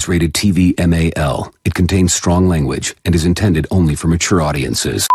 It's rated TV MAL. It contains strong language and is intended only for mature audiences.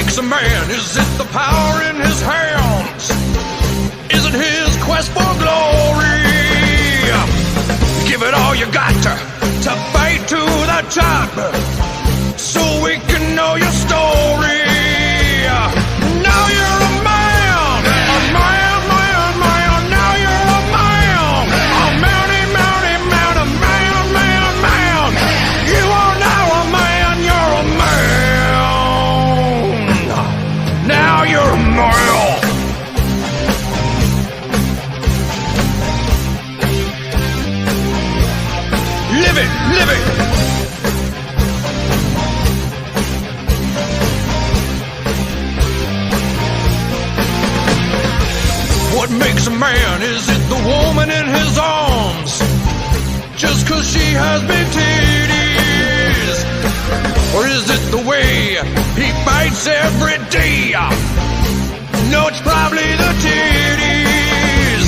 A man, is it the power in his hands? Is it his quest for glory? Give it all you got to fight to the top, so we can know your story. Now you're a man, a man, man, man. Now you're a man, a mounty, mounty, mount, a man, man, man. You are now a man, you're a man. Now you're a male. Live it, live it. What makes a man? Is it the woman in his arms? Just 'cause she has big titties? Or is it the way he fights every day? No, it's probably the titties.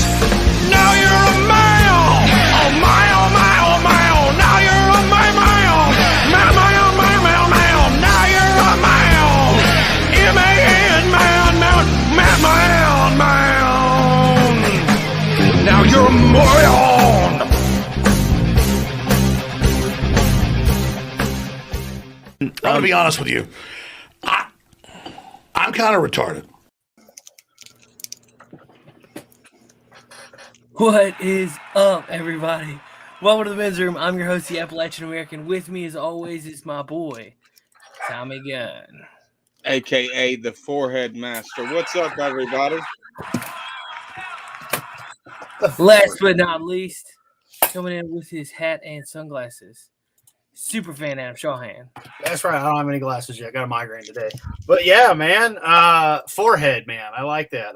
Now you're a male. Oh my, oh my, oh my, oh. Now you're a male. Male, male, male, male, male. Now you're a male. M-A-N, man, man, man, man, man. Now you're a male. I'm gonna be honest with you. I'm kind of retarded. What is up, everybody? Welcome to the men's room. I'm your host, the Appalachian American. With me, as always, is my boy, Tommy Gunn, aka the Forehead Master. What's up, everybody? Last but not least, coming in with his hat and sunglasses, Superfan Adam Shawhan. That's right. I don't have any glasses yet. I got a migraine today. But yeah, man. Forehead, man. I like that.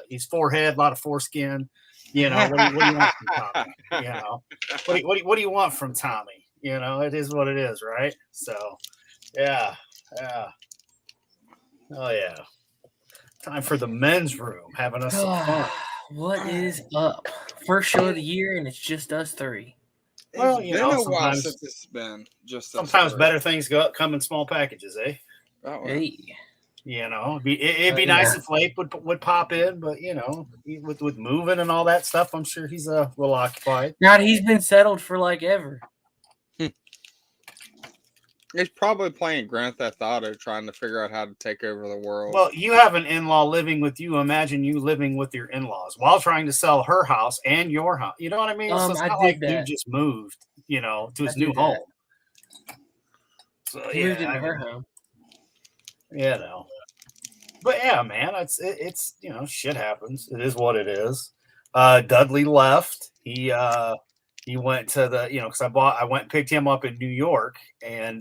He's forehead, a lot of foreskin. You know, what do you want from Tommy? You know, what do you want from Tommy? You know, it is what it is, right? So, yeah. Oh yeah. Time for the men's room, having us some fun. What is up? First show of the year, and it's just us three. Well, you know, a while since it's been just sometimes better things come in small packages, eh? Oh, well. Hey. You know, it'd be nice if Flake would pop in, but you know, with moving and all that stuff, I'm sure he's a little occupied. God, he's been settled for like ever. He's probably playing Grand Theft Auto, trying to figure out how to take over the world. Well, you have an in-law living with you. Imagine you living with your in-laws while trying to sell her house and your house. You know what I mean? So it's not like dude just moved, you know, to his new home. So he moved into her home. You know. But yeah, man, it's you know, shit happens. It is what it is. Dudley left. He went to the, you know, because I went and picked him up in New York, and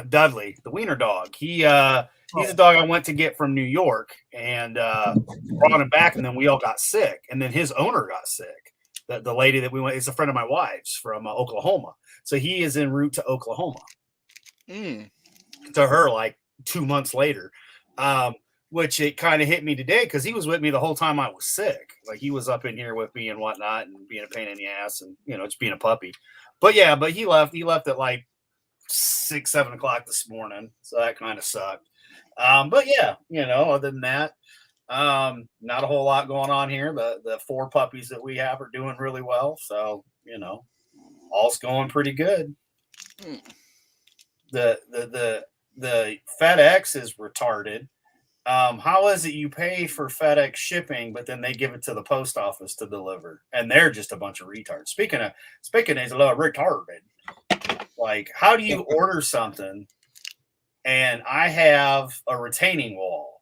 Dudley, the wiener dog. He's a dog I went to get from New York, and brought him back, and then we all got sick, and then his owner got sick. The lady that we went is a friend of my wife's from Oklahoma, so he is en route to Oklahoma to her like 2 months later. Which it kind of hit me today because he was with me the whole time I was sick. Like he was up in here with me and whatnot and being a pain in the ass and, you know, just being a puppy. But yeah, he left at like 6, 7 o'clock this morning. So that kind of sucked. But yeah, you know, other than that, not a whole lot going on here. The 4 puppies that we have are doing really well. So, you know, all's going pretty good. The the FedEx is retarded. How is it you pay for FedEx shipping, but then they give it to the post office to deliver, and they're just a bunch of retards. Speaking of a little retarded, like how do you order something? And I have a retaining wall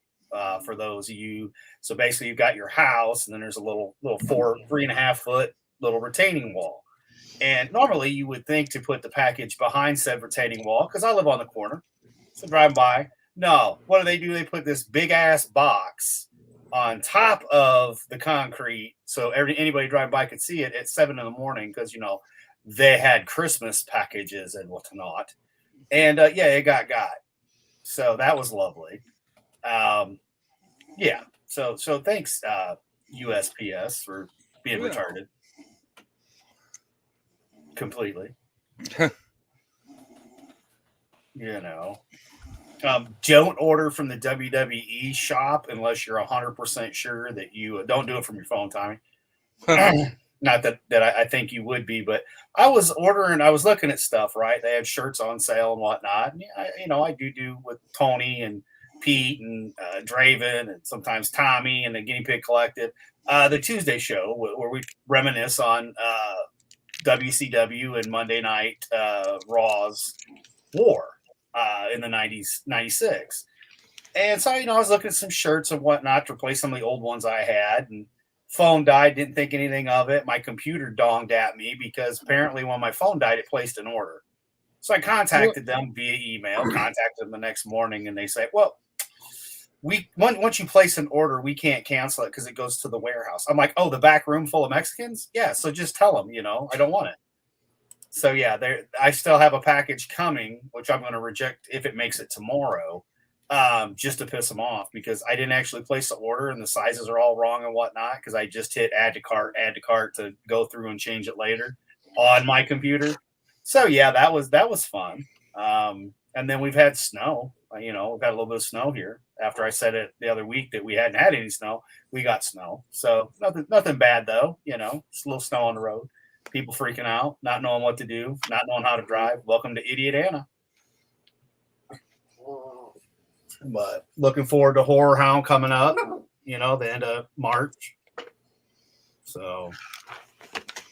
for those of you. So basically, you've got your house, and then there's a little 3.5 foot little retaining wall. And normally, you would think to put the package behind said retaining wall because I live on the corner. So driving by. No, what do? They put this big ass box on top of the concrete, so anybody driving by could see it at 7 a.m. because they had Christmas packages and whatnot, and it got. So that was lovely. So thanks USPS for being retarded completely. Don't order from the WWE shop unless you're 100% sure that you don't do it from your phone, Tommy. Not that I think you would be, but I was looking at stuff, right? They had shirts on sale and whatnot. And, I do with Tony and Pete and Draven and sometimes Tommy and the Guinea Pig Collective. The Tuesday show where we reminisce on WCW and Monday Night Raw's War. In the 90s, 96. And so, I was looking at some shirts and whatnot to replace some of the old ones I had, and phone died, didn't think anything of it. My computer donged at me because apparently when my phone died, it placed an order. So I contacted them via email, contacted them the next morning, and they say, well, once you place an order, we can't cancel it because it goes to the warehouse. I'm like, oh, the back room full of Mexicans? Yeah, so just tell them, I don't want it. So, I still have a package coming, which I'm going to reject if it makes it tomorrow, just to piss them off because I didn't actually place the order and the sizes are all wrong and whatnot because I just hit add to cart to go through and change it later on my computer. So, that was fun. And then we've had snow. We've had a little bit of snow here. After I said it the other week that we hadn't had any snow, we got snow. So, nothing bad, though. Just a little snow on the road. People freaking out, not knowing what to do, not knowing how to drive. Welcome to Idiot Anna. But looking forward to Horror Hound coming up, the end of March. So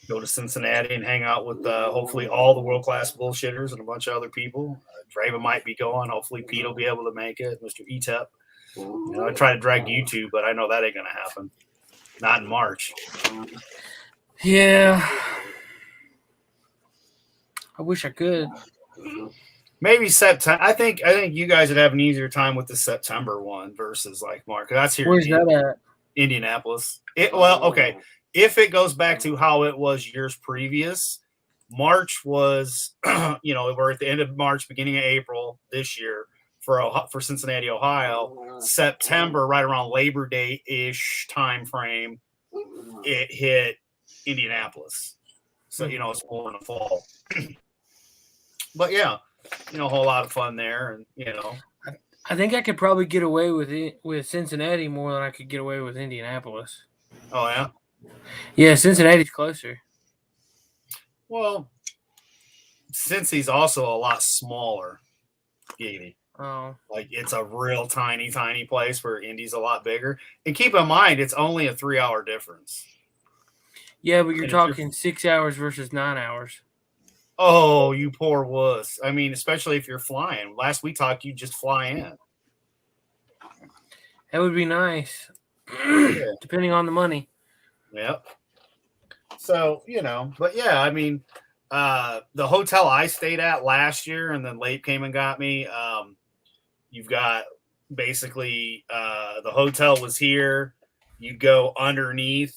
go to Cincinnati and hang out with hopefully all the world-class bullshitters and a bunch of other people. Draven might be going. Hopefully Pete will be able to make it. Mr. ETEP. I try to drag you two, but I know that ain't going to happen. Not in March. Yeah. I wish I could. Maybe September. I think you guys would have an easier time with the September one versus like March. That's here. Where's that at? Indianapolis. Okay. If it goes back to how it was years previous, March was, we're at the end of March, beginning of April this year for Cincinnati, Ohio. September, right around Labor Day ish time frame, it hit Indianapolis. So it's more in the fall. But a whole lot of fun there, and I think I could probably get away with Cincinnati more than I could get away with Indianapolis. Oh yeah, yeah. Cincinnati's closer. Well, Cincy's also a lot smaller, Gaby. Oh, like it's a real tiny place where Indy's a lot bigger. And keep in mind, it's only a 3-hour difference. Yeah, but you're talking 6 hours versus 9 hours. Oh, you poor wuss. I mean, especially if you're flying. Last we talked, you just fly in. That would be nice. Depending on the money. Yep. So, but I mean, the hotel I stayed at last year and then Late came and got me. You've got basically the hotel was here. You go underneath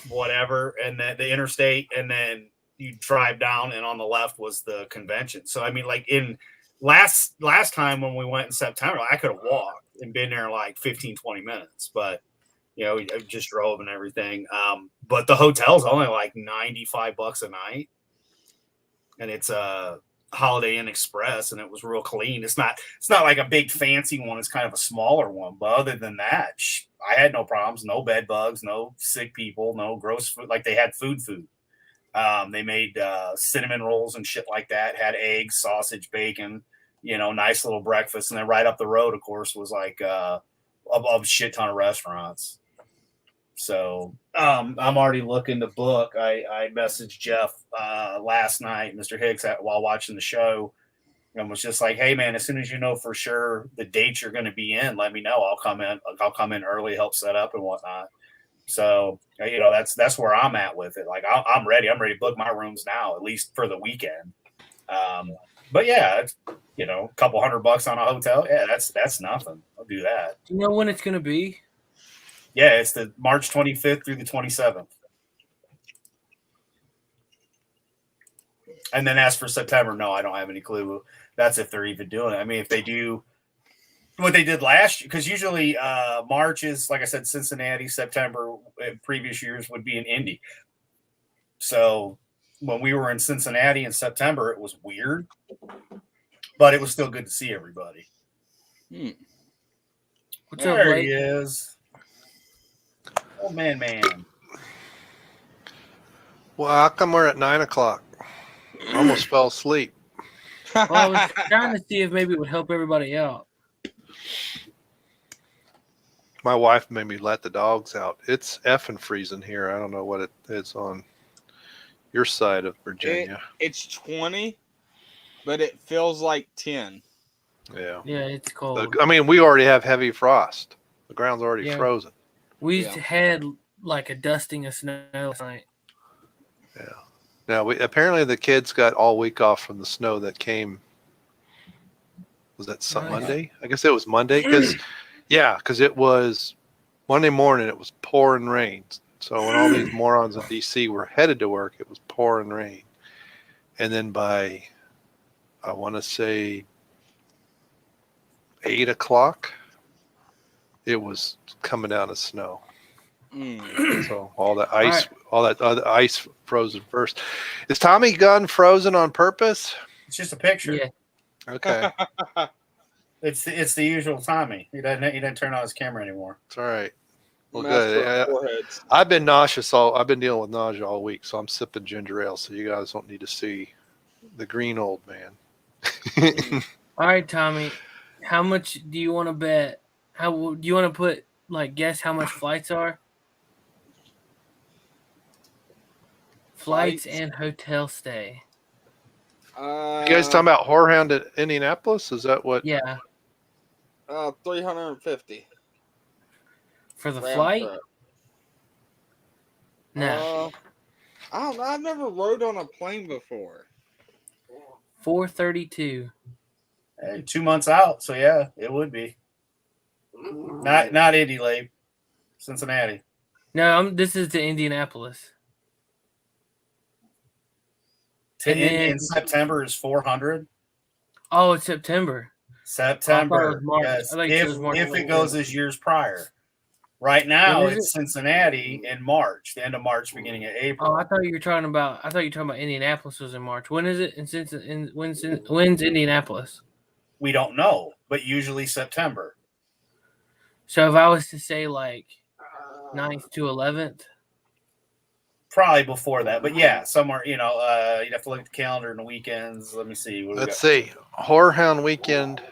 whatever, and then the interstate, and then you drive down, and on the left was the convention. So I mean, like in last time when we went in September, I could have walked and been there in like 15-20 minutes, but I just drove and everything. But the hotel's only like $95 a night, and it's a Holiday Inn Express, and it was real clean. It's not like a big fancy one. It's kind of a smaller one, but other than that, I had no problems, no bed bugs, no sick people, no gross food. Like they had food. They made cinnamon rolls and shit like that. Had eggs, sausage, bacon. Nice little breakfast. And then right up the road, of course, was like a shit ton of restaurants. So I'm already looking to book. I messaged Jeff last night, Mr. Hicks, while watching the show, and was just like, "Hey man, as soon as you know for sure the dates you're going to be in, let me know. I'll come in. I'll come in early, help set up and whatnot." So that's where I'm at with it. Like I'm ready. I'm ready to book my rooms now, at least for the weekend. But yeah, it's, a couple $100 on a hotel. Yeah, that's nothing. I'll do that. Do you know when it's going to be? Yeah, it's the March 25th through the 27th. And then as for September, no, I don't have any clue. That's if they're even doing it. I mean, if they do what they did last year, because usually March is, like I said, Cincinnati. September in previous years would be in Indy. So when we were in Cincinnati in September, it was weird, but it was still good to see everybody. What's there up, Blake? he is. Oh, man. Well, how come we're at 9 o'clock? I almost fell asleep. Well, I was trying to see if maybe it would help everybody out. My wife made me let the dogs out. It's effing freezing here. I don't know what it is on your side of Virginia. It's 20, but it feels like 10. Yeah. Yeah, it's cold. I mean, we already have heavy frost. The ground's already frozen. We had like a dusting of snow last night. Yeah. Now, apparently the kids got all week off from the snow that came. Was that Monday? I guess it was Monday. Because it was Monday morning. It was pouring rain. So when all these morons in D.C. were headed to work, it was pouring rain. And then by, I want to say, 8 o'clock, it was coming down as snow. So all that ice, all that other ice frozen first. Is Tommy gun frozen on purpose? It's just a picture. Yeah. Okay. It's the usual Tommy. He doesn't turn on his camera anymore. It's all right. Well, Master good. of foreheads. I've been nauseous I've been dealing with nausea all week, so I'm sipping ginger ale. So you guys don't need to see the green old man. All right, Tommy. How much do you want to bet? How do you want to put guess how much flights are? Flights and hotel stay. You guys talking about Whorehound at Indianapolis? Is that what? Yeah. 350 For the round flight? trip. No. I don't know. I've never rode on a plane before. 432. Hey, 2 months out, so yeah, it would be. Not Indy, Lake, Cincinnati. No, this is to Indianapolis. In September is 400. Oh, it's September. September. March. Yes. I thought it was March. If it goes as years prior. Right now, When is it's Cincinnati in March, the end of March, beginning of April. Oh, I thought you were talking about Indianapolis was in March. When is it? When's Indianapolis? We don't know, but usually September. So if I was to say 9th to 11th, probably before that, but yeah, somewhere. You'd have to look at the calendar and the weekends. Let me see. Let's see. Whorehound weekend.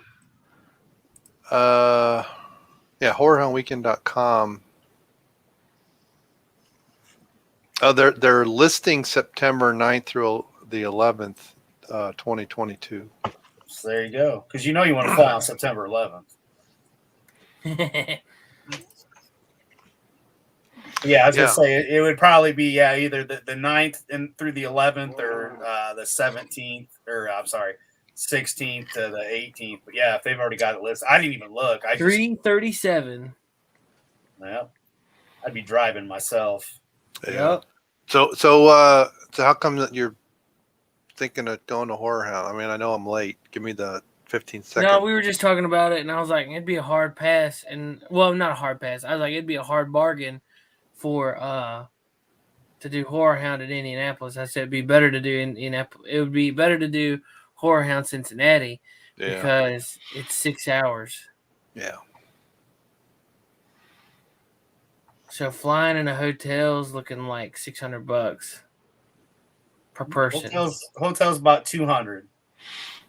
Whorehoundweekend.com. Oh, they're listing September 9th through the 11th, 2022. So there you go. Because you want to fly on September 11th. Yeah, I was going to say it would probably be either the 9th and through the 11th or the 17th or 16th to the 18th. But yeah, if they've already got it listed, I didn't even look. 337. Yeah, I'd be driving myself. Yeah. Yep. So how come that you're thinking of going to Whorehound? I mean, I know I'm late. Give me the 15 seconds. No, we were just talking about it, and I was like, it'd be a hard pass, not a hard pass. I was like, it'd be a hard bargain for to do Whorehound at Indianapolis. I said it'd be better to do Indianapolis. It would be better to do Whorehound Cincinnati because it's 6 hours. Yeah. So flying in a hotel is looking like $600. per person. Hotels about 200.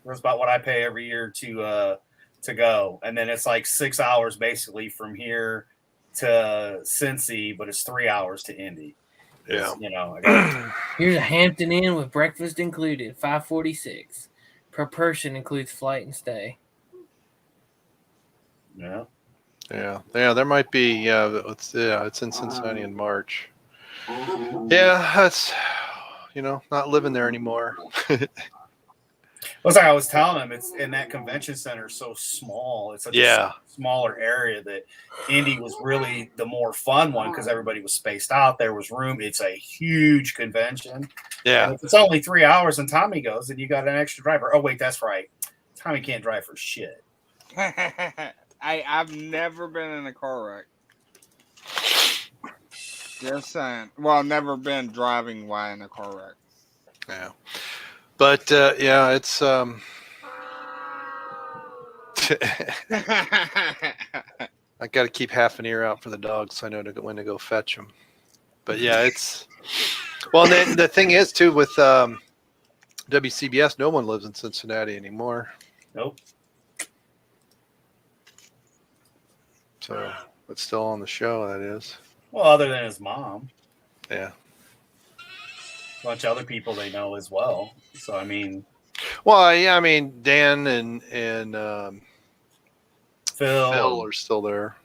That's about what I pay every year to go, and then it's like 6 hours basically from here to Cincy, but it's 3 hours to Indy. Yeah. You know, I got Here's a Hampton Inn with breakfast included, $546 per person, includes flight and stay. yeah. Yeah, there might be. Yeah, it's in Cincinnati in March. Yeah, that's not living there anymore. Well, like I was telling him, it's in that convention center so small. It's such a smaller area that Indy was really the more fun one because everybody was spaced out. There was room. It's a huge convention. Yeah. And if it's only 3 hours and Tommy goes, then you got an extra driver. Oh, wait, that's right. Tommy can't drive for shit. I've never been in a car wreck. Just saying. Well, never been driving while in a car wreck. Yeah. But yeah, it's I got to keep half an ear out for the dogs so I know when to go fetch them. But yeah, it's well. And the thing is too with WCBS, no one lives in Cincinnati anymore. Nope. So it's still on the show. That is. Well, other than his mom. Yeah. A bunch of other people they know as well. So I mean, well, yeah, I mean Dan and Phil are still there,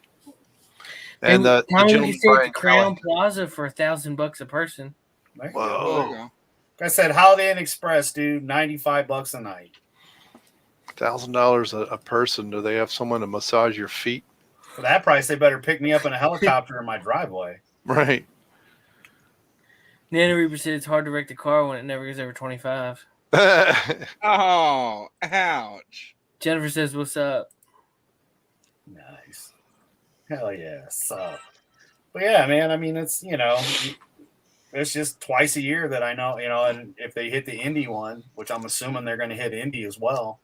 And the Tommy, gentleman you stay at the Brian Crown Kelly. Plaza for $1,000 a person. Whoa. There you Like I said, Holiday Inn Express, dude, $95 a night. $1,000 a person. Do they have someone to massage your feet? For that price, they better pick me up in a helicopter in my driveway. Right. Nana Reaper said it's hard to wreck the car when it never goes over 25. go. Oh, ouch. Jennifer says, "What's up?" Nice. Hell yeah. So, but yeah, man, I mean, it's, it's just twice a year that I know, and if they hit the Indy one, which I'm assuming they're going to hit Indy as well.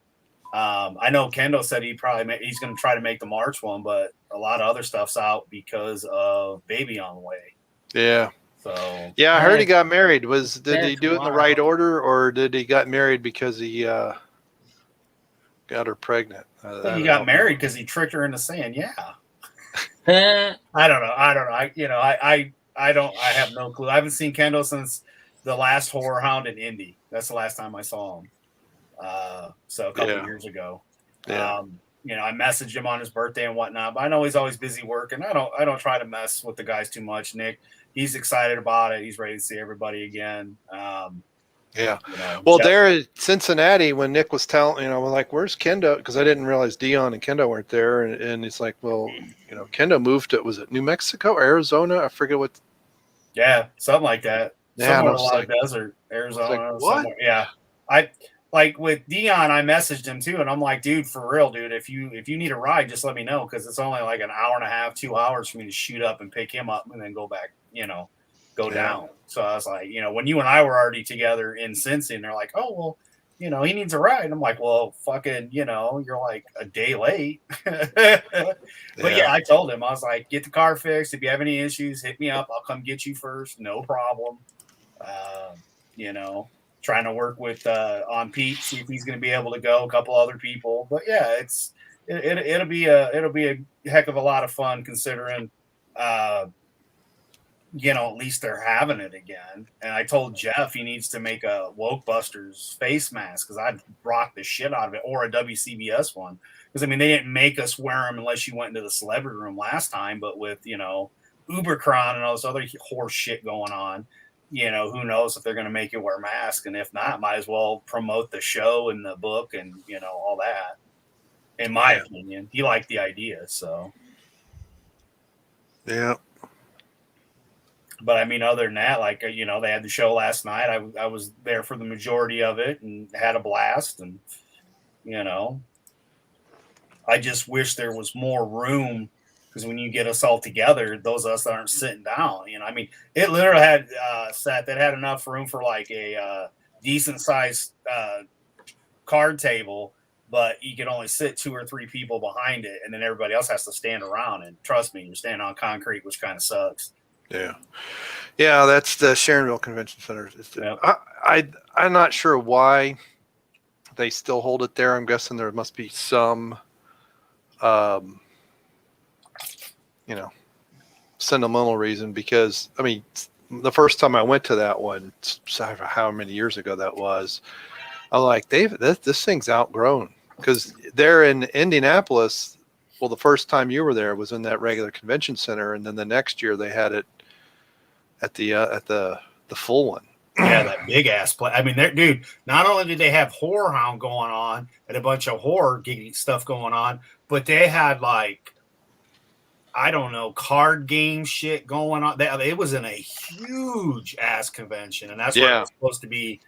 I know Kendall said he's going to try to make the March one, but a lot of other stuff's out because of baby on the way. Yeah. So yeah, I heard he got married. Did he do it in the wild. right order, or did he got married because he got her pregnant? he got married because he tricked her into saying, yeah. Huh? I don't know. I have no clue. I haven't seen Kendall since the last Horror Hound in Indy. That's the last time I saw him. So a couple of years ago. Yeah. I messaged him on his birthday and whatnot, but I know he's always busy working. I don't try to mess with the guys too much. Nick, he's excited about it. He's ready to see everybody again. Yeah. Well, there at Cincinnati, when Nick was telling, we're like, where's Kendo? Because I didn't realize Dion and Kendo weren't there. And he's like, well, Kendo moved to, was it New Mexico or Arizona? I forget what. Yeah, something like that. Yeah, somewhere a lot of desert, Arizona. Like, what? Somewhere. Yeah. I like with Dion, I messaged him too, and I'm like, dude, for real, dude, if you need a ride, just let me know, because it's only like an hour and a half, 2 hours for me to shoot up and pick him up and then go back, go down. So I was like, when you and I were already together in Cincy, and they're like, oh, well, he needs a ride. I'm like, well, fucking, you're like a day late. But yeah, I told him, I was like, get the car fixed. If you have any issues, hit me up. I'll come get you first. No problem. Trying to work with on Pete, see if he's going to be able to go. A couple other people, but yeah, it'll be a heck of a lot of fun considering, at least they're having it again. And I told Jeff he needs to make a Woke Busters face mask because I'd rock the shit out of it, or a WCBS one. Because they didn't make us wear them unless you went into the celebrity room last time. But with Ubercron and all this other horse shit going on, who knows if they're going to make you wear masks, and if not, might as well promote the show and the book and all that. In my opinion, he liked the idea, so yeah. But other than that, like they had the show last night. I was there for the majority of it and had a blast, and I just wish there was more room. Because when you get us all together, those of us that aren't sitting down, it literally had set that had enough room for like a decent sized card table, but you can only sit 2 or 3 people behind it, and then everybody else has to stand around. And trust me, you're standing on concrete, which kind of sucks. Yeah, that's the Sharonville Convention Center. I'm not sure why they still hold it there. I'm guessing there must be some, sentimental reason, because I mean, the first time I went to that one, how many years ago that was, I'm like, David, this thing's outgrown, because they're in Indianapolis. Well, the first time you were there was in that regular convention center, and then the next year they had it at the full one. Yeah, that big ass play. I mean, dude, not only did they have Horror Hound going on and a bunch of horror geeky stuff going on, but they had like, I don't know, card game shit going on. It was in a huge ass convention, and that's where it was supposed to be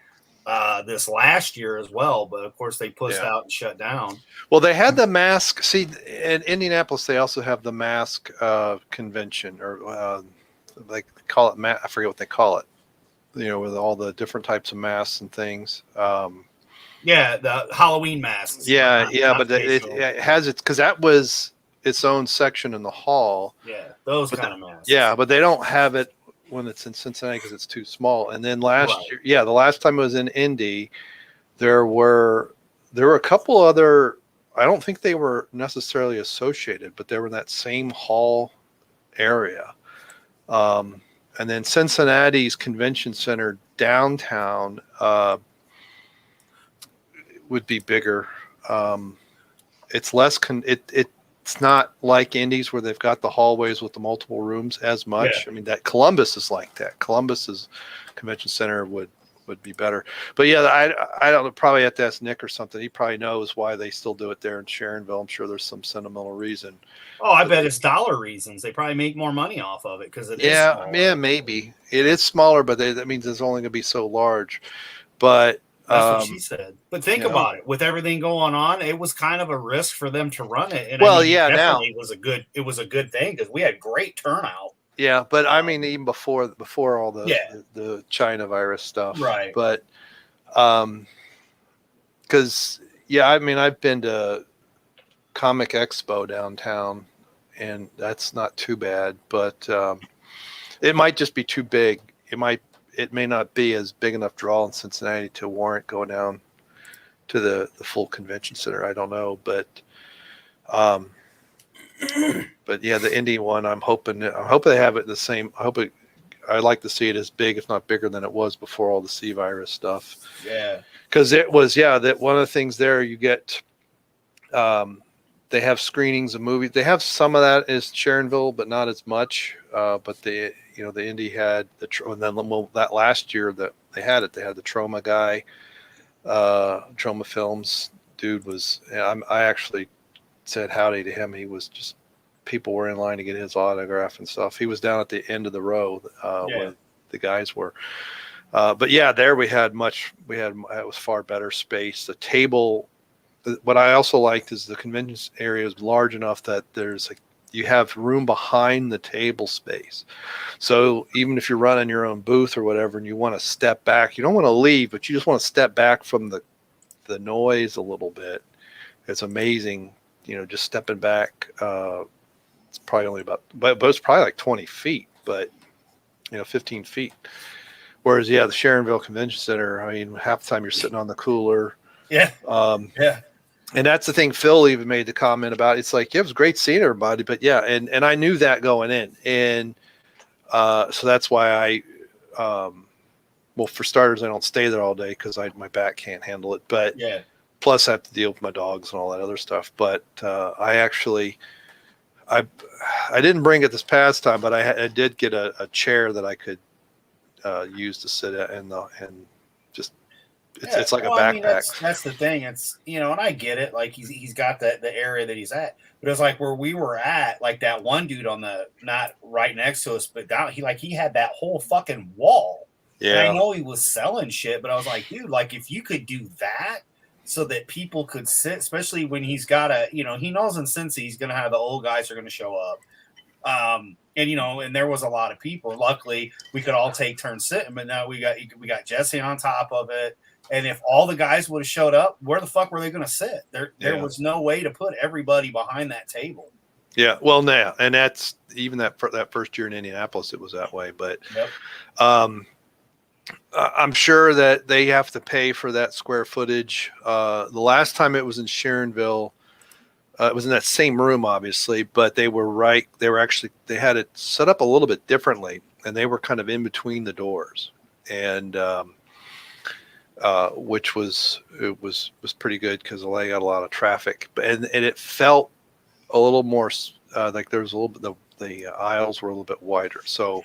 this last year as well. But of course, they pushed out and shut down. Well, they had the mask. See, in Indianapolis, they also have the mask convention, or they call it I forget what they call it. With all the different types of masks and things. Yeah, the Halloween masks. But it has because that was its own section in the hall. Yeah, those kind of masks. Yeah, but they don't have it when it's in Cincinnati because it's too small. And then last year, the last time it was in Indy, there were a couple other. I don't think they were necessarily associated, but they were in that same hall area. And then Cincinnati's convention center downtown would be bigger. It's less. It's not like Indy's where they've got the hallways with the multiple rooms as much. Yeah. I mean, that Columbus is like that. Columbus's convention center would be better. But yeah, I don't probably have to ask Nick or something. He probably knows why they still do it there in Sharonville. I'm sure there's some sentimental reason. Oh, I bet it's dollar reasons. They probably make more money off of it because it is smaller. Yeah, maybe it is smaller, but that means it's only going to be so large. But that's what she said. But think about it. With everything going on, it was kind of a risk for them to run it. And definitely it was a good thing because we had great turnout. Yeah, but I mean, even before all the China virus stuff, right? But because I mean, I've been to Comic Expo downtown, and that's not too bad, but it might just be too big. It may not be as big enough draw in Cincinnati to warrant going down to the full convention center. I don't know, but yeah, the Indy one, I'm hoping they have it the same. I'd like to see it as big, if not bigger than it was before all the C virus stuff. Yeah. Because it was, that one of the things there you get, they have screenings of movies. They have some of that is Sharonville, but not as much. But the Indy had and then that last year that they had the Trauma guy, Trauma Films dude was, I actually said howdy to him. He was just, people were in line to get his autograph and stuff. He was down at the end of the row where the guys were. But there it was far better space. The table, what I also liked is the convention area is large enough that you have room behind the table space. So even if you're running your own booth or whatever, and you want to step back, you don't want to leave, but you just want to step back from the noise a little bit. It's amazing, just stepping back. It's probably only but it's probably like 20 feet, but 15 feet. Whereas, the Sharonville Convention Center, I mean, half the time you're sitting on the cooler. Yeah. And that's the thing Phil even made the comment about. It's like, it was great seeing everybody, but and I knew that going in. And so that's why well, for starters, I don't stay there all day because my back can't handle it. But plus I have to deal with my dogs and all that other stuff. But I didn't bring it this past time, but I did get a chair that I could use to sit at and just it's like a backpack. I mean, that's the thing. It's and I get it. Like he's got the area that he's at, but it's like where we were at, like that one dude on the not right next to us, but down he had that whole fucking wall. Yeah, and I know he was selling shit, but I was like, dude, like if you could do that so that people could sit, especially when he's got he knows in Cincy he's gonna have the old guys are gonna show up. And there was a lot of people. Luckily, we could all take turns sitting, but now we got Jesse on top of it. And if all the guys would have showed up, where the fuck were they going to sit? There was no way to put everybody behind that table. Yeah, well, now, and that's even that first year in Indianapolis, it was that way. But Yep. I'm sure that they have to pay for that square footage. The last time it was in Sharonville, it was in that same room, obviously, but they were right. They had it set up a little bit differently, and they were kind of in between the doors, and which was pretty good because LA got a lot of traffic, and it felt a little more like there was a little bit the aisles were a little bit wider. So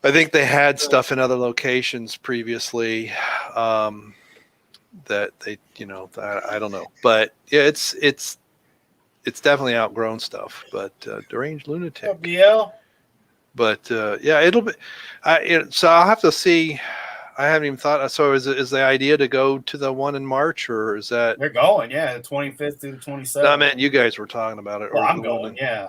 I think they had stuff in other locations previously that they, I don't know, but yeah, it's definitely outgrown stuff. But deranged lunatic. BL. But yeah, it'll be. So I'll have to see. I haven't even thought. So is the idea to go to the one in March, or is that They're going? Yeah, the 25th through the 27th. I mean, you guys were talking about it. Well, I'm going. Yeah,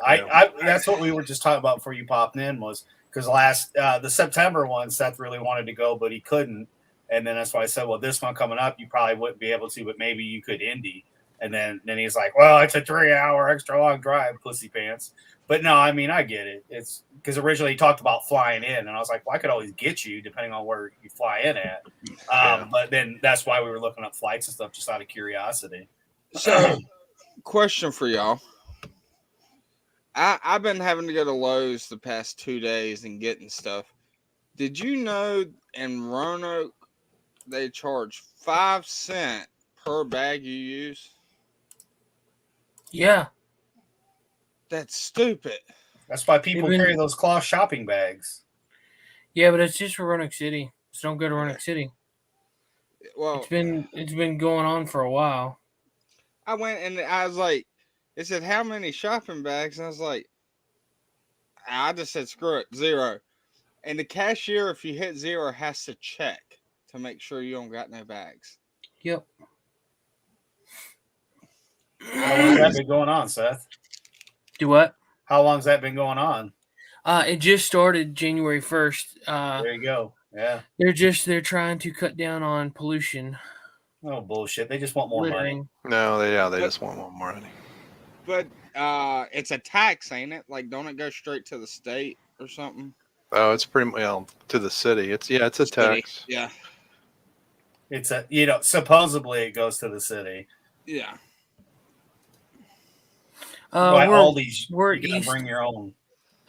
that's what we were just talking about before you popped in, was because the September one, Seth really wanted to go, but he couldn't, and then that's why I said, well, this one coming up, you probably wouldn't be able to, but maybe you could Indy. And then he's like, well, it's a 3-hour extra long drive, pussy pants. But no, I mean, I get it. It's because originally he talked about flying in, and I was like, well, I could always get you depending on where you fly in at. But then that's why we were looking up flights and stuff just out of curiosity. So, question for y'all. I've been having to go to Lowe's the past 2 days and getting stuff. Did you know in Roanoke they charge 5 cents per bag you use? Yeah. That's stupid. That's why people carry those cloth shopping bags. Yeah, but it's just for Roanoke City. So don't go to Roanoke City. Well, it's been going on for a while. I went and I was like, it said how many shopping bags? And I was like, I just said screw it, 0. And the cashier, if you hit 0, has to check to make sure you don't got no bags. Yep. How long has that been going on, Seth? Do what? How long's that been going on? It just started January 1st. There you go. Yeah. They're trying to cut down on pollution. Oh, bullshit. They just want more money. No, they just want more money. But it's a tax, ain't it? Like, don't it go straight to the state or something? Oh, it's pretty well to the city. It's a tax. Yeah. It's supposedly it goes to the city. Yeah. We're you east. Bring your own.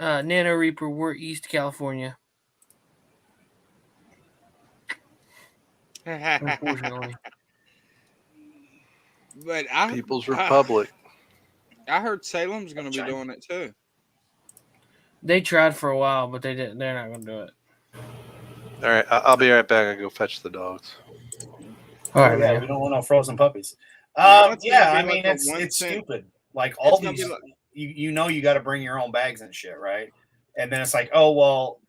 Nano Reaper, we're East California. Unfortunately. But People's Republic. I heard Salem's going to be doing it too. They tried for a while, but they didn't. They're not going to do it. All right, I'll be right back. I go fetch the dogs. All right, we don't want no frozen puppies. Yeah, I mean it's stupid. Like all these, you got to bring your own bags and shit, right? And then it's like, oh well,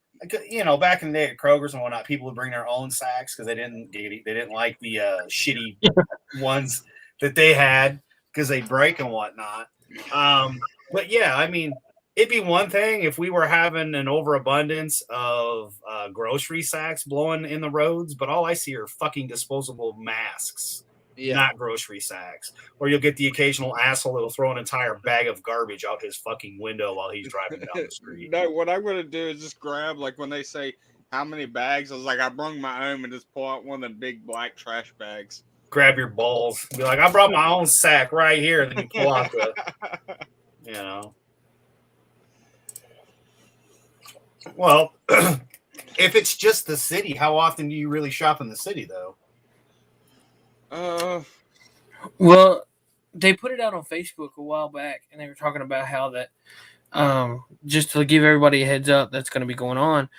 back in the day at Kroger's and whatnot, people would bring their own sacks because they didn't like the shitty ones that they had because they break and whatnot. But yeah, I mean, it'd be one thing if we were having an overabundance of grocery sacks blowing in the roads, but all I see are fucking disposable masks. Yeah. Not grocery sacks. Or you'll get the occasional asshole that'll throw an entire bag of garbage out his fucking window while he's driving down the street. No, what I'm going to do is just grab, like when they say how many bags, I was like, I brung my own and just pull out one of the big black trash bags. Grab your balls. Be like, I brought my own sack right here. And then you pull out the, Well, if it's just the city, how often do you really shop in the city, though? Well, they put it out on Facebook a while back, and they were talking about how that, just to give everybody a heads up, that's going to be going on.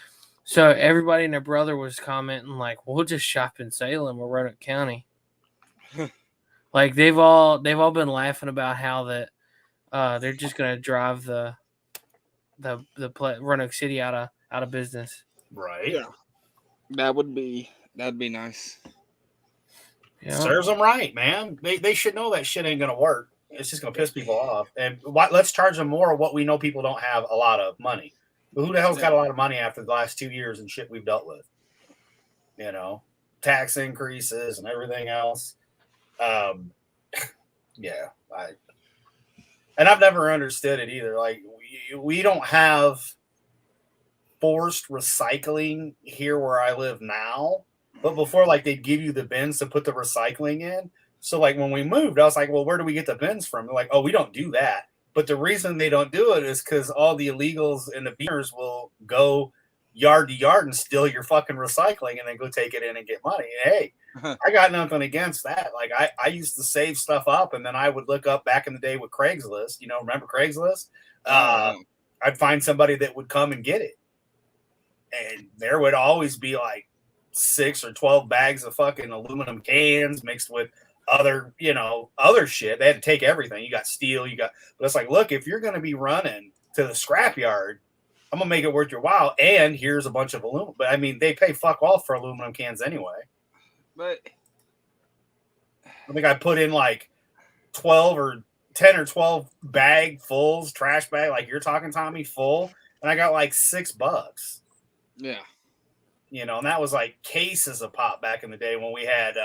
So everybody and their brother was commenting like, "We'll just shop in Salem or Roanoke County." Like they've all been laughing about how that they're just going to drive the Roanoke City out of business. Right. Yeah. That'd be nice. Yeah. Serves them right, man. They should know that shit ain't gonna work. It's just gonna piss people off. And let's charge them more of what we know people don't have a lot of money. But who the hell's got a lot of money after the last 2 years and shit we've dealt with? Tax increases and everything else. Yeah. And I've never understood it either. Like we don't have forced recycling here where I live now. But before, like, they'd give you the bins to put the recycling in. So, like, when we moved, I was like, well, where do we get the bins from? They're like, oh, we don't do that. But the reason they don't do it is because all the illegals and the beaners will go yard to yard and steal your fucking recycling and then go take it in and get money. And, hey, I got nothing against that. Like, I used to save stuff up, and then I would look up back in the day with Craigslist. You know, remember Craigslist? I'd find somebody that would come and get it. And there would always be like 6 or 12 bags of fucking aluminum cans mixed with other shit. They had to take everything. You got steel, but it's like, look, if you're going to be running to the scrapyard, I'm going to make it worth your while. And here's a bunch of aluminum. But I mean, they pay fuck all for aluminum cans anyway. But I think I put in like 12 or 10 or 12 trash bag, like you're talking, Tommy, full. And I got like $6. Yeah. You know, and that was like cases of pop back in the day when we had,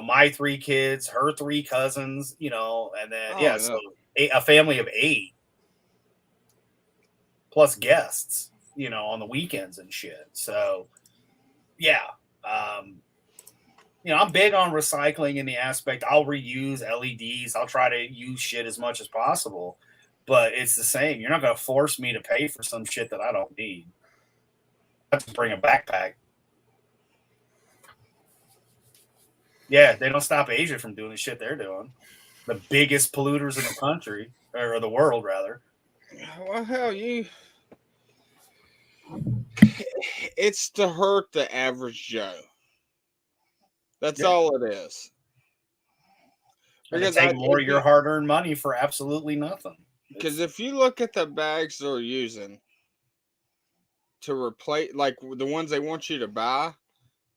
my 3 kids, her 3 cousins, and then, so a family of 8 plus guests, on the weekends and shit. So, yeah. I'm big on recycling in the aspect. I'll reuse LEDs. I'll try to use shit as much as possible, but it's the same. You're not going to force me to pay for some shit that I don't need. I have to bring a backpack. Yeah, they don't stop Asia from doing the shit they're doing. The biggest polluters in the country, or the world, rather. Well, hell, it's to hurt the average Joe. That's all it is. Because they take more of your hard-earned money for absolutely nothing. Because if you look at the bags they're using to replace, like the ones they want you to buy,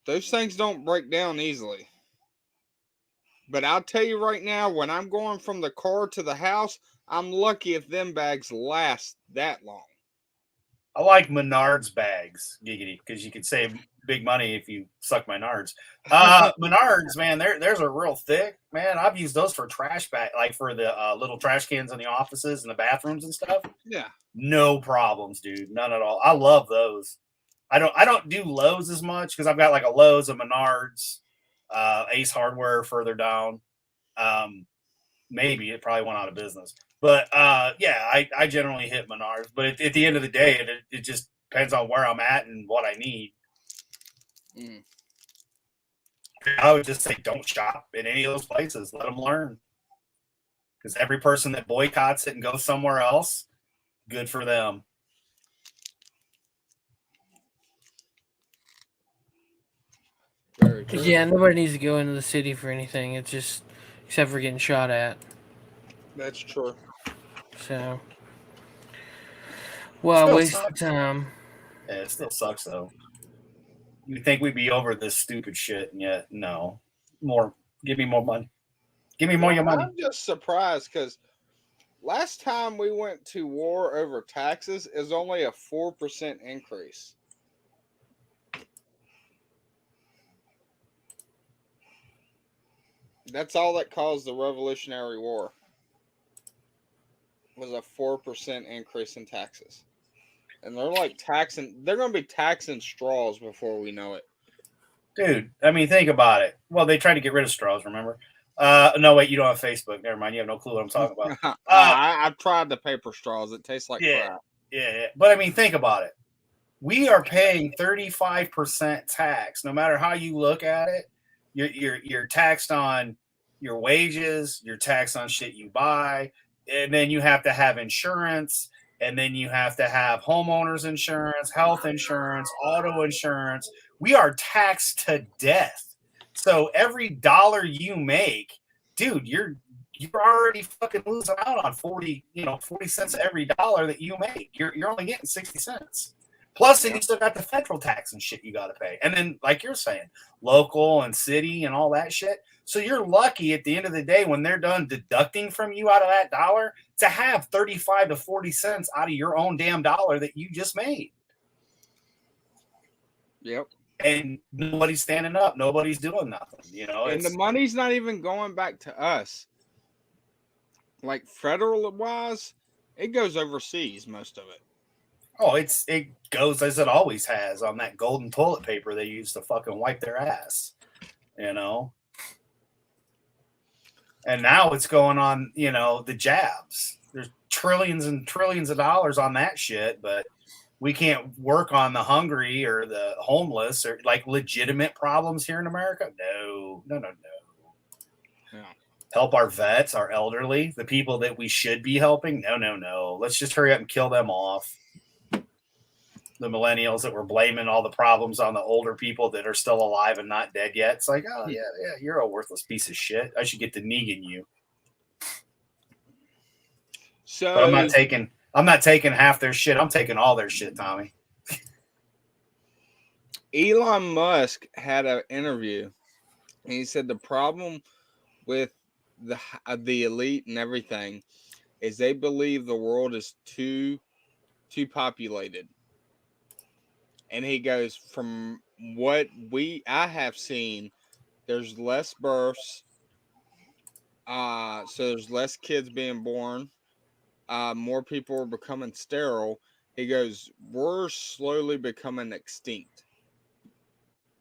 those things don't break down easily. But I'll tell you right now, when I'm going from the car to the house, I'm lucky if them bags last that long. I like Menards bags, giggity, because you could save big money if you suck my nards. Menards, man, there's a real thick, man. I've used those for trash bag, like for the little trash cans in the offices and the bathrooms and stuff. Yeah, no problems, dude, none at all. I love those. I don't do Lowe's as much because I've got like a Lowe's, a Menards, Ace Hardware further down. Maybe it probably went out of business. But, I generally hit Menards. But at the end of the day, it just depends on where I'm at and what I need. Mm. I would just say don't shop in any of those places. Let them learn. Because every person that boycotts it and goes somewhere else, good for them. Very true. Yeah, nobody needs to go into the city for anything. It's just, except for getting shot at. That's true. So, well, Still waste sucks. of time. Yeah, it still sucks, though. You'd think we'd be over this stupid shit, and yet, no. More. Give me more money. Give me more of your money. I'm just surprised because last time we went to war over taxes is only a 4% increase. That's all that caused the Revolutionary War. Was a 4% increase in taxes. And they're going to be taxing straws before we know it. Dude, I mean, think about it. Well, they tried to get rid of straws, remember? No, wait, you don't have Facebook. Never mind. You have no clue what I'm talking about. I tried the paper straws. It tastes like crap. Yeah. But I mean, think about it. We are paying 35% tax. No matter how you look at it, you're taxed on your wages, you're taxed on shit you buy, and then you have to have insurance, and then you have to have homeowners insurance, health insurance, auto insurance. We are taxed to death. So every dollar you make, dude, you're already fucking losing out on 40 cents every dollar that you make. You're only getting 60 cents. Plus, then you still got the federal tax and shit you got to pay. And then, like you're saying, local and city and all that shit. So you're lucky at the end of the day when they're done deducting from you out of that dollar to have 35 to 40 cents out of your own damn dollar that you just made. Yep. And nobody's standing up. Nobody's doing nothing, And the money's not even going back to us. like federal wise, it goes overseas, most of it. Oh, it goes as it always has on that golden toilet paper they use to fucking wipe their ass, you know. And now it's going on, you know, the jabs. There's trillions and trillions of dollars on that shit, but we can't work on the hungry or the homeless or like legitimate problems here in America. No. Yeah. Help our vets, our elderly, the people that we should be helping. No. Let's just hurry up and kill them off. The millennials that were blaming all the problems on the older people that are still alive and not dead yet. It's like, oh yeah, you're a worthless piece of shit. I should get to Negan you. So but I'm not taking half their shit. I'm taking all their shit, Tommy. Elon Musk had an interview, and he said the problem with the elite and everything is they believe the world is too populated. And he goes, from what I have seen, there's less births. So there's less kids being born. More people are becoming sterile. He goes, we're slowly becoming extinct.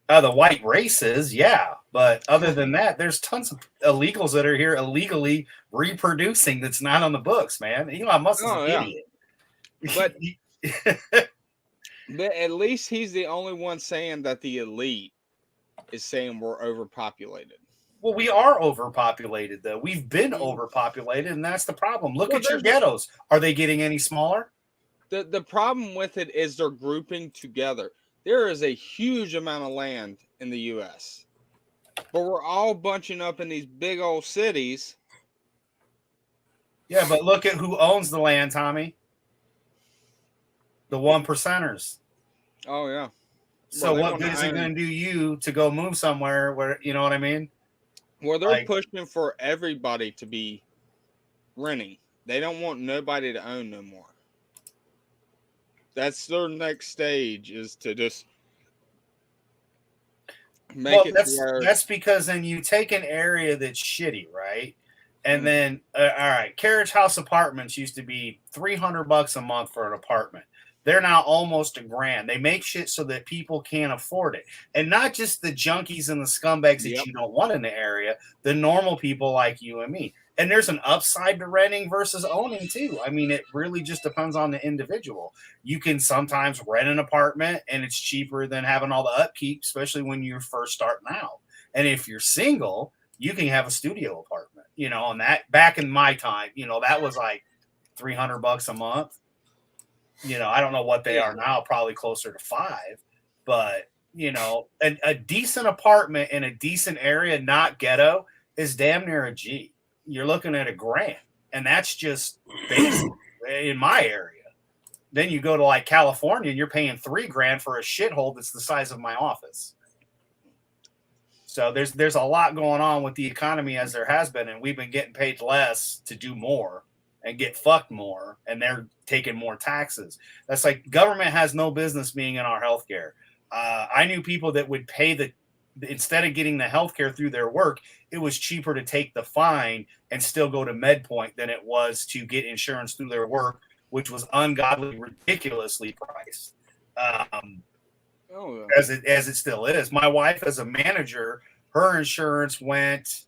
The white races, yeah. But other than that, there's tons of illegals that are here illegally reproducing that's not on the books, man. Elon Musk is an idiot. But... But at least he's the only one saying that the elite is saying we're overpopulated. Well, we are overpopulated, though. We've been overpopulated, and that's the problem. Look at your ghettos. Are they getting any smaller? The problem with it is they're grouping together. There is a huge amount of land in the U.S., but we're all bunching up in these big old cities. Yeah, but look at who owns the land, Tommy. The 1%ers. Oh, yeah. So what good is it going to do you to go move somewhere where, you know what I mean? Well, they're pushing for everybody to be renting. They don't want nobody to own no more. That's their next stage, is to just make it where... That's because then you take an area that's shitty, right? And then, all right, Carriage House apartments used to be $300 a month for an apartment. They're now almost $1,000. They make shit so that people can't afford it. And not just the junkies and the scumbags that you don't want in the area, the normal people like you and me. And there's an upside to renting versus owning too. I mean, it really just depends on the individual. You can sometimes rent an apartment and it's cheaper than having all the upkeep, especially when you're first starting out. And if you're single, you can have a studio apartment, you know, and that back in my time, you know, that was like $300 a month. You know, I don't know what they are now, probably closer to $5, but you know, a decent apartment in a decent area, not ghetto, is damn near a G. You're looking at $1,000, and that's just basic in my area. Then you go to like California and you're paying $3,000 for a shithole that's the size of my office. So there's a lot going on with the economy, as there has been, and we've been getting paid less to do more and get fucked more, and they're taking more taxes. That's like government has no business being in our healthcare. I knew people that would pay instead of getting the healthcare through their work, it was cheaper to take the fine and still go to MedPoint than it was to get insurance through their work, which was ungodly, ridiculously priced. As it still is. My wife, as a manager, her insurance went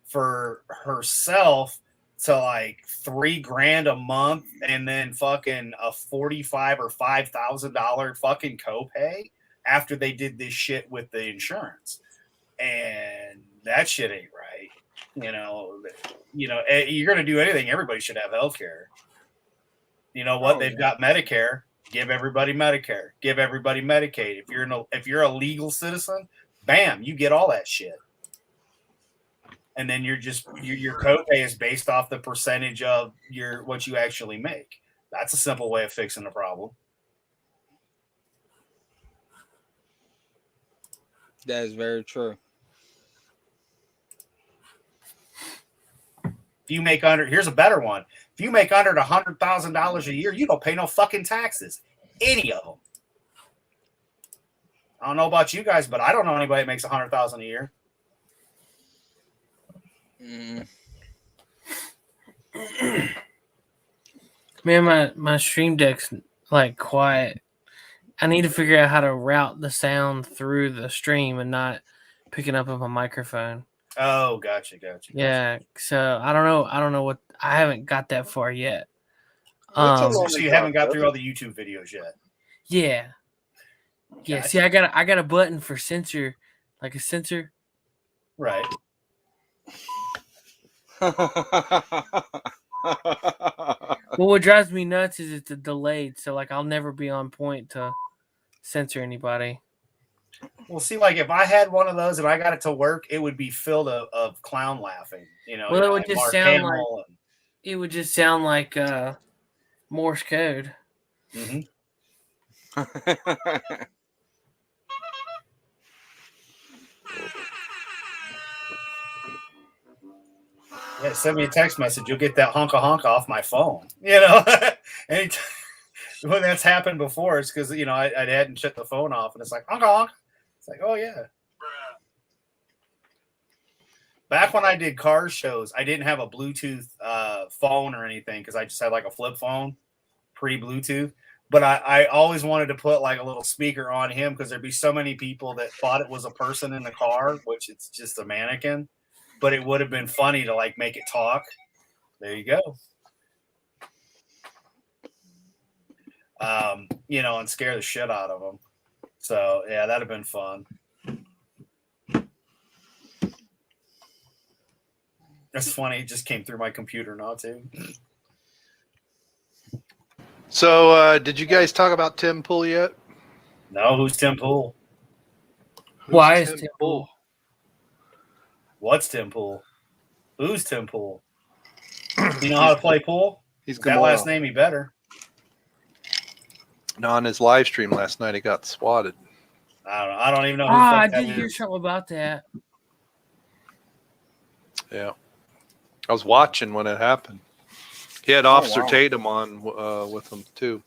for herself to like $3,000 a month, and then fucking a $45,000 or $5,000 fucking copay after they did this shit with the insurance. And that shit ain't right. You know, you're gonna do anything, everybody should have healthcare. You know what? They've got Medicare. Give everybody Medicare. Give everybody Medicaid. If you're a legal citizen, bam, you get all that shit. And then your copay is based off the percentage of what you actually make. That's a simple way of fixing the problem. That is very true. If you make here's a better one. If you make under $100,000 a year, you don't pay no fucking taxes. Any of them. I don't know about you guys, but I don't know anybody that makes $100,000 a year. Man, my stream deck's like quiet. I need to figure out how to route the sound through the stream and not picking up on my microphone. Oh, gotcha. Yeah, so I don't know what, I haven't got that far yet. So you haven't got through all the YouTube videos yet. Yeah. Yeah, Gotcha. see, I got a button for censor, like a censor. Right. Well, what drives me nuts is it's delayed, so like I'll never be on point to censor anybody. Well, see, like if I had one of those and I got it to work, it would be filled of clown laughing. Well, it would like just Mark sound Hamill like it would just sound like Morse code. Mm-hmm. Yeah, send me a text message. You'll get that honka honka off my phone. Anytime, when that's happened before, it's because I hadn't shut the phone off, and it's like honka honka. It's like, oh yeah. Back when I did car shows, I didn't have a Bluetooth phone or anything because I just had like a flip phone, pre-Bluetooth. But I always wanted to put like a little speaker on him because there'd be so many people that thought it was a person in the car, which it's just a mannequin. But it would have been funny to like make it talk. There you go. And scare the shit out of them. So yeah, that'd have been fun. That's funny. It just came through my computer now too. So, did you guys talk about Tim Pool yet? No, who's Tim Pool? Why is Tim Pool? What's Tim Pool? Who's Tim Pool? You know how to play pool? He's that last name, he better. No, on his live stream last night, he got swatted. I don't know. I don't even know who I that did hear is. something about that. Yeah. I was watching when it happened. He had Officer wow. Tatum on with him, too.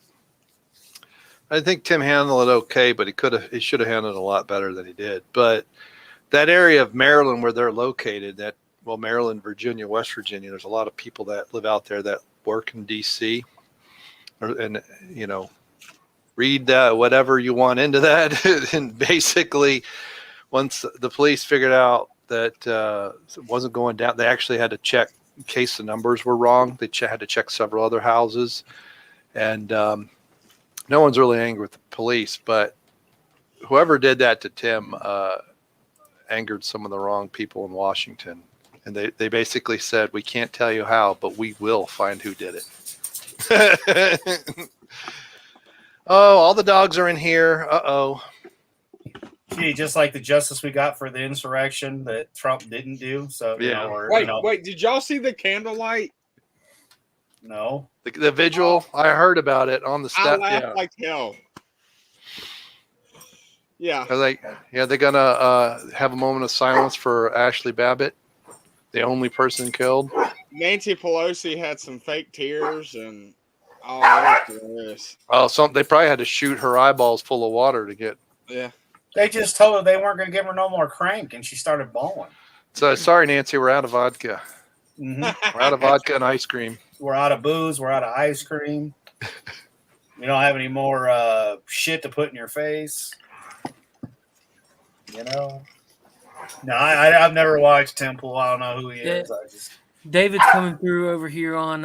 I think Tim handled it okay, but he should have handled it a lot better than he did. But that area of Maryland where they're located, Maryland, Virginia, West Virginia, there's a lot of people that live out there that work in D.C. And read whatever you want into that. And basically, once the police figured out that it wasn't going down, they actually had to check in case the numbers were wrong. They had to check several other houses. And no one's really angry with the police, but whoever did that to Tim angered some of the wrong people in Washington. And they basically said, we can't tell you how, but we will find who did it. Oh, all the dogs are in here. Uh-oh. Gee, just like the justice we got for the insurrection that Trump didn't do. So, Wait, did y'all see the candlelight? No. The vigil, I heard about it on the I step. laughed like hell. Yeah. They're gonna have a moment of silence for Ashley Babbitt, the only person killed. Nancy Pelosi had some fake tears and this. Oh, they probably had to shoot her eyeballs full of water to get. Yeah. They just told her they weren't going to give her no more crank, and she started bawling. So sorry, Nancy, we're out of vodka. Mm-hmm. We're out of vodka and ice cream. We're out of booze. We're out of ice cream. We don't have any more shit to put in your face. No, I've never watched Temple. I don't know who he is. David's coming through over here on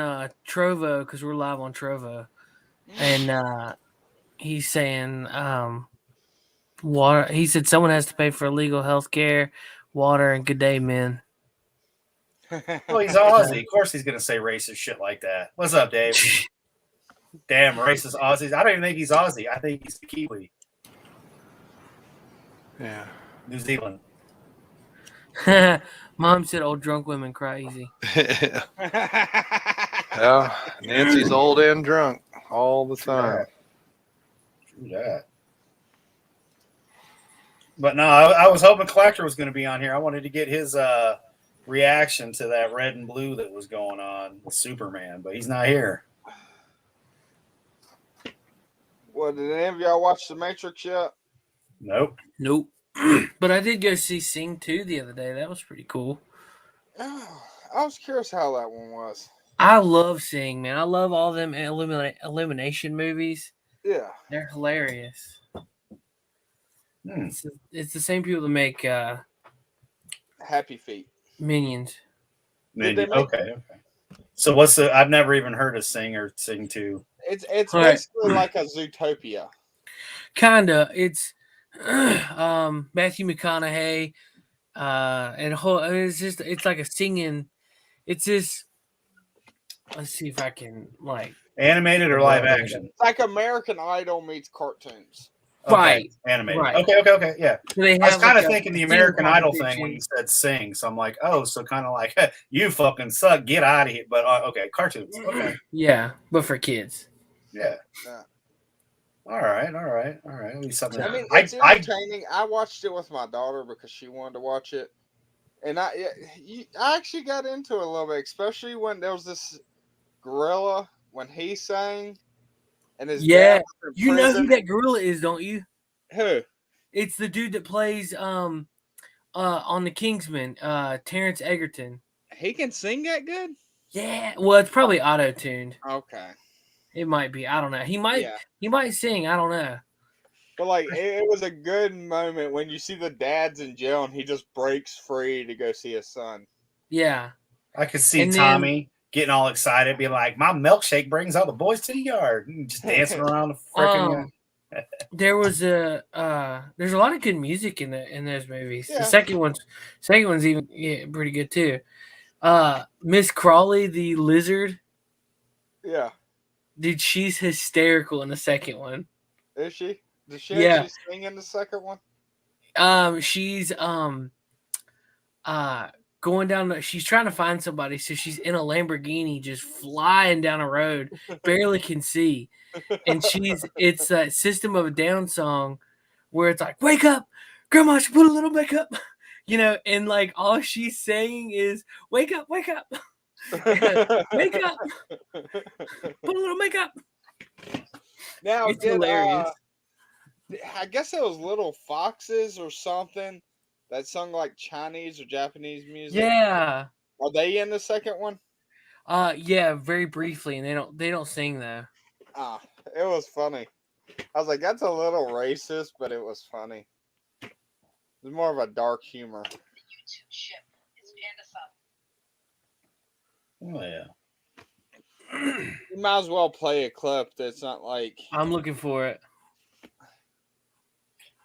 Trovo because we're live on Trovo, and he's saying water. He said someone has to pay for illegal health care, water, and good day, men. Well, he's Aussie. Of course, he's gonna say racist shit like that. What's up, Dave? Damn racist Aussies. I don't even think he's Aussie. I think he's Kiwi. Yeah. New Zealand. Mom said old drunk women cry easy. Yeah, Nancy's old and drunk all the time. True that. But no, I was hoping Collector was going to be on here. I wanted to get his reaction to that red and blue that was going on with Superman, but he's not here. Well, did any of y'all watch The Matrix yet? Nope. But I did go see Sing 2 the other day. That was pretty cool. Oh, I was curious how that one was. I love Sing, man. I love all them elimination movies. Yeah. They're hilarious. Hmm. It's the same people that make Happy Feet. Minions. Did they make- Okay. So what's the? I've never even heard of Sing or Sing 2. It's All right. basically like a Zootopia. Kinda. It's Matthew McConaughey, and it's like a singing. It's just. Let's see if I can like. Animated or live action? It's like American Idol meets cartoons. Okay, Right. animated. Right. Okay. Yeah. So they I was have kind like of a thinking the sing American Idol thing when competition. you said Sing. So I'm like, oh, so kind of like you fucking suck, get out of here. But okay, cartoons. Okay. Yeah, but for kids. Yeah. Yeah. All right. At least something. I mean, I it's entertaining. I watched it with my daughter because she wanted to watch it, and I actually got into it a little bit, especially when there was this gorilla when he sang, and his Yeah, dad was in you know who prison. that gorilla is, don't you? Who? It's the dude that plays on the Kingsman, Terrence Egerton. He can sing that good? Yeah, well, it's probably auto tuned. Okay. It might be. I don't know. He might. Yeah. He might sing. I don't know. But like, it was a good moment when you see the dad's in jail and he just breaks free to go see his son. Yeah. I could see And then- Tommy getting all excited, being like, "My milkshake brings all the boys to the yard," and just dancing around the freaking. There was there's a lot of good music in those movies. Yeah. The second one's even pretty good too. Miss Crawley the lizard, Yeah. dude, she's hysterical in the second one. Is she? Does she Yeah. actually sing in the second one? She's going down she's trying to find somebody, so she's in a Lamborghini just flying down a road, barely can see. And it's that System of a Down song where it's like, wake up, grandma should put a little makeup, and like all she's saying is wake up, wake up, wake up, put a little makeup. Now, It's hilarious. I guess it was Little Foxes or something that sung like Chinese or Japanese music. Yeah. Are they in the second one? Yeah, very briefly, and they don't sing though. Ah, it was funny. I was like, that's a little racist, but it was funny. It's more of a dark humor. Oh yeah. You might as well play a clip that's not like. I'm looking for it.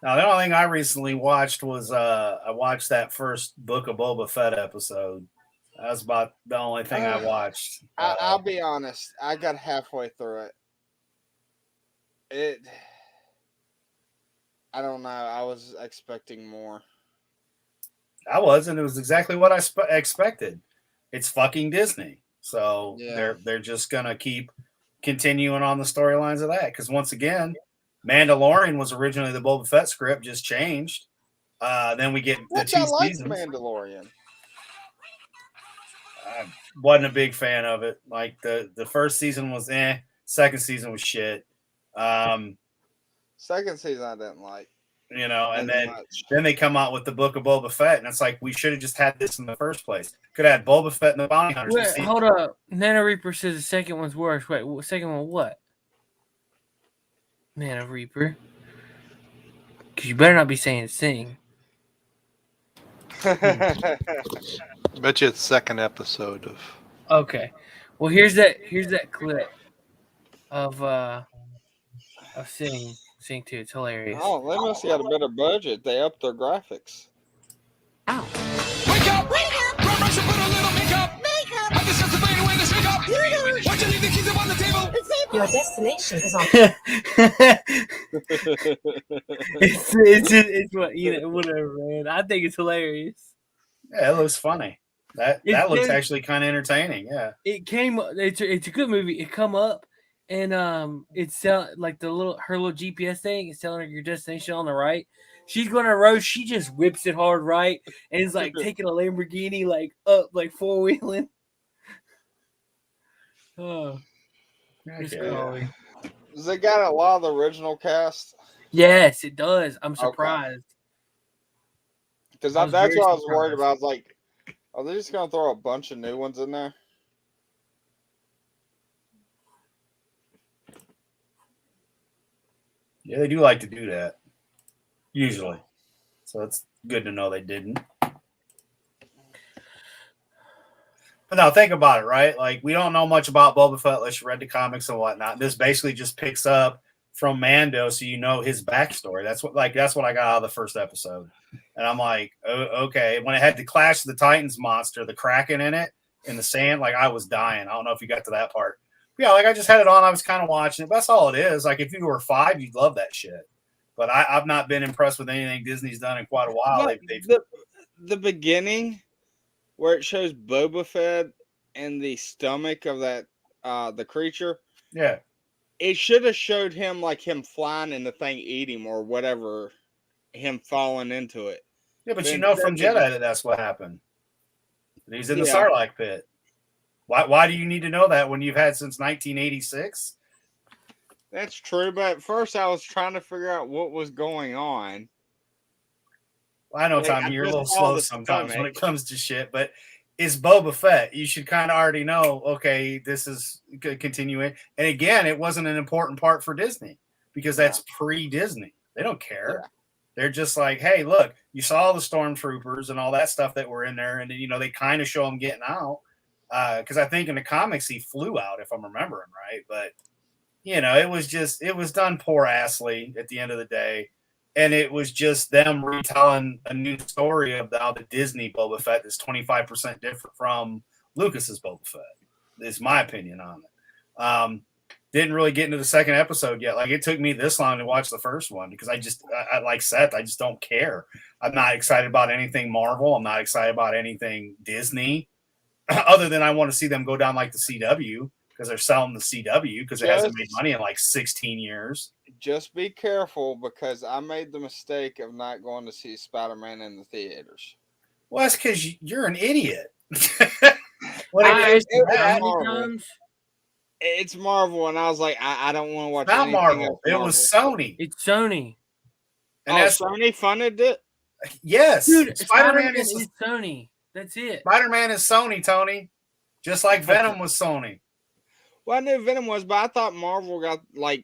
Now the only thing I recently watched was I watched that first Book of Boba Fett episode. That was about the only thing I watched. I'll be honest. I got halfway through it. I don't know. I was expecting more. I wasn't. It was exactly what I expected. It's fucking Disney, so Yeah. they're just gonna keep continuing on the storylines of that. Because once again, Mandalorian was originally the Boba Fett script, just changed. Then we get the Which I two like seasons. Mandalorian. I wasn't a big fan of it. Like the first season was second season was shit. Second season I didn't like. And as then much. they come out with the Book of Boba Fett, and it's like we should have just had this in the first place. Could have had Boba Fett and the Bounty Hunters. Wait, hold up. Nana Reaper says the second one's worse. Wait, second one what? Nana Reaper. Because you better not be saying sing. I bet you it's second episode of. Okay. Well, here's that clip of Sing 2. It's hilarious. Oh, they must have got a better budget. They upped their graphics. Wake up! Grandma should put a little makeup. I just have to find a way to shake up. Why'd you leave the keys up on the table? Your destination is on. it's what whatever, man. I think it's hilarious. Yeah, it looks funny. That looks actually kind of entertaining. Yeah. It came. It's a good movie. It come up, and it's like her little GPS thing is telling her your destination on the right. She's going to a road. She just whips it hard right, and it's like taking a Lamborghini like up, like four wheeling. Oh, it's golly. Does it got a lot of the original cast? Yes, it does. I'm surprised. Because I was that's very what I was worried surprised. about. I was like, are they just going to throw a bunch of new ones in there? Yeah, they do like to do that usually. So it's good to know they didn't. But now think about it, right? Like, we don't know much about Boba Fett unless you read the comics and whatnot. This basically just picks up from Mando, so you know his backstory. That's what I got out of the first episode. And I'm like, oh, okay. When it had the Clash of the Titans monster, the Kraken in it, in the sand, like, I was dying. I don't know if you got to that part. But yeah, like, I just had it on. I was kind of watching it. But that's all it is. Like, if you were 5, you'd love that shit. But I've not been impressed with anything Disney's done in quite a while. The beginning where it shows Boba Fett in the stomach of that the creature. Yeah. It should have showed him like him flying and the thing eat him or whatever, him falling into it. Yeah, but you know from Jedi that that's what happened. He's in the Sarlacc pit. Why do you need to know that when you've had since 1986? That's true, but at first I was trying to figure out what was going on. I know, Tommy, you're a little slow sometimes when it comes to shit, but it's Boba Fett. You should kind of already know, okay, this is continuing. And again, it wasn't an important part for Disney because that's pre-Disney. They don't care. Yeah. They're just like, hey, look, you saw the stormtroopers and all that stuff that were in there, and they kind of show them getting out. Because I think in the comics he flew out, if I'm remembering right. But it was done poor assly at the end of the day. And it was just them retelling a new story of how the Disney Boba Fett is 25% different from Lucas's Boba Fett, is my opinion on it. Didn't really get into the second episode yet. Like, it took me this long to watch the first one because I like Seth, I just don't care. I'm not excited about anything Marvel. I'm not excited about anything Disney other than I want to see them go down like the CW because they're selling the CW because it hasn't made money in like 16 years. Just be careful because I made the mistake of not going to see Spider-Man in the theaters. Well, that's because you're an idiot. It's Marvel, and I was like, I don't want to watch. It's not Marvel. It was Sony. It's Sony. And Sony funded it. Yes, dude. Spider-Man is Sony. That's it. Spider-Man is Sony, Tony. Just like Venom was Sony. Well, I knew Venom was, but I thought Marvel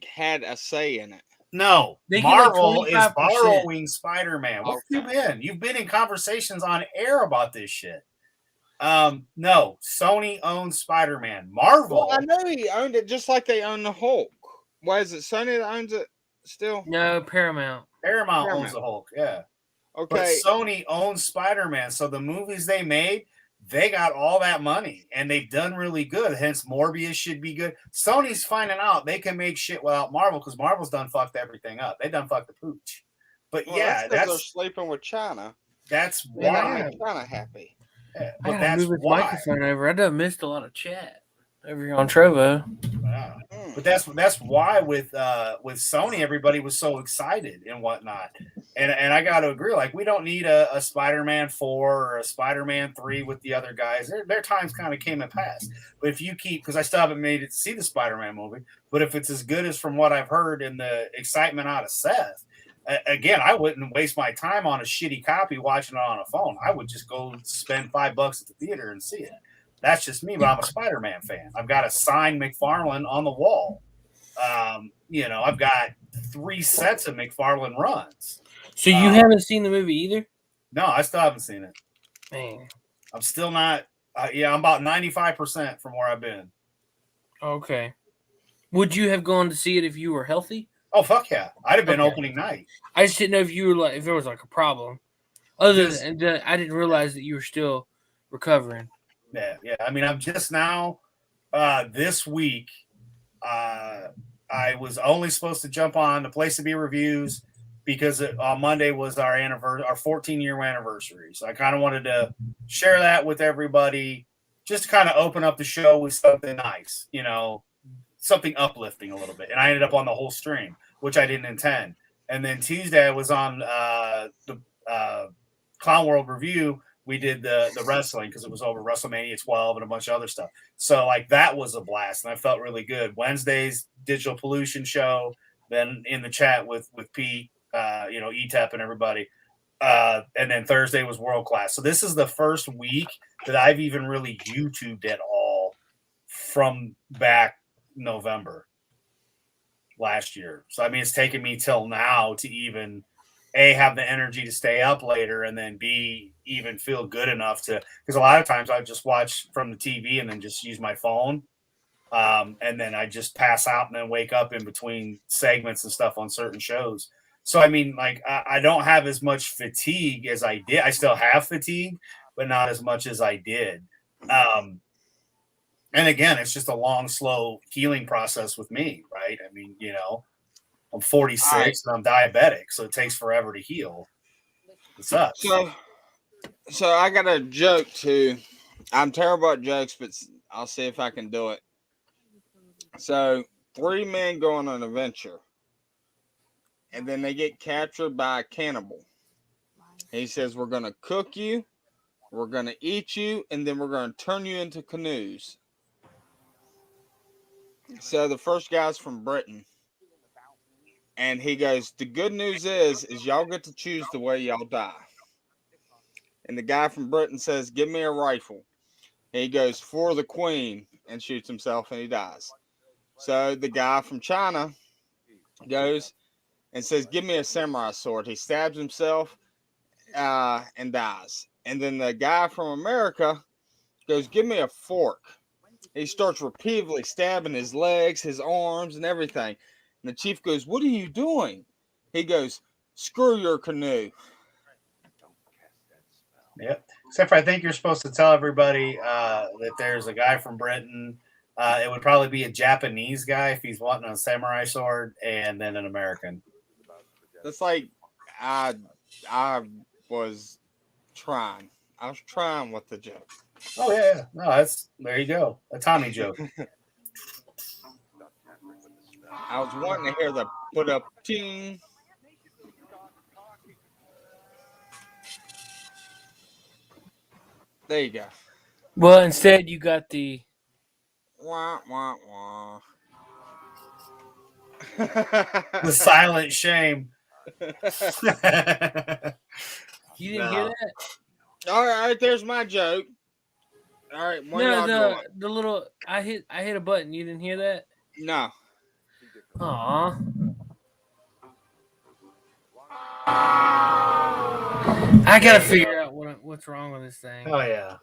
had a say in it. No, Marvel is borrowing Spider-Man. Where have you been? You've been in conversations on air about this shit. No, Sony owns Spider-Man. Marvel. Well, I know he owned it just like they own the Hulk. Why is it Sony that owns it still? No, Paramount. Paramount owns the Hulk, yeah. Okay. But Sony owns Spider-Man, so the movies they made, they got all that money, and they've done really good. Hence, Morbius should be good. Sony's finding out they can make shit without Marvel because Marvel's done fucked everything up. They done fucked the pooch. But that's they're sleeping with China. that's why. I'm kind of happy. Yeah, I but gotta that's move his why. microphone over. I done missed a lot of chat over here on Trovo. Wow. But that's why with Sony everybody was so excited and whatnot. And I got to agree, like, we don't need a Spider-Man 4 or a Spider-Man 3 with the other guys. Their times kind of came and passed. But if you keep, because I still haven't made it to see the Spider-Man movie, but if it's as good as from what I've heard and the excitement out of Seth, again, I wouldn't waste my time on a shitty copy watching it on a phone. I would just go spend $5 at the theater and see it. That's just me, but I'm a Spider-Man fan. I've got a signed McFarlane on the wall. I've got 3 sets of McFarlane runs. So you haven't seen the movie either? No, I still haven't seen it. Man. I'm still not. I'm about 95% from where I've been. Okay. Would you have gone to see it if you were healthy? Oh, fuck yeah. I'd have been opening night. I just didn't know if you were if there was a problem. Other than I didn't realize that you were still recovering. Yeah. I mean, I'm just now, this week, I was only supposed to jump on the Place to Be reviews because on Monday was our 14-year anniversary. So I kind of wanted to share that with everybody, just to kind of open up the show with something nice, something uplifting a little bit. And I ended up on the whole stream, which I didn't intend. And then Tuesday I was on the Clown World review. We did the wrestling because it was over WrestleMania 12 and a bunch of other stuff. So that was a blast, and I felt really good. Wednesday's Digital Pollution show, then in the chat with Pete, ETEP and everybody. And then Thursday was World Class. So this is the first week that I've even really YouTubed at all from back November. last year. So I mean, it's taken me till now to even A, have the energy to stay up later, and then B, even feel good enough to, because a lot of times I just watch from the TV and then just use my phone. And then I just pass out and then wake up in between segments and stuff on certain shows. So, I mean, like, I don't have as much fatigue as I did. I still have fatigue, but not as much as I did. And again, it's just a long, slow healing process with me, right? I mean, you know, I'm 46 and I'm diabetic, so it takes forever to heal. It sucks. So I got a joke too. I'm terrible at jokes, but I'll see if I can do it. So 3 men go on an adventure, and then they get captured by a cannibal. He says, "We're going to cook you, we're going to eat you, and then we're going to turn you into canoes." So the first guy's from Britain, and he goes, "The good news is y'all get to choose the way y'all die." And the guy from Britain says, "Give me a rifle." He goes, "For the Queen," and shoots himself, and he dies. So the guy from China goes and says, "Give me a samurai sword." He stabs himself and dies. And then the guy from America goes, "Give me a fork." He starts repeatedly stabbing his legs, his arms, and everything. And the chief goes, "What are you doing?" He goes, "Screw your canoe." Yep. Except for I think you're supposed to tell everybody that there's a guy from Britain. It would probably be a Japanese guy if he's wanting a samurai sword, and then an American. That's like I was trying. I was trying with the joke. Oh yeah. No, there you go. A Tommy joke. I was wanting to hear the put up ting. There you go. Well, instead you got the Wah wah wah. The silent shame. You didn't hear that? All right, there's my joke. All right, what y'all doing? The little I hit a button. You didn't hear that? No. Aw. I gotta figure out what's wrong with this thing. Oh yeah.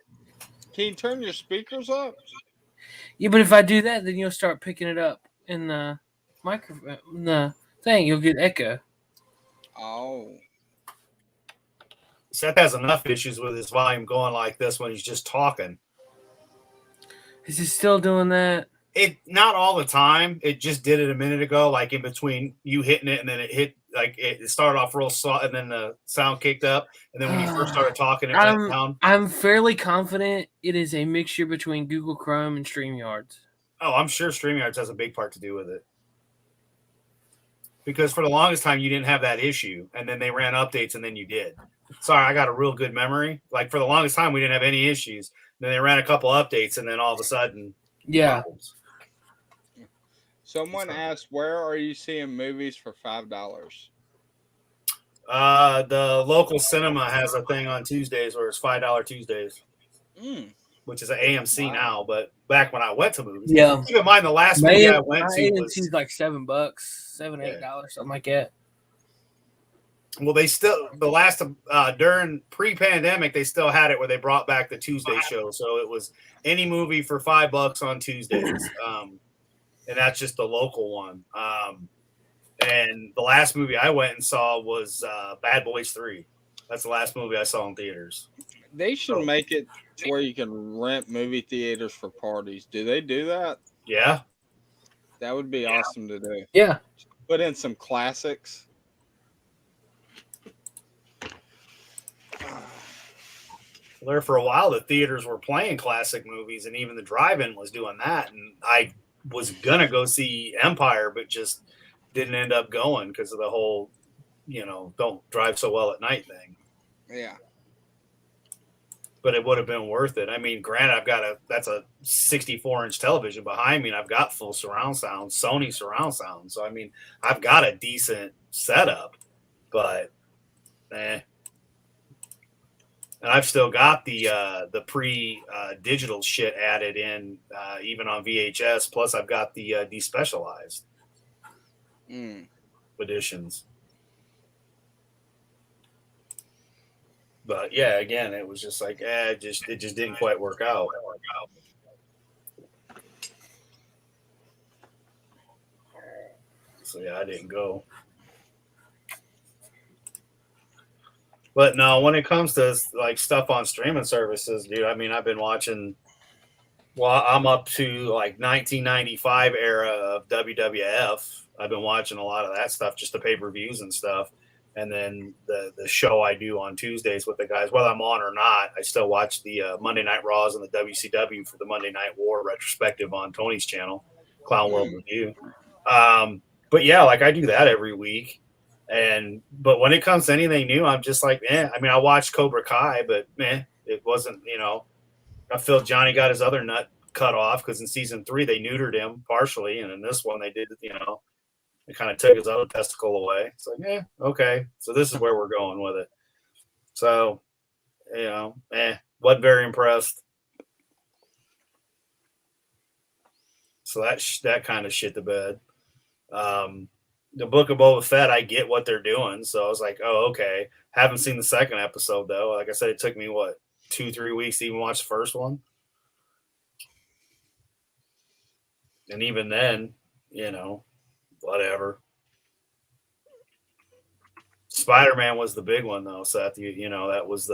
Can you turn your speakers up? Yeah, but if I do that, then you'll start picking it up in the microphone, the thing. You'll get echo. Oh. Seth has enough issues with his volume going like this when he's just talking. Is it still doing that? It not all the time. It just did it a minute ago, like in between you hitting it and then it hit, like it started off real soft and then the sound kicked up. And then when you first started talking, it went down. I'm fairly confident it is a mixture between Google Chrome and StreamYards. Oh, I'm sure StreamYards has a big part to do with it. Because for the longest time, you didn't have that issue. And then they ran updates and then you did. Sorry, I got a real good memory. Like for the longest time, we didn't have any issues. Then they ran a couple updates and then all of a sudden. Yeah. Problems. Someone asked, where are you seeing movies for $5? The local cinema has a thing on Tuesdays where it's $5 Tuesdays, which is an AMC now. But back when I went to movies, keep in mind the last movie I went to was like $7, $8, something like that. Well, they still during pre-pandemic they still had it where they brought back the Tuesday show, so it was any movie for $5 on Tuesdays. And that's just the local one. And the last movie I went and saw was Bad Boys 3. That's the last movie I saw in theaters. They should make it to where you can rent movie theaters for parties. Do they do that? Yeah. That would be awesome to do. Yeah. Put in some classics. There for a while, the theaters were playing classic movies, and even the drive-in was doing that. And I was gonna go see Empire, but just didn't end up going because of the whole, don't drive so well at night thing. Yeah. But it would have been worth it. I mean, granted, that's a 64-inch television behind me, and I've got full surround sound, Sony surround sound. So I mean, I've got a decent setup, but And I've still got the pre-digital shit added in, even on VHS. Plus, I've got the despecialized. editions. But yeah, again, it was just like, it just didn't quite work out. So yeah, I didn't go. But no, when it comes to like stuff on streaming services, dude, I mean, I've been watching. Well, I'm up to like 1995 era of WWF. I've been watching a lot of that stuff, just the pay-per-views and stuff. And then the show I do on Tuesdays with the guys, whether I'm on or not, I still watch the Monday Night Raws and the WCW for the Monday Night War retrospective on Tony's channel, Clown World Review. But yeah, like I do that every week. But when it comes to anything new, I'm just like, I mean, I watched Cobra Kai, but it wasn't, I feel Johnny got his other nut cut off because in season 3 they neutered him partially, and in this one they did, they kind of took his other testicle away. It's like, okay, so this is where we're going with it. So, wasn't very impressed. So that kind of shit the bed. The Book of Boba Fett, I get what they're doing, so I was like, oh, okay. Haven't seen the second episode though. Like I said, it took me 2-3 weeks to even watch the first one. And even then, whatever. Spider-Man was the big one though, Seth. That was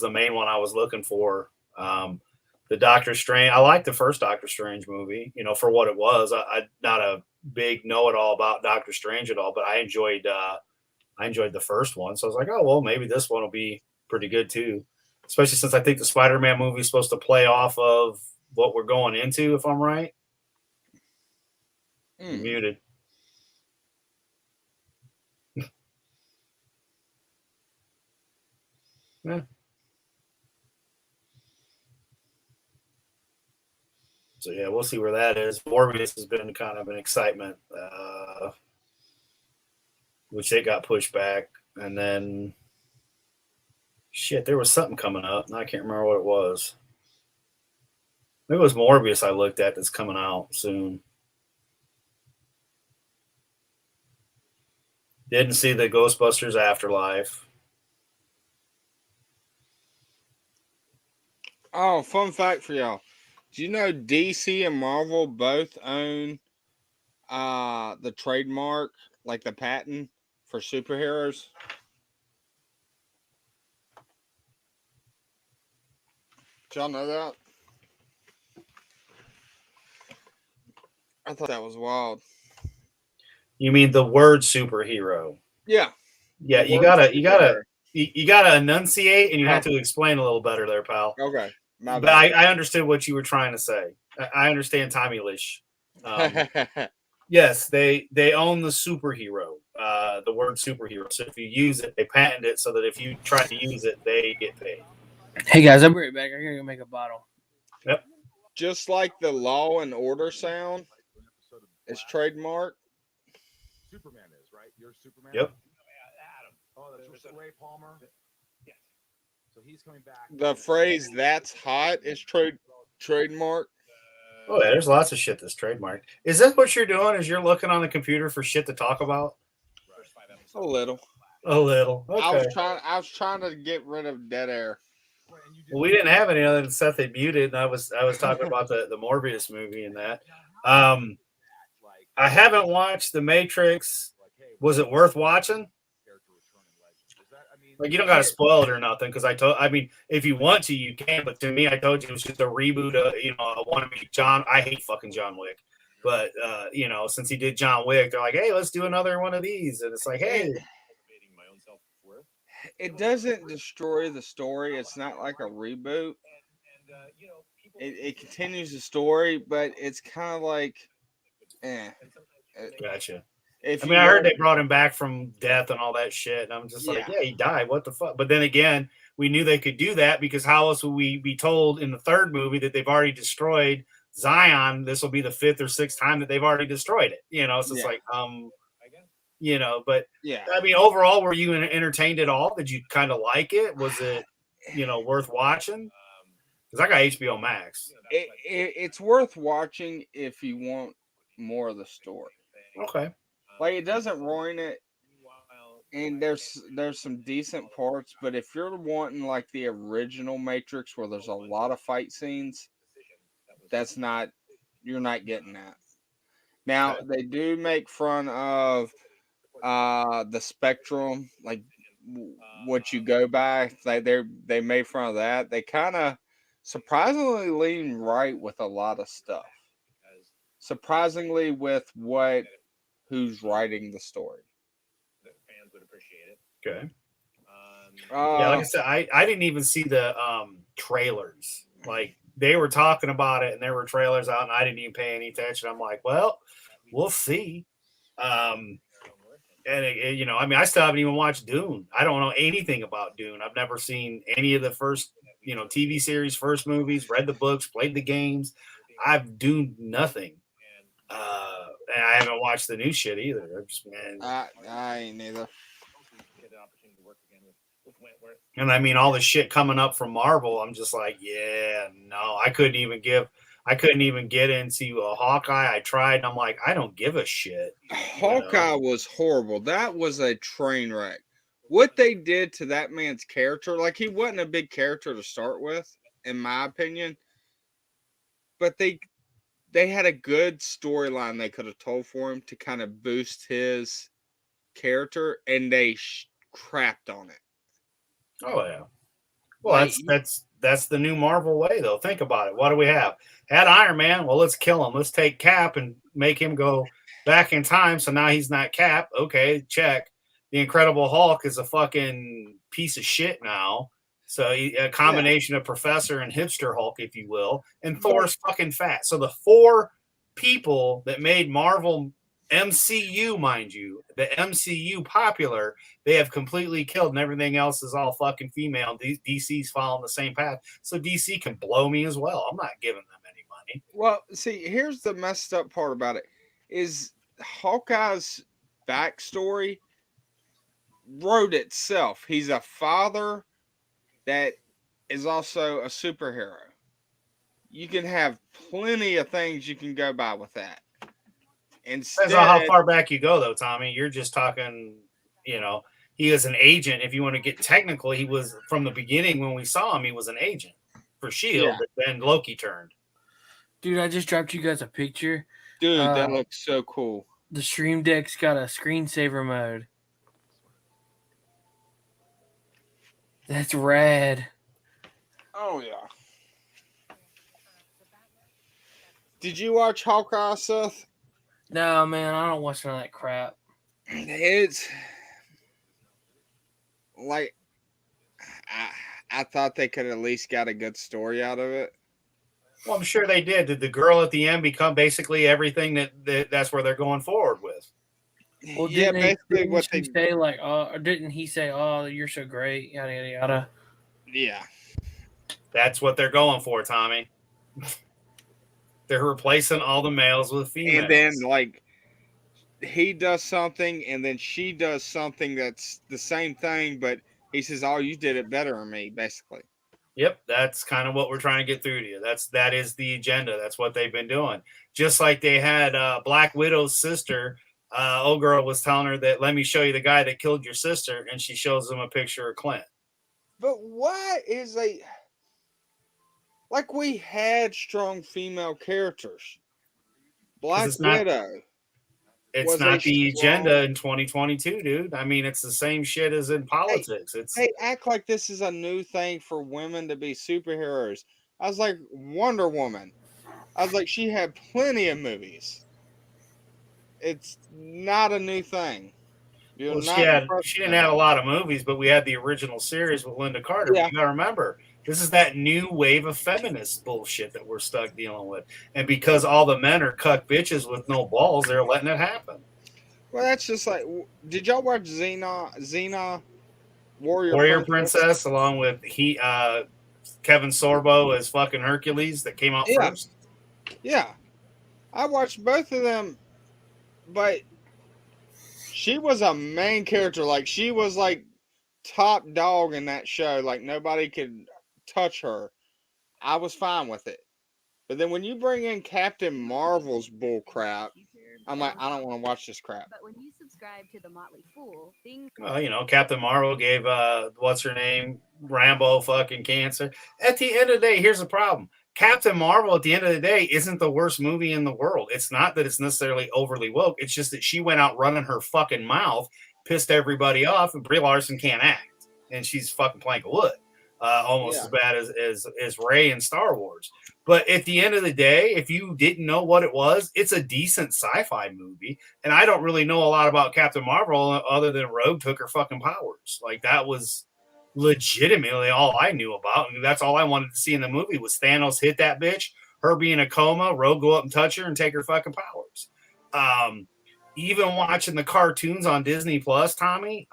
the main one I was looking for. The Doctor Strange, I liked the first Doctor Strange movie, for what it was. I'm not a big know-it-all about Doctor Strange at all, but I enjoyed the first one. So I was like, oh well, maybe this one will be pretty good too. Especially since I think the Spider-Man movie is supposed to play off of what we're going into, if I'm right. Muted. Yeah. So yeah, we'll see where that is. Morbius has been kind of an excitement, which they got pushed back, and then there was something coming up, and I can't remember what it was. Maybe it was Morbius I looked at that's coming out soon. Didn't see the Ghostbusters Afterlife. Oh, fun fact for y'all. Do you know DC and Marvel both own the trademark, like the patent for superheroes? Did y'all know that? I thought that was wild. You mean the word superhero? Yeah. Yeah, you gotta enunciate, and you have to explain a little better there, pal. Okay. But I understood what you were trying to say. I understand Tommy-lish. Yes, they own the superhero, the word superhero. So if you use it, they patent it so that if you try to use it, they get paid. Hey guys, I'll be right back. I'm gonna go make a bottle. Yep. Just like the Law and Order sound, it's trademark. Superman is, right? You're Superman? Yep. Adam. Oh, that's Ray Palmer? Yes. So he's coming back. The phrase "that's hot" is trademark. Oh, yeah, there's lots of shit that's trademarked. Is that what you're doing? Is you're looking on the computer for shit to talk about? A little. A little. Okay. I was trying to get rid of dead air. Well, we didn't have any other than Seth had muted, and I was talking about the Morbius movie and that. I haven't watched The Matrix. Was it worth watching? Like, you don't got to spoil it or nothing, because if you want to, you can. But to me, I told you it was just a reboot of, I want to be John. I hate fucking John Wick. But, since he did John Wick, they're like, hey, let's do another one of these. And it's like, hey. It doesn't destroy the story. It's not like a reboot. It continues the story, but it's kind of like, Gotcha. I heard they brought him back from death and all that shit, and I'm just like, yeah, he died. What the fuck? But then again, we knew they could do that, because how else would we be told in the third movie that they've already destroyed Zion? This will be the 5th or 6th time that they've already destroyed it. So it's like, but yeah. Overall, were you entertained at all? Did you kind of like it? Was it, worth watching? Because I got HBO Max. It's worth watching if you want more of the story. Okay. Like it doesn't ruin it, and there's some decent parts. But if you're wanting like the original Matrix, where there's a lot of fight scenes, that's not you're not getting that. Now they do make fun of the spectrum, like what you go by. Like they made fun of that. They kind of surprisingly lean right with a lot of stuff. Surprisingly, with who's writing the story. Okay. Uh, Yeah, like I said, I didn't even see the trailers. Like they were talking about it, and there were trailers out, and I didn't even pay any attention. I'm like, well, we'll see. And you know, I mean, I still haven't even watched Dune. I don't know anything about Dune. I've never seen any of the first, you know, TV series, first movies, read the books, played the games. I've Dune nothing. And I haven't watched the new shit either. I ain't neither. And I mean, all the shit coming up from Marvel, I'm just like, yeah, no, I couldn't even get into a Hawkeye. I tried, and I'm like, I don't give a shit. Hawkeye was horrible. That was a train wreck. What they did to that man's character, like he wasn't a big character to start with, in my opinion. But they had a good storyline they could have told for him to kind of boost his character, and they crapped on it. Oh yeah. Well, that's the new Marvel way, though. Think about it. What do we have? Had Iron Man. Well, let's kill him. Let's take Cap and make him go back in time. So now he's not Cap. Okay, check. The Incredible Hulk is a fucking piece of shit now. So a combination of Professor and hipster Hulk, if you will, and Thor's fucking fat. So the four people that made Marvel MCU, mind you, the MCU popular, they have completely killed, and everything else is all fucking female. DC's following the same path. So DC can blow me as well. I'm not giving them any money. Well, see, here's the messed up part about it is Hawkeye's backstory wrote itself. He's a father that is also a superhero. You can have plenty of things you can go by with that. Instead, depends on how far back you go, though, Tommy. You're just talking, you know, he is an agent. If you want to get technical, he was from the beginning when we saw him, he was an agent for S.H.I.E.L.D., but then Loki turned. Dude, I just dropped you guys a picture. Dude, that looks so cool. The Stream Deck's got a screensaver mode. That's rad. Oh, yeah. Did you watch Hawkeye, Seth? No, man, I don't watch none of that crap. It's like I thought they could at least got a good story out of it. Well, I'm sure they did. Did the girl at the end become basically everything that's where they're going forward with? Well, didn't he say, "Oh, you're so great," yada yada yada? Yeah, that's what they're going for, Tommy. They're replacing all the males with females. And then, like, he does something, and then she does something that's the same thing, but he says, "Oh, you did it better than me," basically. Yep, that's kind of what we're trying to get through to you. That is the agenda. That's what they've been doing. Just like they had Black Widow's sister. Old girl was telling her that, let me show you the guy that killed your sister, and she shows him a picture of Clint. But why is like we had strong female characters? Black Widow. It's not the agenda in 2022, dude. I mean, it's the same shit as in politics. They act like this is a new thing for women to be superheroes. I was like, Wonder Woman. I was like, she had plenty of movies. It's not a new thing. Well, she didn't have a lot of movies, but we had the original series with Linda Carter. Yeah. You got to remember, this is that new wave of feminist bullshit that we're stuck dealing with. And because all the men are cuck bitches with no balls, they're letting it happen. Well, that's just like, did y'all watch Xena Warrior Princess, along with Kevin Sorbo as fucking Hercules that came out first? Yeah. I watched both of them, but she was a main character. Like, she was like top dog in that show. Like, nobody could touch her. I was fine with it. But then when you bring in Captain Marvel's bull crap, I'm like, I don't want to watch this crap. Captain Marvel gave what's her name, Rambo, fucking cancer. At the end of the day, here's the problem. Captain Marvel, at the end of the day, isn't the worst movie in the world. It's not that it's necessarily overly woke. It's just that she went out running her fucking mouth, pissed everybody off, and Brie Larson can't act, and she's fucking plank of wood, almost as bad as Rey in Star Wars. But at the end of the day, if you didn't know what it was, it's a decent sci-fi movie, and I don't really know a lot about Captain Marvel other than Rogue took her fucking powers. Like, that was legitimately all I knew about, and that's all I wanted to see in the movie was Thanos hit that bitch, her be in a coma, Rogue go up and touch her and take her fucking powers. Even watching the cartoons on Disney Plus, Tommy,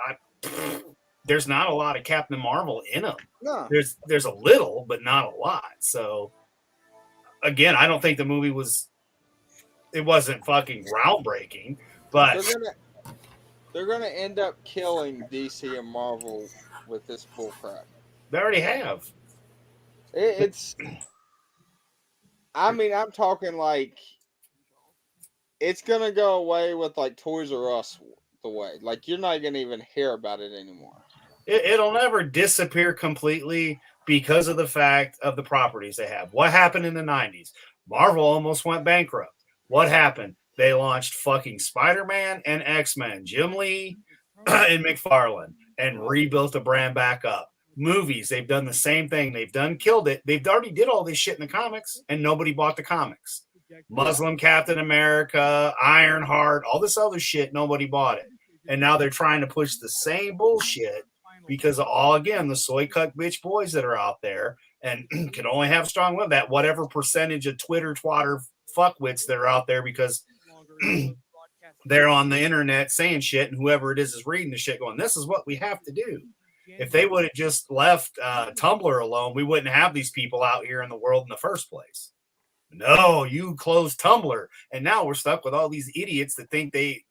there's not a lot of Captain Marvel in them. No. There's a little, but not a lot. So again, I don't think the movie wasn't fucking groundbreaking, but they're gonna end up killing DC and Marvel with this bullcrap. They already have. I'm talking like it's gonna go away with like Toys R Us the way. Like, you're not gonna even hear about it anymore. It'll never disappear completely because of the fact of the properties they have. What happened in the 90s? Marvel almost went bankrupt. What happened? They launched fucking Spider-Man and X-Men, Jim Lee and McFarlane, and rebuilt the brand back up. Movies, they've done the same thing. They've killed it. They've already did all this shit in the comics, and nobody bought the comics. Muslim Captain America, Ironheart, all this other shit, nobody bought it. And now they're trying to push the same bullshit because of the soy cuck bitch boys that are out there and can only have strong women, that whatever percentage of Twitter twatter fuckwits that are out there because they're on the internet saying shit, and whoever it is reading the shit going, this is what we have to do. If they would have just left Tumblr alone, we wouldn't have these people out here in the world in the first place. No, you closed Tumblr, and now we're stuck with all these idiots that think they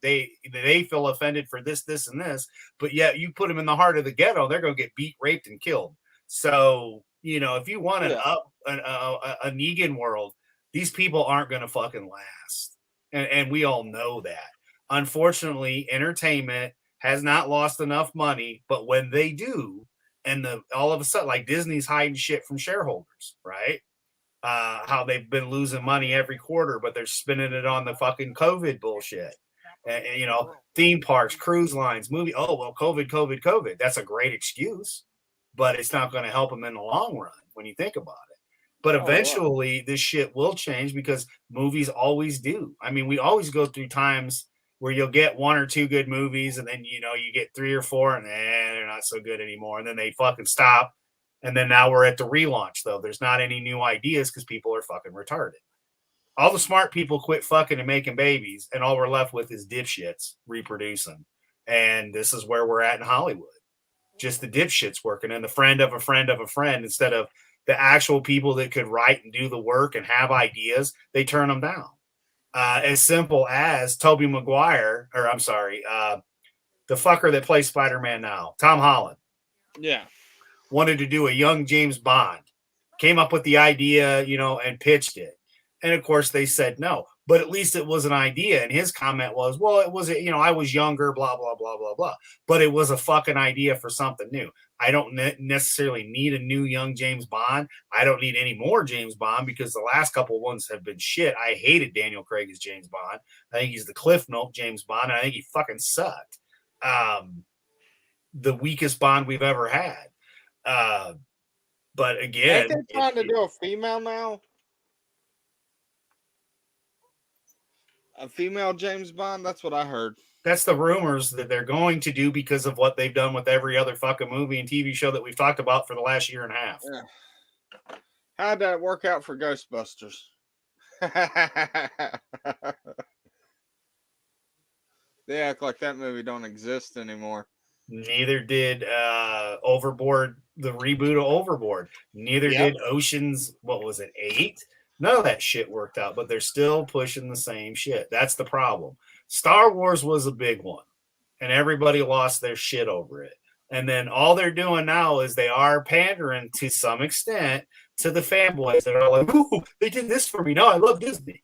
feel offended for this, and this, but yet you put them in the heart of the ghetto, they're going to get beat, raped, and killed. So, if you want a Negan world, these people aren't going to fucking last, and we all know that. Unfortunately, entertainment has not lost enough money, but when they do, and all of a sudden, like Disney's hiding shit from shareholders, right? How they've been losing money every quarter, but they're spending it on the fucking COVID bullshit. And theme parks, cruise lines, movie. Oh, well, COVID. That's a great excuse, but it's not going to help them in the long run when you think about it. But eventually this shit will change because movies always do. I mean, we always go through times where you'll get one or two good movies, and then, you get three or four, and they're not so good anymore. And then they fucking stop. And then now we're at the relaunch, though. There's not any new ideas because people are fucking retarded. All the smart people quit fucking and making babies, and all we're left with is dipshits reproducing. And this is where we're at in Hollywood. Just the dipshits working, and the friend of a friend of a friend, instead of the actual people that could write and do the work and have ideas, they turn them down. As simple as Tobey Maguire, the fucker that plays Spider-Man now, Tom Holland. Yeah. Wanted to do a young James Bond, came up with the idea, and pitched it. And of course they said no, but at least it was an idea. And his comment was, well, it was, I was younger, blah, blah, blah, blah, blah. But it was a fucking idea for something new. I don't necessarily need a new young James Bond. I don't need any more James Bond because the last couple ones have been shit. I hated Daniel Craig as James Bond. I think he's the Cliff Note James Bond. And I think he fucking sucked. The weakest Bond we've ever had. But again, ain't they trying to do a female now? A female James Bond? That's what I heard. That's the rumors that they're going to do because of what they've done with every other fucking movie and TV show that we've talked about for the last year and a half. Yeah. How'd that work out for Ghostbusters? They act like that movie don't exist anymore. Neither did Overboard, the reboot of Overboard. Neither did Ocean's, 8? None of that shit worked out, but they're still pushing the same shit. That's the problem. Star Wars was a big one, and everybody lost their shit over it. And then all they're doing now is they are pandering to some extent to the fanboys that are like, ooh, they did this for me. Now I love Disney.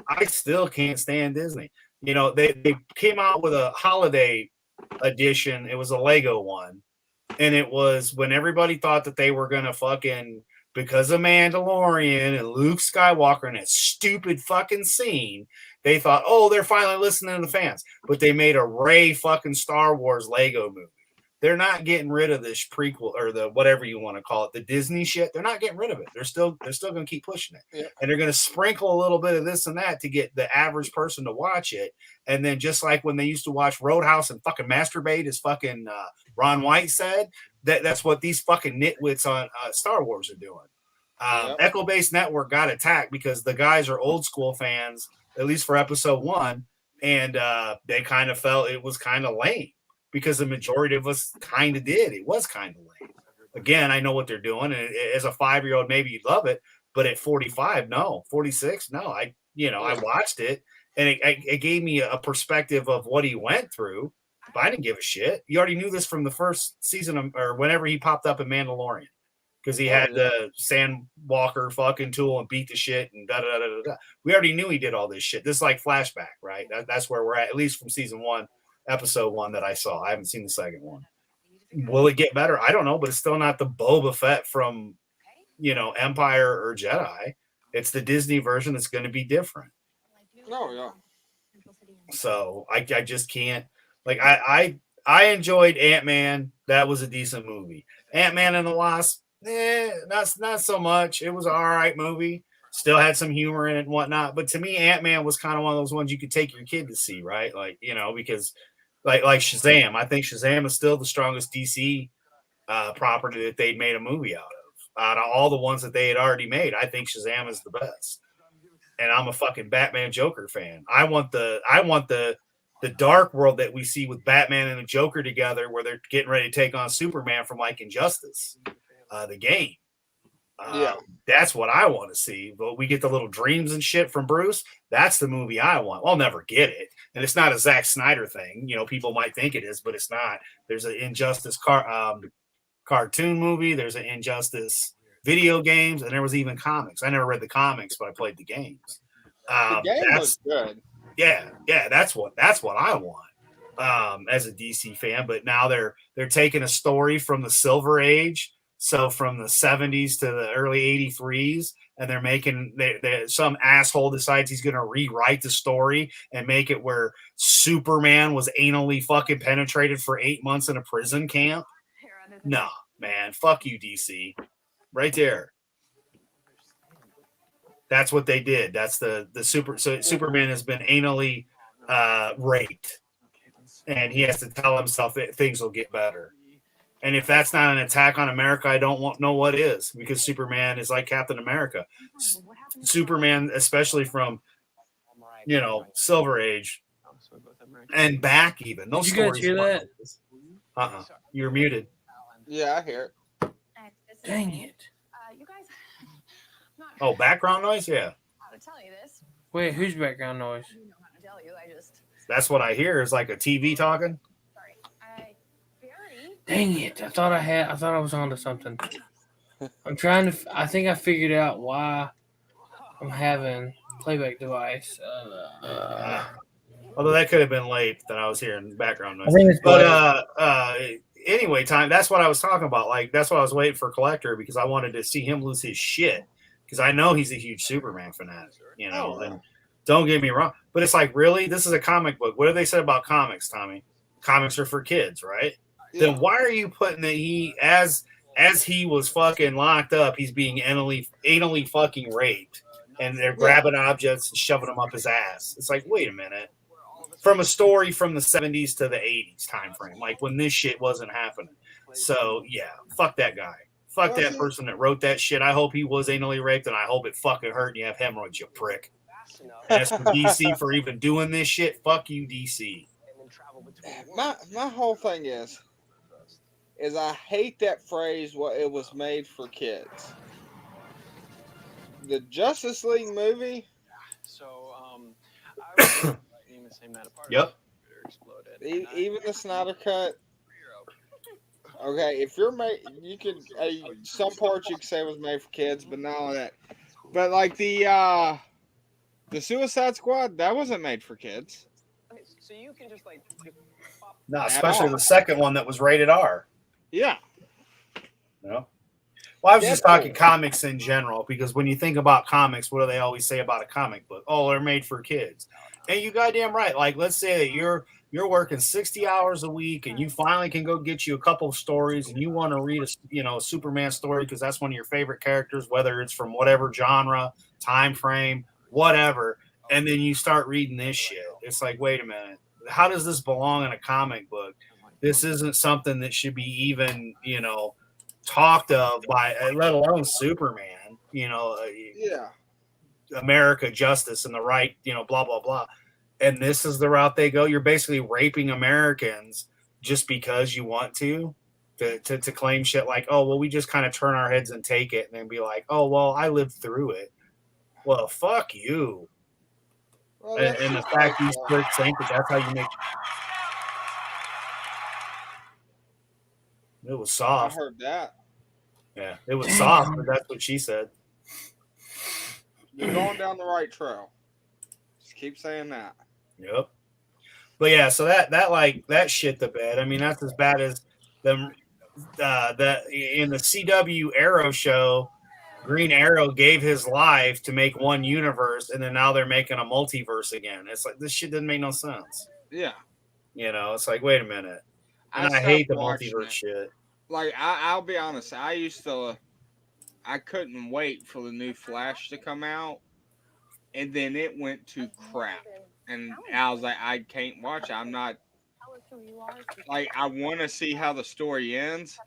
I still can't stand Disney. You know, they came out with a holiday edition. It was a Lego one. And it was when everybody thought that they were going to fucking, because of Mandalorian and Luke Skywalker and that stupid fucking scene, they thought, oh, they're finally listening to the fans. But they made a Rey fucking Star Wars Lego movie. They're not getting rid of this prequel or the whatever you want to call it, the Disney shit. They're not getting rid of it. They're still going to keep pushing it. Yeah. And they're going to sprinkle a little bit of this and that to get the average person to watch it. And then just like when they used to watch Roadhouse and fucking masturbate, as fucking Ron White said, that's what these fucking nitwits on Star Wars are doing. Echo Base Network got attacked because the guys are old school fans, at least for episode 1, and they kind of felt it was kind of lame because the majority of us kind of did. It was kind of lame. Again, I know what they're doing, and as a 5-year-old, maybe you'd love it, but at 45, no, 46, no. I watched it, and it gave me a perspective of what he went through. But I didn't give a shit. You already knew this from the first season or whenever he popped up in Mandalorian. Because he had the Sandwalker fucking tool and beat the shit and da da da da da. We already knew he did all this shit. This is like flashback, right? That's where we're at least from season 1, episode 1 that I saw. I haven't seen the second one. Will it get better? I don't know, but it's still not the Boba Fett from, Empire or Jedi. It's the Disney version that's going to be different. Oh yeah. So I just can't. Like I enjoyed Ant-Man. That was a decent movie. Ant-Man and the Wasp. Not so much. It was an all right movie. Still had some humor in it and whatnot. But to me, Ant-Man was kind of one of those ones you could take your kid to see, right? Like, because like Shazam, I think Shazam is still the strongest DC property that they'd made a movie out of. Out of all the ones that they had already made, I think Shazam is the best. And I'm a fucking Batman Joker fan. I want the dark world that we see with Batman and the Joker together, where they're getting ready to take on Superman from like Injustice. The game. That's what I want to see. But we get the little dreams and shit from Bruce. That's the movie I want. I'll never get it. And it's not a Zack Snyder thing. People might think it is, but it's not. There's an Injustice cartoon movie. There's an Injustice video games. And there was even comics. I never read the comics, but I played the games. The game was good. Yeah. That's what I want as a DC fan. But now they're taking a story from the Silver Age. So from the 70s to the early 83s, and they're making some asshole decides he's going to rewrite the story and make it where Superman was anally fucking penetrated for 8 months in a prison camp. No, man, fuck you, DC. Right there. That's what they did. That's the Superman has been anally raped, and he has to tell himself that things will get better. And if that's not an attack on America, I don't know what is, because Superman is like Captain America. Superman, especially from, Silver Age and back even. Those Did you guys hear that? You're muted. Yeah, I hear it. Dang it. Oh, background noise? Yeah. Wait, whose background noise? That's what I hear is like a TV talking. Dang it. I thought I was onto something. I think I figured out why I'm having playback device. Although that could have been late that I was hearing background noise. I think it's Anyway, that's what I was talking about. Like, that's what I was waiting for Collector, because I wanted to see him lose his shit. Because I know he's a huge Superman fanatic, and don't get me wrong. But it's like, really? This is a comic book. What do they say about comics, Tommy? Comics are for kids, right? Yeah. Then why are you putting that he, as he was fucking locked up, he's being anally fucking raped, and they're grabbing objects and shoving them up his ass? It's like, wait a minute. From a story from the 70s to the 80s time frame, like when this shit wasn't happening. So, yeah, fuck that guy. Fuck that person that wrote that shit. I hope he was anally raped, and I hope it fucking hurt and you have hemorrhoids, you prick. And as for DC for even doing this shit, fuck you, DC. My whole thing is I hate that phrase, it was made for kids. The Justice League movie. So, I was the same night apart. Yep. Even the Snyder Cut. Okay, if you're you could some parts you could say was made for kids, but not all that. But like the Suicide Squad, that wasn't made for kids. So you can just like. No, especially the second one that was rated R. Yeah. No. Well, I was just talking Deadpool. comics in general, because when you think about comics, what do they always say about a comic book? Oh, they're made for kids. And you goddamn right. Like, let's say that you're working 60 hours a week and you finally can go get you a couple of stories and you want to read a Superman story because that's one of your favorite characters, whether it's from whatever genre, time frame, whatever. And then you start reading this shit. It's like, wait a minute. How does this belong in a comic book? This isn't something that should be even, talked of by, let alone Superman, Yeah. America, justice, and the right, blah, blah, blah. And this is the route they go. You're basically raping Americans just because you want to claim shit like, oh, well, we just kind of turn our heads and take it, and then be like, oh, well, I lived through it. Well, fuck you. Well, And the fact these critics think that's how you make it was I soft. heard that. Yeah, it was soft, but that's what she said. You're going down the right trail. Just keep saying that. Yep. But yeah, so that shit the bed. I mean, that's as bad as them. That in the CW Arrow show, Green Arrow gave his life to make one universe, and then now they're making a multiverse again. It's like, this shit didn't make no sense. Yeah. It's like, wait a minute. And I hate the multiverse shit. Like, I'll be honest. I couldn't wait for the new Flash to come out, and then it went to crap. And I was like, I can't watch it. I'm not, like, I want to see how the story ends,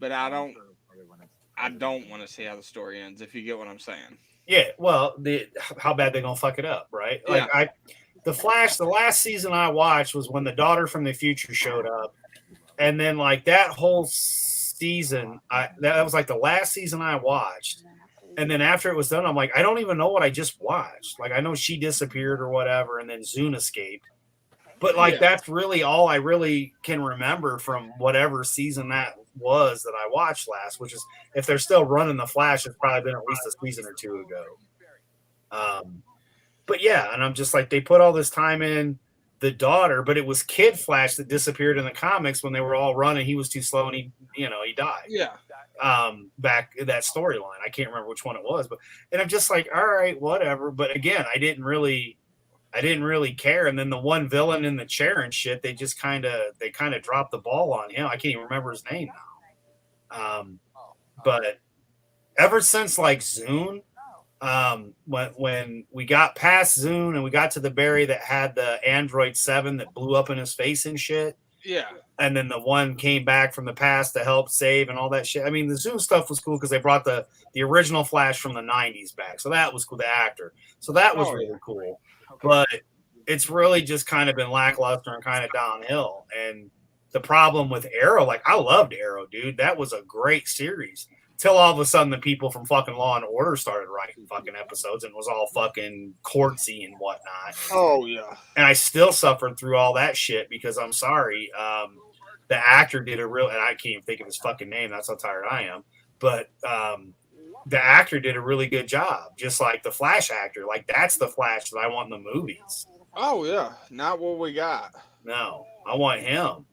but I don't want to see how the story ends, if you get what I'm saying. Yeah, well, how bad they gonna fuck it up, right? Like, the Flash, the last season I watched was when the daughter from the future showed up, and then like that whole season, that was like the last season I watched, and then after it was done, I'm like, I don't even know what I just watched. Like, I know she disappeared or whatever, and then Zune escaped, but like that's really all I really can remember from whatever season that was that I watched last. Which is, if they're still running the Flash, it's probably been at least a season or two ago. But yeah, and I'm just like, they put all this time in the daughter, but it was Kid Flash that disappeared in the comics when they were all running. He was too slow and he died. Yeah. Back in that storyline. I can't remember which one it was, and I'm just like, all right, whatever. But again, I didn't really care. And then the one villain in the chair and shit, they kind of dropped the ball on him. I can't even remember his name now. But ever since like Zune, when we got past Zune and we got to the Barry that had the Android 7 that blew up in his face and shit. Yeah. And then the one came back from the past to help save and all that shit. I mean, the Zune stuff was cool because they brought the original Flash from the 90s back. So that was cool, the actor. So that was really cool. But it's really just kind of been lackluster and kind of downhill. And the problem with Arrow, like, I loved Arrow, dude. That was a great series. Till all of a sudden the people from fucking Law and Order started writing fucking episodes and it was all fucking courtsy and whatnot. Oh, yeah. And I still suffered through all that shit because I'm sorry. The actor did and I can't even think of his fucking name. That's how tired I am. But the actor did a really good job, just like the Flash actor. Like, that's the Flash that I want in the movies. Oh, yeah. Not what we got. No, I want him,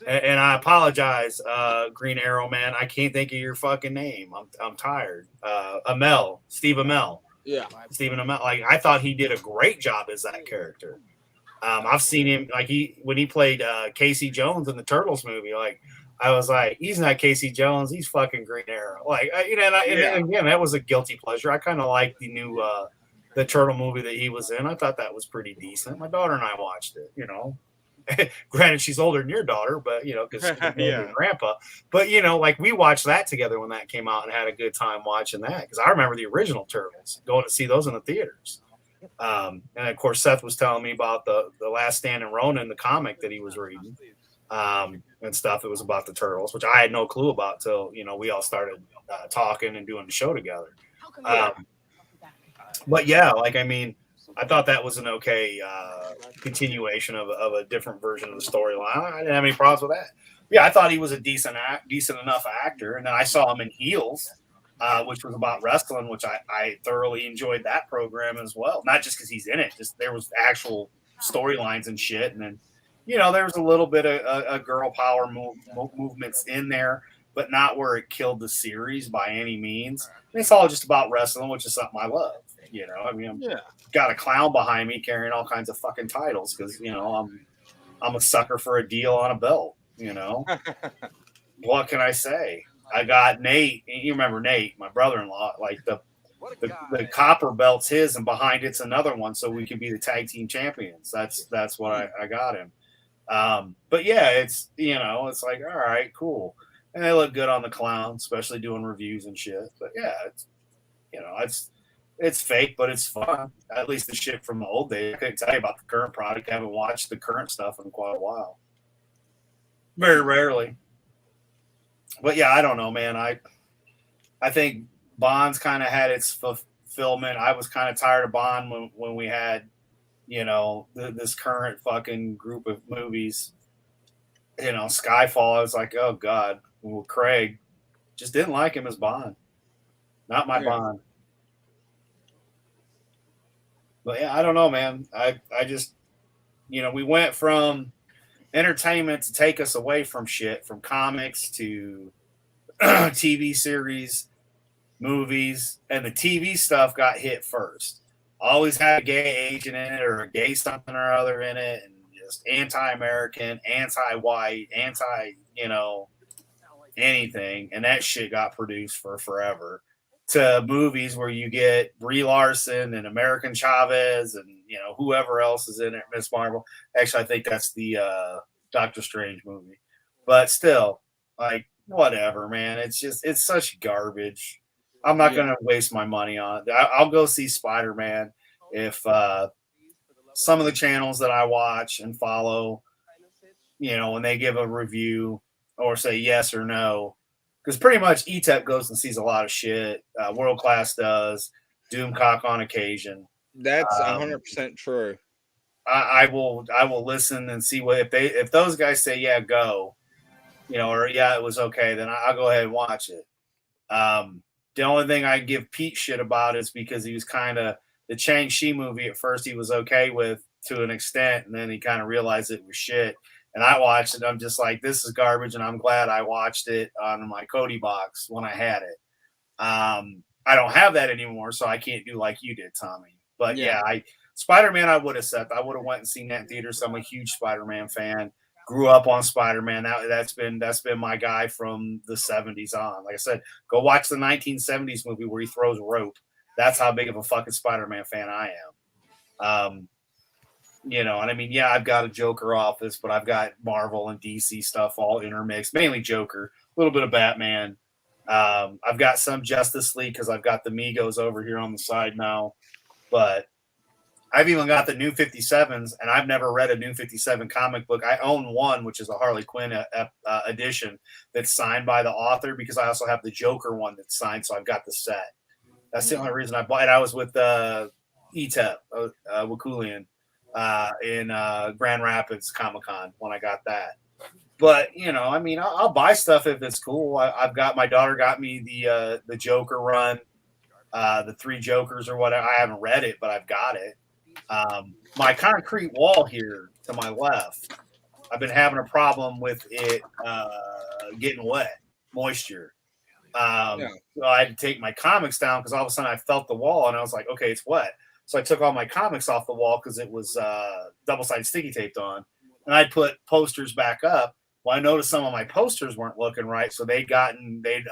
And I apologize, Green Arrow man. I can't think of your fucking name. I'm tired. Steve Amell. Yeah. Stephen Amell. Like, I thought he did a great job as that character. I've seen him when he played Casey Jones in the Turtles movie. Like, I was like, he's not Casey Jones. He's fucking Green Arrow. Like, and again, that was a guilty pleasure. I kind of liked the new the Turtle movie that he was in. I thought that was pretty decent. My daughter and I watched it. Granted, she's older than your daughter, but because she's grandpa. But like, we watched that together when that came out and had a good time watching that. Because I remember the original Turtles, going to see those in the theaters. And of course, Seth was telling me about the Last Stand in Ronin, the comic that he was reading, and stuff. It was about the Turtles, which I had no clue about till we all started talking and doing the show together. But yeah, like, I mean, I thought that was an okay continuation of a different version of the storyline. I didn't have any problems with that. Yeah, I thought he was a decent enough actor. And then I saw him in Heels, which was about wrestling, which I thoroughly enjoyed that program as well. Not just because he's in it, just there was actual storylines and shit. And then, there was a little bit of a girl power movements in there, but not where it killed the series by any means. And it's all just about wrestling, which is something I love. I'm got a clown behind me carrying all kinds of fucking titles because I'm a sucker for a deal on a belt. What can I say? I got Nate. You remember Nate, my brother-in-law? Like the copper belt's his, and behind it's another one, so we can be the tag team champions. That's what I got him. But yeah, it's it's like, all right, cool, and they look good on the clown, especially doing reviews and shit. But yeah, it's fake, but it's fun. At least the shit from the old days. I couldn't tell you about the current product. I haven't watched the current stuff in quite a while. Very rarely. But yeah, I don't know, man. I think Bond's kind of had its fulfillment. I was kind of tired of Bond when we had, this current fucking group of movies. Skyfall, I was like, oh God. Well, Craig just didn't like him as Bond. Not my Bond. But yeah, I don't know, man. I just, we went from entertainment to take us away from shit, from comics to TV series, movies, and the TV stuff got hit first. Always had a gay agent in it or a gay something or other in it, and just anti-American, anti-white, anything, and that shit got produced for forever. To movies where you get Brie Larson and American Chavez and whoever else is in it, Miss Marvel. Actually, I think that's the Doctor Strange movie, but still, like, whatever, man. It's such garbage. I'm not gonna waste my money on it. I'll go see Spider-Man if some of the channels that I watch and follow, when they give a review or say yes or no. Because pretty much ETEP goes and sees a lot of shit. World Class does. Doomcock on occasion. That's 100% true. I will listen and see if those guys say go, or it was okay, then I'll go ahead and watch it. The only thing I give Pete shit about is because he was kind of the Shang-Chi movie. At first, he was okay with to an extent, and then he kind of realized it was shit. And I watched it. I'm just like, this is garbage, and I'm glad I watched it on my Cody box when I had it. I don't have that anymore, so I can't do like you did, Tommy. But yeah, Spider-Man, I would have said I would have went and seen that in theaters. So I'm a huge Spider-Man fan. Grew up on Spider-Man. That's been my guy from the 70s on. Like I said, go watch the 1970s movie where he throws rope. That's how big of a fucking Spider-Man fan I am. And I mean, I've got a Joker office, but I've got Marvel and DC stuff all intermixed, mainly Joker, a little bit of Batman. I've got some Justice League because I've got the Migos over here on the side now, but I've even got the New 57s, and I've never read a New 57 comic book. I own one, which is a Harley Quinn edition that's signed by the author, because I also have the Joker one that's signed, so I've got the set. That's the only reason I bought it. I was with ETEP, Wakulian, in Grand Rapids Comic-Con when I got that. But, I mean, I'll buy stuff if it's cool. I've got, my daughter got me the Joker run, the 3 Jokers or whatever. I haven't read it, but I've got it. My concrete wall here to my left, I've been having a problem with it getting wet, moisture. So I had to take my comics down because all of a sudden I felt the wall and I was like, okay, it's wet. So I took all my comics off the wall because it was double-sided sticky taped on. And I'd put posters back up. Well, I noticed some of my posters weren't looking right. So they'd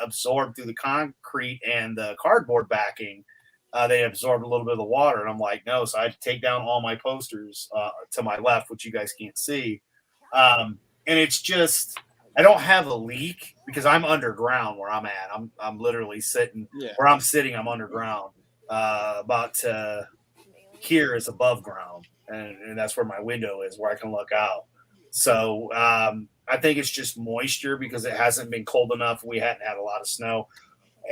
absorbed through the concrete and the cardboard backing. They absorbed a little bit of the water. And I'm like, no. So I had to take down all my posters to my left, which you guys can't see. And it's just, I don't have a leak because I'm underground where I'm at. I'm literally sitting where I'm sitting. I'm underground. About here is above ground. And that's where my window is, where I can look out. So I think it's just moisture because it hasn't been cold enough. We hadn't had a lot of snow.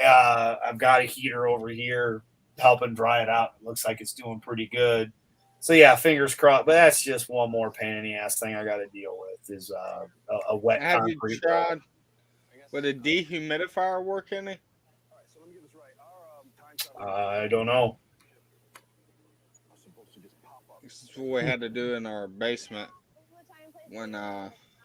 I've got a heater over here helping dry it out. It looks like it's doing pretty good. So yeah, fingers crossed. But that's just one more pain in the ass thing I got to deal with is a wet concrete. Have you tried with a dehumidifier work in it? I don't know. This is what we had to do in our basement when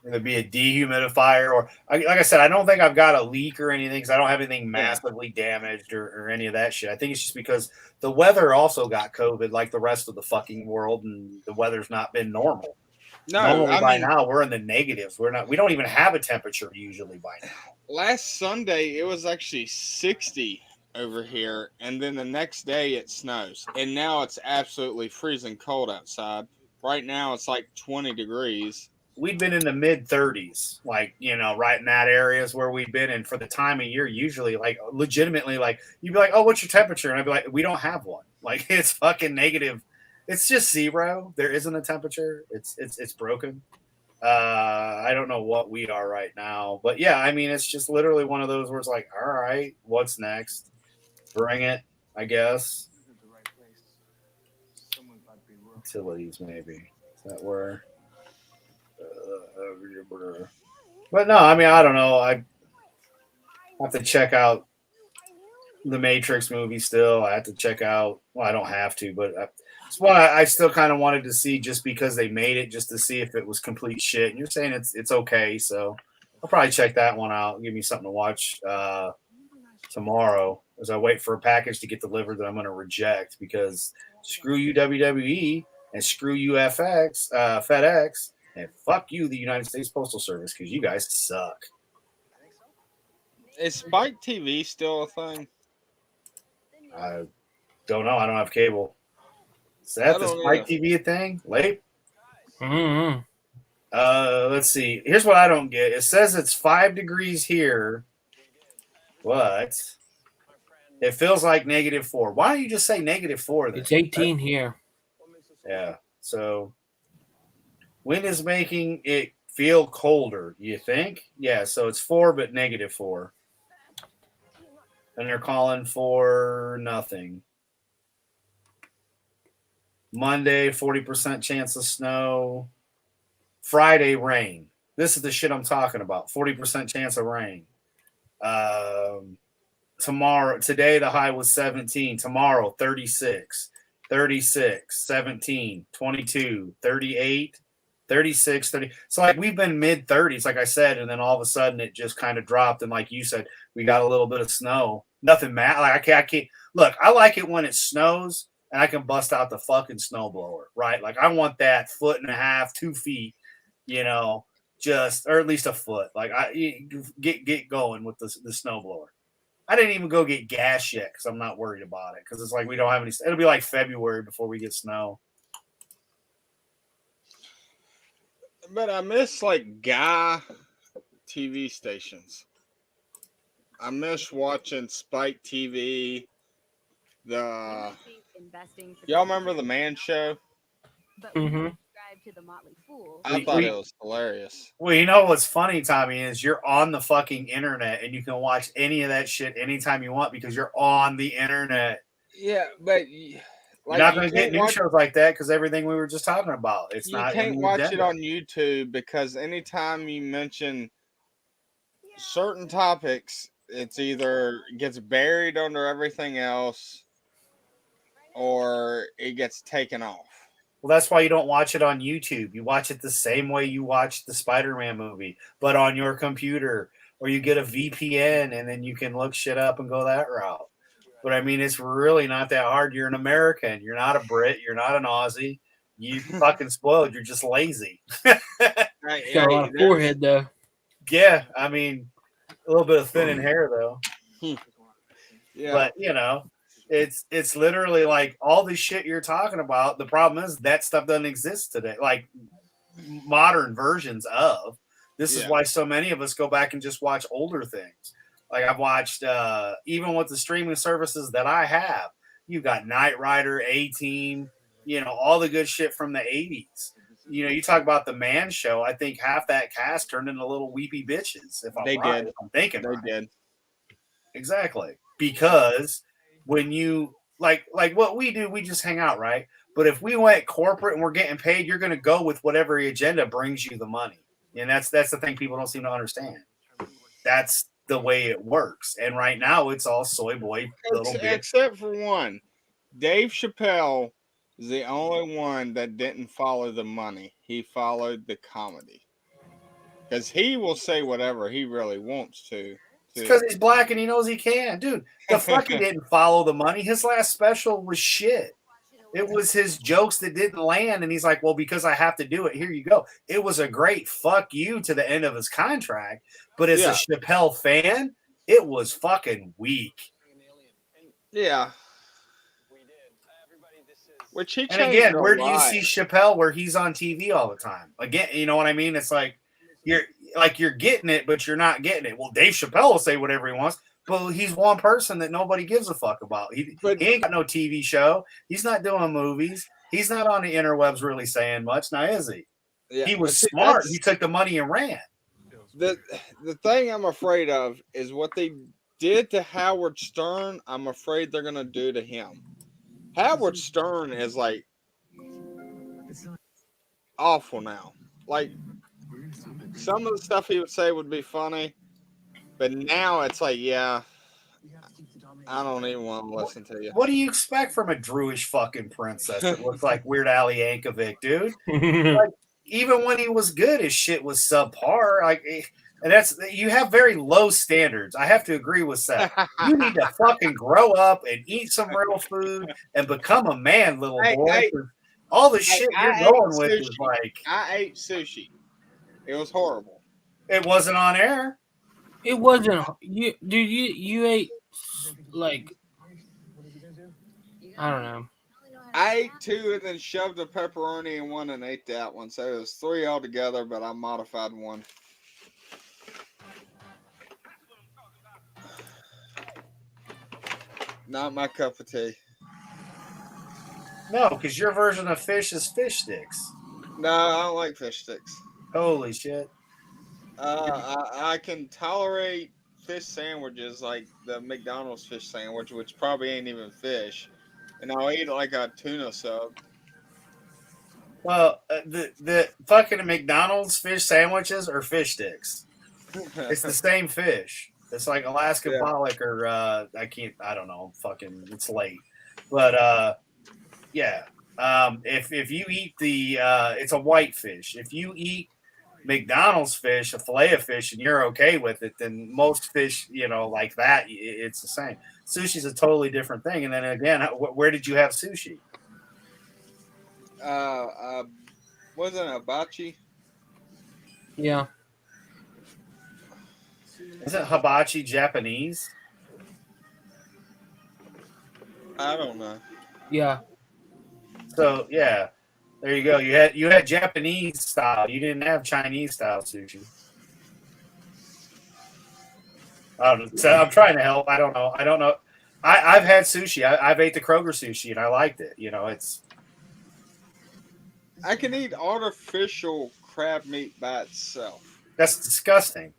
There'd be a dehumidifier, or like I said, I don't think I've got a leak or anything because I don't have anything massively damaged or any of that shit. I think it's just because the weather also got COVID like the rest of the fucking world, and the weather's not been normal. no, Normally I by mean now we're in the negatives. We don't even have a temperature usually by now. last Sunday it was actually 60 over here, and then the next day it snows, and now it's absolutely freezing cold outside. Right now it's like 20 degrees. We'd been in the mid 30s, like, right in that area is where we've been. And for the time of year, usually, like, legitimately, like, you'd be like, oh, what's your temperature? And I'd be like, we don't have one. Like, it's fucking negative. It's just 0. There isn't a temperature. It's broken. I don't know what we are right now. But yeah, I mean, it's just literally one of those where it's like, all right, what's next? Bring it, I guess. Utilities, maybe. Is that where? But no, I mean, I don't know. I have to check out the Matrix movie still. I have to check out, well, I don't have to, but it's why I still kind of wanted to see, just because they made it, just to see if it was complete shit. And you're saying it's okay, so I'll probably check that one out. Give me something to watch tomorrow as I wait for a package to get delivered that I'm going to reject, because screw you WWE and screw you FedEx. And fuck you, the United States Postal Service, because you guys suck. Is Spike TV still a thing? I don't know. I don't have cable. Is that the Spike TV a thing? Late? Mm-hmm. Let's see. Here's what I don't get. It says it's 5 degrees here, but it feels like -4. Why don't you just say -4 then? It's 18 here. Yeah. So wind is making it feel colder, you think? Yeah, so it's 4, but -4. And they're calling for nothing. Monday, 40% chance of snow. Friday, rain. This is the shit I'm talking about. 40% chance of rain. Today the high was 17. Tomorrow, 36. 36, 17, 22, 38. 36, 30. So like we've been mid 30s, like I said, and then all of a sudden it just kind of dropped. And like you said, we got a little bit of snow. Nothing mad. Like I can't look. I like it when it snows and I can bust out the fucking snowblower, right? Like I want that 1.5 feet, 2 feet, just, or at least a foot. Like I get going with the snowblower. I didn't even go get gas yet because I'm not worried about it, because it's like we don't have any. It'll be like February before we get snow. But I miss like guy TV stations. I miss watching Spike TV. Y'all remember the Man Show? Mm-hmm. I thought it was hilarious. Well, you know what's funny, Tommy, is you're on the fucking internet and you can watch any of that shit anytime you want because you're on the internet. Yeah, but you're not going to get new shows like that because everything we were just talking about. It's not. You can't watch it on YouTube because anytime you mention certain topics, it's either gets buried under everything else or it gets taken off. Well, that's why you don't watch it on YouTube. You watch it the same way you watch the Spider-Man movie, but on your computer, or you get a VPN and then you can look shit up and go that route. But I mean, it's really not that hard. You're an American. You're not a Brit. You're not an Aussie. You fucking spoiled. You're just lazy. Got a lot of forehead, though. Yeah, I mean, a little bit of thinning hair, though. Yeah. But, it's literally like all the shit you're talking about. The problem is that stuff doesn't exist today. Like modern versions of. This is why so many of us go back and just watch older things. Like I've watched, even with the streaming services that I have, you got Knight Rider, A-Team, all the good shit from the 80s. You talk about the Man Show. I think half that cast turned into little weepy bitches. If I'm right, if I'm thinking right. They did. Exactly. Because when you like what we do, we just hang out, right? But if we went corporate and we're getting paid, you're going to go with whatever agenda brings you the money. And that's the thing people don't seem to understand. That's the way it works. And right now it's all soy boy little bitch. Except for one. Dave Chappelle is the only one that didn't follow the money. He followed the comedy. Because he will say whatever he really wants to. Because he's black and he knows he can. Dude, the fuck he didn't follow the money. His last special was shit. It was his jokes that didn't land, and he's like, well, because I have to do it, here you go. It was a great fuck you to the end of his contract, but as a Chappelle fan, it was fucking weak. Yeah. Which he And again, where do you see Chappelle where he's on TV all the time? Again, you know what I mean? It's like you're getting it, but you're not getting it. Well, Dave Chappelle will say whatever he wants, but he's one person that nobody gives a fuck about. He ain't got no TV show. He's not doing movies. He's not on the interwebs really saying much. Now, is he? Yeah, he was smart. He took the money and ran. The thing I'm afraid of is what they did to Howard Stern. I'm afraid they're going to do to him. Howard Stern is like awful now. Like, some of the stuff he would say would be funny, but now it's like, yeah, I don't even want to listen to you. What do you expect from a Druish fucking princess that looks like Weird Al Yankovic, dude? Like, even when he was good, his shit was subpar. Like, and you have very low standards. I have to agree with Seth. You need to fucking grow up and eat some real food and become a man, little boy. All the shit you're going with is like, I ate sushi. It was horrible. It wasn't on air. It wasn't. You ate like, I don't know. I ate 2 and then shoved a pepperoni in one and ate that one. So it was 3 altogether, but I modified one. Not my cup of tea. No, because your version of fish is fish sticks. No, I don't like fish sticks. Holy shit. I can tolerate fish sandwiches like the McDonald's fish sandwich, which probably ain't even fish. And I'll eat like a tuna sub. Well, the fucking McDonald's fish sandwiches are fish sticks. It's the same fish. It's like Alaska pollock or I don't know, fucking it's late. But yeah. If you eat it's a white fish. If you eat McDonald's fish, a fillet of fish, and you're okay with it, then most fish, like that, it's the same. Sushi's a totally different thing. And then again, where did you have sushi? Wasn't it hibachi? Yeah. Isn't hibachi Japanese? I don't know. Yeah. So yeah, there you go. You had Japanese style. You didn't have Chinese style sushi. So I'm trying to help. I don't know. I've had sushi. I've ate the Kroger sushi and I liked it. It's. I can eat artificial crab meat by itself. That's disgusting.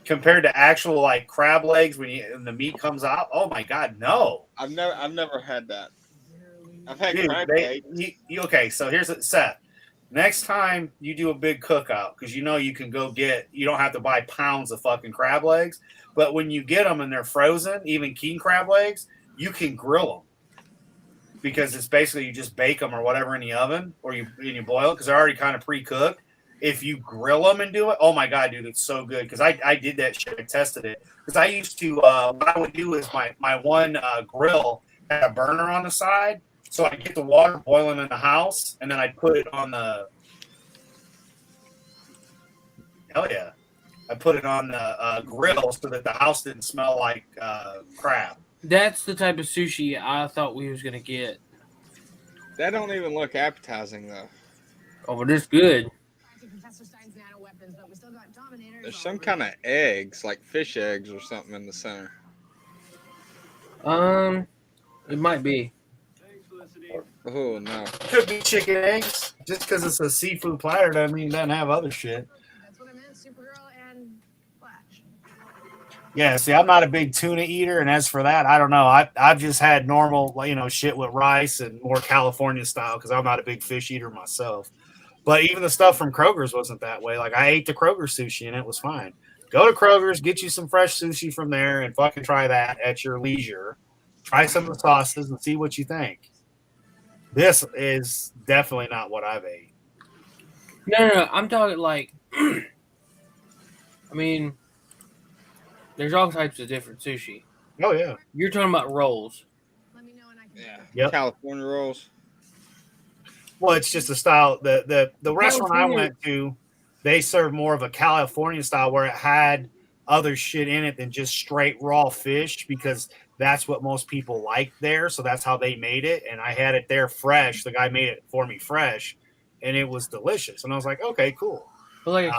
Compared to actual like crab legs when the meat comes out. Oh my god, no! I've never had that. I've had crab legs. Okay, so here's it, Seth. Next time you do a big cookout, because you can go you don't have to buy pounds of fucking crab legs, but when you get them and they're frozen, even king crab legs, you can grill them. Because it's basically you just bake them or whatever in the oven, or you boil it because they're already kind of pre-cooked. If you grill them and do it, oh my god, dude, it's so good. Because I did that shit, I tested it. Because I used to, what I would do is my one grill had a burner on the side, so I get the water boiling in the house, and then I put it on the. Hell yeah, I put it on the grill so that the house didn't smell like crab. That's the type of sushi I thought we was gonna get. That don't even look appetizing though. Oh, but it's good. There's some kind of eggs, like fish eggs or something in the center. It might be. Oh no. Could be chicken eggs. Just because it's a seafood platter doesn't mean it doesn't have other shit. That's what I meant, Supergirl and Flash. Yeah, see, I'm not a big tuna eater, and as for that, I don't know. I've just had normal, shit with rice and more California style because I'm not a big fish eater myself. But even the stuff from Kroger's wasn't that way. Like, I ate the Kroger sushi, and it was fine. Go to Kroger's, get you some fresh sushi from there, and fucking try that at your leisure. Try some of the sauces and see what you think. This is definitely not what I've ate. No. I'm talking like, I mean, there's all types of different sushi. Oh yeah. You're talking about rolls. Let me know and I can Yeah. Yep. California rolls. Well, it's just a style. The restaurant I California- went to, they served more of a California style where it had other shit in it than just straight raw fish because that's what most people like there. So that's how they made it. And I had it there fresh. The guy made it for me fresh, and it was delicious. And I was like, okay, cool. But like a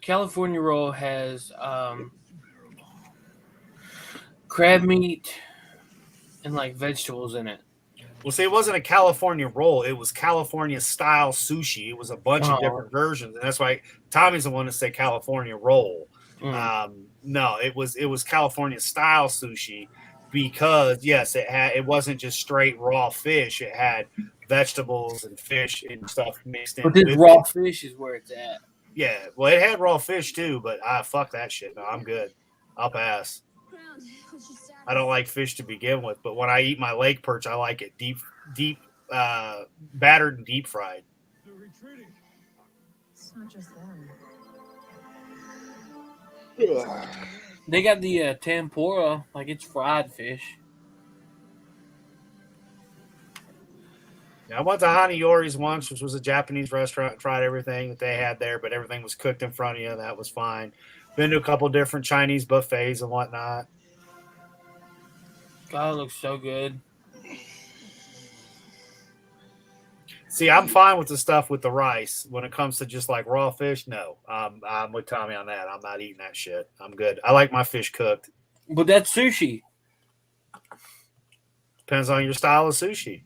California roll has crab meat and like vegetables in it. Well, see, it wasn't a California roll. It was California style sushi. It was a bunch of different versions, and that's why Tommy's the one to say California roll. No, it was California style sushi because yes, it wasn't just straight raw fish. It had vegetables and fish and stuff mixed in. But this raw fish is where it's at. Yeah, well, it had raw fish too, but fuck that shit. No, I'm good. I'll pass. I don't like fish to begin with, but when I eat my lake perch, I like it deep, battered and deep fried. It's not just them. They got the tempura, like it's fried fish. Yeah, I went to Hanayori's once, which was a Japanese restaurant. Tried everything that they had there, but everything was cooked in front of you. That was fine. Been to a couple different Chinese buffets and whatnot. God, it looks so good. See, I'm fine with the stuff with the rice. When it comes to just like raw fish, no. I'm with Tommy on that. I'm not eating that shit. I'm good. I like my fish cooked. But that's sushi. Depends on your style of sushi.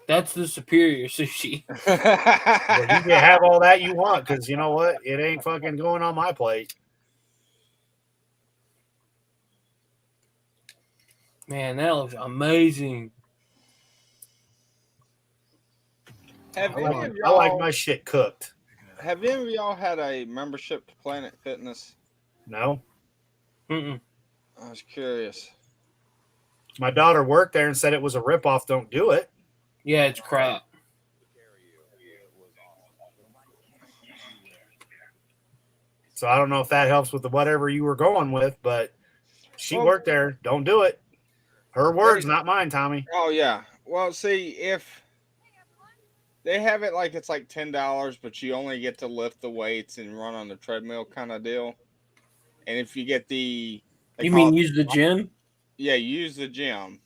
That's the superior sushi. Well, you can have all that you want because you know what? It ain't fucking going on my plate. Man, that looks amazing. I like my shit cooked. Have any of y'all had a membership to Planet Fitness? No. Mm-mm. I was curious. My daughter worked there and said it was a ripoff. Don't do it. Yeah, it's crap. So I don't know if that helps with the whatever you were going with, but she worked there. Don't do it. Her words, not mine, Tommy. Oh yeah. Well, see, if they have it like it's like $10, but you only get to lift the weights and run on the treadmill kind of deal. And if you get the You mean use the gym? Yeah, use the gym.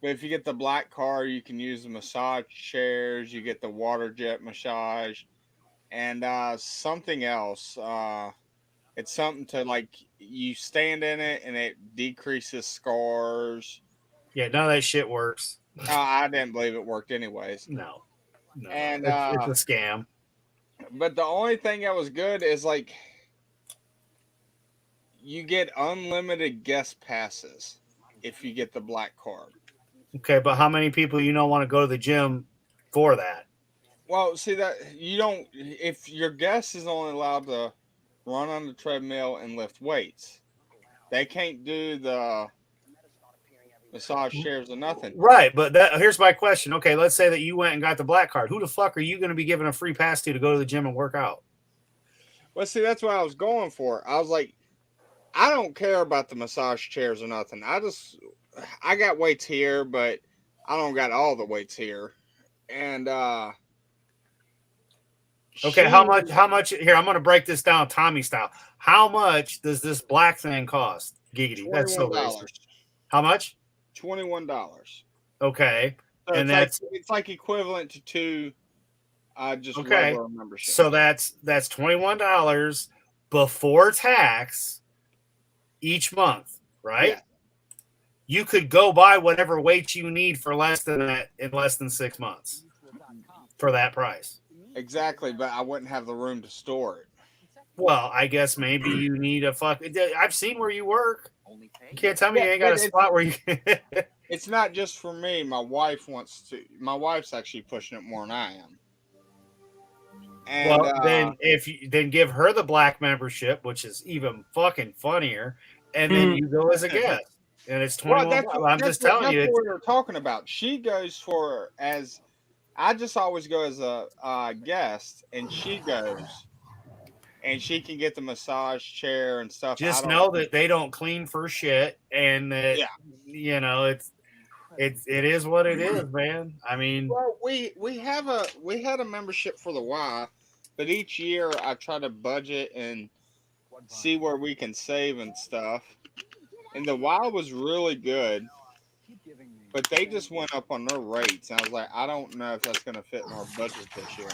But if you get the black card, you can use the massage chairs. You get the water jet massage, and something else. It's something to like you stand in it, and it decreases scars. Yeah, none of that shit works. I didn't believe it worked anyways. No. And it's a scam. But the only thing that was good is like you get unlimited guest passes if you get the black card. Okay, but how many people want to go to the gym for that? Well, see that you don't. If your guest is only allowed to run on the treadmill and lift weights, they can't do the massage chairs or nothing. Right, but here's my question. Okay, let's say that you went and got the black card. Who the fuck are you going to be giving a free pass to go to the gym and work out? Well, see, that's what I was going for. I was like, I don't care about the massage chairs or nothing. I got weights here, but I don't got all the weights here. And okay, how much here, I'm going to break this down Tommy style. How much does this black thing cost? Giggity. That's so racist. How much? $21. Okay. So and it's like equivalent to two just regular memberships. So that's $21 before tax each month, right? Yeah. You could go buy whatever weight you need for less than that in less than 6 months for that price. Exactly, but I wouldn't have the room to store it. Well, I guess maybe you need I've seen where you work. You can't tell me you ain't got a spot where you It's not just for me. My wife wants to. My wife's actually pushing it more than I am. And, then give her the black membership, which is even fucking funnier, and then you go as a guest. and it's Well, 21. I'm just telling you, that's what we were talking about. She goes for as I just always go as a guest, and she goes, and she can get the massage chair and stuff. I just don't. know that they don't clean for shit, and that Yeah. it is what it is, man. I mean, Well, we had a membership for the Y, but each year I try to budget and see where we can save and stuff. And the Y was really good, but they just went up on their rates. And I was like, I don't know if that's going to fit in our budget this year.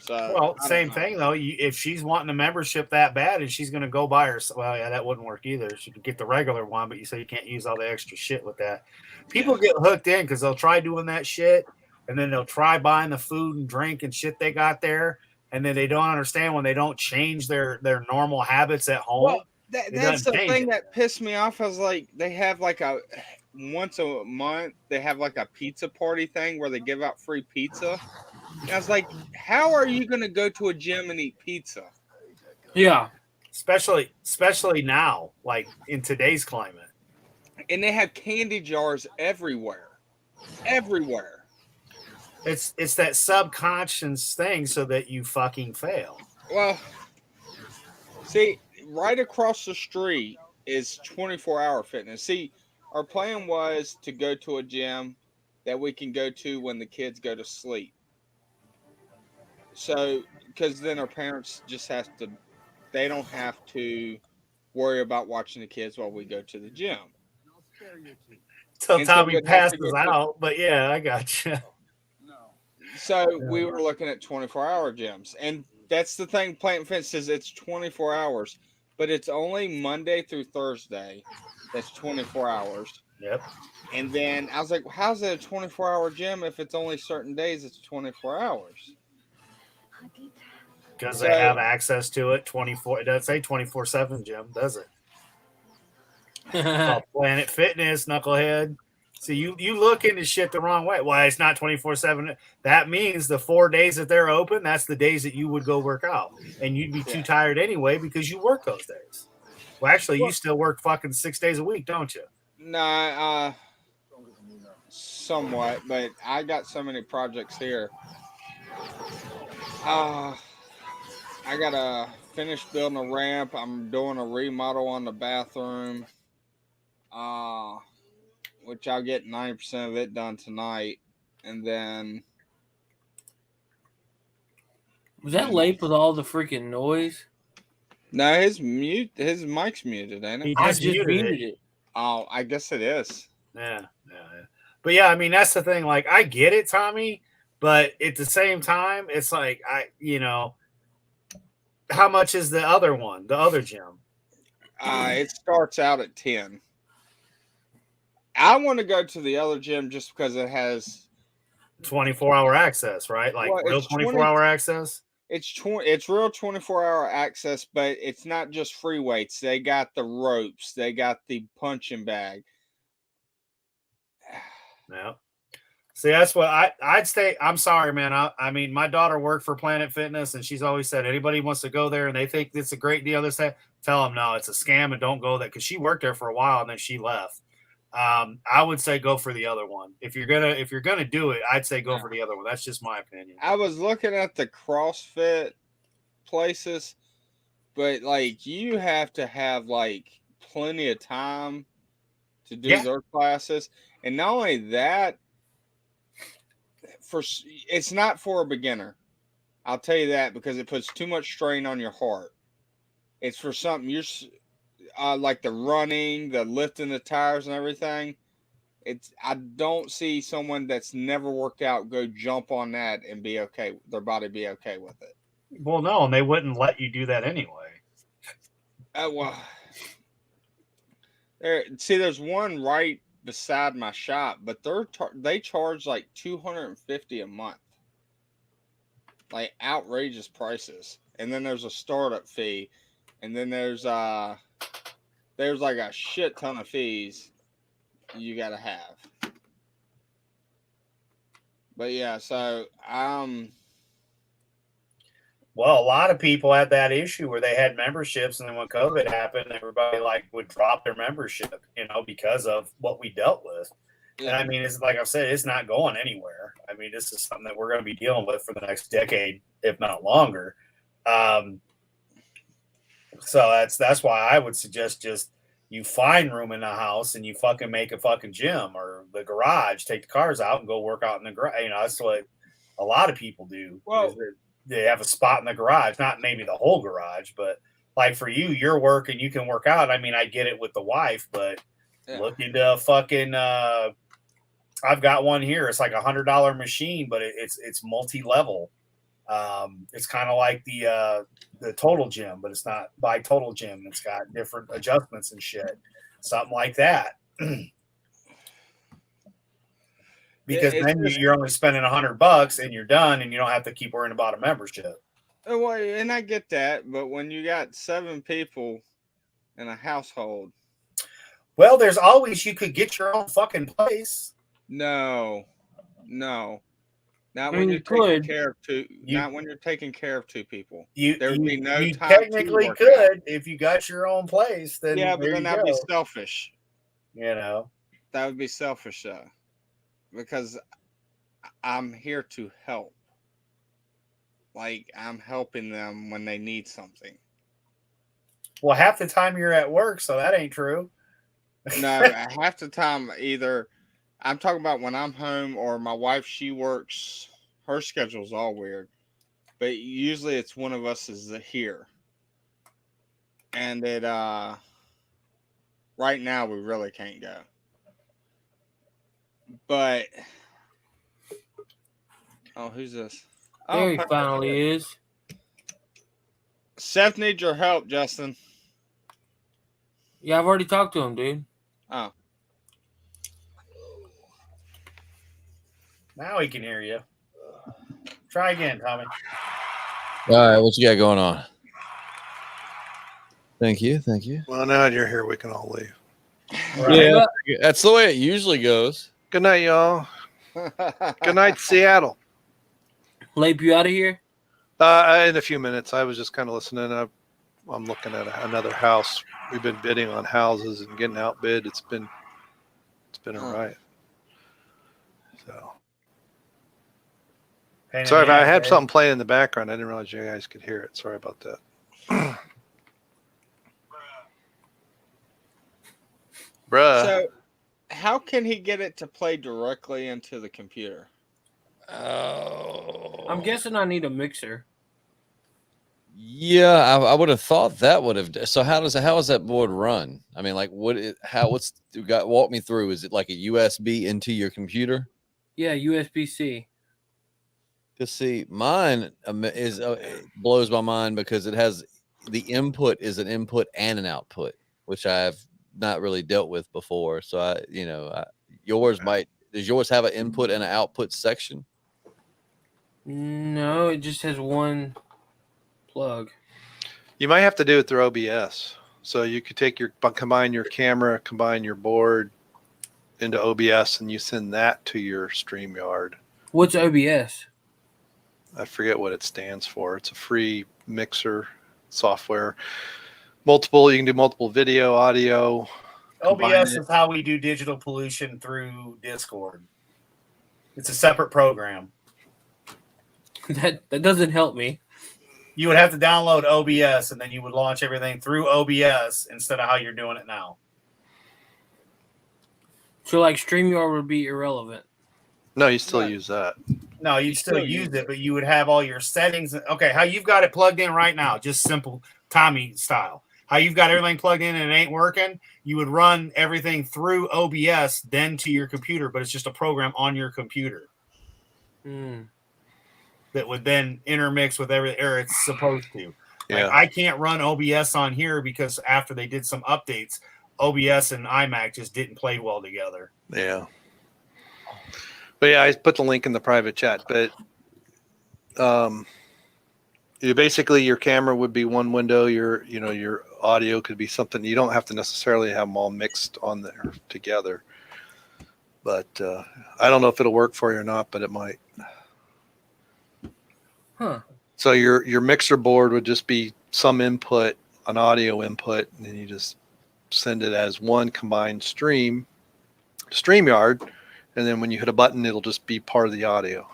So, well, I same don't know. thing though. If she's wanting a membership that bad and she's going to go buy her, well, yeah, that wouldn't work either. She could get the regular one, but you say you can't use all the extra shit with that. People get hooked in because they'll try doing that shit, and then they'll try buying the food and drink and shit they got there, and then they don't understand when they don't change their normal habits at home. Well, that's the thing that pissed me off. I was like, they have like a once a month, they have like a pizza party thing where they give out free pizza. And I was like, how are you going to go to a gym and eat pizza? Yeah. Especially now, like in today's climate. And they have candy jars everywhere. Everywhere. It's that subconscious thing so that you fucking fail. Well, see, right across the street is 24-hour fitness. See, our plan was to go to a gym that we can go to when the kids go to sleep. So, because then our parents just have to, they don't have to worry about watching the kids while we go to the gym. Till And so Tommy we'd have to passes go out, but yeah, I got you. So we were looking at 24-hour gyms, and that's the thing. Planet Fitness says it's 24 hours, but it's only Monday through Thursday. That's 24 hours. Yep. And then I was like, well, how's it a 24-hour gym if it's only certain days? It's 24 hours. Because they have access to it 24. It doesn't say 24/7 gym, does it? Planet Fitness, knucklehead. So you look into shit the wrong way. Well, it's not 24/7. That means the 4 days that they're open, that's the days that you would go work out. And you'd be too tired anyway because you work those days. Well, actually, you still work fucking 6 days a week, don't you? No, somewhat, but I got so many projects here. I gotta finish building a ramp. I'm doing a remodel on the bathroom, which I'll get 90% of it done tonight, and then. Was that Lape with all the freaking noise? No, his mic's muted, ain't it? I just muted it. Oh, I guess it is. Yeah. But yeah, I mean, that's the thing. Like, I get it, Tommy, but at the same time, it's like, how much is the other one, the other gym? It starts out at 10. I want to go to the other gym just because it has 24-hour access, right? Like real 24-hour access. It's real 24-hour access, but it's not just free weights. They got the ropes. They got the punching bag. Yeah. See, that's what I'd say. I'm sorry, man. I mean, my daughter worked for Planet Fitness, and she's always said anybody wants to go there and they think it's a great deal. Tell them no, it's a scam and don't go there, because she worked there for a while and then she left. I would say go for the other one. If you're gonna do it, I'd say go for the other one. That's just my opinion. I was looking at the CrossFit places, but like you have to have like plenty of time to do their classes, and not only that, it's not for a beginner. I'll tell you that, because it puts too much strain on your heart. It's for something you're like the running, the lifting the tires and everything. I don't see someone that's never worked out go jump on that and be okay, their body be okay with it. Well, no, and they wouldn't let you do that anyway. Well, there's one right beside my shop, but they charge like $250 a month, like outrageous prices. And then there's a startup fee, and then there's like a shit ton of fees you gotta have. But yeah, so Well, a lot of people had that issue where they had memberships, and then when COVID happened, everybody like would drop their membership, because of what we dealt with. And I mean, it's like I've said, it's not going anywhere. I mean, this is something that we're going to be dealing with for the next decade, if not longer. So that's why I would suggest just you find room in the house and you fucking make a fucking gym or the garage, take the cars out and go work out in the garage. That's what a lot of people do. Well, they have a spot in the garage, not maybe the whole garage, but like for you, you're working, you can work out. I mean, I get it with the wife, but look into a fucking, I've got one here. It's like $100 machine, but it's multi-level. It's kind of like the Total Gym, but it's not by Total Gym. It's got different adjustments and shit, something like that. Because then you're only spending $100 and you're done, and you don't have to keep worrying about a membership. Well, and I get that, but when you got 7 people in a household, well, there's always, you could get your own fucking place. No, not when you're taking care of two. Not when you're taking care of 2 people. There would be no time. You technically could if you got your own place. Then yeah, but then that'd be selfish. That would be selfish, though, because I'm here to help. Like, I'm helping them when they need something. Well, half the time you're at work, so that ain't true. No, half the time either I'm talking about when I'm home or my wife, she works. Her schedule's all weird, but usually it's one of us is here. And it right now we really can't go. But who's this? There he finally is. Seth needs your help, Justin. Yeah, I've already talked to him, dude. Oh. Now he can hear you. Try again, Tommy. All right, what you got going on? Thank you. Well, now you're here, we can all leave. Right. Yeah, that's the way it usually goes. Good night, y'all. Good night, Seattle. Leap you out of here? In a few minutes. I was just kind of listening. I'm looking at another house. We've been bidding on houses and getting outbid. It's been all right. So. Sorry if I had something playing in the background. I didn't realize you guys could hear it. Sorry about that. Bruh. So, how can he get it to play directly into the computer? Oh, I'm guessing I need a mixer. Yeah, I would have thought that would have. So how does that board run? I mean, like, walk me through? Is it like a USB into your computer? Yeah, USB-C. To see, mine is it blows my mind because it has the input is an input and an output, which I've not really dealt with before. So does yours have an input and an output section? No, it just has one plug. You might have to do it through OBS. So you could combine your camera, combine your board into OBS, and you send that to your StreamYard. What's OBS? I forget what it stands for. It's a free mixer software. You can do multiple video, audio. OBS is how we do digital pollution through Discord. It's a separate program. That doesn't help me. You would have to download OBS, and then you would launch everything through OBS instead of how you're doing it now. So, like, StreamYard would be irrelevant. No, you still use that. No, you'd still use it, but you would have all your settings. Okay, how you've got it plugged in right now, just simple Tommy style. How you've got everything plugged in and it ain't working, you would run everything through OBS, then to your computer, but it's just a program on your computer. That would then intermix with everything, or it's supposed to. Yeah. Like, I can't run OBS on here because after they did some updates, OBS and iMac just didn't play well together. Yeah. But yeah, I put the link in the private chat. But basically your camera would be one window. Your audio could be something. You don't have to necessarily have them all mixed on there together. But I don't know if it'll work for you or not, but it might. Huh. So your mixer board would just be some input, an audio input, and then you just send it as one combined stream to StreamYard, and then when you hit a button, it'll just be part of the audio.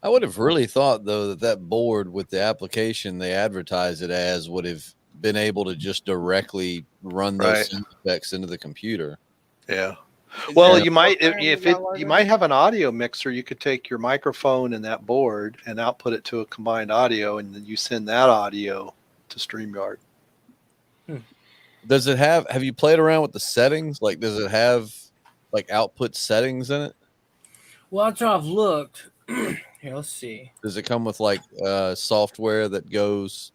I would have really thought though that board with the application they advertise it as would have been able to just directly run those sound effects into the computer. Yeah. Well, you might you might have an audio mixer. You could take your microphone and that board and output it to a combined audio, and then you send that audio to StreamYard. Does it have you played around with the settings? Like, does it have like output settings in it? Well, that's how I've looked. Here, let's see. Does it come with like software that goes?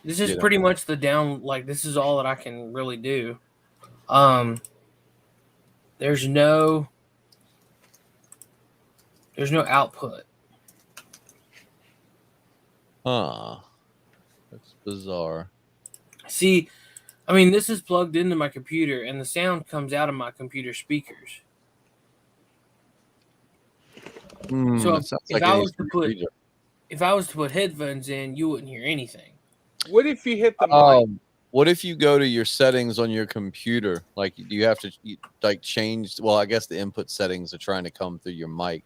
This is pretty much the down. Like, this is all that I can really do. There's no output. Huh. That's bizarre. See, I mean, this is plugged into my computer, and the sound comes out of my computer speakers. So if I was to put headphones in, you wouldn't hear anything. What if you hit the mic? What if you go to your settings on your computer? Like, you have to like change. Well, I guess the input settings are trying to come through your mic.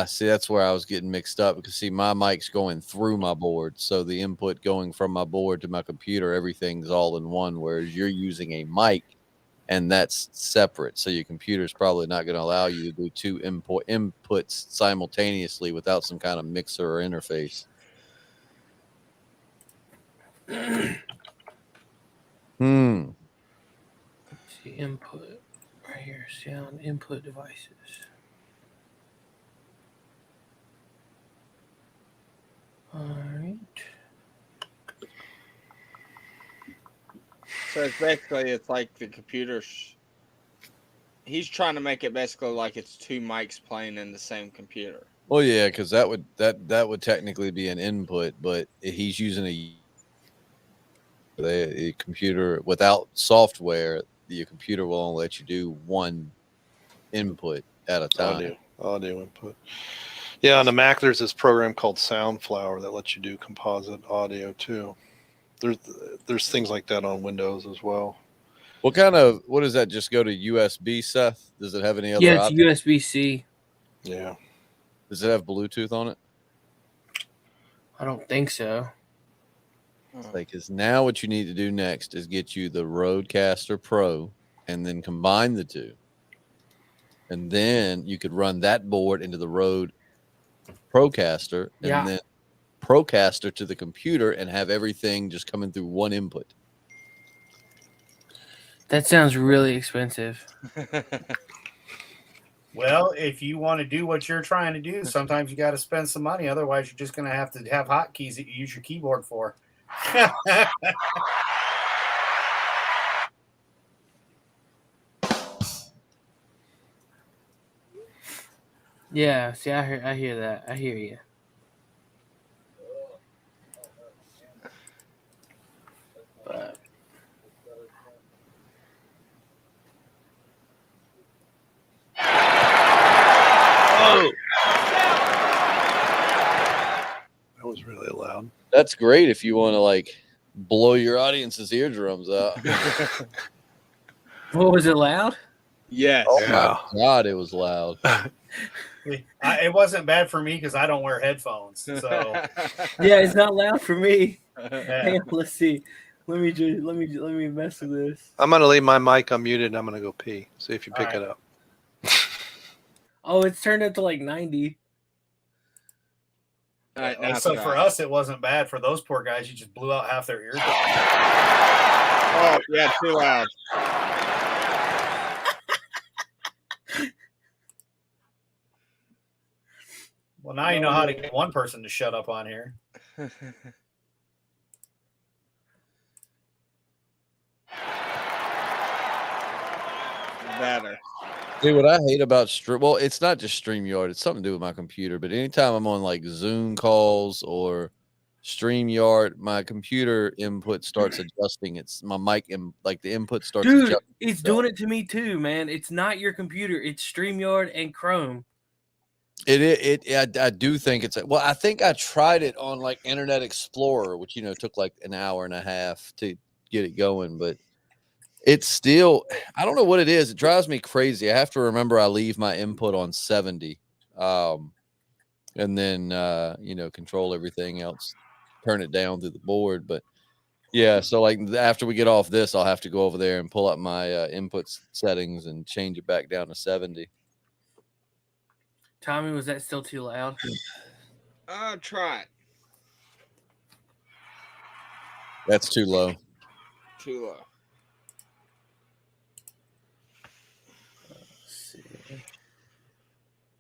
See, that's where I was getting mixed up because see, my mic's going through my board, so the input going from my board to my computer, everything's all in one. Whereas you're using a mic, and that's separate. So your computer's probably not going to allow you to do two inputs simultaneously without some kind of mixer or interface. Let's see, input right here, sound input devices. All right. So it's basically, it's like the computer's. He's trying to make it basically like it's two mics playing in the same computer. Well, yeah, because that would technically be an input, but he's using a computer without software. The computer will only let you do one input at a time. Audio input. Yeah, on the Mac, there's this program called Soundflower that lets you do composite audio too. There's things like that on Windows as well. What does that just go to USB, Seth? Does it have any other? Yeah, it's USB-C. Yeah. Does it have Bluetooth on it? I don't think so. Because now what you need to do next is get you the Rodecaster Pro and then combine the two. And then you could run that board into the Rode Procaster and then Procaster to the computer and have everything just coming through one input. That sounds really expensive. Well, if you want to do what you're trying to do, sometimes you got to spend some money. Otherwise, you're just going to have hotkeys that you use your keyboard for. Yeah, see, I hear that. I hear you. But That was really loud. That's great if you want to like blow your audience's eardrums out. what was it loud? Yes. Oh my God, it was loud. It wasn't bad for me because I don't wear headphones. So yeah, it's not loud for me. Hang on, let's see. Let me mess with this. I'm gonna leave my mic unmuted and I'm gonna go pee. See if you pick it up. Oh, it's turned up to like 90. All right, now so for us, it wasn't bad. For those poor guys, you just blew out half their eardrums. Oh, yeah, too loud. Well, now you know how to get one person to shut up on here. Better. Dude, what I hate about well, it's not just StreamYard. It's something to do with my computer. But anytime I'm on like Zoom calls or StreamYard, my computer input starts adjusting. It's my mic and like the input starts Dude, adjusting. it's doing it to me too, man. It's not your computer. It's StreamYard and Chrome. I do think it's well. I think I tried it on like Internet Explorer, which took like an hour and a half to get it going, but it's still, I don't know what it is. It drives me crazy. I have to remember I leave my input on 70, and then control everything else, turn it down through the board. But yeah, so like after we get off this, I'll have to go over there and pull up my input settings and change it back down to 70. Tommy, was that still too loud? Try it. That's too low. Too low.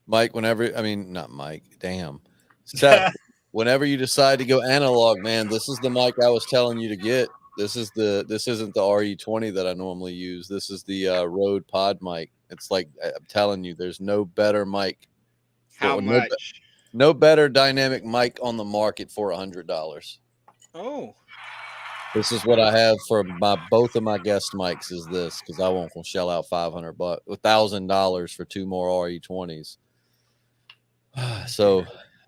Mike, not Mike, damn. Seth, whenever you decide to go analog, man, this is the mic I was telling you to get. This isn't the RE20 that I normally use. This is the Rode Pod mic. It's like, I'm telling you, there's no better mic. How much? No better dynamic mic on the market for $100. Oh. This is what I have for both of my guest mics is this, because I won't shell out $1,000 for 2 more RE20s. So,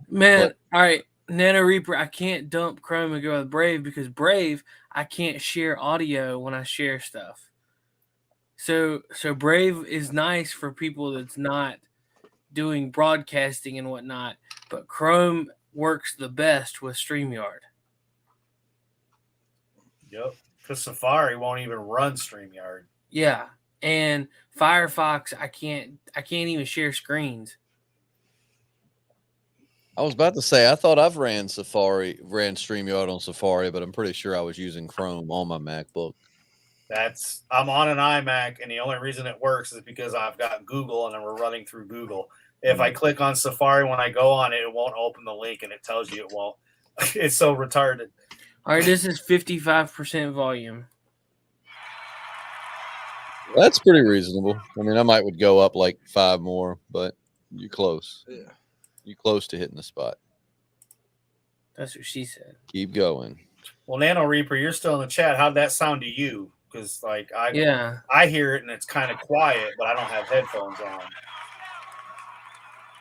man, all right, Nano Reaper, I can't dump Chrome and go with Brave because Brave, I can't share audio when I share stuff. So Brave is nice for people that's not doing broadcasting and whatnot, but Chrome works the best with StreamYard. Yep, because Safari won't even run StreamYard. Yeah, and Firefox, I can't even share screens. I was about to say, I thought I've ran StreamYard on Safari, but I'm pretty sure I was using Chrome on my MacBook. I'm on an iMac, and the only reason it works is because I've got Google, and then we're running through Google. If I click on Safari, when I go on it, it won't open the link, and it tells you it won't. It's so retarded. All right, this is 55% volume. That's pretty reasonable. I mean, I would go up like 5 more, but you're close. Yeah. You're close to hitting the spot. That's what she said. Keep going. Well, Nano Reaper, you're still in the chat. How'd that sound to you? Because I hear it and it's kind of quiet, but I don't have headphones on.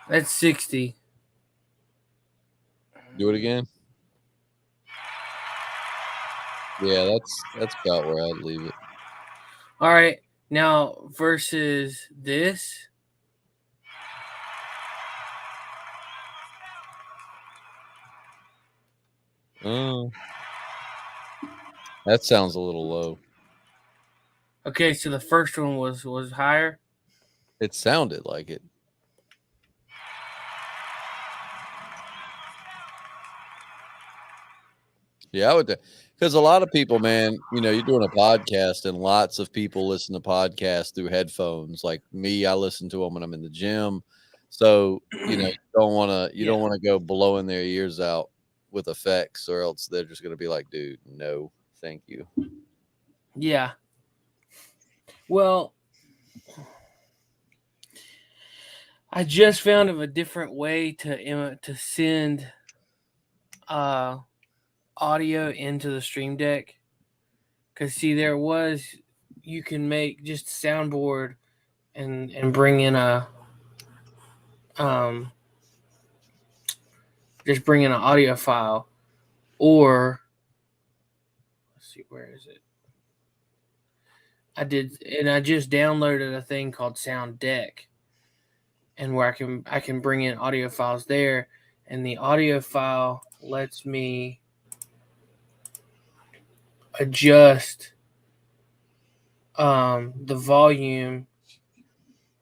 That's 60. Do it again. Yeah, that's about where I'd leave it. All right, now versus this. That sounds a little low. Okay, so the first one was higher. It sounded like it. Yeah, I would, because a lot of people, man, you're doing a podcast, and lots of people listen to podcasts through headphones. Like me, I listen to them when I'm in the gym. So you don't want to go blowing their ears out with effects, or else they're just going to be like, dude, no, thank you. Yeah. Well, I just found of a different way to send audio into the Stream Deck. Because see, you can make just a soundboard and bring in just bring in an audio file, or let's see, where is it? I just downloaded a thing called Sound Deck, and where I can bring in audio files there, and the audio file lets me adjust the volume,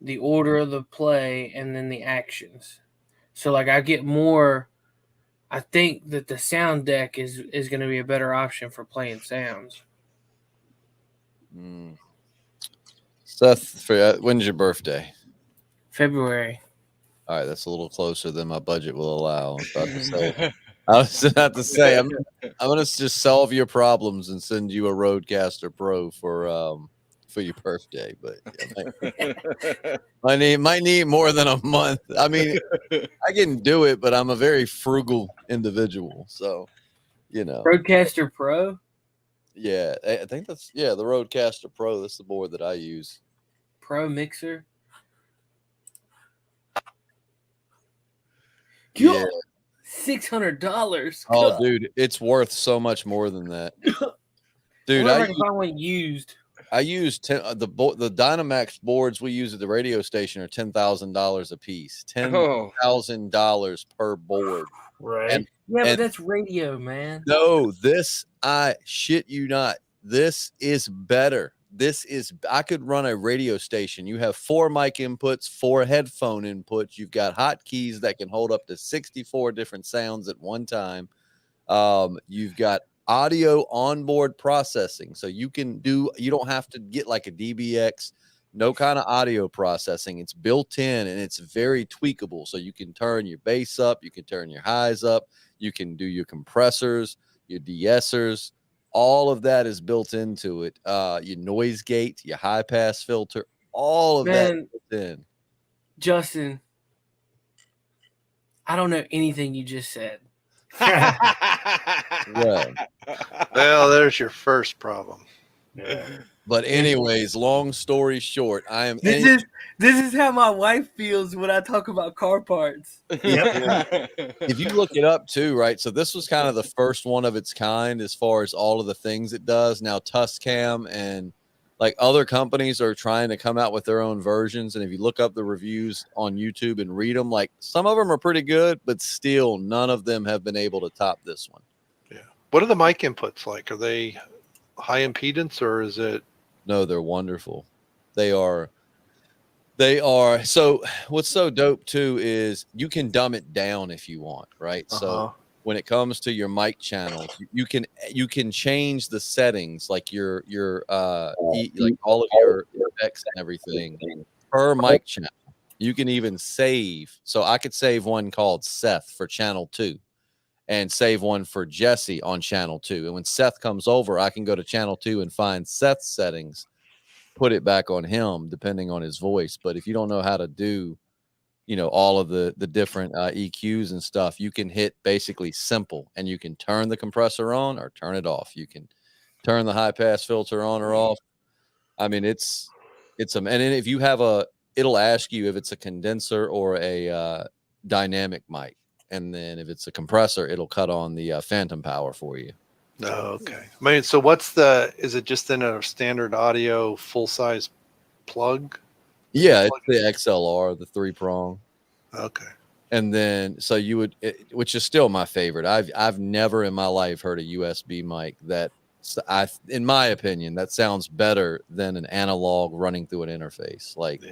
the order of the play, and then the actions. So like I get more. I think that the Sound Deck is going to be a better option for playing sounds. Seth, when's your birthday? February. All right, that's a little closer than my budget will allow. I was about to say, I'm going to just solve your problems and send you a Rodecaster Pro for your birthday, but might need more than a month. I mean, I can do it, but I'm a very frugal individual, so Rodecaster Pro. Yeah, I think the Rodecaster Pro. That's the board that I use. Pro mixer. Yeah. $600. Oh, dude, it's worth so much more than that. Dude, I can find one used. I use the Dynamax boards we use at the radio station are $10,000 a piece. $10,000 per board. Right. But that's radio, man. No, I shit you not. This is better. I could run a radio station. You have 4 mic inputs, 4 headphone inputs. You've got hotkeys that can hold up to 64 different sounds at one time. You've got audio onboard processing. So you don't have to get like a DBX, no kind of audio processing. It's built in and it's very tweakable. So you can turn your bass up, you can turn your highs up, you can do your compressors, your de-essers. All of that is built into it. Your noise gate, your high pass filter, all of that is built in. Justin, I don't know anything you just said. Well, there's your first problem. Yeah. But anyways, long story short, This is how my wife feels when I talk about car parts. If you look it up too, right? So this was kind of the first one of its kind as far as all of the things it does. Now Tuscam and like other companies are trying to come out with their own versions. And if you look up the reviews on YouTube and read them, like some of them are pretty good, but still none of them have been able to top this one. Yeah. What are the mic inputs like? Are they high impedance or is it? No, they're wonderful. They are. So what's so dope too is you can dumb it down if you want, right? So when it comes to your mic channels, you can change the settings, like your like all of your effects and everything per mic channel. You can even save. So I could save one called Seth for channel 2 and save one for Jesse on channel 2. And when Seth comes over, I can go to channel 2 and find Seth's settings, put it back on him depending on his voice. But if you don't know how to do, all of the different EQs and stuff, you can hit basically simple and you can turn the compressor on or turn it off. You can turn the high pass filter on or off. I mean, and if you have it'll ask you if it's a condenser or a dynamic mic. And then if it's a compressor, it'll cut on the phantom power for you. Oh, okay. I mean, so is it just in a standard audio full size plug? Yeah, it's the XLR, the 3-prong. Okay. And then, so you would, which is still my favorite. I've never in my life heard a USB mic that, in my opinion, that sounds better than an analog running through an interface. Like,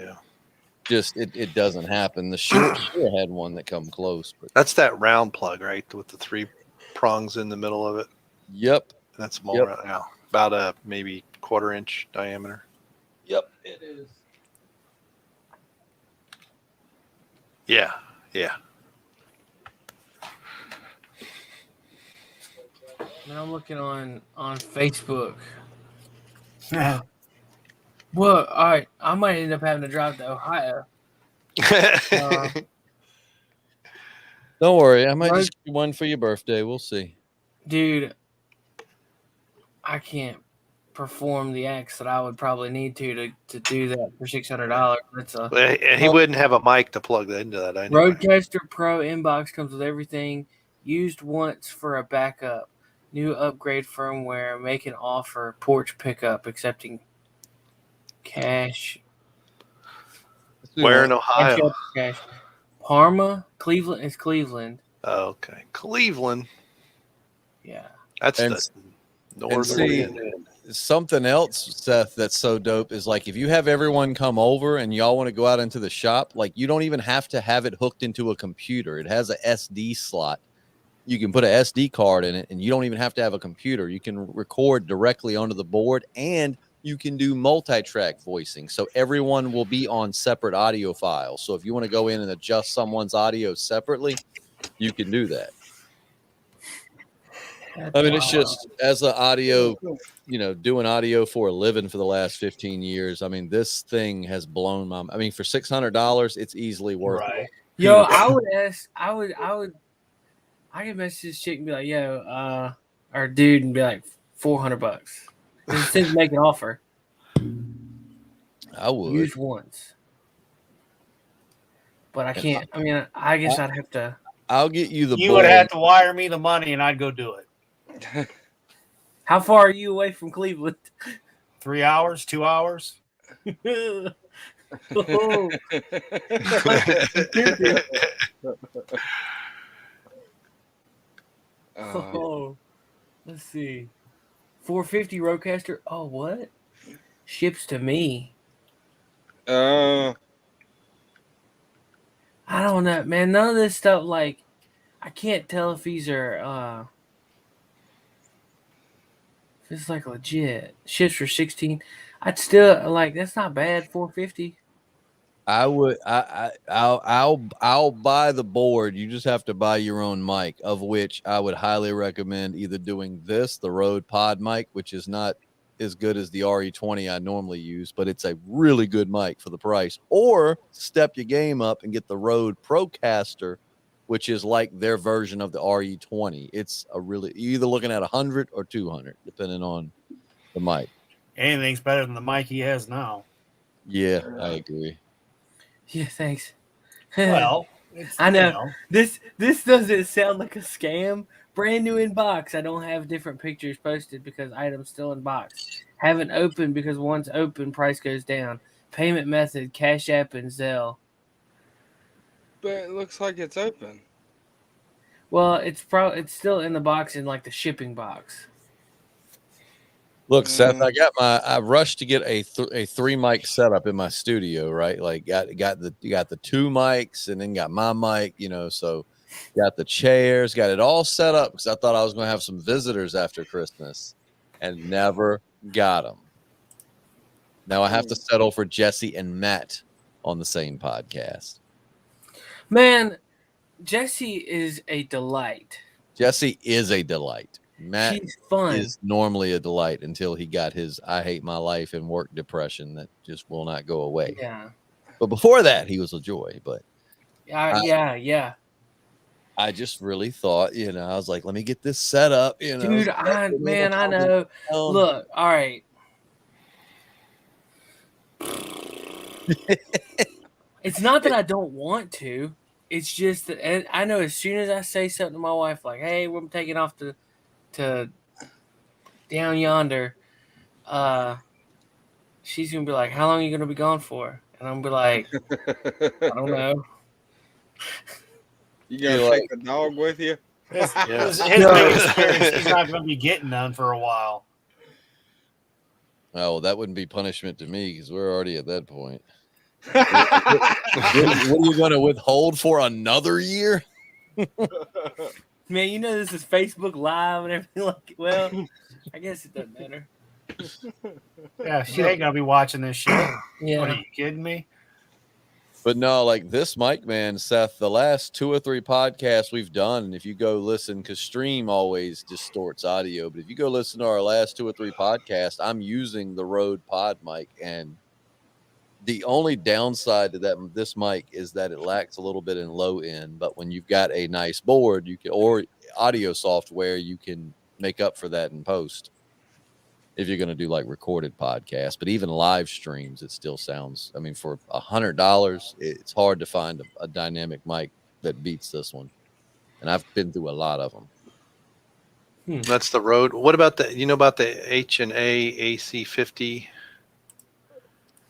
just it doesn't happen. The Shure had one that come close. But that's that round plug, right, with the 3 prongs in the middle of it. Yep. That's small round now, about a maybe 1/4 inch diameter. Yep, it is. Yeah. Man, I'm looking on Facebook. Well, all right. I might end up having to drive to Ohio. Don't worry. I might just get one for your birthday. We'll see. Dude, I can't perform the acts that I would probably need to do that for $600. And he wouldn't have a mic to plug into that. Anyway. Roadcaster Pro inbox comes with everything. Used once for a backup. New upgrade firmware. Make an offer. Porch pickup. Accepting cash. Where in Ohio? Cash. Parma, Cleveland. It's Cleveland. Okay, Cleveland. Yeah, that's the northern end. Something else, Seth, that's so dope is like if you have everyone come over and y'all want to go out into the shop, like you don't even have to have it hooked into a computer. It has a SD slot. You can put an SD card in it, and you don't even have to have a computer. You can record directly onto the board, and you can do multi-track voicing. So everyone will be on separate audio files. So if you want to go in and adjust someone's audio separately, you can do that. I mean, it's just as an audio, doing audio for a living for the last 15 years. I mean, this thing has blown my. I mean, for $600, it's easily worth it. Yo, I could message this chick and be like, "Yo, our dude," and be like, $400. It says make an offer. I would use once, but I can't. I mean, I guess I'd have to. I'll get you the You board. would have to wire me the money, and I'd go do it. How far are you away from Cleveland? 3 hours, 2 hours. Oh. Oh, let's see. 450 Rodecaster. Oh, what? Ships to me. Uh, I don't know, man. None of this stuff, like, I can't tell if these are, if it's like legit. Ships for 16. I'd still, like, that's not bad. 450. I'll buy the board. You just have to buy your own mic, of which I would highly recommend either doing this, the Rode Pod mic, which is not as good as the RE20 I normally use, but it's a really good mic for the price, or step your game up and get the Rode Procaster, which is like their version of the RE20. It's a really, you're either looking at 100 or 200, depending on the mic. Anything's better than the mic he has now. Yeah, I agree. Yeah, thanks. Well, I know. This doesn't sound like a scam. Brand new in box. I don't have different pictures posted because items still in box. Haven't opened because once open, price goes down. Payment method: Cash App and Zelle. but it looks like it's open. Well, it's still in the box in like the shipping box. Look, Seth, I rushed to get a 3 mic setup in my studio, right? Like got the 2 mics and then got my mic, so got the chairs, got it all set up because I thought I was going to have some visitors after Christmas and never got them. Now I have to settle for Jesse and Matt on the same podcast. Man, Jesse is a delight. Jesse is a delight. Matt She's fun. is normally a delight until he got his I hate my life and work depression that just will not go away. Yeah. But before that, he was a joy. But yeah. I just really thought, I was like, let me get this set up, Dude, I know. Look, all right. It's not that I don't want to. It's just that I know as soon as I say something to my wife, like, hey, we're taking off to down yonder, she's gonna be like, how long are you gonna be gone for? And I'm gonna be like, I don't know. You gotta take the dog with you. His big experience, he's not gonna be getting none for a while. Oh, that wouldn't be punishment to me because we're already at that point. What are you going to withhold for another year? Man, this is Facebook Live and everything. Like, well, I guess it doesn't matter. Yeah, she ain't gonna be watching this shit. Yeah. What, are you kidding me? But no, like this mic, man, Seth, the last 2 or 3 podcasts we've done, and if you go listen, because stream always distorts audio, but if you go listen to our last 2 or 3 podcasts, I'm using the Rode Pod mic, and the only downside to this mic is that it lacks a little bit in low end, but when you've got a nice board, or audio software, you can make up for that in post. If you're going to do like recorded podcasts, but even live streams, it still sounds, for $100, it's hard to find a dynamic mic that beats this one. And I've been through a lot of them. That's the Rode. What about about the H&A AC50?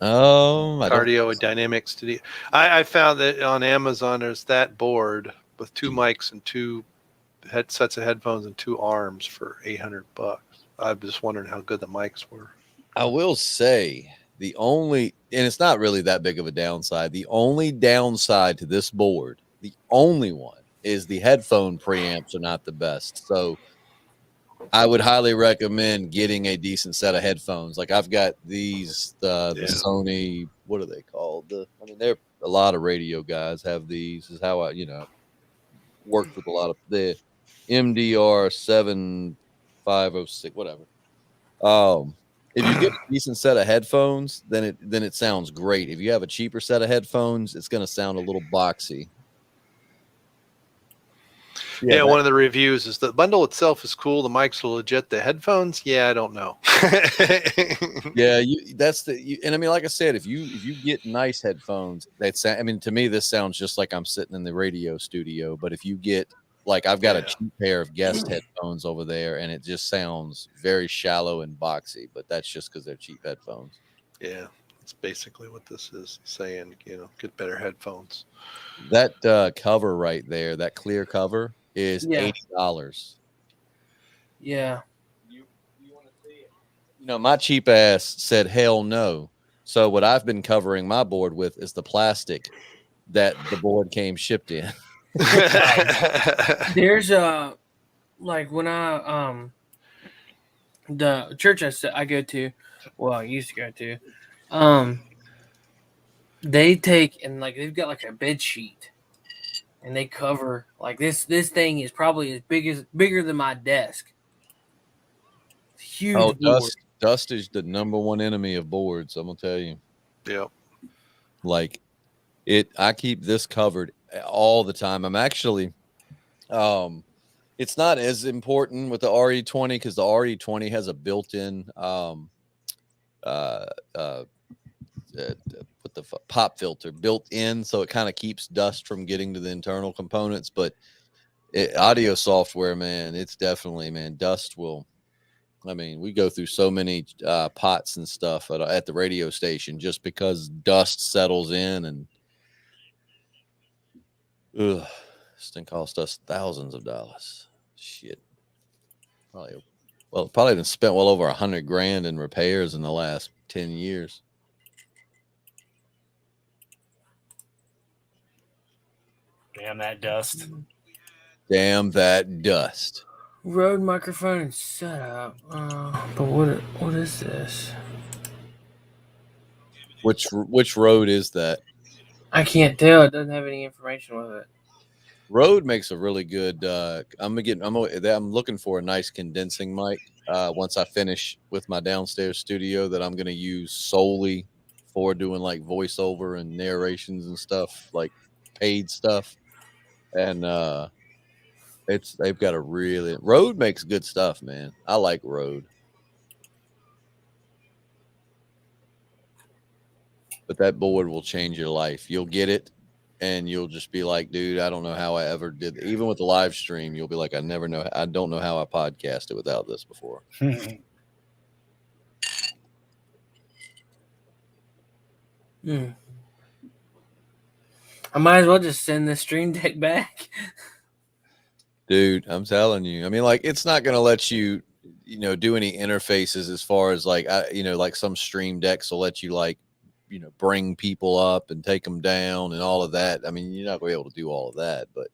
Cardio and Dynamic Studio. I found that on Amazon there's that board with 2 mics and 2 sets of headphones and 2 arms for $800. I'm just wondering how good the mics were. I will say and it's not really that big of a downside. The only downside to this board, the only one, is the headphone preamps are not the best. So I would highly recommend getting a decent set of headphones. Like I've got these, the Sony, what are they called? They're a lot of radio guys have these. This is how I, worked with a lot of the MDR 7506, whatever. If you get a decent set of headphones, then it sounds great. If you have a cheaper set of headphones, it's going to sound a little boxy. Yeah, one of the reviews is the bundle itself is cool. The mics are legit. The headphones, yeah, I don't know. Yeah, and I mean, like I said, if you get nice headphones, I mean, to me, this sounds just like I'm sitting in the radio studio. But if you get like I've got a cheap pair of guest headphones over there, and it just sounds very shallow and boxy. But that's just because they're cheap headphones. Yeah, that's basically what this is saying. Get better headphones. That cover right there, that clear cover, is $80. Yeah. My cheap ass said hell no. So what I've been covering my board with is the plastic that the board came shipped in. There's like when the church I go to, well, I used to go to, they take and like they've got like a bed sheet, and they cover like this thing is probably bigger than my desk. Huge. Dust is the number one enemy of boards. I'm gonna tell you. Yep. Like I keep this covered all the time. I'm actually, it's not as important with the RE20 because the RE20 has a built-in pop filter built in, so it kind of keeps dust from getting to the internal components. But audio software, man, it's definitely, dust will. I mean, we go through so many pots and stuff at the radio station just because dust settles in, and this thing cost us thousands of dollars. Shit, probably been spent well over $100,000 in repairs in the last 10 years. Damn that dust. Damn that dust. Rode microphone and setup. But what is this? Which Rode is that? I can't tell. It doesn't have any information with it. Rode makes a really good. I'm looking for a nice condensing mic. Once I finish with my downstairs studio, that I'm gonna use solely for doing like voiceover and narrations and stuff, like paid stuff. And they've got a really Rode makes good stuff, man. I like Rode. But that board will change your life. You'll get it and you'll just be like, dude, I don't know how I ever did. Even with the live stream, you'll be like, I don't know how I podcasted without this before. I might as well just send this stream deck back. Dude, I'm telling you. I mean, like, it's not going to let you, do any interfaces as far as like, like some stream decks will let you like, bring people up and take them down and all of that. I mean, you're not going to be able to do all of that. But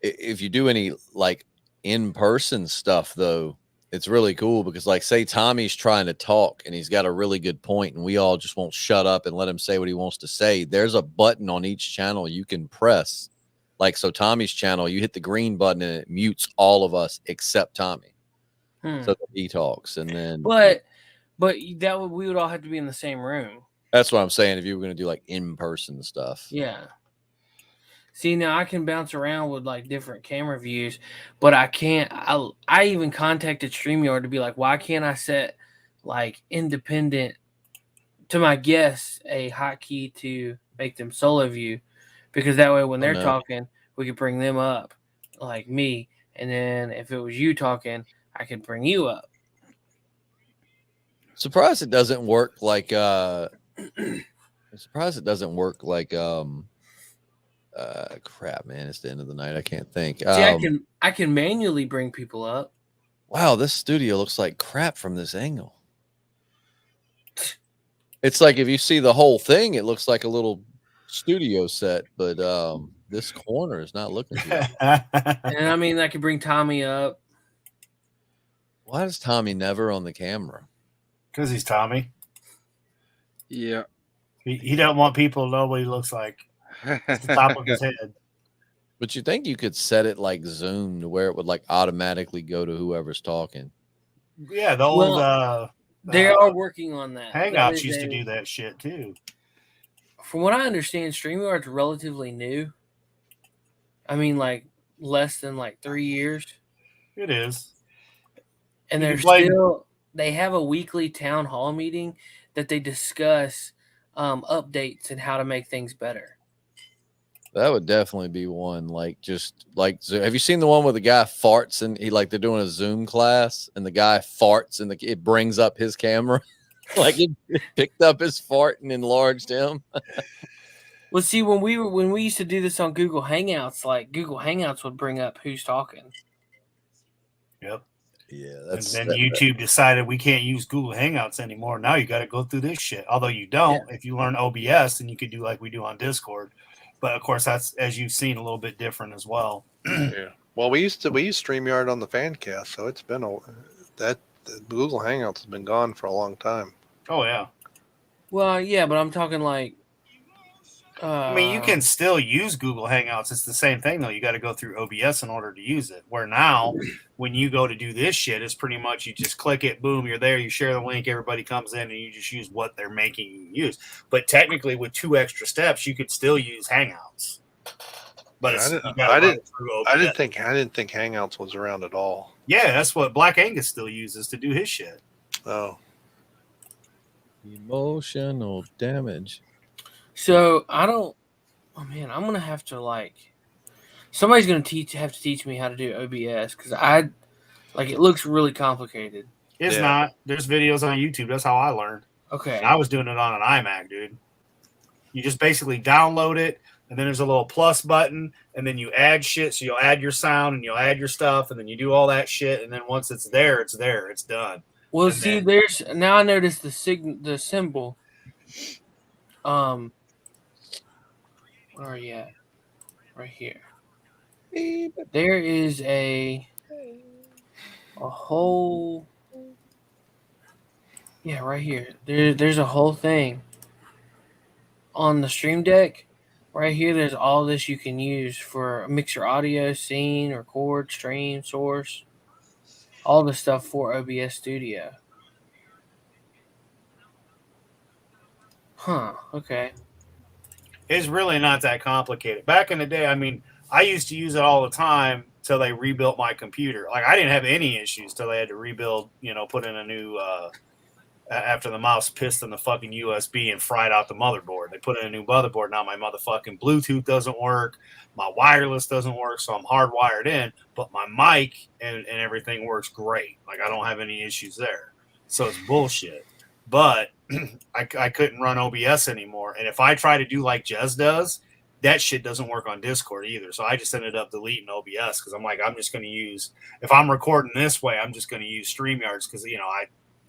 if you do any like in-person stuff, though, it's really cool because, like, say Tommy's trying to talk and he's got a really good point and we all just won't shut up and let him say what he wants to say. There's a button on each channel you can press. Like, so Tommy's channel, you hit the green button and it mutes all of us except Tommy. So that he talks. And then, but we would all have to be in the same room. That's what I'm saying. If you were going to do like in-person stuff. Yeah. See, now I can bounce around with like different camera views, but I can't. I even contacted StreamYard to be like, why can't I set like independent to my guests a hotkey to make them solo view? Because that way when they're talking, we could bring them up like me. And then if it was you talking, I could bring you up. Surprised it doesn't work like crap, man, it's the end of the night. I can't think. See, I can manually bring people up. Wow, this studio looks like crap from this angle. It's like if you see the whole thing, it looks like a little studio set, but this corner is not looking good. And I mean, I could bring Tommy up. Why is Tommy never on the camera? Because he's Tommy. Yeah. He don't want people to know what he looks like. It's the top of his head. But you think you could set it like Zoom to where it would like automatically go to whoever's talking? Yeah, the old they are working on that. Hangouts used to do that shit too. From what I understand, StreamYard's relatively new. I mean, like less than like 3 years, It is. and You they're can play- still they have a weekly town hall meeting that they discuss updates and how to make things better. That would definitely be one. Like, just like, have you seen the one where the guy farts and he like they're doing a Zoom class and the guy farts and it brings up his camera, like it picked up his fart and enlarged him. Well, see, when we used to do this on Google Hangouts, like Google Hangouts would bring up who's talking. Yep. Yeah, And that's then YouTube decided we can't use Google Hangouts anymore. Now you got to go through this shit. Although you don't, if you learn OBS, then you could do like we do on Discord. But of course, that's, as you've seen, a little bit different as well. Yeah. Well, we use StreamYard on the Fancast, so it's been the Google Hangouts has been gone for a long time. Oh yeah. Well, yeah, but I'm talking like. I mean, you can still use Google Hangouts. It's the same thing, though. You got to go through OBS in order to use it. Where now, when you go to do this shit, it's pretty much you just click it, boom, you're there, you share the link, everybody comes in, and you just use what they're making you use. But technically, with 2 extra steps, you could still use Hangouts. But I didn't think Hangouts was around at all. Yeah, that's what Black Angus still uses to do his shit. Oh. Emotional damage. So I don't. Oh man, I'm gonna have to somebody's gonna have to teach me how to do OBS because it looks really complicated. It's not. There's videos on YouTube. That's how I learned. Okay. And I was doing it on an iMac, dude. You just basically download it, and then there's a little plus button, and then you add shit. So you'll add your sound and you'll add your stuff, and then you do all that shit, and then once it's there, it's there. It's done. Well, see, there's now I noticed the symbol. Where are you at? Right here. There is a whole. Yeah, right here. There's a whole thing on the Stream Deck. Right here, there's all this you can use for mixer audio, scene, record, stream, source, all the stuff for OBS Studio. Huh. Okay. It's really not that complicated. Back in the day, I mean, I used to use it all the time till they rebuilt my computer. Like, I didn't have any issues till they had to rebuild, put in a new, after the mouse pissed in the fucking USB and fried out the motherboard. They put in a new motherboard. Now my motherfucking Bluetooth doesn't work. My wireless doesn't work, so I'm hardwired in. But my mic and everything works great. Like, I don't have any issues there. So it's bullshit. But I couldn't run OBS anymore. And if I try to do like Jez does, that shit doesn't work on Discord either. So I just ended up deleting OBS because I'm like, I'm just going to use, if I'm recording this way, I'm just going to use StreamYards because,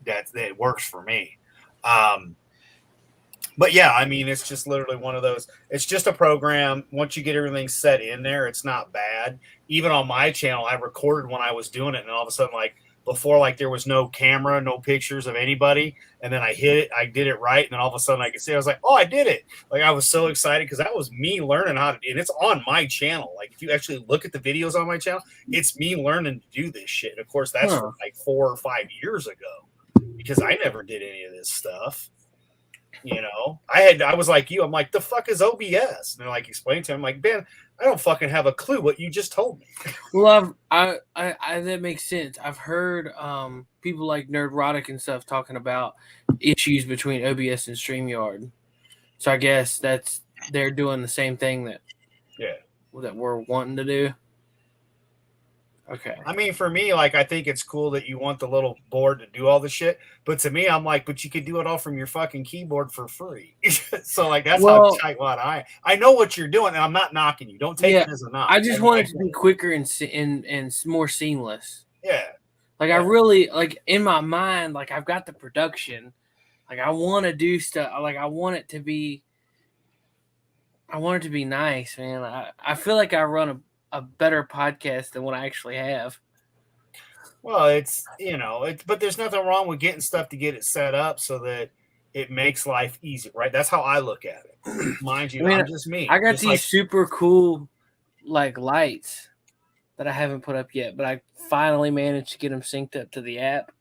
that works for me. But yeah, I mean, it's just literally one of those. It's just a program. Once you get everything set in there, it's not bad. Even on my channel, I recorded when I was doing it, and all of a sudden, before, there was no camera, no pictures of anybody, and then I hit it, I did it right, and then all of a sudden I could see, I was like, oh, I did it. I was so excited because that was me learning how to do it. And it's on my channel. If you actually look at the videos on my channel, it's me learning to do this shit. And of course, that's from 4 or 5 years ago because I never did any of this stuff. I was like you. I'm like, the fuck is OBS? And they're explain to him. I'm like, Ben, I don't fucking have a clue what you just told me. Well, I that makes sense. I've heard people like Nerdrotic and stuff talking about issues between OBS and StreamYard. So I guess they're doing the same thing that we're wanting to do. Okay. I mean, for me, I think it's cool that you want the little board to do all the shit. But to me, I'm like, but you could do it all from your fucking keyboard for free. So, that's how tight what I know what you're doing, and I'm not knocking you. Don't take it as a knock. I just want it to be quicker and more seamless. Yeah. I really, in my mind, I've got the production. I want to do stuff. I want it to be nice, man. I feel like I run a better podcast than what I actually have. Well, it's but there's nothing wrong with getting stuff to get it set up so that it makes life easy, right? That's how I look at it. Mind you, I'm just me. I got these super cool lights that I haven't put up yet, but I finally managed to get them synced up to the app.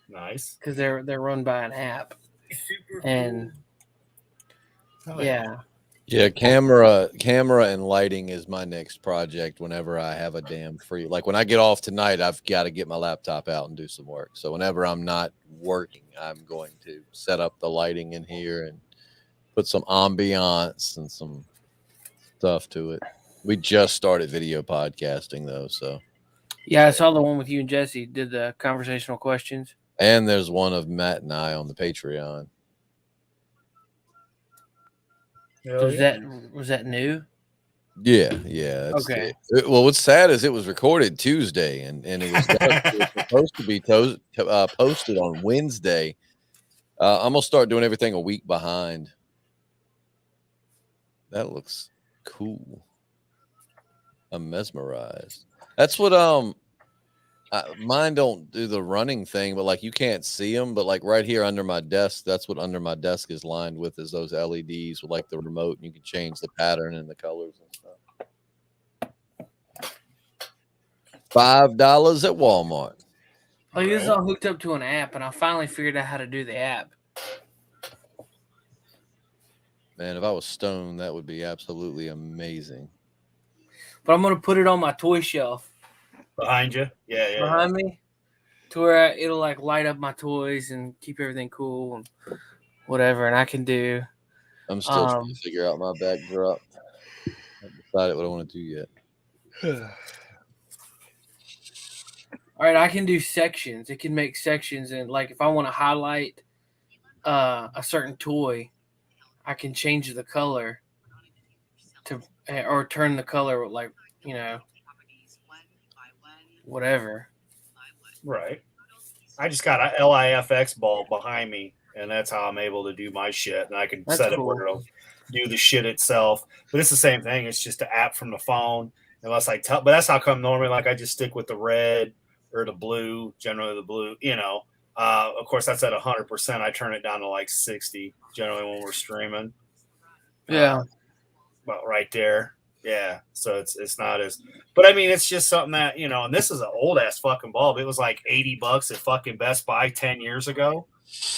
Nice, because they're run by an app. Super and cool. Yeah. Yeah, camera and lighting is my next project whenever I have a damn free. Like when I get off tonight, I've got to get my laptop out and do some work. So whenever I'm not working, I'm going to set up the lighting in here and put some ambiance and some stuff to it. We just started video podcasting though, so Yeah, I saw the one with you and Jesse did the conversational questions. and there's one of Matt and I on the Patreon. Was that new? Yeah. That's Okay. well, what's sad is it was recorded Tuesday and it was supposed to be posted on Wednesday. I'm gonna start doing everything a week behind. That looks cool. I'm mesmerized. That's what mine don't do the running thing, but like you can't see them, but like right here under my desk, that's what under my desk is lined with is those LEDs with like the remote, and you can change the pattern and the colors and stuff. $5 at Walmart. Like this is all hooked up to an app, and I finally figured out how to do the app. Man, if I was stoned, that would be absolutely amazing. But I'm gonna put it on my toy shelf Behind you? Yeah. behind me, to where it'll like light up my toys and keep everything cool and whatever. And I can do. I'm still trying to figure out my backdrop. I haven't decided what I want to do yet. All right, I can do sections. It can make sections, and like if I want to highlight a certain toy, I can change the color to or turn the color like whatever. Right. I just got a LIFX bulb behind me, and that's how I'm able to do my shit. And I can That's set it cool. where it'll do the shit itself. But it's the same thing. It's just an app from the phone. Unless I tell, but that's how come normally like I just stick with the red or the blue, generally the blue, of course that's at 100%. I turn it down to like 60 generally when we're streaming. Yeah. About right there. Yeah. So it's not as, but I mean, it's just something that, and this is an old ass fucking bulb. It was like $80 at fucking Best Buy 10 years ago.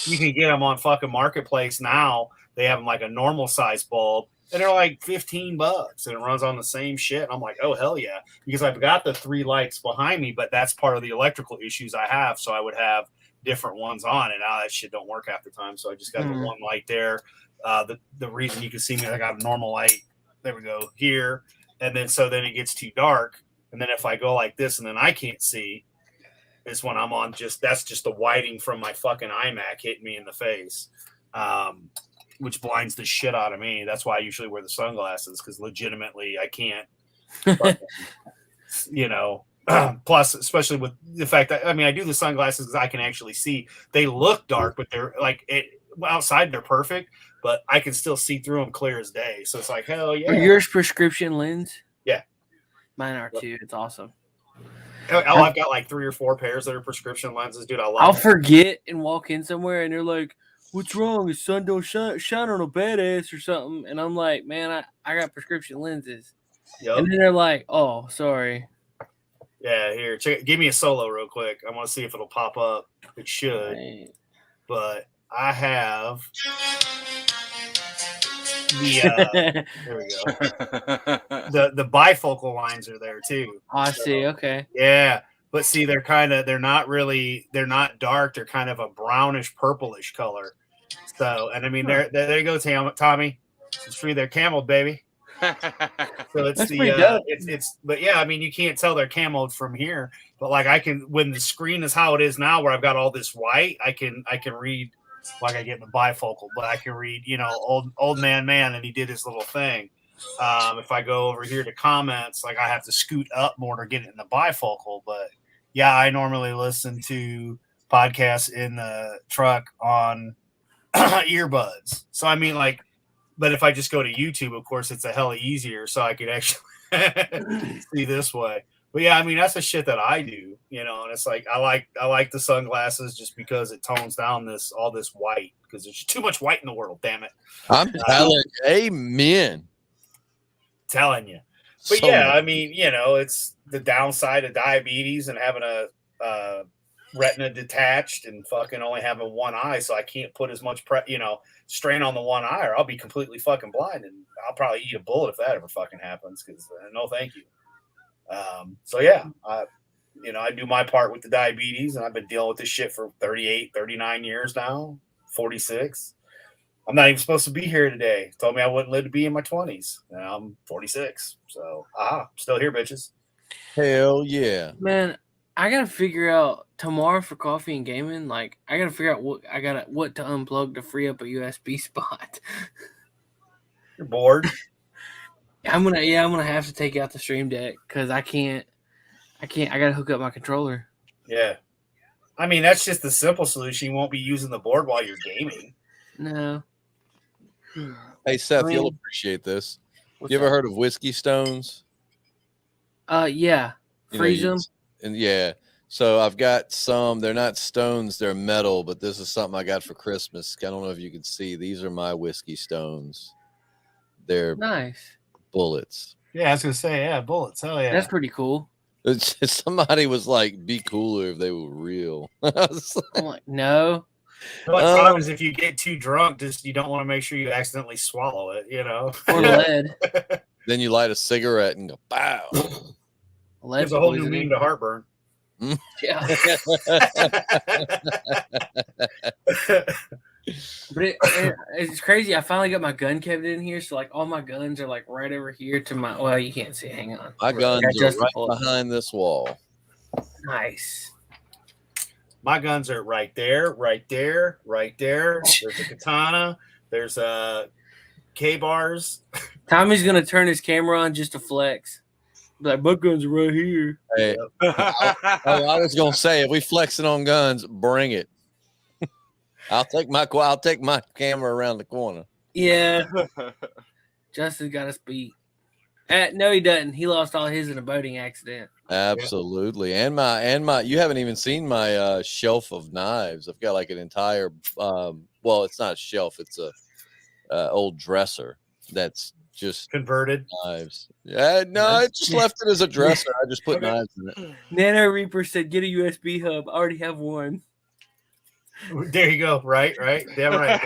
You can get them on fucking Marketplace now. They have them like a normal size bulb and they're like $15 and it runs on the same shit. And I'm like, oh, hell yeah. Because I've got the 3 lights behind me, but that's part of the electrical issues I have. So I would have different ones on and now that shit don't work half the time. So I just got the one light there. The reason you can see me, I got a normal light. There we go here. And then, so then it gets too dark. And then if I go like this and then I can't see is when I'm on that's just the whiting from my fucking iMac hitting me in the face. Which blinds the shit out of me. That's why I usually wear the sunglasses. Cause legitimately I can't, plus, especially with the fact that, I do the sunglasses because I can actually see. They look dark, but they're like outside they're perfect, but I can still see through them clear as day. So it's like, hell yeah. Are yours prescription lens? Yeah. Mine are too. It's awesome. Oh, I've got like 3 or 4 pairs that are prescription lenses, dude. I'll forget and walk in somewhere and they're like, what's wrong? The sun don't shine on a badass or something. And I'm like, man, I got prescription lenses. Yep. And then they're like, oh, sorry. Yeah, here, give me a solo real quick. I want to see if it'll pop up. It should. Right. But I have there we go. The bifocal lines are there too. Oh, I see. Okay. Yeah. But see, they're not dark. They're kind of a brownish, purplish color. So, and I mean, there you go, Tommy. It's free. They're cameled, baby. So it's but yeah, I mean, you can't tell they're cameled from here, but like I can, when the screen is how it is now, where I've got all this white, I can read, like I get in the bifocal, but I can read, old man, and he did his little thing. If I go over here to comments, like I have to scoot up more to get it in the bifocal, but yeah, I normally listen to podcasts in the truck on earbuds. So I mean, like, but if I just go to YouTube, of course, it's a hella easier, so I could actually see this way. But yeah, I mean, that's the shit that I do, and it's like I like the sunglasses just because it tones down all this white, because there's too much white in the world. Damn it! I'm telling you, amen. Telling you, but yeah, I mean, it's the downside of diabetes and having a retina detached and fucking only having one eye, so I can't put as much strain on the one eye, or I'll be completely fucking blind, and I'll probably eat a bullet if that ever fucking happens. Because no, thank you. So yeah, I do my part with the diabetes, and I've been dealing with this shit for 38, 39 years now, 46. I'm not even supposed to be here today. Told me I wouldn't live to be in my 20s. Now I'm 46. So, still here, bitches. Hell yeah. Man, I gotta figure out tomorrow for coffee and gaming. Like, I gotta figure out what to unplug to free up a USB spot. You're bored. I'm gonna have to take out the Stream Deck because I can't. I gotta hook up my controller. Yeah. I mean, that's just the simple solution. You won't be using the board while you're gaming. No. Hey, Seth, you'll appreciate this. You ever heard of whiskey stones? Yeah. Freeze them. And yeah. So I've got some. They're not stones. They're metal. But this is something I got for Christmas. I don't know if you can see. These are my whiskey stones. They're nice. Bullets. Yeah, I was gonna say, yeah, bullets. Hell yeah. That's pretty cool. Somebody was like, "Be cooler if they were real." I'm like, no. The problem is if you get too drunk, you don't want to make sure you accidentally swallow it, Or lead. Then you light a cigarette and go, "Pow!" There's a whole new meaning to heartburn. Yeah. But it's crazy. I finally got my gun cabinet in here, so like all my guns are like right over here to my. Well, you can't see. Hang on. My guns are right behind this wall. Nice. My guns are right there, right there, right there. There's a katana. There's K-bars. Tommy's gonna turn his camera on just to flex. Like, my guns are right here. Hey, I was gonna say, if we flexing on guns, bring it. I'll take my camera around the corner. Yeah. Justin got us beat. No, he doesn't. He lost all his in a boating accident. Absolutely. And my you haven't even seen my shelf of knives. I've got like an entire well, it's not a shelf, it's a old dresser that's just converted knives. Yeah, no, I just left it as a dresser. I just put knives in it. Nano Reaper said, "Get a USB hub." I already have one. There you go. Right. Damn right.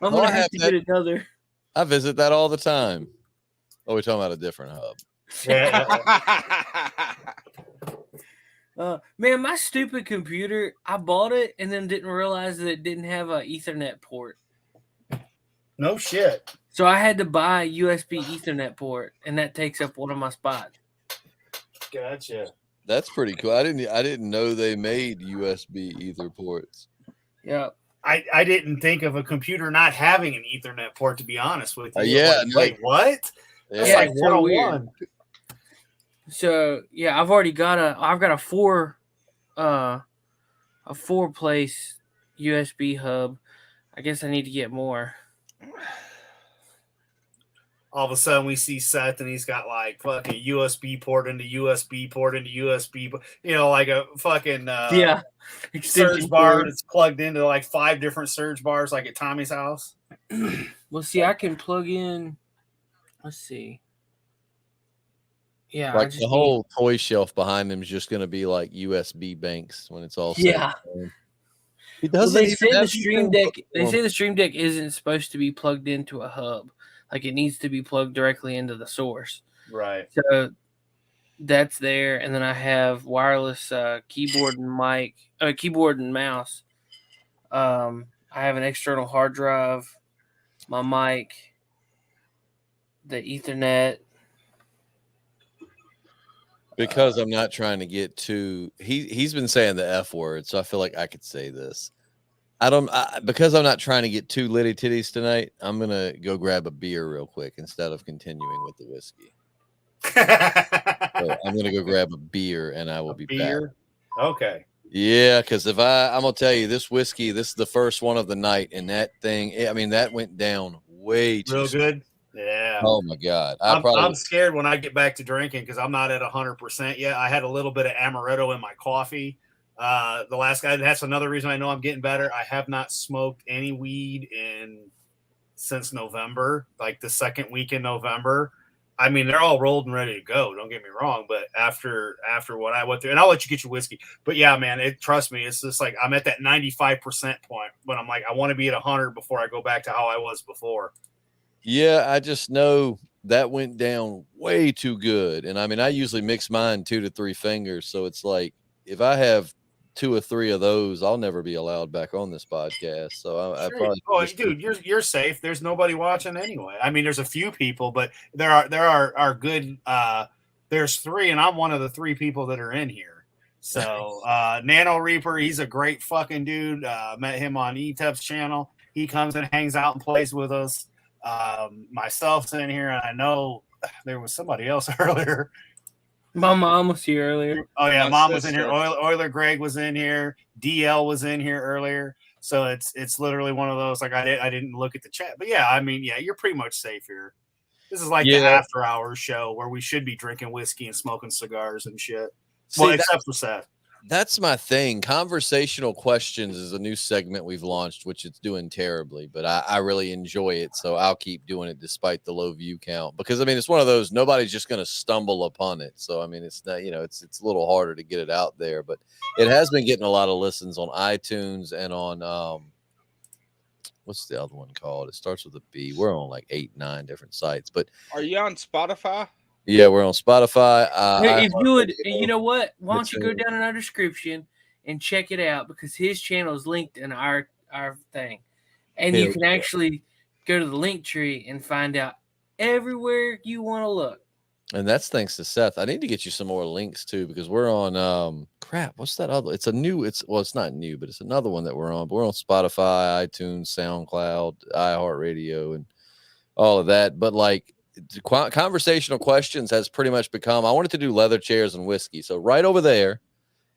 I'm gonna have to get another. I visit that all the time. Oh, we're talking about a different hub. Yeah. Man, my stupid computer, I bought it and then didn't realize that it didn't have an Ethernet port. No shit. So I had to buy a USB Ethernet port, and that takes up one of my spots. Gotcha. That's pretty cool. I didn't know they made USB Ether ports. Yeah. I didn't think of a computer not having an Ethernet port, to be honest with you. Yeah. Wait, what? That's like 101. So yeah, I've got a four place USB hub. I guess I need to get more. All of a sudden we see Seth and he's got like fucking USB port into USB port into USB, like a fucking surge bar that's plugged into like 5 different surge bars, like at Tommy's house. Well, see, I can plug in. Let's see. Yeah, like the whole toy shelf behind them is just going to be like USB banks when it's all set. They say the Stream Deck. They say the Stream Deck isn't supposed to be plugged into a hub. Like, it needs to be plugged directly into the source. Right. So that's there, and then I have wireless keyboard and mouse. I have an external hard drive, my mic, the Ethernet. Because I'm not trying to get too. He's been saying the F word, so I feel like I could say this. Because I'm not trying to get too litty titties tonight, I'm gonna go grab a beer real quick instead of continuing with the whiskey. So I'm gonna go grab a beer and I will be back. Okay. Yeah, because I'm gonna tell you, this whiskey, this is the first one of the night, and that thing, I mean, that went down way too good. Yeah. Oh my God. I'm scared when I get back to drinking because I'm not at 100% yet. I had a little bit of amaretto in my coffee. The last guy, that's another reason I know I'm getting better. I have not smoked any weed since November, like the second week in November. I mean, they're all rolled and ready to go. Don't get me wrong, but after what I went through, and I'll let you get your whiskey. But yeah, man, trust me, it's just like I'm at that 95% point, but I'm like I want to be at 100 before I go back to how I was before. Yeah, I just know that went down way too good. And I mean, I usually mix mine 2 to 3 fingers. So it's like if I have 2 or 3 of those, I'll never be allowed back on this podcast. So I probably dude, you're safe. There's nobody watching anyway. I mean, there's a few people, but there are good. There's 3, and I'm one of the 3 people that are in here. So Nano Reaper, he's a great fucking dude. Met him on ETEP's channel. He comes and hangs out and plays with us. Myself's in here, and I know there was somebody else earlier. My mom was here earlier. Oh yeah, Mom was in here. Euler Greg was in here. DL was in here earlier. So it's literally one of those like I didn't look at the chat, but yeah, I mean, yeah, you're pretty much safe here. This is like the after hours show where we should be drinking whiskey and smoking cigars and shit. Well, except for Seth. That's my thing. Conversational questions is a new segment we've launched, which it's doing terribly, but I really enjoy it. So I'll keep doing it despite the low view count, because I mean, it's one of those, nobody's just going to stumble upon it. So, I mean, it's not, it's a little harder to get it out there, but it has been getting a lot of listens on iTunes and on, what's the other one called? It starts with a B. We're on like 8, 9 different sites, but are you on Spotify? Yeah, we're on Spotify. If you would, you know what? Why don't you go down in our description and check it out, because his channel is linked in our thing, and you can actually go to the LinkTree and find out everywhere you want to look. And that's thanks to Seth. I need to get you some more links too, because we're on crap. What's that other? It's not new, but it's another one that we're on. But we're on Spotify, iTunes, SoundCloud, iHeartRadio, and all of that. But like, conversational questions has pretty much become, I wanted to do leather chairs and whiskey. So right over there,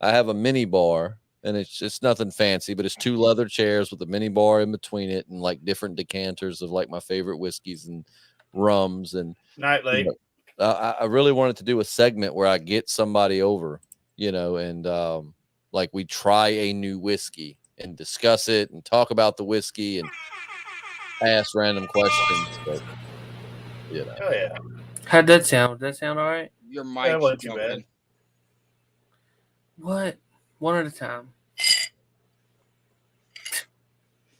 I have a mini bar, and it's just nothing fancy, but it's 2 leather chairs with a mini bar in between it, and like different decanters of like my favorite whiskeys and rums. And nightly, I really wanted to do a segment where I get somebody over, and like we try a new whiskey and discuss it and talk about the whiskey and ask random questions. But oh yeah. How'd that sound? Did that sound all right? Your mic wasn't too bad. What? One at a time.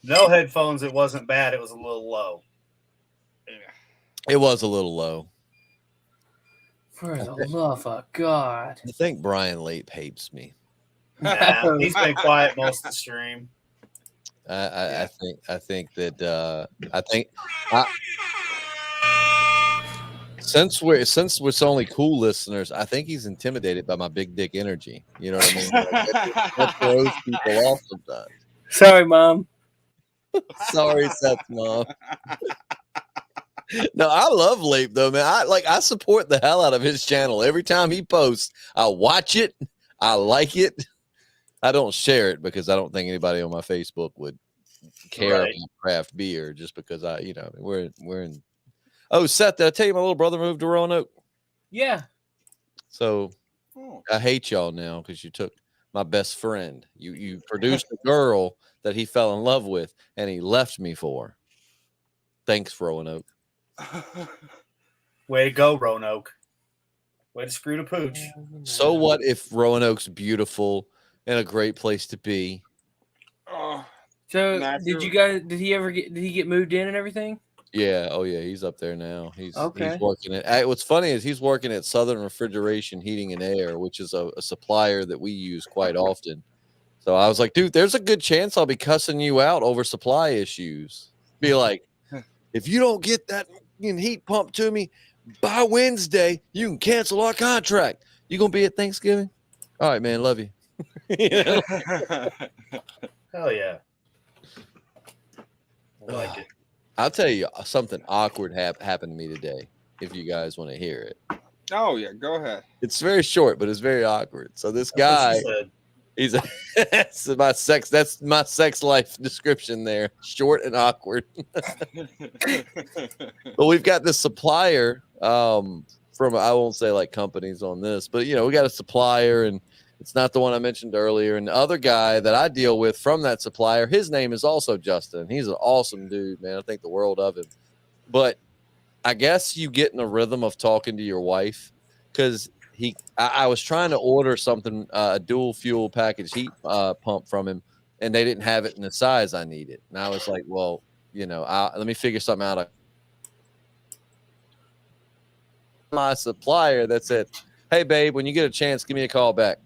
No headphones. It wasn't bad. It was a little low. It was a little low. For the love of God. I think Brian Late hates me. Nah, he's been quiet most of the stream. I think since we're only cool listeners, I think he's intimidated by my big dick energy. You know what I mean? That throws people off sometimes. Sorry, Mom. Sorry, Seth's mom. No, I love Lape though, man. I support the hell out of his channel. Every time he posts, I watch it. I like it. I don't share it because I don't think anybody on my Facebook would care about craft beer just because we're in. Oh, Seth, did I tell you my little brother moved to Roanoke? Yeah. So I hate y'all now because you took my best friend. You produced a girl that he fell in love with and he left me for. Thanks, Roanoke. Way to go, Roanoke. Way to screw the pooch. So what if Roanoke's beautiful and a great place to be? So did he get moved in and everything? Yeah. Oh yeah. He's up there now. He's working at, what's funny is he's working at Southern Refrigeration Heating and Air, which is a supplier that we use quite often. So I was like, dude, there's a good chance I'll be cussing you out over supply issues. Be like, if you don't get that heat pump to me by Wednesday, you can cancel our contract. You gonna be at Thanksgiving? All right, man. Love you. Hell yeah. I like it. I'll tell you something awkward happened to me today, if you guys want to hear it. Oh, yeah. Go ahead. It's very short, but it's very awkward. So this guy, that's my sex life description there. Short and awkward. But we've got this supplier from, I won't say like companies on this, but we got a supplier, and it's not the one I mentioned earlier. And the other guy that I deal with from that supplier, his name is also Justin. He's an awesome dude, man. I think the world of him. But I guess you get in a rhythm of talking to your wife because I was trying to order something, a dual fuel package heat pump from him, and they didn't have it in the size I needed. And I was like, well, let me figure something out. My supplier that said, hey, babe, when you get a chance, give me a call back.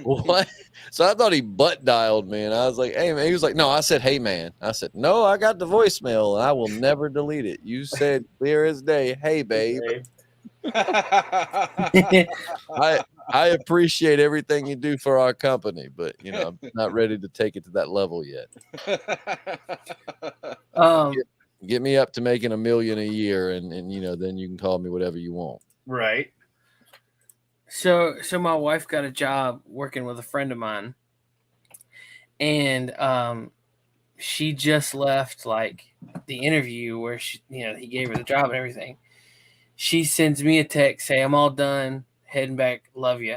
What? So I thought he butt dialed me, and I was like, hey, man. He was like, no, I said, hey, man. I said, no, I got the voicemail, and I will never delete it. You said clear as day, hey, babe. I appreciate everything you do for our company, but I'm not ready to take it to that level yet. Get me up to making $1 million a year, and then you can call me whatever you want. Right. So my wife got a job working with a friend of mine, and she just left like the interview where he gave her the job and everything. She sends me a text, say I'm all done, heading back, love you,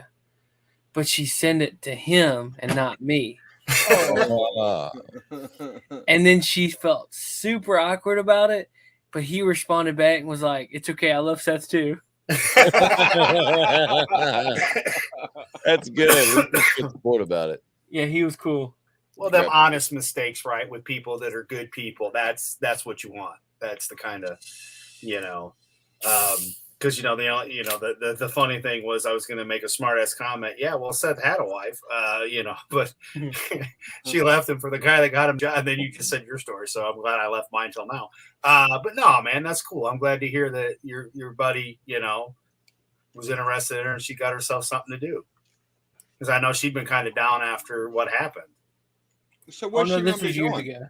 but she sent it to him and not me. And then she felt super awkward about it, but he responded back and was like, it's okay, I love Seth too. That's good. Good support about it. Yeah, he was cool. Well, them honest mistakes, right, with people that are good people. That's what you want. That's the kind of, because the funny thing was I was going to make a smart ass comment. Yeah, well, Seth had a wife, but she left him for the guy that got him job. And then you just said your story, so I'm glad I left mine till now. But no, man, that's cool. I'm glad to hear that your buddy, was interested in her and she got herself something to do. Because I know she'd been kind of down after what happened. So what's she this was years ago.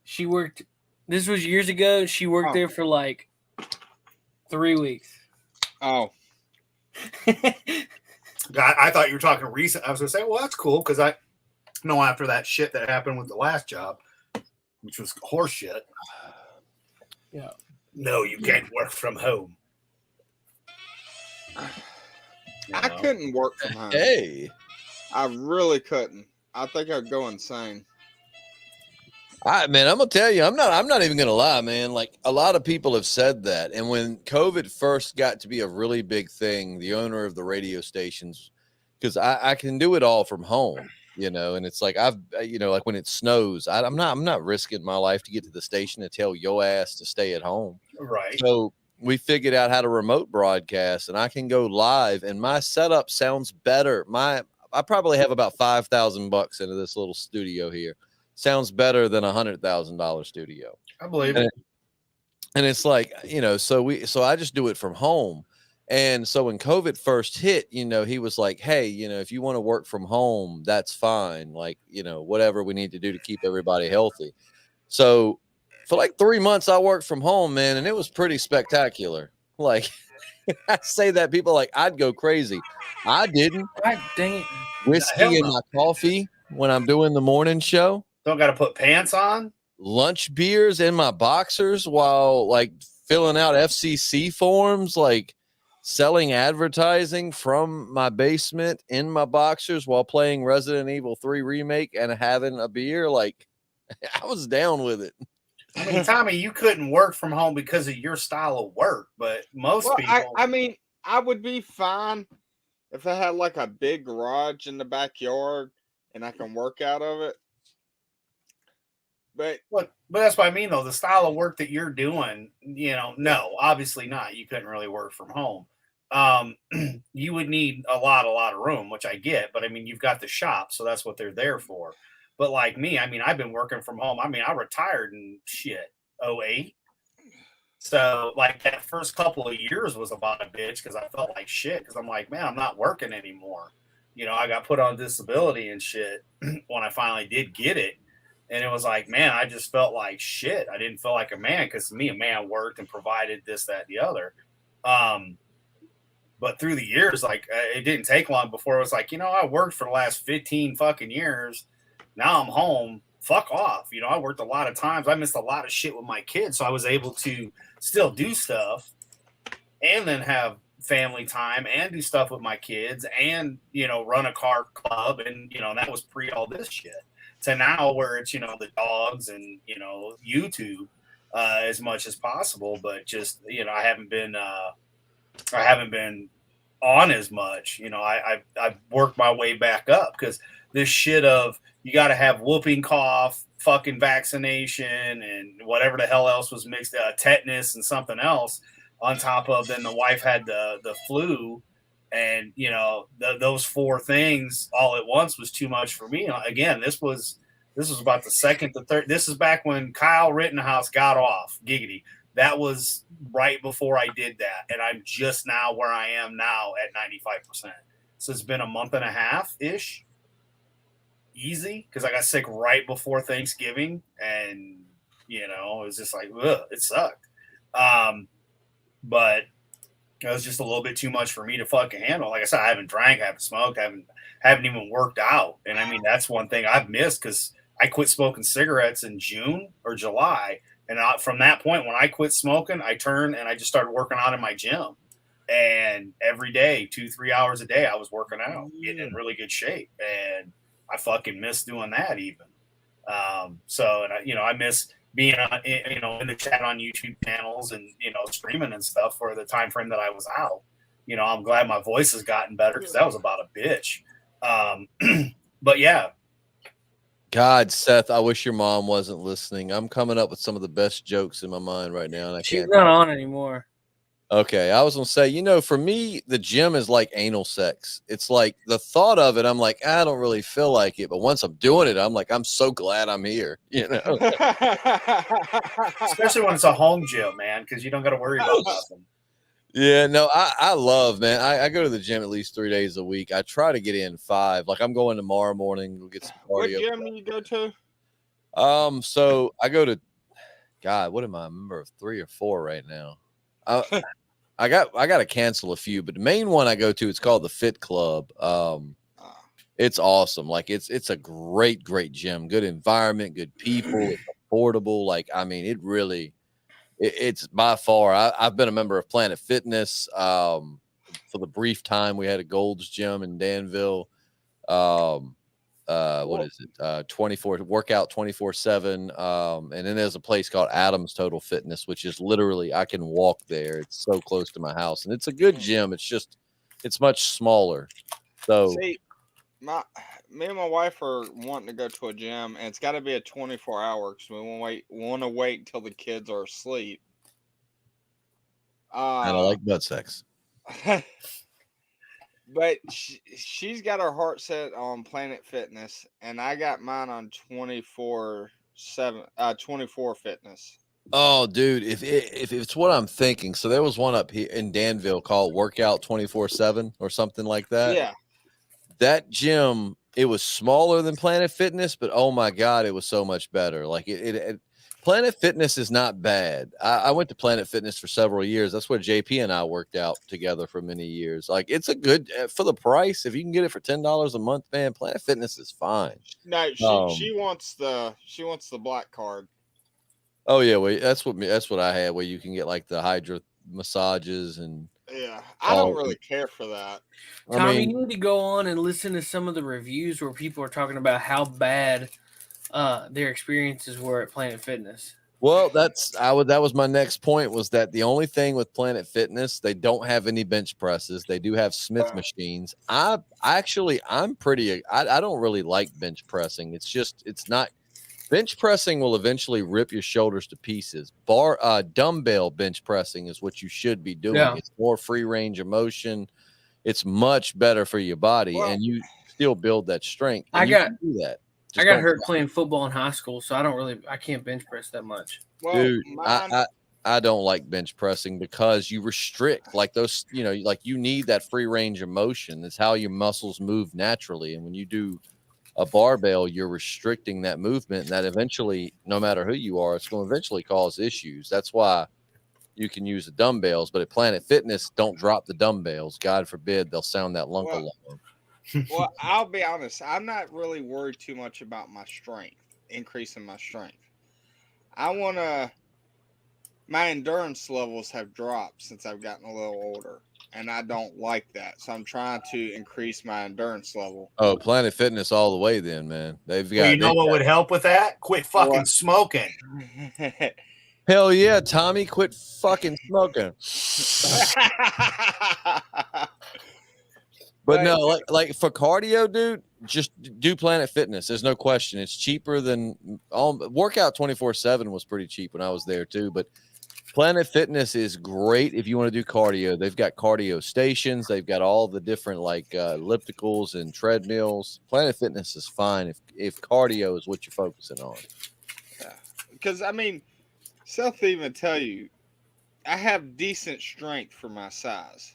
She worked. This was years ago. She worked there for like 3 weeks. Oh. I thought you were talking recent. I was going to say, well, that's cool because I know after that shit that happened with the last job, which was horse shit. Yeah. No, you can't work from home. I couldn't work from home. Hey. I really couldn't. I think I'd go insane. Man, I'm gonna tell you, I'm not even gonna lie, man. Like a lot of people have said that, and when COVID first got to be a really big thing, the owner of the radio stations, because I can do it all from home, and it's like like when it snows, I'm not risking my life to get to the station and tell your ass to stay at home. Right. So we figured out how to remote broadcast, and I can go live, and my setup sounds better. I probably have about $5,000 into this little studio here. Sounds better than $100,000 studio. I believe it. And it's like, so I just do it from home. And so when COVID first hit, he was like, hey, if you want to work from home, that's fine. Like, whatever we need to do to keep everybody healthy. So for like 3 months, I worked from home, man, and it was pretty spectacular. Like, I say that people like, I'd go crazy. I didn't. God dang it. Whiskey in my coffee when I'm doing the morning show. Don't got to put pants on. Lunch beers in my boxers while like filling out FCC forms, like selling advertising from my basement in my boxers while playing Resident Evil 3 remake and having a beer. Like I was down with it. I mean, Tommy, you couldn't work from home because of your style of work, but most people. I mean, I would be fine if I had like a big garage in the backyard and I can work out of it. But that's what I mean, though. The style of work that you're doing, no, obviously not. You couldn't really work from home. You would need a lot of room, which I get. But I mean, you've got the shop, so that's what they're there for. But like me, I mean, I've been working from home. I mean, I retired in 2008. So like that first couple of years was about a bitch because I felt like shit because I'm like, man, I'm not working anymore. I got put on disability and shit when I finally did get it. And it was like, man, I just felt like shit. I didn't feel like a man because to me, a man worked and provided this, that, and the other. But through the years, like it didn't take long before it was like, I worked for the last 15 fucking years. Now I'm home. Fuck off. I worked a lot of times. I missed a lot of shit with my kids. So I was able to still do stuff and then have family time and do stuff with my kids and, run a car club. And, that was pre all this shit. to now where it's, the dogs and, YouTube as much as possible. But just, I haven't been on as much. I've worked my way back up because this shit of you got to have whooping cough, fucking vaccination, and whatever the hell else was mixed, tetanus and something else on top of. Then the wife had the flu, and those four things all at once was too much for me. Again, this was about the second to third. This is back when Kyle Rittenhouse got off. Giggity. That was right before I did that. And I'm just now where I am now at 95%. So it's been a month and a half ish. Easy. Because I got sick right before Thanksgiving. And, it was just like, ugh, it sucked. But it was just a little bit too much for me to fucking handle. Like I said, I haven't drank, I haven't smoked, I haven't even worked out. And I mean, that's one thing I've missed because I quit smoking cigarettes in June or July. And from that point, when I quit smoking, I turned and I just started working out in my gym. And every day, 2-3 hours a day, I was working out, getting in really good shape. And I fucking miss doing that even. I miss being, in the chat on YouTube channels and, streaming and stuff for the time frame that I was out. I'm glad my voice has gotten better because that was about a bitch. But yeah. God, Seth, I wish your mom wasn't listening. I'm coming up with some of the best jokes in my mind right now, and She's not on anymore. Okay, I was gonna say, for me, the gym is like anal sex. It's like the thought of it, I'm like, I don't really feel like it, but once I'm doing it, I'm like, I'm so glad I'm here. Especially when it's a home gym, man, because you don't got to worry about nothing. Yeah, no, I love, man. I go to the gym at least 3 days a week. I try to get in 5. Like I'm going tomorrow morning. We'll get some cardio. What gym do you go to? So I go to, God, what am I, a member of 3 or 4 right now? I got to cancel a few, but the main one I go to, it's called the Fit Club. It's awesome. Like it's a great gym, good environment, good people, it's affordable. Like, I mean, it really, it's by far, I've been a member of Planet Fitness for the brief time we had a Gold's Gym in Danville. What is it? 24 workout 24/7. And then there's a place called Adams Total Fitness, which is literally, I can walk there. It's so close to my house and it's a good gym. It's much smaller. So see, me and my wife are wanting to go to a gym, and it's got to be a 24-hour because we want to wait until the kids are asleep. I don't like butt sex. But she's got her heart set on Planet Fitness, and I got mine on 24 Fitness. Oh, dude, if it's what I'm thinking, so there was one up here in Danville called Workout 24/7 or something like that. Yeah, that gym, it was smaller than Planet Fitness, but oh my God, it was so much better. Like Planet Fitness is not bad. I went to Planet Fitness for several years. That's where JP and I worked out together for many years. Like it's a good for the price. If you can get it for $10 a month, man, Planet Fitness is fine. No, she wants the black card. Oh yeah, well, that's what I had, where you can get like the hydro massages and. Yeah, I don't really care for that. Tommy, you need to go on and listen to some of the reviews where people are talking about how bad their experiences were at Planet Fitness. Well, that was my next point, was that the only thing with Planet Fitness, they don't have any bench presses. They do have Smith machines. I'm pretty, I don't really like bench pressing. It's not, bench pressing will eventually rip your shoulders to pieces. Dumbbell bench pressing is what you should be doing. Yeah. It's more free range of motion. It's much better for your body, and you still build that strength. I got hurt playing football in high school, so I can't bench press that much. Well, dude, I don't like bench pressing because you restrict, like those, like you need that free range of motion. That's how your muscles move naturally, and when you do a barbell, you're restricting that movement, and that eventually, no matter who you are, it's going to eventually cause issues. That's why you can use the dumbbells, but at Planet Fitness, don't drop the dumbbells. God forbid they'll sound that lunk alarm. Well, I'll be honest. I'm not really worried too much about my strength, increasing my strength. My endurance levels have dropped since I've gotten a little older. and I don't like that. So I'm trying to increase my endurance level. Oh, Planet Fitness all the way, then, man. They've got. Well, you know what would help with that? Quit fucking What? smoking. Hell yeah, Tommy, quit fucking smoking. But no, like for cardio, dude, just do Planet Fitness. There's no question. It's cheaper than Workout 24/7 was pretty cheap when I was there too. But Planet Fitness is great if you want to do cardio. They've got cardio stations. They've got all the different like ellipticals and treadmills. Planet Fitness is fine if cardio is what you're focusing on. Because I mean, Seth even tell you, I have decent strength for my size.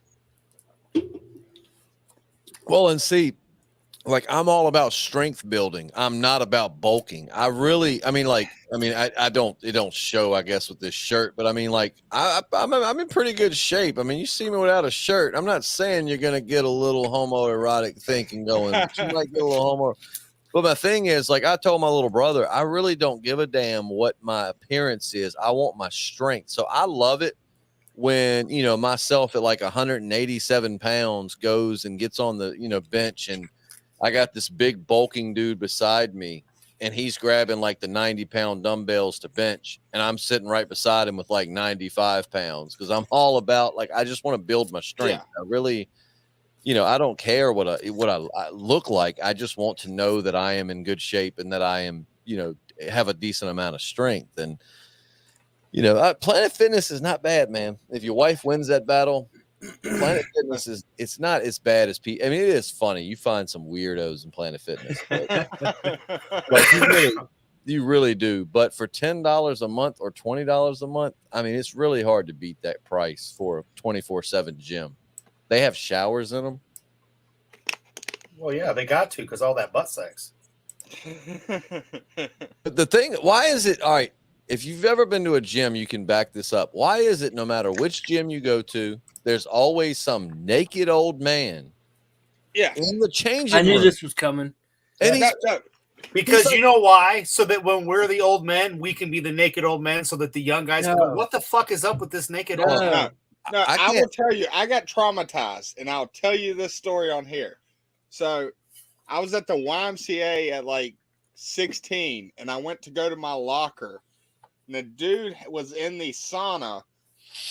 Well, and see, like I'm all about strength building. I'm not about bulking. I don't. It don't show, I guess, with this shirt, but I mean, like I'm in pretty good shape. I mean, you see me without a shirt. I'm not saying you're gonna get a little homoerotic thinking going. But you might get a little homo. But my thing is, like I told my little brother, I really don't give a damn what my appearance is. I want my strength. So I love it when, you know, myself at like 187 pounds goes and gets on the, you know, bench, and I got this big bulking dude beside me, and he's grabbing like the 90-pound dumbbells to bench, and I'm sitting right beside him with like 95 pounds because I'm all about, like, I just want to build my strength. I really, you know, I don't care what I look like. I just want to know that I am in good shape and that I am, you know, have a decent amount of strength. And you know, Planet Fitness is not bad, man. If your wife wins that battle, Planet Fitness it's not as bad as people. I mean, it is funny. You find some weirdos in Planet Fitness, but you really do. But for $10 a month or $20 a month, I mean, it's really hard to beat that price for a 24/7 gym. They have showers in them. Well, yeah, they got to because all that butt sex. But the thing, why is it all right? If you've ever been to a gym, you can back this up. Why is it no matter which gym you go to, there's always some naked old man in the changing room? I knew this was coming. And because you know why? So that when we're the old men, we can be the naked old men so that the young guys can go, what the fuck is up with this naked old man? No, I will tell you, I got traumatized, and I'll tell you this story on here. So I was at the YMCA at like 16, and I went to go to my locker. And the dude was in the sauna,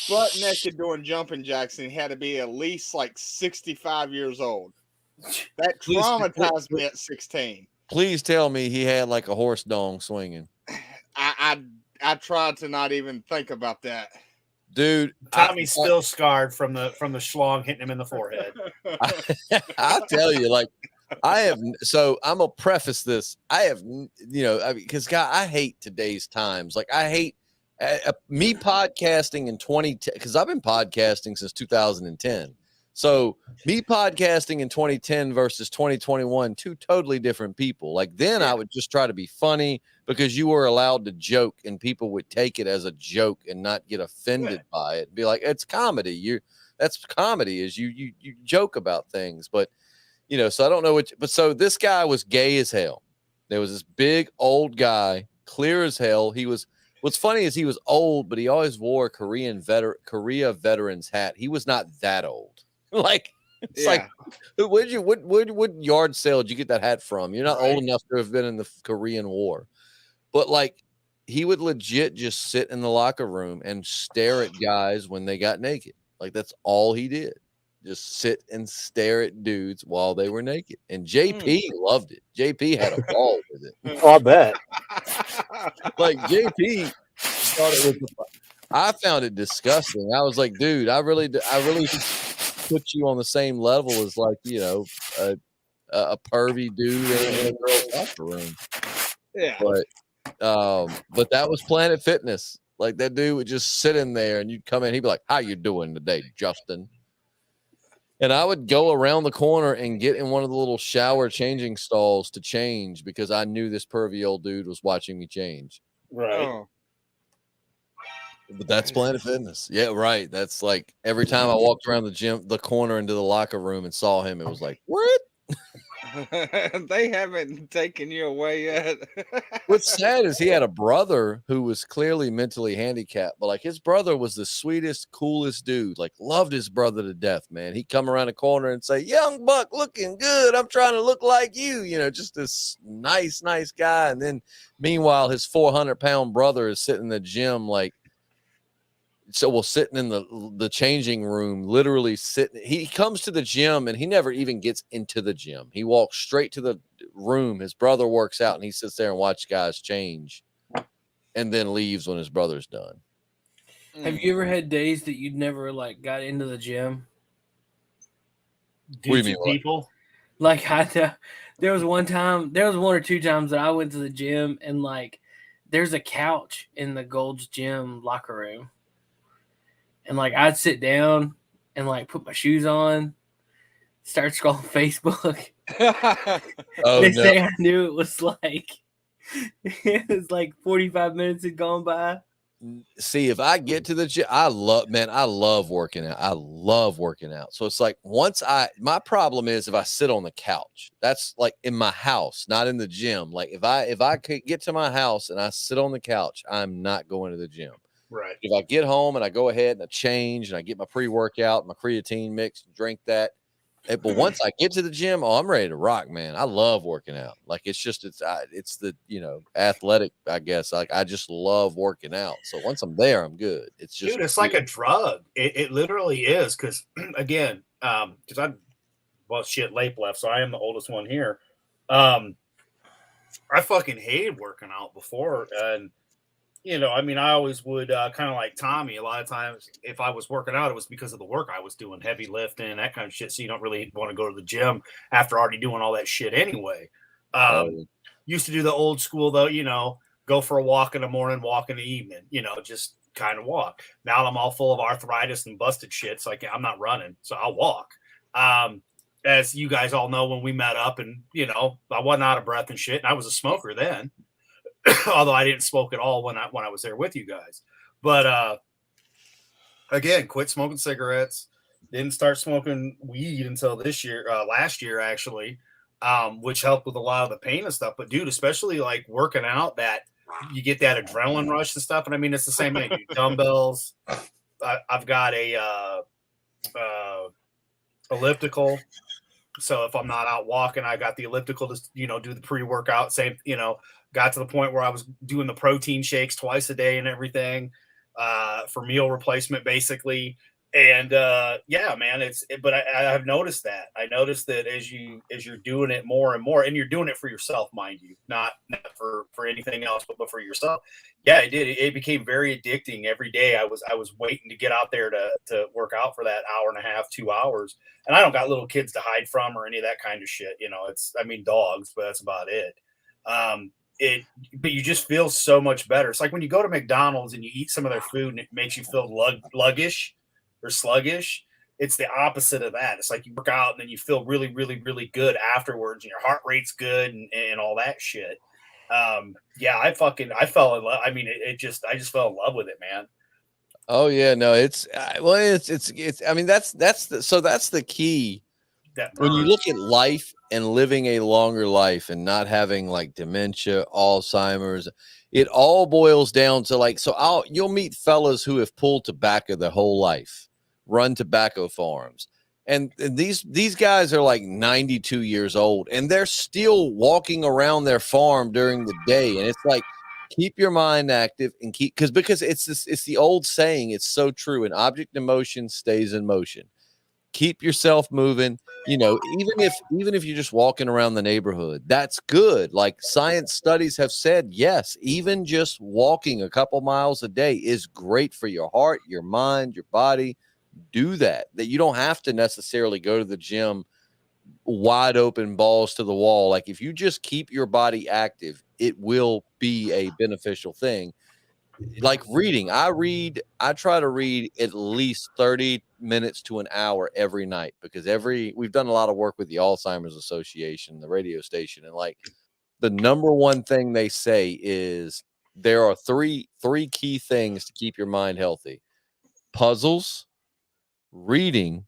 butt naked doing jumping jacks, and he had to be at least like 65 years old. That traumatized me at 16. Please tell me he had like a horse dong swinging. I tried to not even think about that. Dude, Tommy's still scarred from the schlong hitting him in the forehead. I'll tell you, like, so I'm gonna preface this. I have, you know, because God, I hate today's times. Like, I hate me podcasting in 2010 because I've been podcasting since 2010. So me podcasting in 2010 versus 2021, two totally different people. Like then I would just try to be funny because you were allowed to joke and people would take it as a joke and not get offended by it. Be like, it's comedy. That's comedy is you joke about things. But you know, so I don't know but so this guy was gay as hell. There was this big old guy, clear as hell. What's funny is he was old, but he always wore a Korea veteran's hat. He was not that old. Like it's like what yard sale did you get that hat from? You're not old enough to have been in the Korean War. But like he would legit just sit in the locker room and stare at guys when they got naked. Like that's all he did. Just sit and stare at dudes while they were naked. And JP loved it. JP had a ball with it. Oh, I bet. Like JP thought it was I found it disgusting. I was like, dude, I really put you on the same level as like, you know, a pervy dude in a girl's locker room. Yeah. But that was Planet Fitness. Like that dude would just sit in there and you'd come in, he'd be like, how you doing today, Justin? And I would go around the corner and get in one of the little shower changing stalls to change because I knew this pervy old dude was watching me change. Right. Oh. But that's Planet Fitness. Yeah, right. That's like every time I walked around the corner into the locker room and saw him, it was like, what? They haven't taken you away yet. What's sad is he had a brother who was clearly mentally handicapped, but like his brother was the sweetest, coolest dude. Like loved his brother to death, man. He'd come around the corner and say, "Young buck, looking good. I'm trying to look like you." You know, just this nice guy. And then meanwhile, his 400-pound brother is sitting in the gym, like sitting in the changing room, literally sitting. He comes to the gym and he never even gets into the gym. He walks straight to the room. His brother works out and he sits there and watches guys change and then leaves when his brother's done. Have you ever had days that you'd never like got into the gym? What do you mean, people? Like there was one or two times that I went to the gym and like there's a couch in the Gold's Gym locker room. And like I'd sit down and like put my shoes on, start scrolling Facebook. They say I knew it was like 45 minutes had gone by. See, if I get to the gym, I love working out. I love working out. So it's like my problem is if I sit on the couch, that's like in my house, not in the gym. Like if I could get to my house and I sit on the couch, I'm not going to the gym. Right. If I get home and I go ahead and I change and I get my pre-workout, my creatine mix, and drink that. But once I get to the gym, I'm ready to rock, man. I love working out. Like it's the, athletic, I guess. Like I just love working out. So once I'm there, I'm good. It's just, dude, it's like a drug. It literally is. Cause again, Lape left. So I am the oldest one here. I fucking hated working out before. And, I always would kind of like Tommy. A lot of times, if I was working out, it was because of the work I was doing, heavy lifting, that kind of shit. So you don't really want to go to the gym after already doing all that shit anyway. Used to do the old school though, go for a walk in the morning, walk in the evening, just kind of walk. Now I'm all full of arthritis and busted shit, so I'm not running, so I'll walk. As you guys all know, when we met up, and I wasn't out of breath and shit, and I was a smoker then. Although I didn't smoke at all when I was there with you guys. But again, quit smoking cigarettes. Didn't start smoking weed until last year actually, which helped with a lot of the pain and stuff. But dude, especially like working out, that you get that adrenaline rush and stuff. And I mean, it's the same thing. Dumbbells. I've got a elliptical. So if I'm not out walking, I got the elliptical to do the pre-workout. Same, got to the point where I was doing the protein shakes twice a day and everything for meal replacement, basically. And yeah, man, but I have noticed that. I noticed that as you're doing it more and more, and you're doing it for yourself, mind you, not for anything else, but for yourself. Yeah, it did. It became very addicting. Every day I was waiting to get out there to work out for that hour and a half, 2 hours. And I don't got little kids to hide from or any of that kind of shit. Dogs, but that's about it. But you just feel so much better. It's like when you go to McDonald's and you eat some of their food and it makes you feel sluggish. It's the opposite of that. It's like you work out and then you feel really, really, really good afterwards, and your heart rate's good and all that shit. Yeah, I fell in love. I mean, I just fell in love with it, man. Oh yeah, no, it's I mean, that's the key. When you look at life and living a longer life and not having like dementia, Alzheimer's, it all boils down to you'll meet fellas who have pulled tobacco their whole life, run tobacco farms. And these guys are like 92 years old and they're still walking around their farm during the day. And it's like, keep your mind active and because it's the old saying. It's so true. An object in motion stays in motion. Keep yourself moving. Even if you're just walking around the neighborhood, that's good. Like science studies have said, yes, even just walking a couple miles a day is great for your heart, your mind, your body. Do that you don't have to necessarily go to the gym wide open, balls to the wall. Like if you just keep your body active, it will be a beneficial thing. Like reading, I try to read at least 30 minutes to an hour every night, because we've done a lot of work with the Alzheimer's Association, the radio station, and like the number one thing they say is there are three key things to keep your mind healthy: puzzles, reading,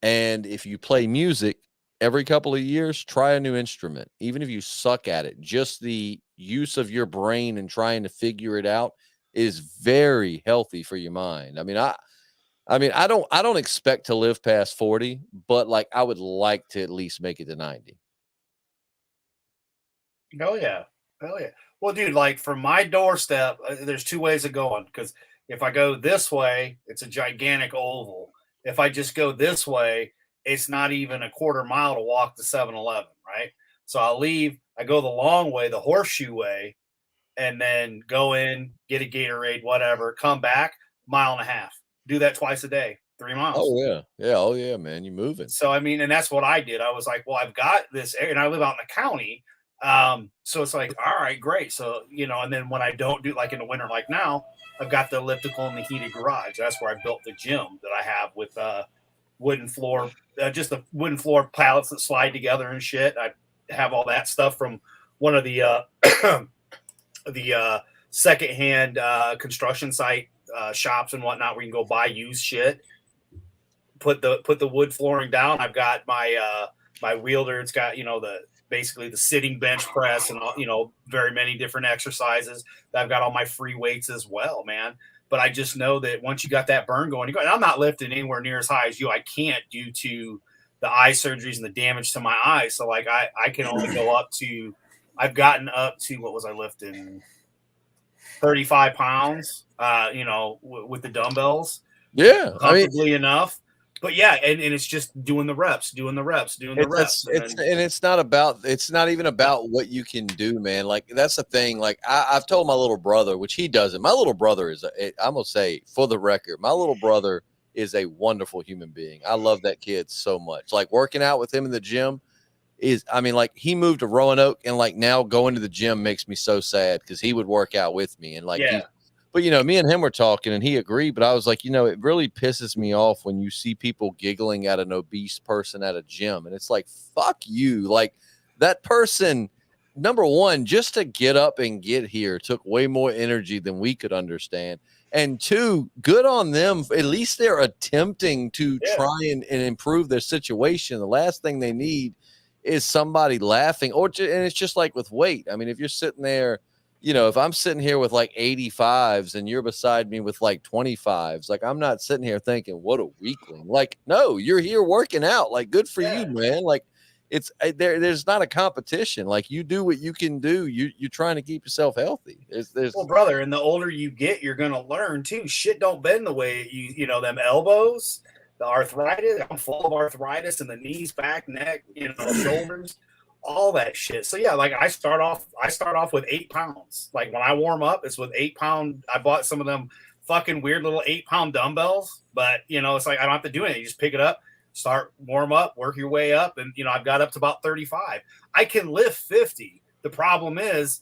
and if you play music, every couple of years, try a new instrument. Even if you suck at it, just the use of your brain and trying to figure it out is very healthy for your mind. I don't expect to live past 40, but like I would like to at least make it to 90. Oh yeah. Oh yeah. Well, dude, like from my doorstep, there's two ways of going. Because if I go this way, it's a gigantic oval. If I just go this way, it's not even a quarter mile to walk to 7-Eleven, right? So I'll leave. I go the long way, the horseshoe way, and then go in, get a Gatorade, whatever, come back, 1.5 miles. Do that twice a day, 3 miles. Oh yeah. Yeah. Oh yeah, man. You're moving. So, I mean, and that's what I did. I was like, well, I've got this area, and I live out in the county. So it's like, all right, great. So, and then when I don't do like in the winter, like now, I've got the elliptical in the heated garage. That's where I built the gym that I have with wooden floor, just the wooden floor pallets that slide together and shit. I have all that stuff from one of the the secondhand construction site shops and whatnot, where you can go buy used shit. Put the wood flooring down. I've got my my wielder. It's got basically the sitting bench press and very many different exercises. I've got all my free weights as well, man. But I just know that once you got that burn going, I'm not lifting anywhere near as high as you. I can't due to the eye surgeries and the damage to my eyes. So like I can only go up to. I've gotten up to, what was I lifting? 35 pounds. With the dumbbells. Yeah, comfortably enough. But yeah, and it's just doing the reps. It's not even about what you can do, man. Like that's the thing. Like I've told my little brother, which he doesn't. My little brother I'm gonna say for the record, my little brother is a wonderful human being. I love that kid so much. Like working out with him in the gym like he moved to Roanoke, and like now going to the gym makes me so sad because he would work out with me and like But, me and him were talking and he agreed. But I was like, it really pisses me off when you see people giggling at an obese person at a gym. And it's like, fuck you. Like that person, number one, just to get up and get here took way more energy than we could understand. And two, good on them. At least they're attempting to try and improve their situation. The last thing they need is somebody laughing. And it's just like with weight. I mean, if you're sitting there, if I'm sitting here with like 85s and you're beside me with like 25s, like I'm not sitting here thinking, what a weakling. Like, no, you're here working out. Like, good for you, man. Like, it's there's not a competition. Like, you do what you can do. You're trying to keep yourself healthy. Well, brother, and the older you get, you're gonna learn too. Shit don't bend the way them elbows, the arthritis. I'm full of arthritis in the knees, back, neck, shoulders. All that shit. So yeah, like I start off with 8 pounds. Like when I warm up, it's with 8 pound. I bought some of them fucking weird little 8 pound dumbbells, but it's like I don't have to do anything. You just pick it up, start warm up, work your way up, and I've got up to about 35. I can lift 50. The problem is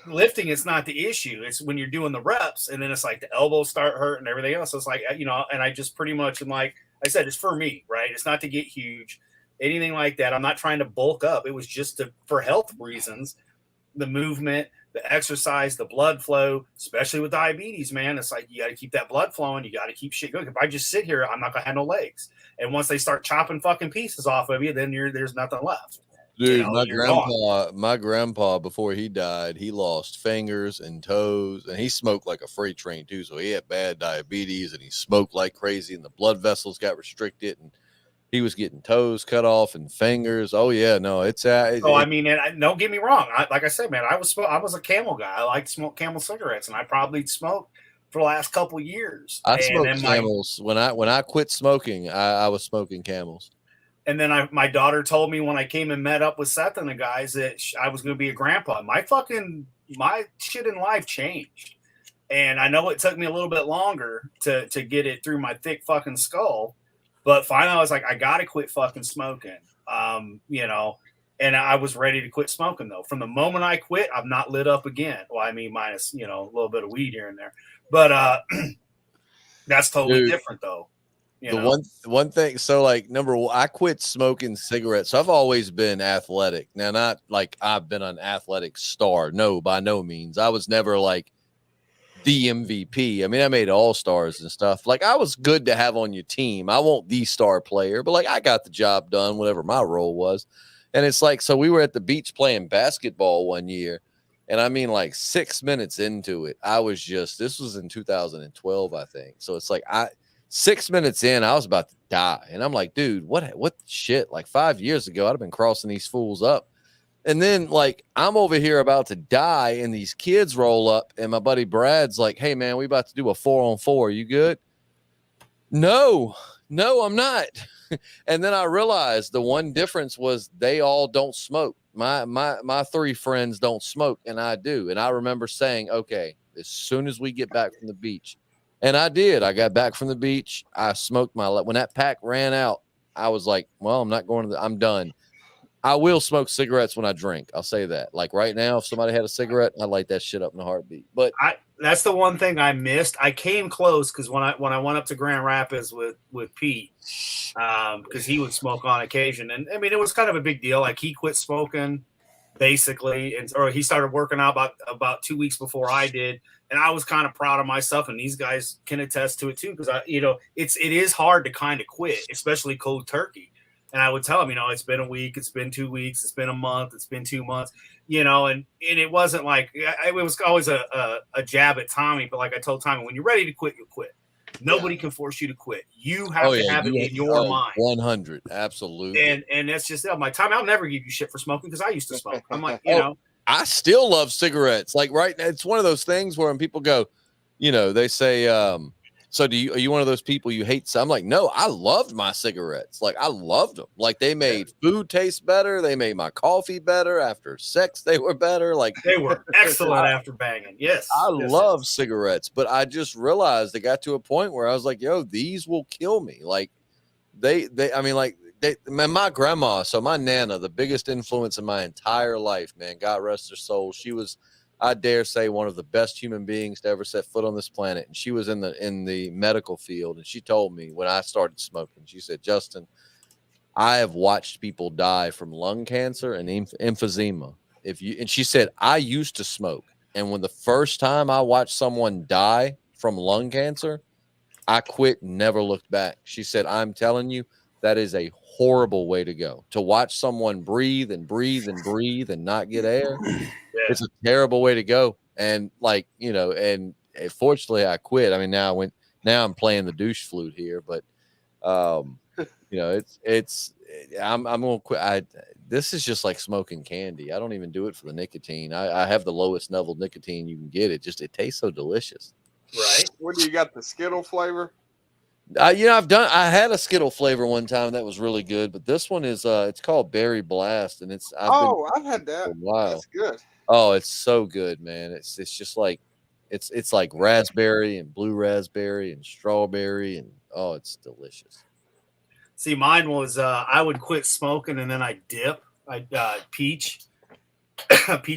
lifting is not the issue. It's when you're doing the reps, and then it's like the elbows start hurting and everything else. So it's like and I just pretty much am like I said, it's for me, right? It's not to get huge. Anything like that. I'm not trying to bulk up. It was just for health reasons, the movement, the exercise, the blood flow, especially with diabetes, man. It's like, you got to keep that blood flowing. You got to keep shit going. If I just sit here, I'm not going to have no legs. And once they start chopping fucking pieces off of you, then there's nothing left. Dude, my grandpa, before he died, he lost fingers and toes, and he smoked like a freight train too. So he had bad diabetes and he smoked like crazy, and the blood vessels got restricted, and he was getting toes cut off and fingers. Oh yeah, no, it's. I mean, and don't get me wrong. Like I said, man, I was a Camel guy. I like to smoke Camel cigarettes, and I probably smoked for the last couple of years. I smoked Camels when I quit smoking. I was smoking Camels. And then my daughter told me when I came and met up with Seth and the guys that I was going to be a grandpa. My shit in life changed, and I know it took me a little bit longer to get it through my thick fucking skull. But finally, I was like, I got to quit fucking smoking, and I was ready to quit smoking, though. From the moment I quit, I've not lit up again. Well, I mean, minus, a little bit of weed here and there. But that's totally different, though. One thing, so like number one, I quit smoking cigarettes. So I've always been athletic. Now, not like I've been an athletic star. No, by no means. I was never like the MVP. I mean, I made all-stars and stuff. Like, I was good to have on your team. I won't the star player, but like I got the job done, whatever my role was. And it's like, so we were at the beach playing basketball one year. And I mean, like 6 minutes into it, I was just, this was in 2012, I think. So it's like 6 minutes in, I was about to die. And I'm like, dude, what shit? Like 5 years ago, I'd have been crossing these fools up. And then, like, I'm over here about to die, and these kids roll up, and my buddy Brad's like, hey, man, we about to do a 4-on-4. You good? No, I'm not. And then I realized the one difference was they all don't smoke. My three friends don't smoke, and I do. And I remember saying, okay, as soon as we get back from the beach. And I did. I got back from the beach. I smoked when that pack ran out, I was like, well, I'm not going to I'm done. I will smoke cigarettes when I drink. I'll say that. Like right now, if somebody had a cigarette, I'd light that shit up in a heartbeat. But that's the one thing I missed. I came close because when I went up to Grand Rapids with Pete, because he would smoke on occasion, and I mean it was kind of a big deal. Like he quit smoking basically, or he started working out about 2 weeks before I did, and I was kind of proud of myself. And these guys can attest to it too, because it is hard to kind of quit, especially cold turkey. And I would tell him, it's been a week, it's been 2 weeks, it's been a month, it's been 2 months, and it wasn't like it was always a jab at Tommy. But like I told Tommy, when you're ready to quit, you'll quit. Nobody can force you to quit. You have to have it in your mind. 100, absolutely. And that's just it. I'm like, Tommy, I'll never give you shit for smoking because I used to smoke. I'm like, I still love cigarettes. Like right now, it's one of those things where when people go, they say, so are you one of those people you hate? So I'm like, no, I loved my cigarettes. Like I loved them. Like they made food taste better. They made my coffee better. After sex, they were better. Like they were excellent after banging. Yes. I love cigarettes, but I just realized it got to a point where I was like, yo, these will kill me. Like my grandma, so my Nana, the biggest influence in my entire life, man, God rest her soul. She was, I dare say, one of the best human beings to ever set foot on this planet. And she was in the medical field. And she told me when I started smoking, she said, Justin, I have watched people die from lung cancer and emphysema. And she said, I used to smoke. And when the first time I watched someone die from lung cancer, I quit and never looked back. She said, I'm telling you, that is a horrible way to go. To watch someone breathe and breathe and breathe and not get air. It's a terrible way to go. And and fortunately I quit. I mean, now I'm playing the douche flute here, but I'm gonna quit. This is just like smoking candy. I don't even do it for the nicotine. I have the lowest level nicotine you can get. It tastes so delicious. Right. What do you got? The Skittle flavor? I had a Skittle flavor one time that was really good, but this one is it's called Berry Blast, and I've had that. Wow, that's good. Oh, it's so good, man. It's just like it's like raspberry and blue raspberry and strawberry, and oh, it's delicious. See, mine was I would quit smoking and then I dip. Peach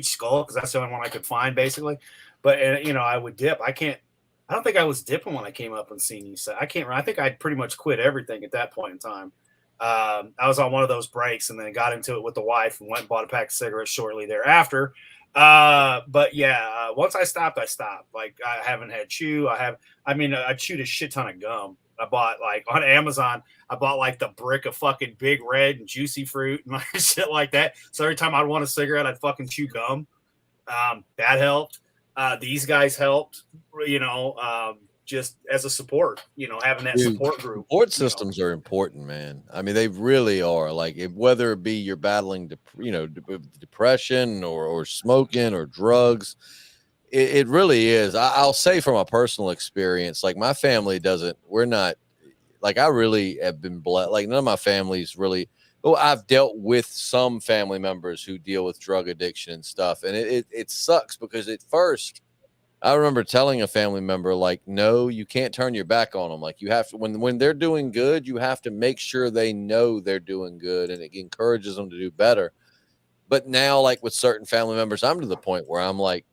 skull, because that's the only one I could find basically. But I would dip. I don't think I was dipping when I came up and seen you. So I think I'd pretty much quit everything at that point in time. I was on one of those breaks and then got into it with the wife and went and bought a pack of cigarettes shortly thereafter. But yeah, once I stopped, I stopped. Like I haven't had chew. I chewed a shit ton of gum. I bought like on Amazon, I bought like the brick of fucking Big Red and Juicy Fruit and like shit like that. So every time I'd want a cigarette, I'd fucking chew gum. That helped. These guys helped, just as a support, having that support group. Support systems are important, man. I mean, they really are. Like whether it be you're battling, depression or smoking or drugs, it really is. I'll say from a personal experience, like my family we're not, like I really have been blessed. Like none of my family's really, I've dealt with some family members who deal with drug addiction and stuff. And it sucks because at first I remember telling a family member, like, no, you can't turn your back on them. Like you have to, when they're doing good, you have to make sure they know they're doing good, and it encourages them to do better. But now, like with certain family members, I'm to the point where I'm like,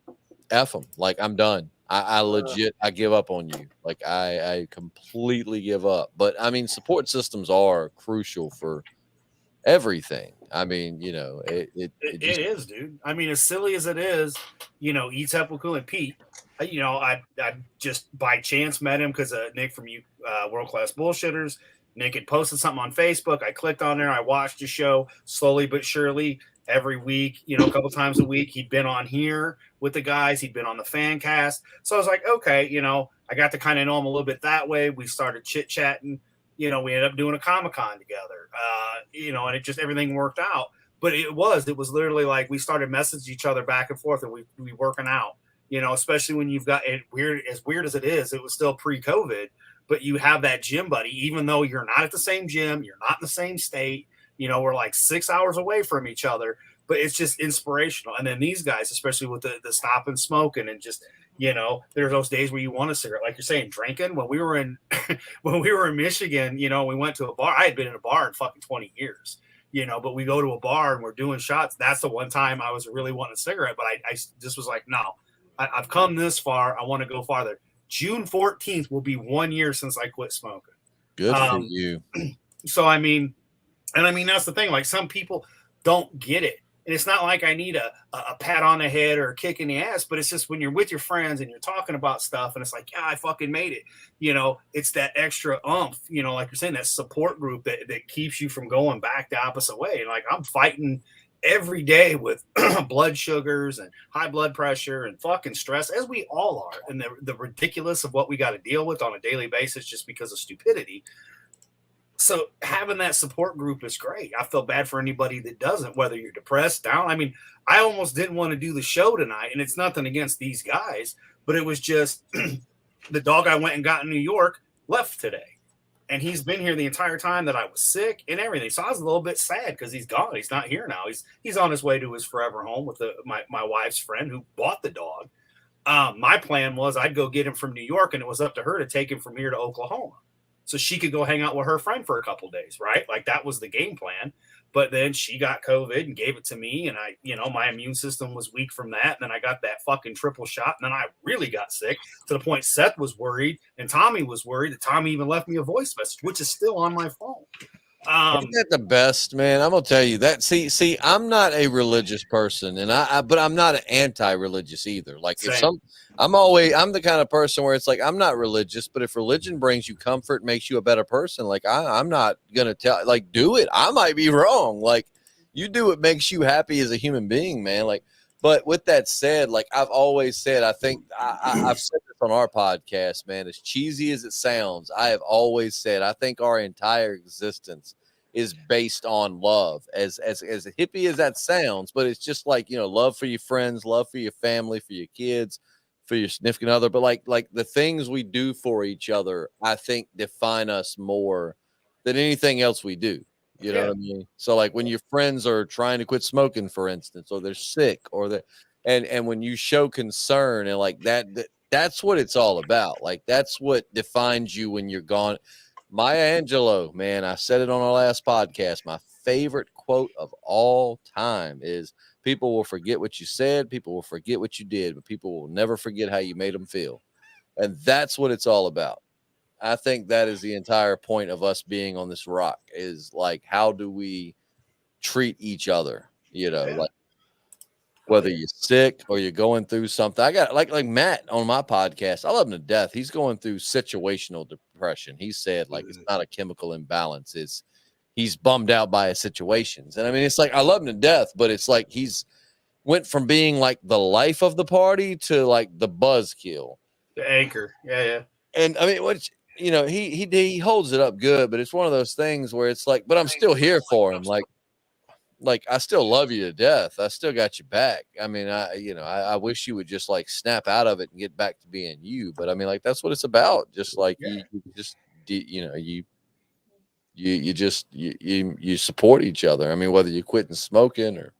F them. Like I'm done. I legit, I give up on you. Like I completely give up. But I mean, support systems are crucial for everything. I mean, it It just is, dude. I mean, as silly as it is, eats up with Cool and Pete. I just by chance met him because Nick from World Class Bullshitters. Nick had posted something on Facebook. I clicked on there. I watched the show slowly but surely every week, a couple times a week. He'd been on here with the guys. He'd been on the fan cast. So I was like, okay, I got to kind of know him a little bit that way. We started chit chatting. We ended up doing a Comic-Con together, and it just everything worked out. But it was literally like we started messaging each other back and forth, and we working out, especially when you've got it weird as it is, it was still pre-COVID, but you have that gym buddy, even though you're not at the same gym, you're not in the same state, we're like 6 hours away from each other, but it's just inspirational. And then these guys, especially with the stopping smoking and just, there's those days where you want a cigarette, like you're saying, drinking. When we were in Michigan, we went to a bar. I had been in a bar in fucking 20 years. But we go to a bar and we're doing shots. That's the one time I was really wanting a cigarette, but I just was like, no, I've come this far. I want to go farther. June 14th will be 1 year since I quit smoking. Good for you. So, I mean, that's the thing. Like, some people don't get it. And it's not like I need a pat on the head or a kick in the ass, but it's just when you're with your friends and you're talking about stuff and it's like, yeah, I fucking made it. It's that extra oomph, like you're saying, that support group that keeps you from going back the opposite way. And like, I'm fighting every day with blood sugars and high blood pressure and fucking stress, as we all are. And the ridiculous of what we got to deal with on a daily basis just because of stupidity. So having that support group is great. I feel bad for anybody that doesn't, whether you're depressed, down. I mean, I almost didn't want to do the show tonight, and it's nothing against these guys, but it was just the dog I went and got in New York left today. And he's been here the entire time that I was sick and everything. So I was a little bit sad because he's gone. He's not here now. He's on his way to his forever home with my wife's friend who bought the dog. My plan was I'd go get him from New York, and it was up to her to take him from here to Oklahoma, so she could go hang out with her friend for a couple days, right? Like, that was the game plan. But then she got COVID and gave it to me, and my immune system was weak from that. And then I got that fucking triple shot, and then I really got sick to the point Seth was worried and Tommy was worried. That Tommy even left me a voice message, which is still on my phone. Isn't that the best, man? I'm gonna tell you that. See, I'm not a religious person, and but I'm not an anti-religious either. Like, I'm the kind of person where it's like, I'm not religious, but if religion brings you comfort, makes you a better person, like I'm not gonna do it. I might be wrong. Like, you do what makes you happy as a human being, man. Like, but with that said, like I've always said, I think I've said this on our podcast, man, as cheesy as it sounds, I have always said, I think our entire existence is based on love, as hippie as that sounds, but it's just like, love for your friends, love for your family, for your kids, for your significant other. But like the things we do for each other, I think define us more than anything else we do. You know what I mean? So like when your friends are trying to quit smoking, for instance, or they're sick, or and when you show concern and like that's what it's all about. Like, that's what defines you when you're gone. Maya Angelou, man, I said it on our last podcast. My favorite quote of all time is, people will forget what you said, people will forget what you did, but people will never forget how you made them feel. And that's what it's all about. I think that is the entire point of us being on this rock, is like, how do we treat each other? Like, whether you're sick or you're going through something. I got like Matt on my podcast. I love him to death. He's going through situational depression. He said, like, it's not a chemical imbalance. He's bummed out by his situations. And I mean, it's like, I love him to death, but it's like he's went from being like the life of the party to like the buzzkill, the anchor. Yeah. And I mean, he holds it up good, but it's one of those things where it's like, but I'm still here for him. Like I still love you to death. I still got your back. I mean, I wish you would just like snap out of it and get back to being you. But I mean, like, that's what it's about. Just like you support each other. I mean, whether you're quitting smoking or,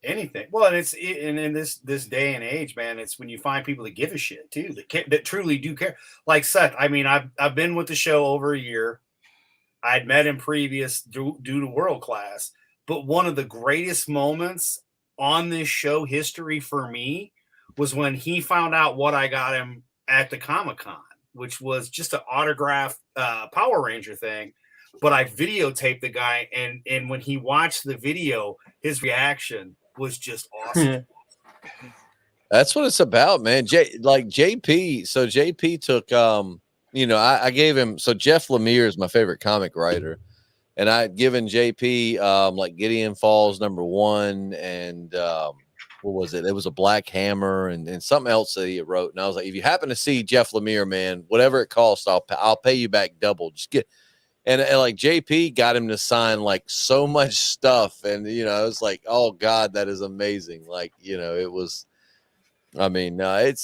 anything. Well, and it's in this day and age, man, it's when you find people that give a shit too, that truly do care. Like Seth, I mean, I've been with the show over a year. I'd met him previous due to World Class, but one of the greatest moments on this show history for me was when he found out what I got him at the Comic-Con, which was just an autographed Power Ranger thing. but I videotaped the guy, and when he watched the video, his reaction was just awesome. That's what it's about, man. JP. So JP took, I gave him. So Jeff Lemire is my favorite comic writer, and I'd given JP like Gideon Falls #1, and what was it? It was a Black Hammer and something else that he wrote. And I was like, if you happen to see Jeff Lemire, man, whatever it costs, I'll pay you back double. Just get. And like JP got him to sign like so much stuff, and I was like, oh God, that is amazing. Like it was. I mean, I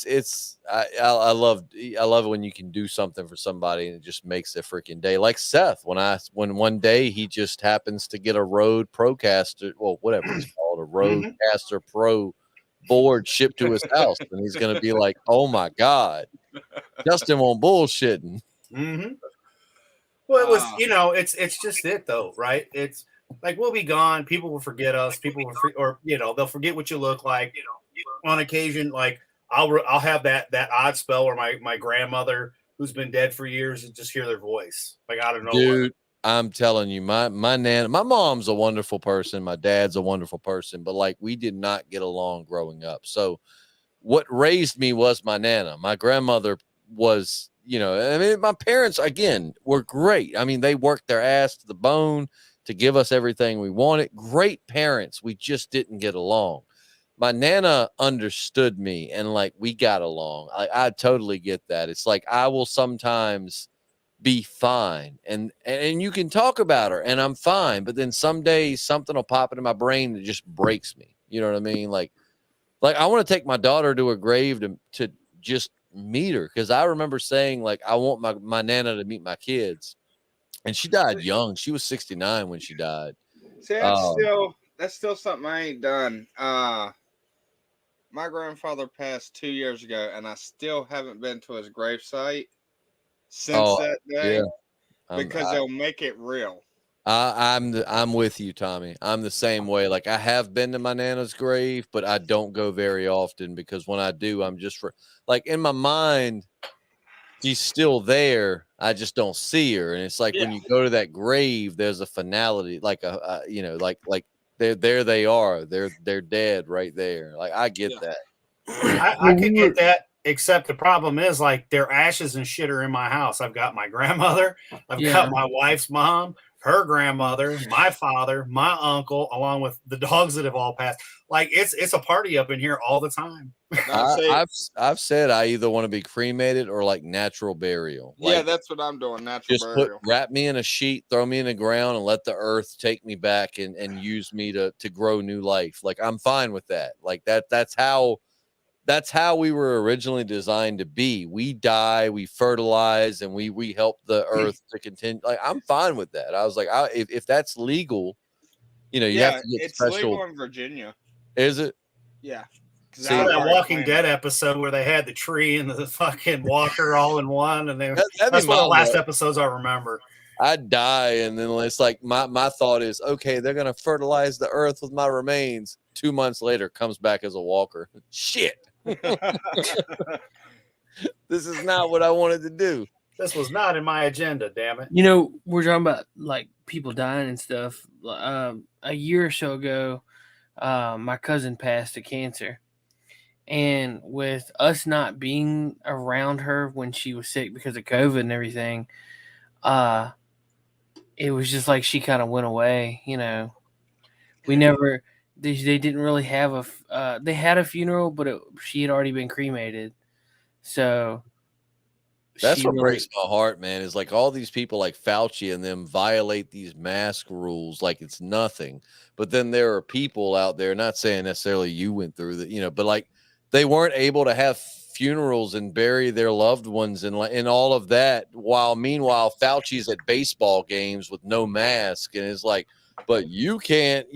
love it when you can do something for somebody and it just makes their freaking day. Like Seth, when one day he just happens to get a Rode Procaster, well, whatever it's called, a Rodecaster Pro board shipped to his house, and he's gonna be like, "Oh my God, Justin won't bullshitting." Mm-hmm. Well, it was, it's just it though, right? It's like we'll be gone, people will forget us, people will, they'll forget what you look like. On occasion, like I'll have that odd spell where my grandmother, who's been dead for years, and just hear their voice. Like I don't know, dude. I'm telling you, my mom's a wonderful person. My dad's a wonderful person, but like we did not get along growing up. So what raised me was my nana. My grandmother was, my parents again were great. I mean, they worked their ass to the bone to give us everything we wanted. Great parents. We just didn't get along. My nana understood me, and like we got along. I totally get that. It's like I will sometimes be fine, and you can talk about her, and I'm fine. But then some days something will pop into my brain that just breaks me. You know what I mean? Like I want to take my daughter to her grave to just meet her, because I remember saying like I want my nana to meet my kids, and she died young. She was 69 when she died. See, that's still something I ain't done. My grandfather passed 2 years ago, and I still haven't been to his gravesite since that day, because they'll make it real. I'm with you, Tommy. I'm the same way. Like I have been to my nana's grave, but I don't go very often, because when I do, I'm just like in my mind, she's still there. I just don't see her, and it's like when you go to that grave, there's a finality, like like. There they are. They're dead right there. Like I get that. I could get that, except the problem is like their ashes and shit are in my house. I've got my grandmother, I've got my wife's mom, her grandmother, my father, my uncle, along with the dogs that have all passed. Like it's a party up in here all the time. I've said I either want to be cremated or like natural burial. Like, that's what I'm doing. Natural burial. Wrap me in a sheet, throw me in the ground, and let the earth take me back and use me to grow new life. Like I'm fine with that. Like that's how we were originally designed to be. We die, we fertilize, and we help the earth to continue. Like I'm fine with that. I was like, if that's legal, you have to get special. It's legal in Virginia. Is it? Yeah. See, that Walking Dead episode where they had the tree and the fucking walker all in one, and that's one of the last episodes I remember. I'd die, and then it's like my thought is, okay, they're gonna fertilize the earth with my remains. 2 months later, comes back as a walker. Shit. This is not what I wanted to do. This was not in my agenda, damn it. We're talking about like people dying and stuff. A year or so ago, my cousin passed of cancer. And with us not being around her when she was sick because of COVID and everything, it was just like she kind of went away. We never, they didn't really have they had a funeral, but she had already been cremated. So that's what breaks my heart, man, is like all these people like Fauci and them violate these mask rules like it's nothing. But then there are people out there, not saying necessarily you went through that, but like, they weren't able to have funerals and bury their loved ones and all of that. Meanwhile, Fauci's at baseball games with no mask, and it's like, but you can't,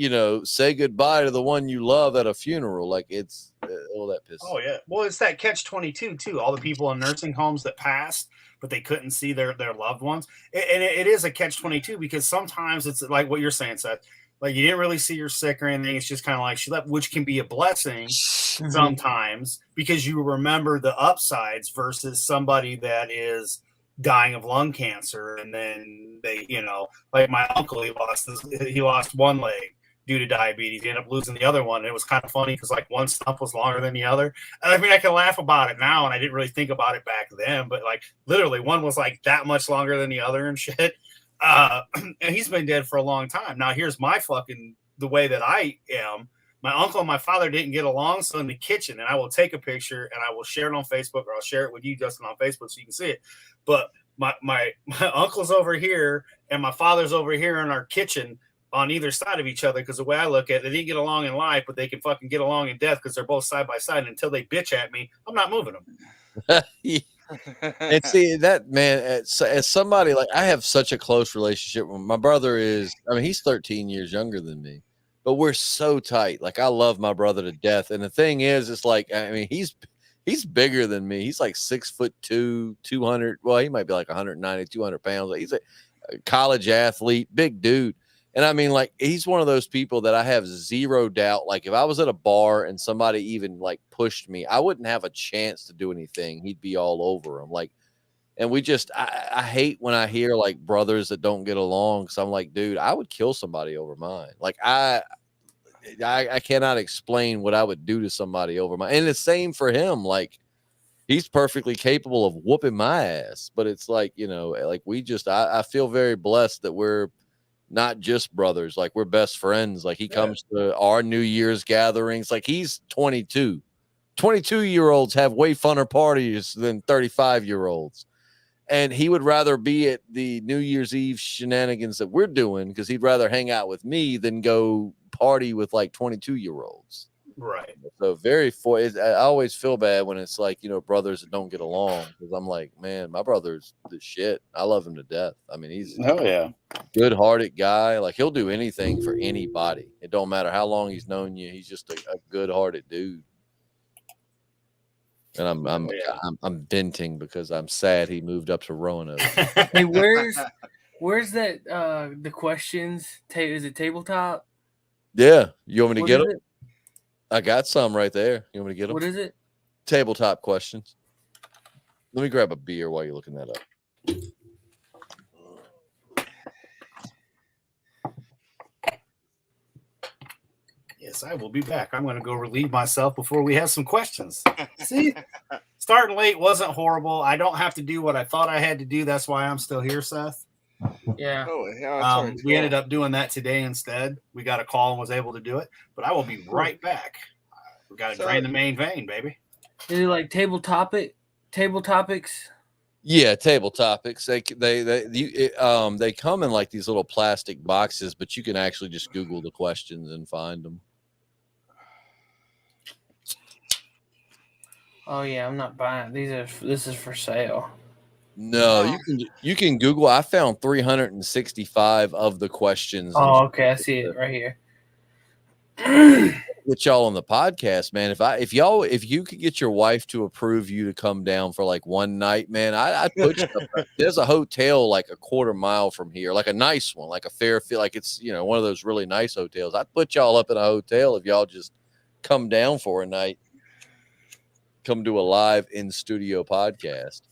say goodbye to the one you love at a funeral. Like it's all that piss. Oh yeah, well, it's that catch-22 too. All the people in nursing homes that passed, but they couldn't see their loved ones, and it is a catch-22 because sometimes it's like what you're saying, Seth. Like you didn't really see her sick or anything. It's just kind of like she left, which can be a blessing sometimes because you remember the upsides versus somebody that is dying of lung cancer, and then they, like my uncle, he lost one leg due to diabetes. He ended up losing the other one. And it was kind of funny because like one stump was longer than the other. And I mean, I can laugh about it now, and I didn't really think about it back then, but like literally one was like that much longer than the other and shit. And he's been dead for a long time. Now here's my the way that I am. My uncle and my father didn't get along, so in the kitchen, and I will take a picture and I will share it on Facebook, or I'll share it with you, Justin, on Facebook so you can see it. But my uncle's over here and my father's over here in our kitchen on either side of each other, because the way I look at it, they didn't get along in life, but they can fucking get along in death because they're both side by side. And until they bitch at me, I'm not moving them. And see that, man, as somebody, like, I have such a close relationship with my brother. He's 13 years younger than me, but we're so tight. Like, I love my brother to death. And the thing is, it's like, I mean, he's bigger than me. He's like 6'2", 200. Well, he might be like 190, 200 pounds. He's a college athlete, big dude. And I mean, like, he's one of those people that I have zero doubt. Like, if I was at a bar and somebody even like pushed me, I wouldn't have a chance to do anything. He'd be all over him. Like, and I hate when I hear like brothers that don't get along. Cause I'm like, dude, I would kill somebody over mine. Like, I cannot explain what I would do to somebody over mine. And the same for him. Like, he's perfectly capable of whooping my ass, but it's like, like I feel very blessed that we're not just brothers. Like, we're best friends. Like, he comes to our New Year's gatherings. Like, he's 22. 22-year-olds have way funner parties than 35-year-olds. And he would rather be at the New Year's Eve shenanigans that we're doing because he'd rather hang out with me than go party with like 22-year-olds. Right. So I always feel bad when it's like, brothers that don't get along, because I'm like, man, my brother's the shit. I love him to death. I mean, he's a good-hearted guy. Like, he'll do anything for anybody. It don't matter how long he's known you. He's just a good-hearted dude. And I'm venting because I'm sad he moved up to Roanoke. Hey, where's that? The questions. Is it tabletop? Yeah, you want me to What get is them? I got some right there. You want me to get them? What is it? Tabletop questions. Let me grab a beer while you're looking that up. Yes, I will be back. I'm going to go relieve myself before we have some questions. See, starting late wasn't horrible. I don't have to do what I thought I had to do. That's why I'm still here, Seth. Yeah. We ended up doing that today instead. We got a call and was able to do it, but I will be right back. We got to drain the main vein, baby. Is it like table topics? Yeah, table topics. They come in like these little plastic boxes, but you can actually just Google the questions and find them. Oh yeah, I'm not buying. This is for sale. No, you can Google. I found 365 of the questions. Oh, okay, I see it right here. With y'all on the podcast, man. If you could get your wife to approve you to come down for like one night, man, I'd put you up. There's a hotel like a quarter mile from here, like a nice one, like a Fairfield, like it's one of those really nice hotels. I'd put y'all up in a hotel if y'all just come down for a night. Come do a live in studio podcast.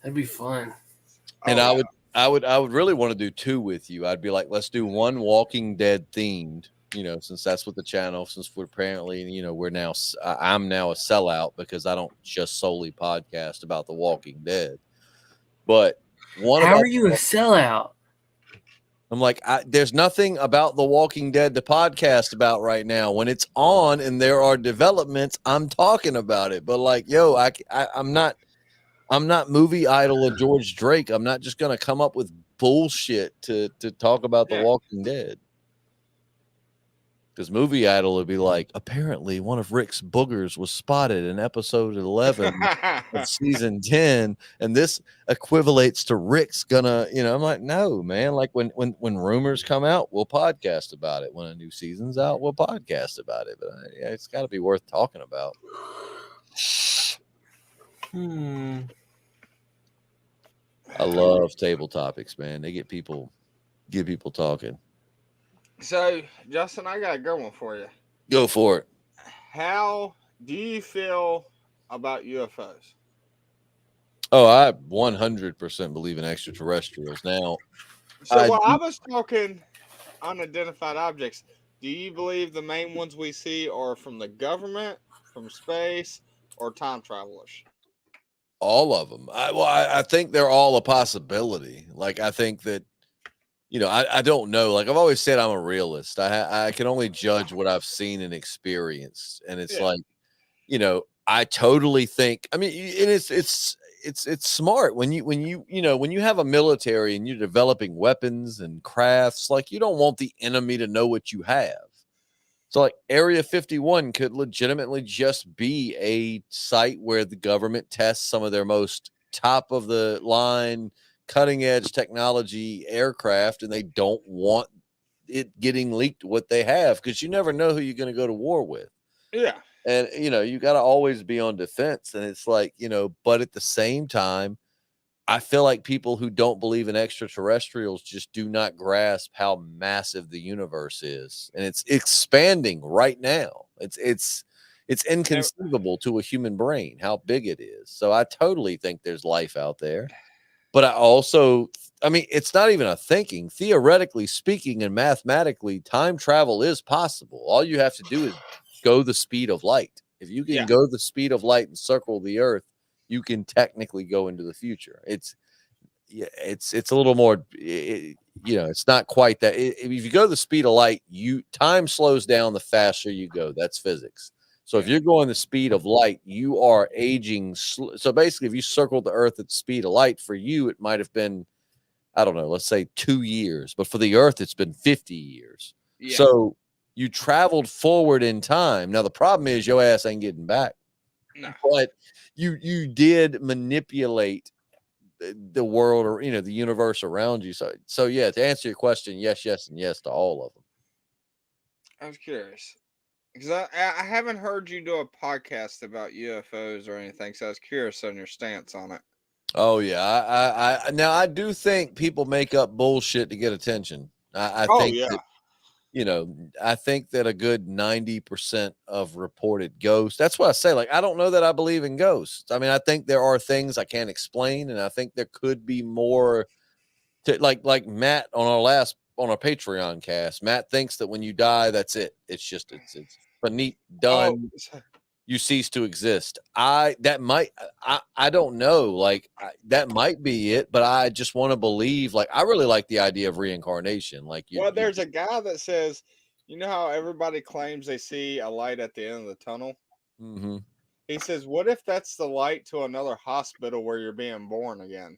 That'd be fun. And I would really want to do two with you. I'd be like, let's do one Walking Dead themed, since that's what the channel, since we're apparently, I'm now a sellout because I don't just solely podcast about The Walking Dead. But how are you a sellout? I'm like, there's nothing about The Walking Dead to podcast about right now. When it's on and there are developments, I'm talking about it. But like, yo, I'm not movie idol of George Drake. I'm not just gonna come up with bullshit to talk about The Walking Dead. Because movie idol would be like, apparently one of Rick's boogers was spotted in episode 11 of season 10, and this equivalates to Rick's gonna, I'm like, no, man. Like when rumors come out, we'll podcast about it. When a new season's out, we'll podcast about it. But it's got to be worth talking about. I love table topics, man. They get people talking. So, Justin, I got a good one for you. Go for it. How do you feel about UFOs? Oh, I 100% believe in extraterrestrials. Now, So, I I was talking unidentified objects. Do you believe the main ones we see are from the government, from space, or time travelers? all of them. I think they're all a possibility. Like, I think that, I don't know. Like I've always said, I'm a realist. I can only judge what I've seen and experienced. And it's Yeah. like, I totally think, I mean, and it's smart when you have a military and you're developing weapons and crafts, like you don't want the enemy to know what you have. So like Area 51 could legitimately just be a site where the government tests some of their most top of the line, cutting edge technology aircraft, and they don't want it getting leaked what they have, because you never know who you're going to go to war with. Yeah. And you got to always be on defense. And it's like, but at the same time, I feel like people who don't believe in extraterrestrials just do not grasp how massive the universe is, and it's expanding right now. It's inconceivable to a human brain how big it is. So I totally think there's life out there. But I mean, it's not even a thinking. Theoretically speaking and mathematically, time travel is possible. All you have to do is go the speed of light. If you can go the speed of light and circle the earth, you can technically go into the future. It's a little more, it's not quite that. If you go the speed of light, time slows down the faster you go. That's physics. So if you're going the speed of light, you are aging. So basically, if you circled the earth at the speed of light, for you, it might have been, I don't know, let's say 2 years, but for the earth, it's been 50 years. Yeah. So you traveled forward in time. Now, the problem is your ass ain't getting back. No. But you did manipulate the world, or the universe around you. So yeah, to answer your question, yes, and yes to all of them. I was curious because I haven't heard you do a podcast about UFOs or anything, so I was curious on your stance on it. Oh yeah, I do think people make up bullshit to get attention. I think that, I think that a good 90% of reported ghosts, that's what I say. Like, I don't know that I believe in ghosts. I mean, I think there are things I can't explain, and I think there could be more to, like Matt on our Patreon cast. Matt thinks that when you die, that's it. It's just, it's finite, done. Oh. You cease to exist. I don't know. Like, that might be it, but I just want to believe. Like, I really like the idea of reincarnation. Like, there's a guy that says, you know how everybody claims they see a light at the end of the tunnel? Mm-hmm. He says, what if that's the light to another hospital where you're being born again?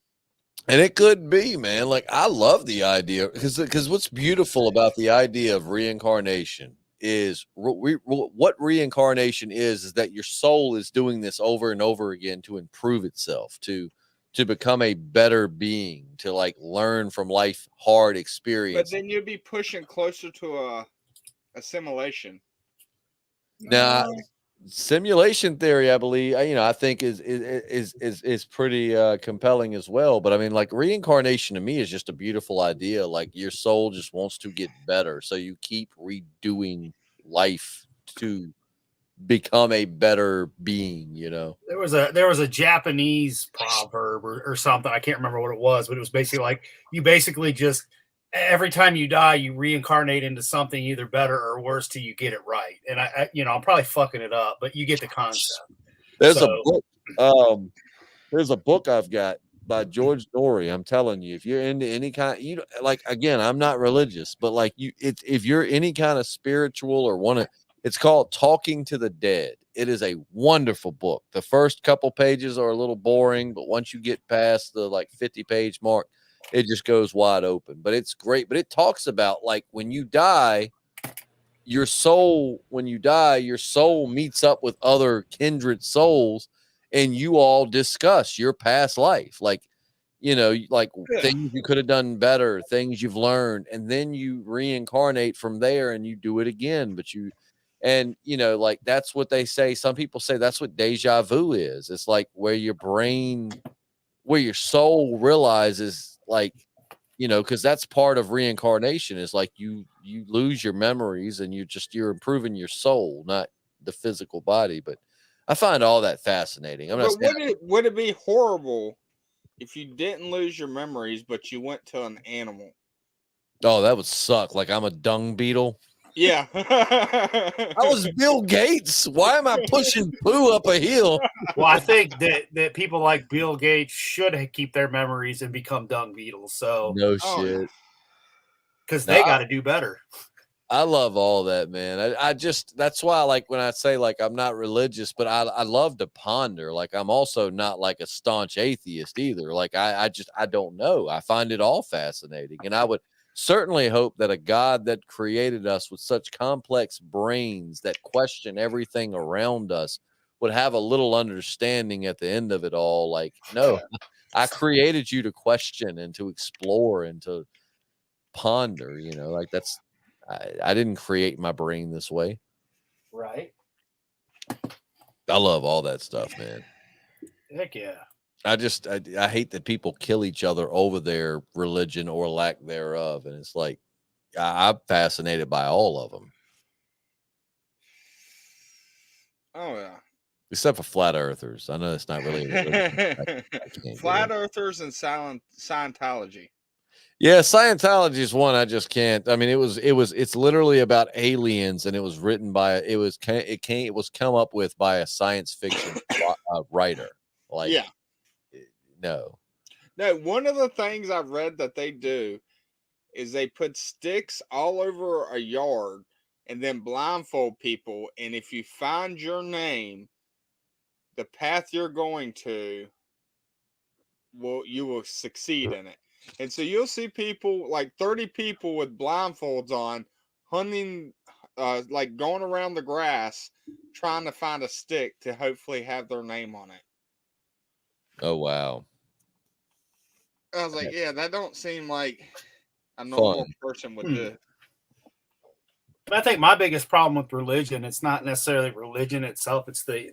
And it could be, man. Like, I love the idea, because what's beautiful about the idea of reincarnation is what reincarnation is that your soul is doing this over and over again to improve itself, to become a better being, to like learn from life hard experience. But then you'd be pushing closer to a assimilation. Now, simulation theory, I believe, I think is pretty compelling as well. But I mean, like, reincarnation to me is just a beautiful idea. Like, your soul just wants to get better, so you keep redoing life to become a better being. There was a Japanese proverb or something. I can't remember what it was, but it was basically like, you basically just, every time you die, you reincarnate into something either better or worse till you get it right. And I'm probably fucking it up, but you get the concept. There's a book I've got by George Dory. I'm telling you, if you're into any kind, like, again, I'm not religious, but like, if you're any kind of spiritual or it's called Talking to the Dead. It is a wonderful book. The first couple pages are a little boring, but once you get past the like 50-page mark, it just goes wide open. But it's great. But it talks about, like, when you die, your soul meets up with other kindred souls, and you all discuss your past life. Like, things you could have done better, things you've learned, and then you reincarnate from there and you do it again. Like, that's what they say. Some people say that's what deja vu is. It's like where your soul realizes, like, because that's part of reincarnation, is like you lose your memories and you're improving your soul, not the physical body. But I find all that fascinating. Would it be horrible if you didn't lose your memories, but you went to an animal. Oh, that would suck. Like I'm a dung beetle. Yeah. I was Bill Gates. Why am I pushing poo up a hill? Well, I think that people like Bill Gates should keep their memories and become dung beetles. So No Oh, yeah. shit. because No, they got to do better. I love all that, man. I just, that's why, like, when I say, like, I'm not religious, but I love to ponder. Like, I'm also not like a staunch atheist either. Like, I don't know. I find it all fascinating. And I would certainly hope that a God that created us with such complex brains that question everything around us would have a little understanding at the end of it all. Like, no, I created you to question and to explore and to ponder, you know, like that's, I didn't create my brain this way. Right. I love all that stuff, man. Heck yeah. I hate that people kill each other over their religion or lack thereof. And it's like, I'm fascinated by all of them. Oh, yeah. Except for flat earthers. I know it's not really a religion. I can't Flat earthers and Scientology. Yeah, Scientology is one I just can't. I mean, it's literally about aliens, and it was written by it was come up with by a science fiction writer. Like, Yeah. No. One of the things I've read that they do is they put sticks all over a yard and then blindfold people, and if you find your name, the path you're going to you will succeed in it. And so you'll see people, like 30 people with blindfolds on, hunting, like going around the grass, trying to find a stick to hopefully have their name on it. Oh, wow. I was like, yeah, that don't seem like a normal person would do. But I think my biggest problem with religion, it's not necessarily religion itself. It's the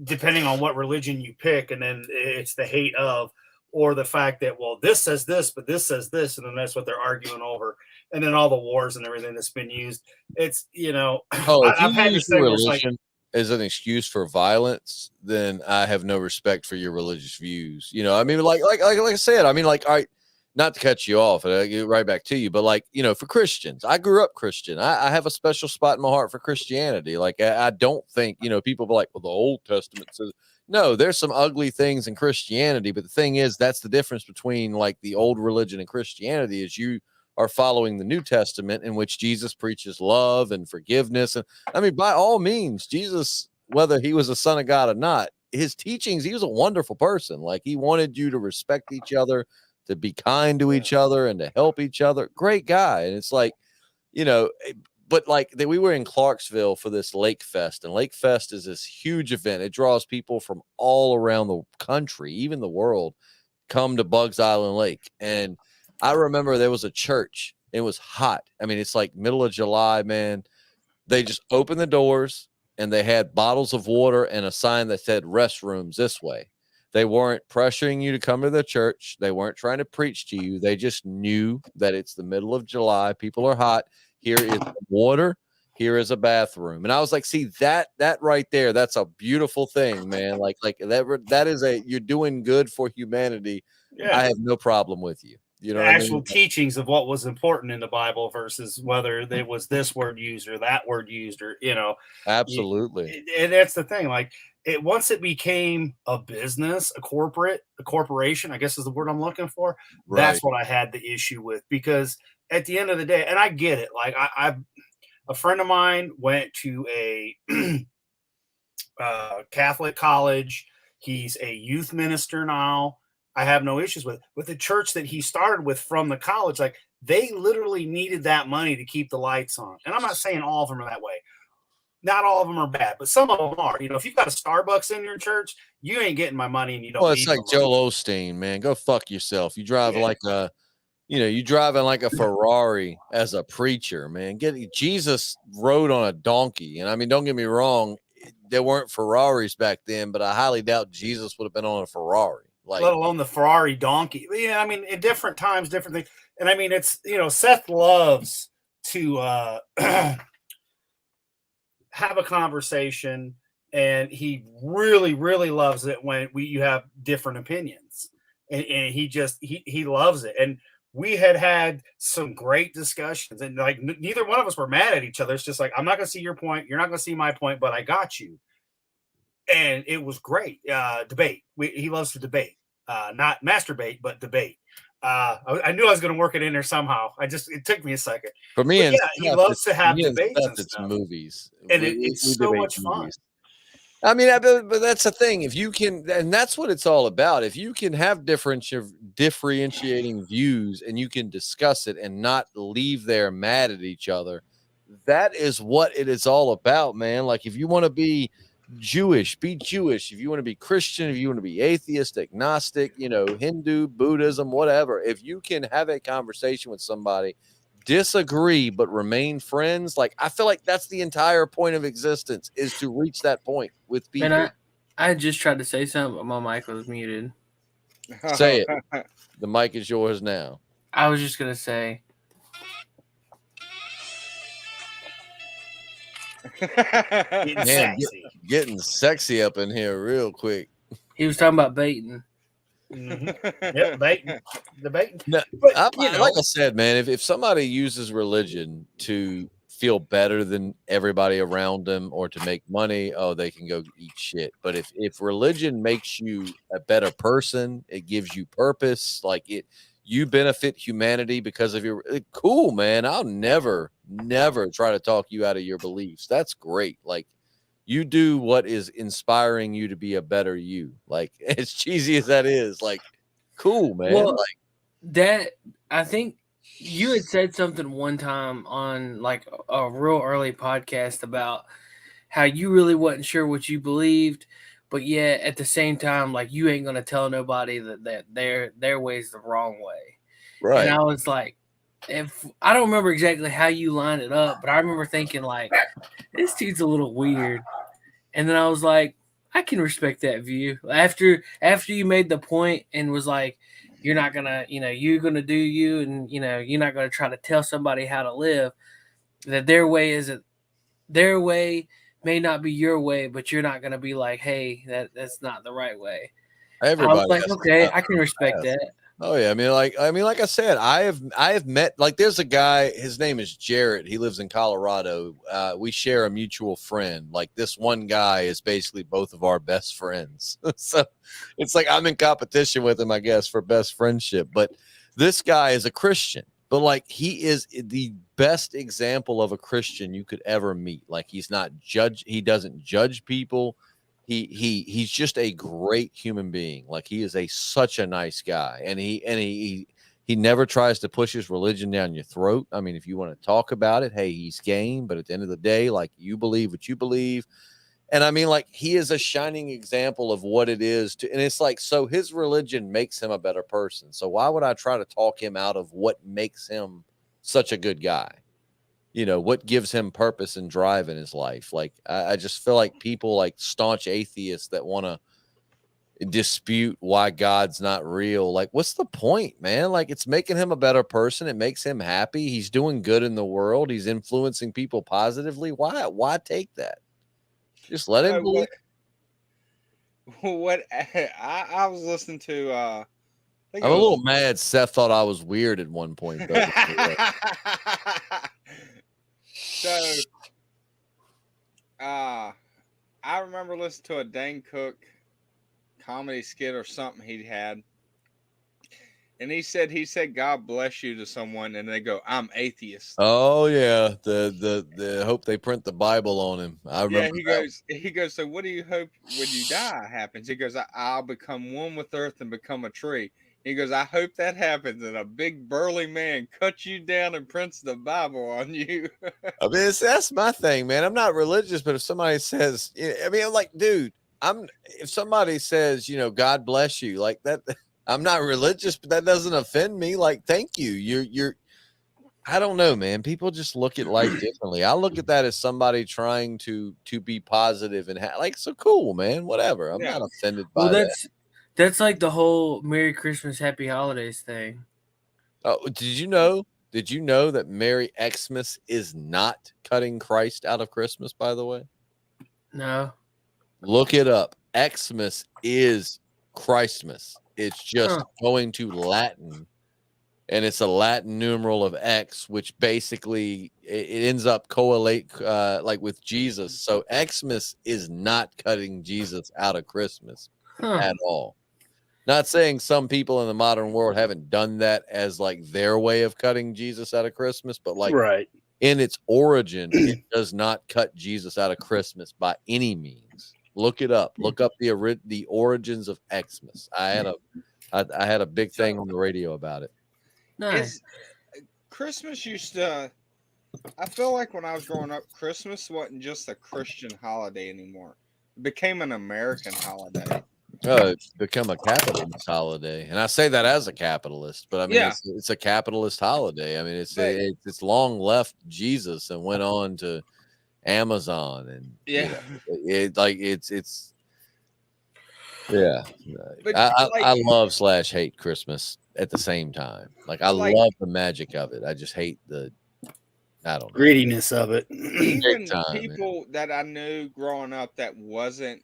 depending on what religion you pick, and then it's the hate of, or the fact that, well, this says this, but this says this, and then that's what they're arguing over. And then all the wars and everything that's been used. It's, you know, I've had to say religion as an excuse for violence, then I have no respect for your religious views. You know, I mean, like I said, I mean, like, all right, not to cut you off, and I get right back to you, but like, you know, for Christians, I grew up Christian. I have a special spot in my heart for Christianity. Like, I don't think, you know, people be like, well, the Old Testament says. No, there's some ugly things in Christianity, but the thing is, that's the difference between like the old religion and Christianity is you are following the New Testament, in which Jesus preaches love and forgiveness. And I mean, by all means, Jesus, whether he was a son of God or not, his teachings, he was a wonderful person. Like, he wanted you to respect each other, to be kind to each other, and to help each other. Great guy. And it's like, you know, but like we were in Clarksville for this Lake Fest, and Lake Fest is this huge event. It draws people from all around the country, even the world, come to Bugs Island Lake. And I remember there was a church. It was hot. I mean, it's like middle of July, man. They just opened the doors and they had bottles of water and a sign that said restrooms this way. They weren't pressuring you to come to the church. They weren't trying to preach to you. They just knew that it's the middle of July. People are hot. Here is water. Here is a bathroom. And I was like, see, that right there, that's a beautiful thing, man. Like that is you're doing good for humanity. Yeah. I have no problem with you. You know, the actual teachings of what was important in the Bible versus whether there was this word used or that word used, or, you know. Absolutely. And that's the thing. Like, once it became a business, a corporation, I guess is the word I'm looking for. Right. That's what I had the issue with, because at the end of the day, and I get it. Like, a friend of mine went to a Catholic college. He's a youth minister now. I have no issues with it. With the church that he started with from the college, like, they literally needed that money to keep the lights on. And I'm not saying all of them are that way. Not all of them are bad, but some of them are. You know, if you've got a Starbucks in your church, you ain't getting my money, and you don't. Well, it's like Joel Osteen, man. Go fuck yourself. You drive like a, you know, you driving like a Ferrari as a preacher, man. Jesus rode on a donkey, and I mean, don't get me wrong, there weren't Ferraris back then, but I highly doubt Jesus would have been on a Ferrari. Like, let alone the Ferrari donkey. Yeah, I mean, at different times, different things. And I mean, it's, you know, Seth loves to have a conversation and he really, really loves it when you have different opinions, and he loves it. And we had some great discussions, and like neither one of us were mad at each other. It's just like, I'm not going to see your point, you're not going to see my point, but I got you. And it was great. Debate. He loves to debate, not masturbate, but debate. I knew I was going to work it in there somehow. It took me a second. For me, but yeah, he loves to have debates and it's stuff. movies, and it's so much fun. I mean, but that's the thing. If you can, and that's what it's all about. If you can have differentiating views and you can discuss it and not leave there mad at each other, that is what it is all about, man. Like, if you want to be Jewish, be Jewish. If you want to be Christian, if you want to be atheist, agnostic, Hindu, Buddhism, whatever, if you can have a conversation with somebody, disagree but remain friends, like, I feel like that's the entire point of existence, is to reach that point with people. And I just tried to say something, but my mic was muted. Say it. The mic is yours now. I was just gonna say, Getting sexy up in here real quick. He was talking about baiting. Mm-hmm. Yep, baiting. The baiting. No, like I said, man, if somebody uses religion to feel better than everybody around them or to make money, they can go eat shit. But if religion makes you a better person, it gives you purpose, you benefit humanity because of cool, man. I'll never try to talk you out of your beliefs. That's great. Like, you do what is inspiring you to be a better you. Like, as cheesy as that is, like, cool, man. Well, I think you had said something one time on like a real early podcast about how you really wasn't sure what you believed, but yet at the same time, like, you ain't gonna tell nobody that their way is the wrong way. Right. And I was like, I don't remember exactly how you lined it up, but I remember thinking, like, this dude's a little weird. And then I was like, I can respect that view. After you made the point and was like, you're not gonna, you're gonna do you, and you're not gonna try to tell somebody how to live. That their way may not be your way, but you're not gonna be like, hey, that's not the right way. Everybody, I was like, okay, I can respect that. Oh yeah, I mean, like I said, I have met, like, there's a guy, his name is Jarrod. He lives in Colorado. We share a mutual friend. Like, this one guy is basically both of our best friends. So it's like I'm in competition with him, I guess, for best friendship. But this guy is a Christian, but like, he is the best example of a Christian you could ever meet. Like, he's not he doesn't judge people. He's just a great human being. Like, he is such a nice guy, and he never tries to push his religion down your throat. I mean, if you want to talk about it, hey, he's game. But at the end of the day, like, you believe what you believe, and I mean, like, he is a shining example of what it is to. And it's like, so his religion makes him a better person. So why would I try to talk him out of what makes him such a good guy? What gives him purpose and drive in his life? Like, I just feel like people, like staunch atheists that want to dispute why God's not real. Like, what's the point, man? Like, it's making him a better person. It makes him happy. He's doing good in the world. He's influencing people positively. Why take that? Just let him believe. What I was listening to, I'm a little mad. Seth thought I was weird at one point, though. So, I remember listening to a Dane Cook comedy skit or something he had, and he said God bless you to someone, and they go, I'm atheist. Oh yeah, the hope they print the Bible on him. I remember. Yeah, he goes. So what do you hope when you die happens? He goes, I'll become one with earth and become a tree. He goes, I hope that happens, and a big burly man cuts you down and prints the Bible on you. I mean, that's my thing, man. I'm not religious, but if somebody says, I mean, I'm like, dude, if somebody says, God bless you, like that, I'm not religious, but that doesn't offend me. Like, thank you. You're, I don't know, man. People just look at life differently. I look at that as somebody trying to be positive and like, so cool, man. Whatever. I'm not offended by that. That's like the whole Merry Christmas, Happy Holidays thing. Oh, did you know that Merry Xmas is not cutting Christ out of Christmas, by the way? No. Look it up. Xmas is Christmas. It's just going to Latin, and it's a Latin numeral of X, which basically it ends up correlate like with Jesus. So Xmas is not cutting Jesus out of Christmas at all. Not saying some people in the modern world haven't done that as like their way of cutting Jesus out of Christmas, but like in its origin, it does not cut Jesus out of Christmas by any means. Look it up. Look up the origins of Xmas. I had a big thing on the radio about it. Nice. Christmas used to. I feel like when I was growing up, Christmas wasn't just a Christian holiday anymore. It became an American holiday. It's become a capitalist holiday, and I say that as a capitalist, but I mean it's a capitalist holiday. I mean it's long left Jesus and went on to Amazon, and it's But I love / hate Christmas at the same time. Like I love the magic of it. I just hate the greediness of it. Even people that I knew growing up that wasn't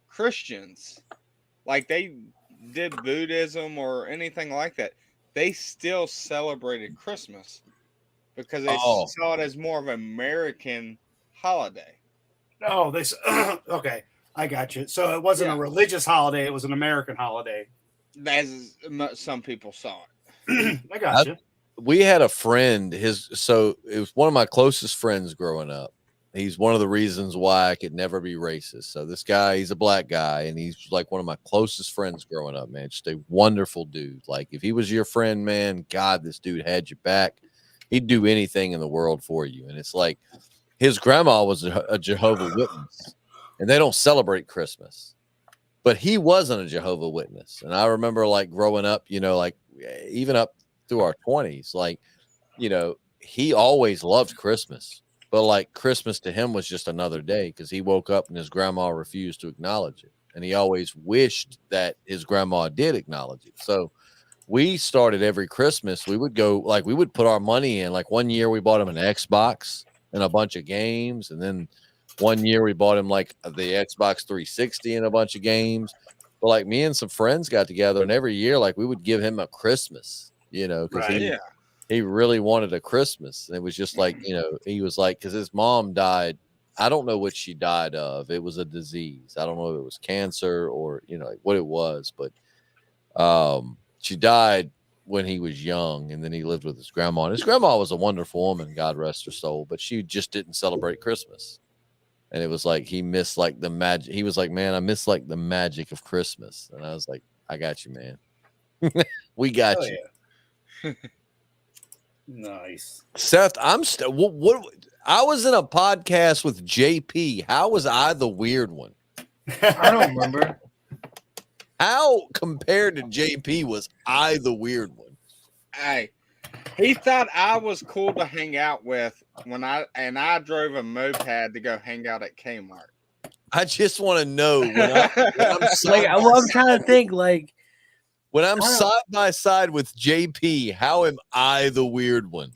Christians, like they did Buddhism or anything like that, they still celebrated Christmas because they saw it as more of an American holiday. Oh, okay, I got you. So it wasn't a religious holiday; it was an American holiday. As some people saw it. I got you. We had a friend. It was one of my closest friends growing up. He's one of the reasons why I could never be racist. So this guy, he's a black guy, and he's like one of my closest friends growing up, man. Just a wonderful dude. Like if he was your friend, man, God, this dude had your back. He'd do anything in the world for you. And it's like his grandma was a Jehovah's Witness, and they don't celebrate Christmas. But he wasn't a Jehovah's Witness. And I remember like growing up, like even up through our 20s, like, he always loved Christmas. But like Christmas to him was just another day because he woke up and his grandma refused to acknowledge it. And he always wished that his grandma did acknowledge it. So we started every Christmas. We would go, like, we would put our money in. Like 1 year we bought him an Xbox and a bunch of games. And then 1 year we bought him like the Xbox 360 and a bunch of games. But like me and some friends got together, and every year, like we would give him a Christmas, because he really wanted a Christmas. And it was just like, he was like, because his mom died. I don't know what she died of. It was a disease. I don't know if it was cancer or, like what it was, but she died when he was young, and then he lived with his grandma. And his grandma was a wonderful woman, God rest her soul, but she just didn't celebrate Christmas. And it was like he missed like the magic. He was like, man, I miss like the magic of Christmas. And I was like, I got you, man. We got you. Yeah. Nice. Seth, what I was in a podcast with JP. How was I the weird one? I don't remember. How compared to JP was I the weird one? Hey, he thought I was cool to hang out with when I drove a moped to go hang out at Kmart. I just want to know when I'm trying to think like when I'm side by side with JP, how am I the weird one?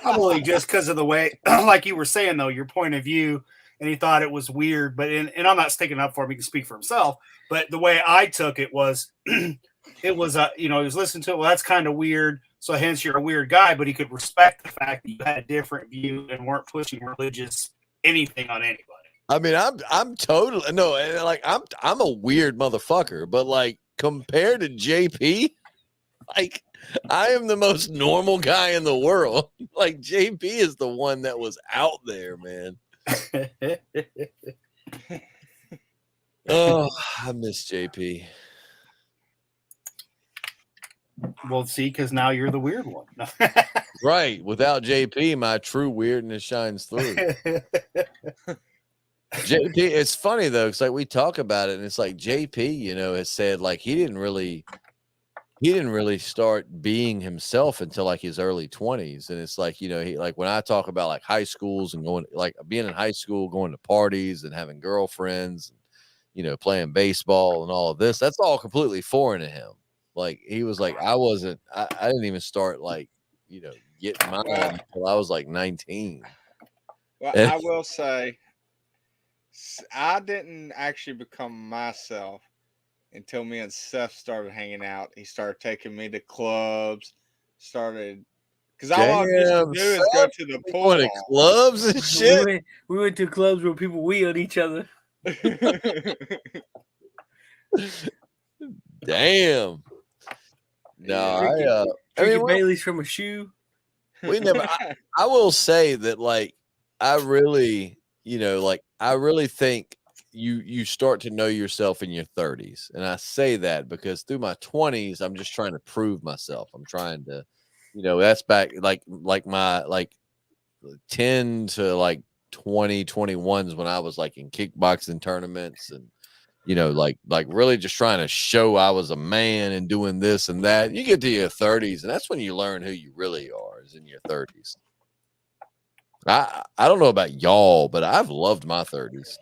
Probably just because of the way, like you were saying, though, your point of view, and he thought it was weird. But and I'm not sticking up for him; he can speak for himself. But the way I took it was, he was listening to it. Well, that's kind of weird. So hence, you're a weird guy. But he could respect the fact that you had a different view and weren't pushing religious anything on anybody. I mean, I'm totally I'm a weird motherfucker, but like compared to JP, like I am the most normal guy in the world. Like JP is the one that was out there, man. Oh, I miss JP. Well, see, because now you're the weird one. Right. Without JP, my true weirdness shines through. JP, it's funny though, because like we talk about it, and it's like JP, has said like he didn't really start being himself until like his early 20s. And it's like, he like when I talk about like high schools and going like being in high school, going to parties and having girlfriends, playing baseball and all of this, that's all completely foreign to him. Like he was like, I didn't even start like, getting mine until I was like 19. Well, I will say, I didn't actually become myself until me and Seth started hanging out. He started taking me to clubs, because all I used to do is go to the pool Going to hall. clubs and shit. We went to clubs where people wheeled each other. Damn. No, Drinking Bailey's from a shoe. we never. I will say that, like, I really, I really think you start to know yourself in your 30s, and I say that because through my 20s, I'm just trying to prove myself. I'm trying to, that's back like my 10 to like 20, 21s when I was like in kickboxing tournaments and like really just trying to show I was a man and doing this and that. You get to your 30s, and that's when you learn who you really are, is in your 30s. I don't know about y'all, but I've loved my 30s.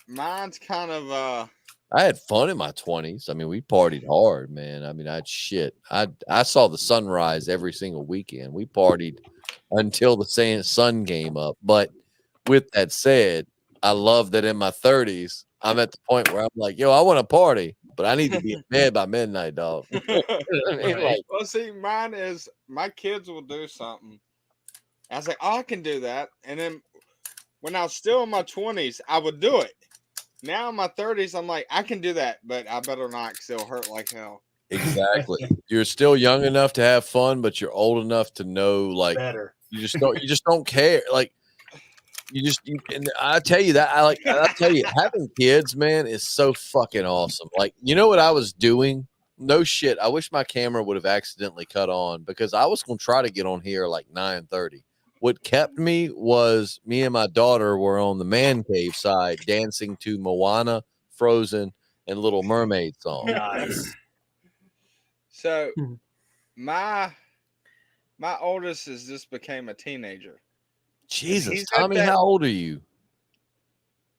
Mine's kind of I had fun in my 20s. I mean, we partied hard, man. I mean, I saw the sunrise every single weekend. We partied until the sun came up. But with that said, I love that in my 30s, I'm at the point where I'm like, yo, I want to party, but I need to be in bed by midnight, dog. Well, see, mine is my kids will do something. I was like, oh, I can do that. And then when I was still in my 20s, I would do it. Now in my 30s, I'm like, I can do that, but I better not, because it'll hurt like hell. Exactly. You're still young enough to have fun, but you're old enough to know, like, better. You just don't care. Like, and I tell you that I tell you, having kids, man, is so fucking awesome. Like, you know what I was doing? No shit. I wish my camera would have accidentally cut on, because I was gonna try to get on here like 9:30. What kept me was me and my daughter were on the man cave side dancing to Moana, Frozen, and Little Mermaid song. Nice. So my oldest has just became a teenager. Jesus, Tommy, how old are you?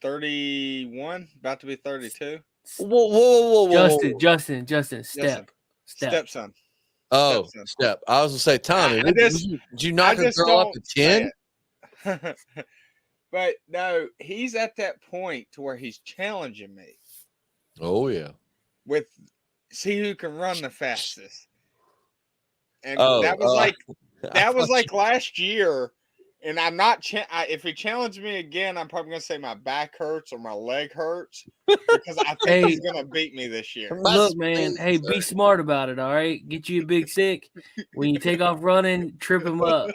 31, about to be 32. Whoa. Justin, stepson. Oh, step. I was gonna say, Tommy, did you knock a girl up to 10? But no, he's at that point to where he's challenging me. Oh yeah. With see who can run the fastest. And that was like last year. And I'm not. If he challenged me again, I'm probably gonna say my back hurts or my leg hurts, because I think he's gonna beat me this year. Look, man. Hey, be smart about it. All right, get you a big stick. When you take off running, trip him up.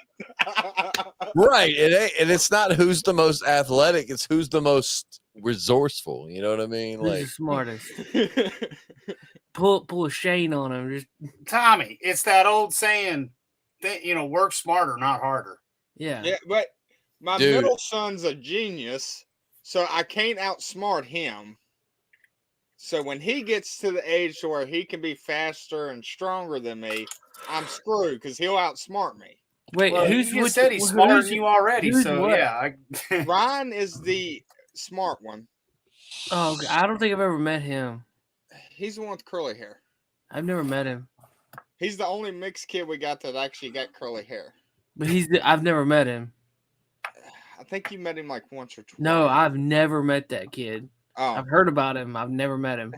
Right, and it's not who's the most athletic; it's who's the most resourceful. You know what I mean? Who's the smartest? Pull a Shane on him. Just Tommy. It's that old saying that work smarter, not harder. Yeah, but my middle son's a genius, so I can't outsmart him. So when he gets to the age to where he can be faster and stronger than me, I'm screwed, because he'll outsmart me. Wait, who said he's smarter than you already? So yeah, Ryan is the smart one. Oh, I don't think I've ever met him. He's the one with curly hair. I've never met him. He's the only mixed kid we got that actually got curly hair. But I've never met him. I think you met him like once or twice. No, I've never met that kid. Oh. I've heard about him. I've never met him.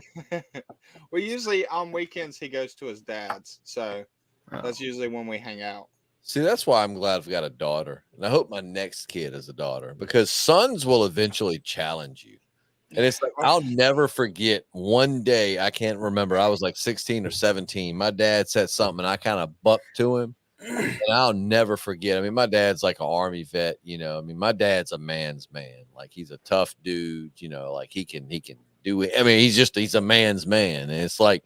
Well, usually on weekends he goes to his dad's, so that's usually when we hang out. See, that's why I'm glad I've got a daughter, and I hope my next kid is a daughter, because sons will eventually challenge you. And it's like, I'll never forget one day. I can't remember. I was like 16 or 17. My dad said something, and I kind of bucked to him. And I'll never forget. I mean, my dad's like an Army vet, I mean, my dad's a man's man. Like, he's a tough dude, like he can do it. I mean, he's a man's man. And it's like,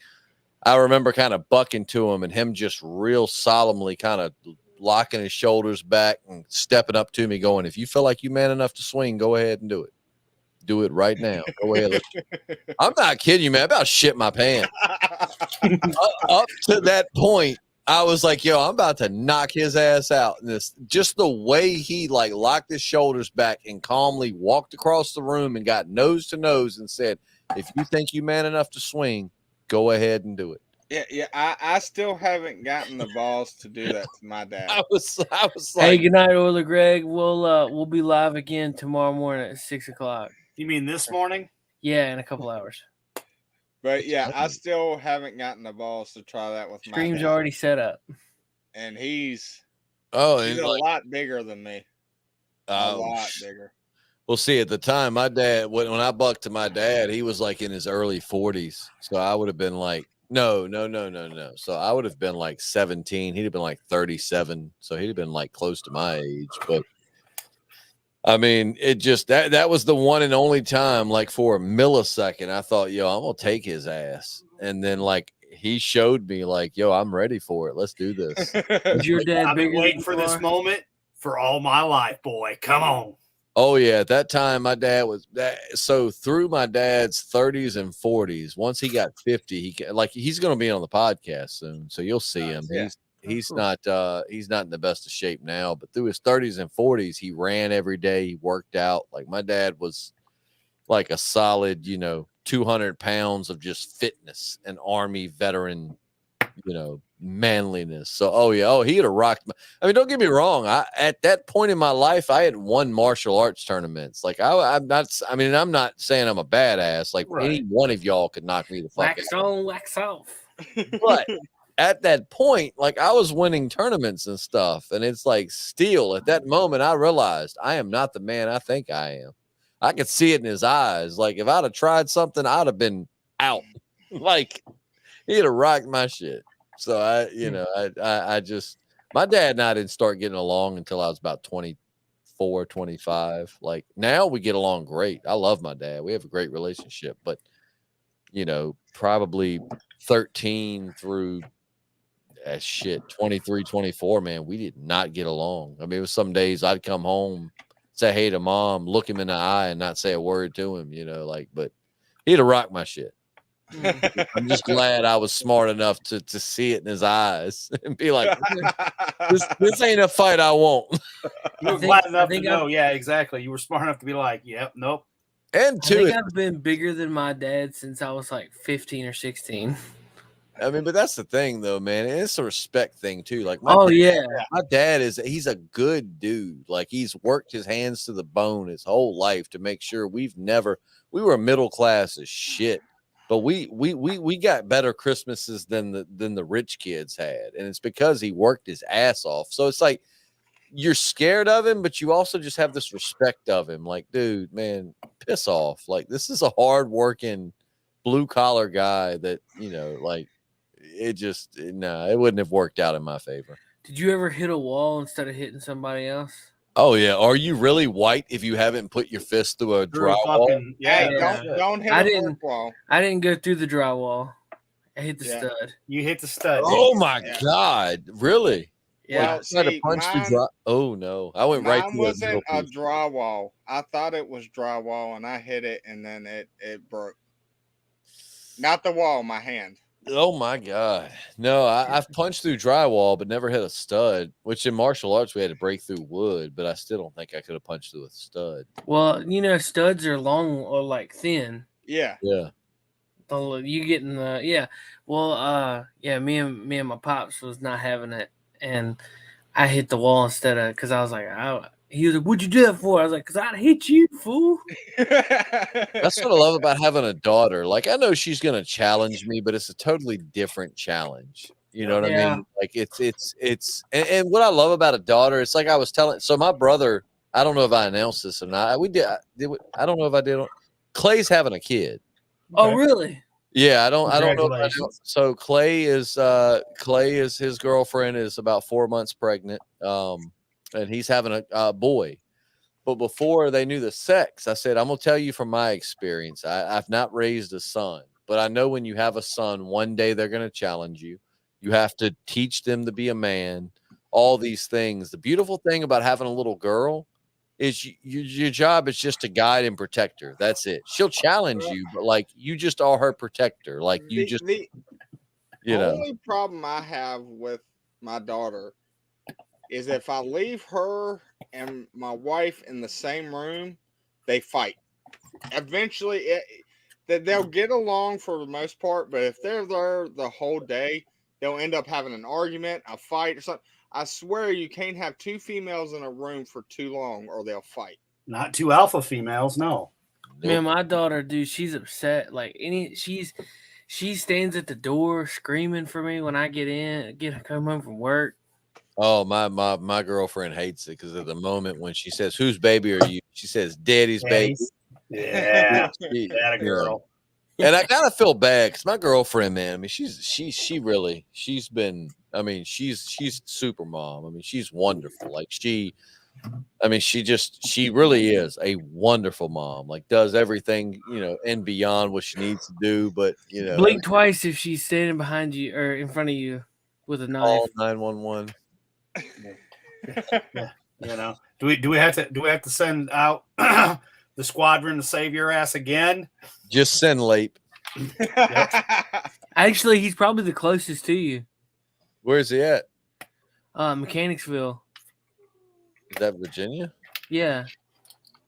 I remember kind of bucking to him and him just real solemnly kind of locking his shoulders back and stepping up to me going, if you feel like you man enough to swing, go ahead and do it. Do it right now. Go ahead. I'm not kidding you, man. I about shit my pants. Up to that point, I was like, yo, I'm about to knock his ass out. And just the way he like locked his shoulders back and calmly walked across the room and got nose to nose and said, if you think you man enough to swing, go ahead and do it. Yeah. I still haven't gotten the balls to do that to my dad. I was Hey, like, good night, Oiler Greg. We'll be live again tomorrow morning at 6:00. You mean this morning? Yeah, in a couple hours. But yeah, I still haven't gotten the balls to try that with my Stream's dad. already set up. And he's and a like, lot bigger than me. A lot bigger. well, see, at the time, my dad, when I bucked to my dad, he was like in his early 40s. So I would have been like, no. So I would have been like 17. He'd have been like 37. So he'd have been like close to my age. But I mean, it just that was the one and only time, like for a millisecond, I thought, yo, I'm gonna take his ass. And then like he showed me, like, yo, I'm ready for it. Let's do this. Is your dad I've been bigger waiting than for you this are? moment for all my life, boy. Come on. Oh yeah, at that time my dad was that. So through my dad's 30s and 40s, once he got 50, he's going to be on the podcast soon, so you'll see him. Yeah. He's not in the best of shape now, but through his 30s and 40s, he ran every day. He worked out. Like my dad was like a solid, 200 pounds of just fitness, an Army veteran, manliness. So, he'd have rocked. I mean, don't get me wrong. At that point in my life, I had won martial arts tournaments. Like I'm not saying I'm a badass. Like any one of y'all could knock me the fuck Wax out. on, wax off. But at that point, like I was winning tournaments and stuff. And it's like still at that moment, I realized I am not the man I think I am. I could see it in his eyes. Like if I'd have tried something, I'd have been out. Like he'd have rocked my shit. So I just, my dad and I didn't start getting along until I was about 24, 25. Like now we get along great. I love my dad. We have a great relationship, but probably 13 through 23, 24, man, we did not get along. I mean, it was some days I'd come home, say hey to mom, look him in the eye and not say a word to him, but he'd have rocked my shit. I'm just glad I was smart enough to see it in his eyes and be like, this ain't a fight I want. You were glad enough to know. Yeah, exactly. You were smart enough to be like, yep, nope. And I think I've been bigger than my dad since I was like 15 or 16. I mean, but that's the thing, though, man. It's a respect thing too. Like, my dad he's a good dude. Like, he's worked his hands to the bone his whole life to make sure we were middle class as shit, but we got better Christmases than the rich kids had, and it's because he worked his ass off. So it's like you're scared of him, but you also just have this respect of him. Like, dude, man, piss off. Like, this is a hard working blue collar guy that like. It wouldn't have worked out in my favor. Did you ever hit a wall instead of hitting somebody else? Oh yeah. Are you really white if you haven't put your fist through a drywall? Don't hit a wall. I didn't go through the drywall. I hit the stud. You hit the stud. Oh my god! Really? Yeah. Well, oh no! I went right through. Mine wasn't a drywall. I thought it was drywall, and I hit it, and then it broke. Not the wall, my hand. Oh my god! No, I've punched through drywall, but never hit a stud. Which in martial arts we had to break through wood, but I still don't think I could have punched through a stud. Well, studs are long or like thin. Yeah. Yeah. You getting the Well, me and my pops was not having it, and I hit the wall instead of because I was like, he was like, "What'd you do that for?" I was like, "Cause I'd hit you, fool." That's what I love about having a daughter. Like, I know she's gonna challenge me, but it's a totally different challenge. You know what I mean? Like, it's and what I love about a daughter, it's like I was telling. So my brother, I don't know if I announced this or not. I don't know if I did. Clay's having a kid. Oh, really? Yeah, I don't know. So Clay is his girlfriend is about 4 months pregnant. And he's having a boy. But before they knew the sex, I said, I'm going to tell you from my experience. I've not raised a son, but I know when you have a son, one day they're going to challenge you. You have to teach them to be a man, all these things. The beautiful thing about having a little girl is your job is just to guide and protect her. That's it. She'll challenge you, but like you just are her protector. Like you the only problem I have with my daughter is if I leave her and my wife in the same room, they fight. Eventually, that they'll get along for the most part, but if they're there the whole day, they'll end up having an argument, a fight, or something. I swear you can't have two females in a room for too long, or they'll fight. Not two alpha females, no. Man, my daughter, dude, she's upset. Like she stands at the door screaming for me when I come home from work. Oh, my girlfriend hates it because at the moment when she says, "Whose baby are you?" she says, "Daddy's baby." Yeah, She- that a girl. And I kind of feel bad because my girlfriend, man, I mean, she's been, I mean, she's super mom. I mean, she's wonderful. Like she really is a wonderful mom. Like does everything, and beyond what she needs to do. But Blink twice if she's standing behind you or in front of you with a knife. Call 911. Yeah. Do we have to send out the squadron to save your ass again? Just send Lape. Actually, he's probably the closest to you. Where's he at? Mechanicsville. Is that Virginia? Yeah.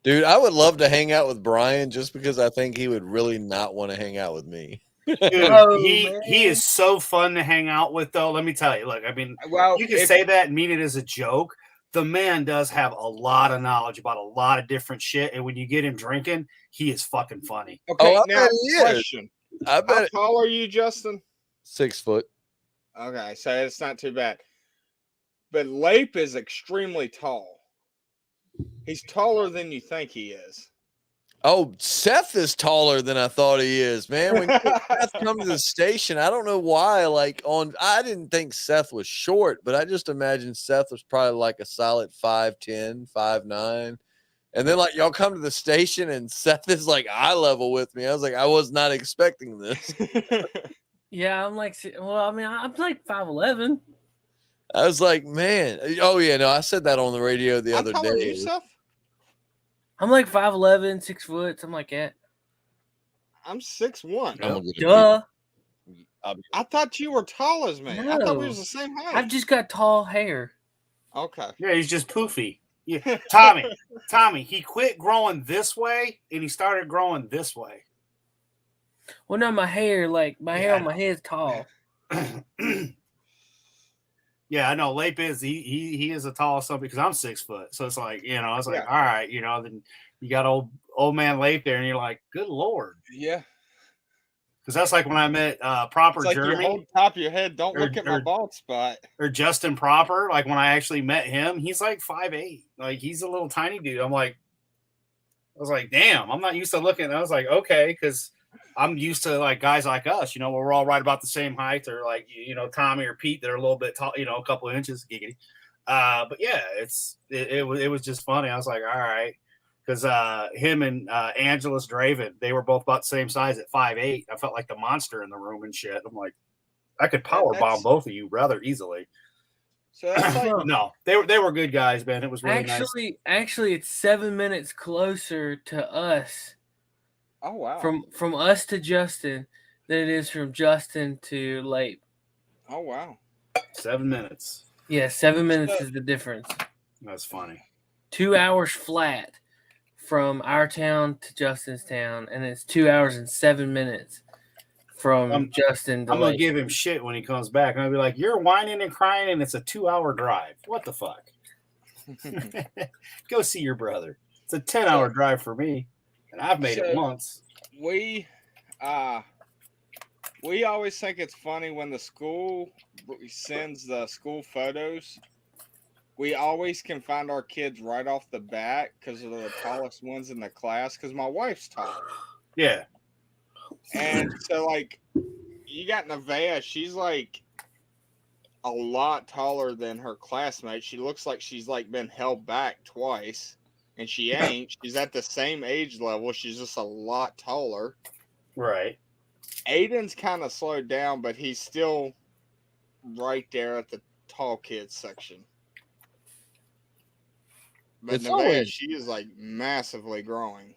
Dude, I would love to hang out with Brian just because I think he would really not want to hang out with me. Dude, man. he is so fun to hang out with, though. Let me tell you. Look, I mean, Well, you can say that and mean it as a joke. The man does have a lot of knowledge about a lot of different shit, and when you get him drinking, he is fucking funny. Okay, I now bet he is. question. I bet How tall are you, Justin? 6 foot. Okay, so it's not too bad. But Lape is extremely tall. He's taller than you think he is. Oh, Seth is taller than I thought he is, man. When Seth come to the station, I don't know why. I didn't think Seth was short, but I just imagined Seth was probably like a solid 5'10", 5'9". And then y'all come to the station and Seth is like eye level with me. I was like, I was not expecting this. Yeah, I'm like 5'11". I was like, man. Oh yeah, no, I said that on the radio the other How tall are day. you, Seth? I'm like 5'11", 6 foot, something like that. I'm 6'1". I'm gonna get a Duh. I thought you were tall as me. I thought we No. was the same height. I've just got tall hair. Okay. Yeah, he's just poofy. Yeah. Tommy, he quit growing this way and he started growing this way. Well, no, my hair on my head's tall. Yeah, I know. Lape is he is a tall son because I'm 6 foot. So it's like, I was like, all right, then you got old man Lape there, and you're like, good Lord. Yeah. Because that's like when I met Proper It's like Jeremy. you hold top of your head. Don't look at my bald spot. Or Justin Proper. Like when I actually met him, he's like 5'8". Like he's a little tiny dude. I was like, damn, I'm not used to looking. I was like, okay, because I'm used to like guys like us, where we're all right about the same height, or like Tommy or Pete that are a little bit tall, a couple of inches, giggity. But yeah, it was just funny. I was like, all right, because him and Angelus Draven, they were both about the same size at 5'8". I felt like the monster in the room and shit. I'm like, I could power bomb both of you rather easily. So that's like, No, they were good guys, man. It was really nice. Actually, it's 7 minutes closer to us. oh wow. From us to Justin than it is from Justin to Lape. Oh wow. 7 minutes. Yeah, 7 minutes is the difference. That's funny. 2 hours flat from our town to Justin's town, and it's 2 hours and 7 minutes from Justin to I'm gonna Lape. give him shit when he comes back. I'm gonna be like, "You're whining and crying, and it's a 2-hour drive. What the fuck? Go see your brother. It's a 10-hour drive for me, and I've made it once." We always think it's funny when the school sends the school photos. We always can find our kids right off the bat because they're the tallest ones in the class. Because my wife's tall. Yeah. And so, like, you got Nevaeh, she's like a lot taller than her classmates. She looks like she's like been held back twice, and she ain't. She's at the same age level. She's just a lot taller. Right. Aiden's kind of slowed down, but he's still right there at the tall kids section. But Nevaeh, she is like massively growing.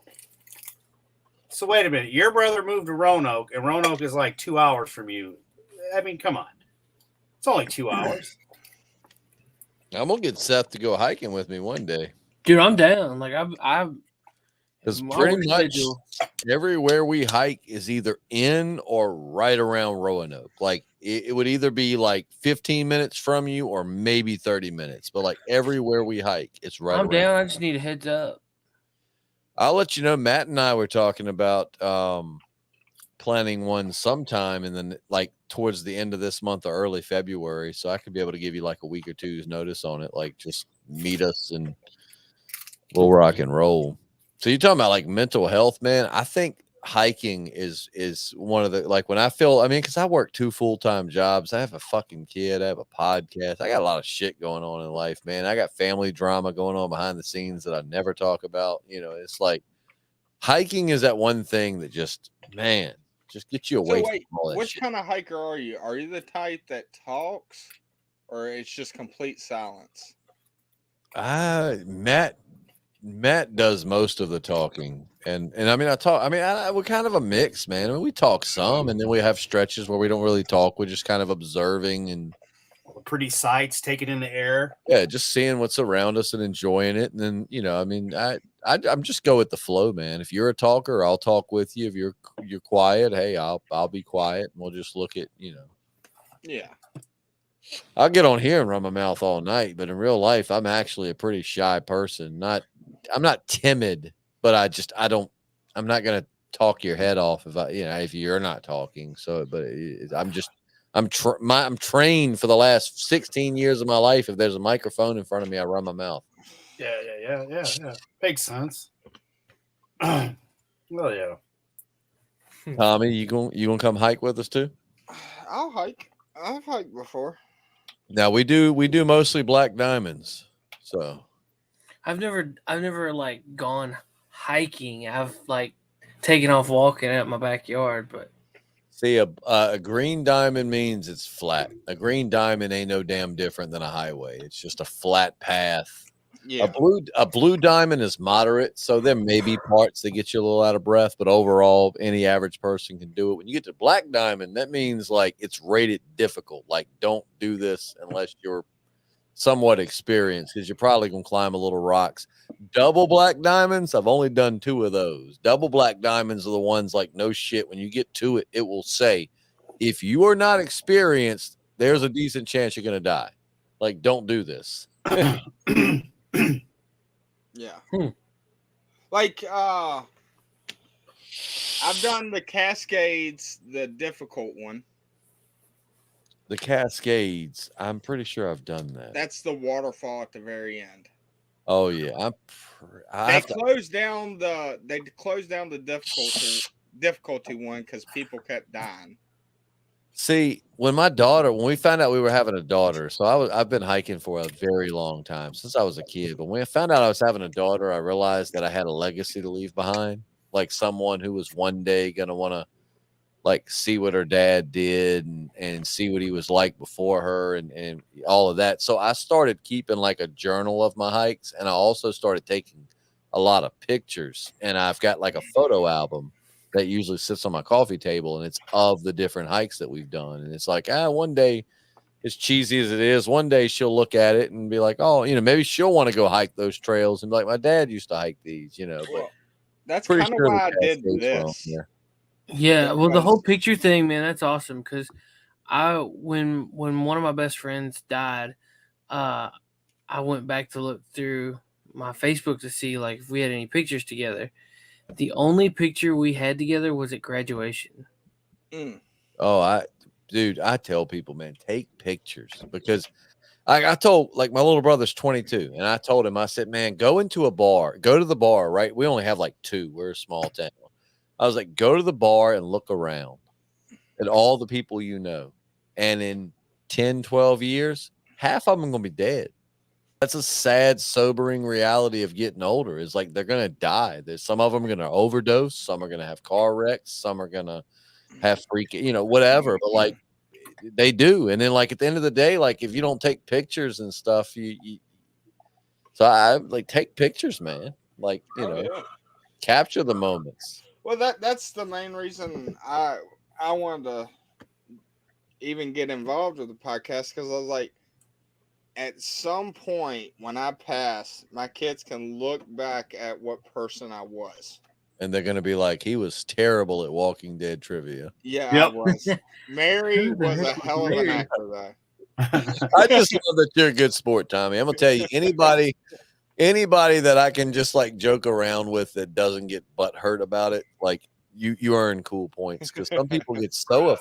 So wait a minute. Your brother moved to Roanoke, and Roanoke is like 2 hours from you. I mean, come on. It's only 2 hours. I'm gonna get Seth to go hiking with me one day. Dude, I'm down. Like Because My pretty work much schedule. everywhere we hike is either in or right around Roanoke. Like it would either be like 15 minutes from you or maybe 30 minutes. But like everywhere we hike, it's right I'm around. down. I just need a heads up. I'll let you know. Matt and I were talking about planning one sometime and then like towards the end of this month or early February. So I could be able to give you like a week or two's notice on it. Like just meet us and we'll rock and roll. So you're talking about like mental health, man. I think hiking is one of the, like when I feel, I mean, because I work 2 full-time jobs. I have a fucking kid. I have a podcast. I got a lot of shit going on in life, man. I got family drama going on behind the scenes that I never talk about. You know, it's like hiking is that one thing that just, man, just gets you away So wait, from all that which shit. kind of hiker are you? Are you the type that talks, or it's just complete silence? Matt does most of the talking, and I mean, we're kind of a mix, man. I mean, we talk some, and then we have stretches where we don't really talk. We're just kind of observing and Pretty sights, take it in the air. yeah, just seeing what's around us and enjoying it. And then I mean, I'm just go with the flow, man. If you're a talker, I'll talk with you. If you're quiet, hey, I'll be quiet, and we'll just look at Yeah. I'll get on here and run my mouth all night, but in real life, I'm actually a pretty shy person. I'm not timid, but I'm not going to talk your head off if you're not talking. So, but I'm trained for the last 16 years of my life. If there's a microphone in front of me, I run my mouth. Yeah. Makes sense. Well, yeah. Tommy, you gonna come hike with us too? I'll hike. I've hiked before. Now we do mostly black diamonds. So I've never like gone hiking. I've like taken off walking out my backyard, but see, a green diamond means it's flat. A green diamond ain't no damn different than a highway. It's just a flat path. Yeah. A blue diamond is moderate, so there may be parts that get you a little out of breath, but overall, any average person can do it. When you get to black diamond, that means like it's rated difficult. Like, don't do this unless you're somewhat experienced, because you're probably gonna climb a little rocks. Double black diamonds, I've only done 2 of those. Double black diamonds are the ones like no shit. When you get to it, it will say, if you are not experienced, there's a decent chance you're gonna die. Like, don't do this. Yeah. Like I've done the Cascades, the difficult one. The Cascades, I'm pretty sure I've done that. That's the waterfall at the very end. Oh yeah, They closed down the difficulty one because people kept dying. See, when we found out we were having a daughter, so I've been hiking for a very long time, since I was a kid. But when I found out I was having a daughter, I realized that I had a legacy to leave behind, like someone who was one day gonna want to like see what her dad did and see what he was like before her and all of that. So I started keeping like a journal of my hikes, and I also started taking a lot of pictures, and I've got like a photo album that usually sits on my coffee table, and it's of the different hikes that we've done. And it's like, one day, as cheesy as it is, one day she'll look at it and be like, oh, maybe she'll want to go hike those trails and be like, my dad used to hike these, but that's kind of why I did Cascades were on this. there. yeah. Well, the whole picture thing, man, that's awesome. Because when one of my best friends died, I went back to look through my Facebook to see like if we had any pictures together. The only picture we had together was at graduation. Oh, I tell people, man, take pictures, because I told, like, my little brother's 22, and I told him, I said, man, go to the bar, right? We only have like 2. We're a small town. I was like, go to the bar and look around at all the people you know. And in 10, 12 years, half of them are going to be dead. That's a sad, sobering reality of getting older. Is like they're going to die. There's some of them are going to overdose. Some are going to have car wrecks. Some are going to have whatever. But like they do. And then like at the end of the day, like if you don't take pictures and stuff, so I like take pictures, man. Like, capture the moments. Well, that's the main reason I wanted to even get involved with the podcast, because I was like, at some point when I pass, my kids can look back at what person I was. And they're gonna be like, he was terrible at Walking Dead trivia. Yeah, Yep. I was. Mary Who the was a heck was hell of an Mary? actor, though. I just love that you're a good sport, Tommy. I'm gonna tell you, anybody that I can just like joke around with that doesn't get butt hurt about it, like you earn cool points, because some people get so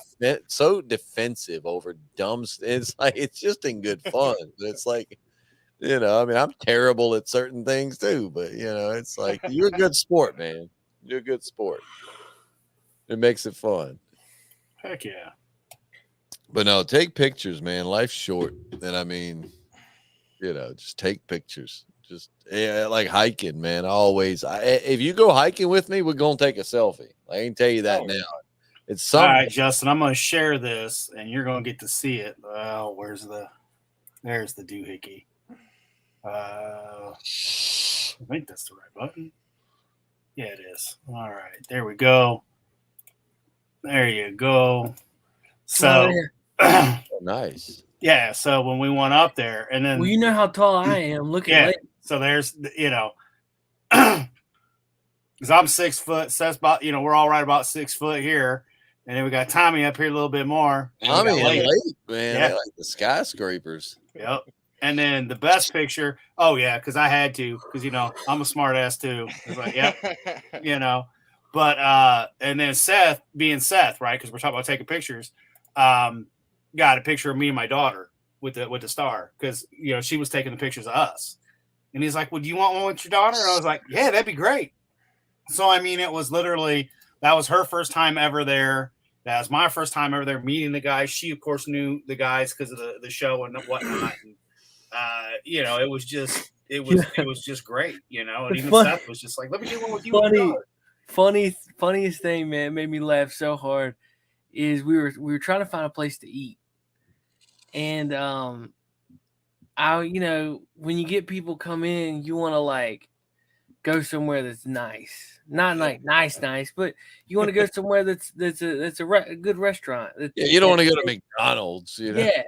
defensive over dumb. It's like it's just in good fun. It's like, you know, I mean, I'm terrible at certain things too, but you know, it's like you're a good sport, man. You're a good sport. It makes it fun. Heck yeah. But no, take pictures, man. Life's short. And I mean, you know, just take pictures. Just like hiking, man. If you go hiking with me, we're gonna take a selfie. I can tell you that now. It's All something. right, Justin, I'm going to share this, and you're going to get to see it. Oh, there's the doohickey. I think that's the right button. Yeah, it is. All right, there we go. There you go. So, Nice. Yeah, so when we went up there, and then Well, you know how tall I am. Look at Lake. So there's, you know, because I'm 6 foot, so that's about, you know, we're all right about 6 foot here, and then we got Tommy up here a little bit more. Tommy and Lake, man, Yeah. they like the skyscrapers. Yep. And then the best picture, oh yeah, because I had to, because you know I'm a smart ass too. It's like, yep, you know. But and then Seth, being Seth, right? Because we're talking about taking pictures. Got a picture of me and my daughter with the star, because you know she was taking the pictures of us. And he's like, "Well, do you want one with your daughter?" And I was like, "Yeah, that'd be great." So I mean, it was literally, that was her first time ever there. That was my first time ever there meeting the guys. She of course knew the guys because of the show and whatnot. And, you know, it was just great, you know. And even Seth was just like, "Let me do one with you." Funniest thing, man, made me laugh so hard is we were trying to find a place to eat, and you know, when you get people come in, you want to like go somewhere that's nice, not like nice, but you want to go somewhere that's a good restaurant. You don't want to go to McDonald's, you know. Yeah.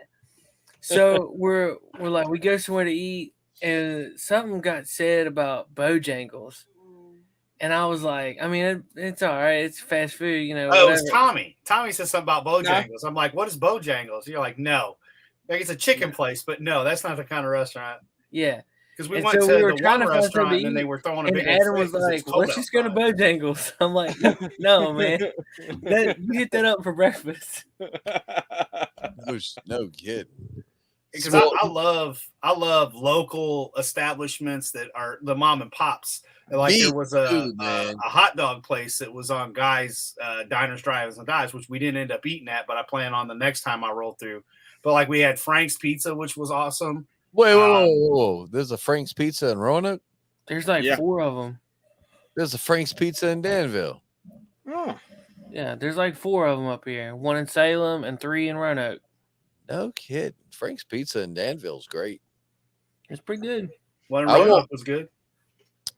So we're like, we go somewhere to eat, and something got said about Bojangles. And I was like, I mean, it's all right. It's fast food, you know. Oh, it was Tommy. Tommy said something about Bojangles. No. I'm like, what is Bojangles? You're like, no. Like, it's a chicken place, but no, that's not the kind of restaurant. Yeah. Because we went to the one restaurant, and they were throwing a big Adam was like, let's just go to Bojangles. I'm like, no, man. You hit that up for breakfast. No kidding. Because I love local establishments that are the mom and pops. Like there was a hot dog place that was on Guys Diners, Drive-Ins, and Dives, which we didn't end up eating at, but I plan on the next time I roll through. But like we had Frank's Pizza, which was awesome. Whoa. There's a Frank's Pizza in Roanoke? There's like 4 of them. There's a Frank's Pizza in Danville. Oh. Yeah, there's like 4 of them up here. 1 in Salem and 3 in Roanoke. No kidding. Frank's Pizza in Danville's great. It's pretty good. One in Roanoke was good.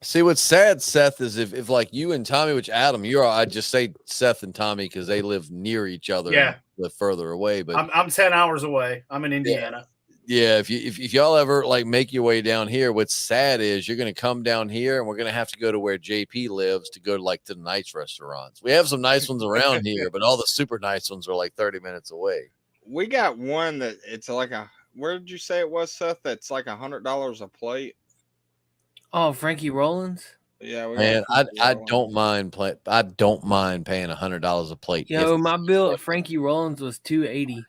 See, what's sad, Seth, is if like you and Tommy, which Adam, I'd just say Seth and Tommy because they live near each other. Yeah. Live further away. But I'm 10 hours away. I'm in Indiana. Yeah, if y'all ever like make your way down here, what's sad is you're gonna come down here and we're gonna have to go to where JP lives to go to the nice restaurants. We have some nice ones around here, but all the super nice ones are like 30 minutes away. We got one that it's like where did you say it was, Seth? That's like $100 a plate. Oh, Frankie Rollins. Yeah, man, I don't mind paying $100 a plate. Yo, my bill at Frankie Rollins was $280.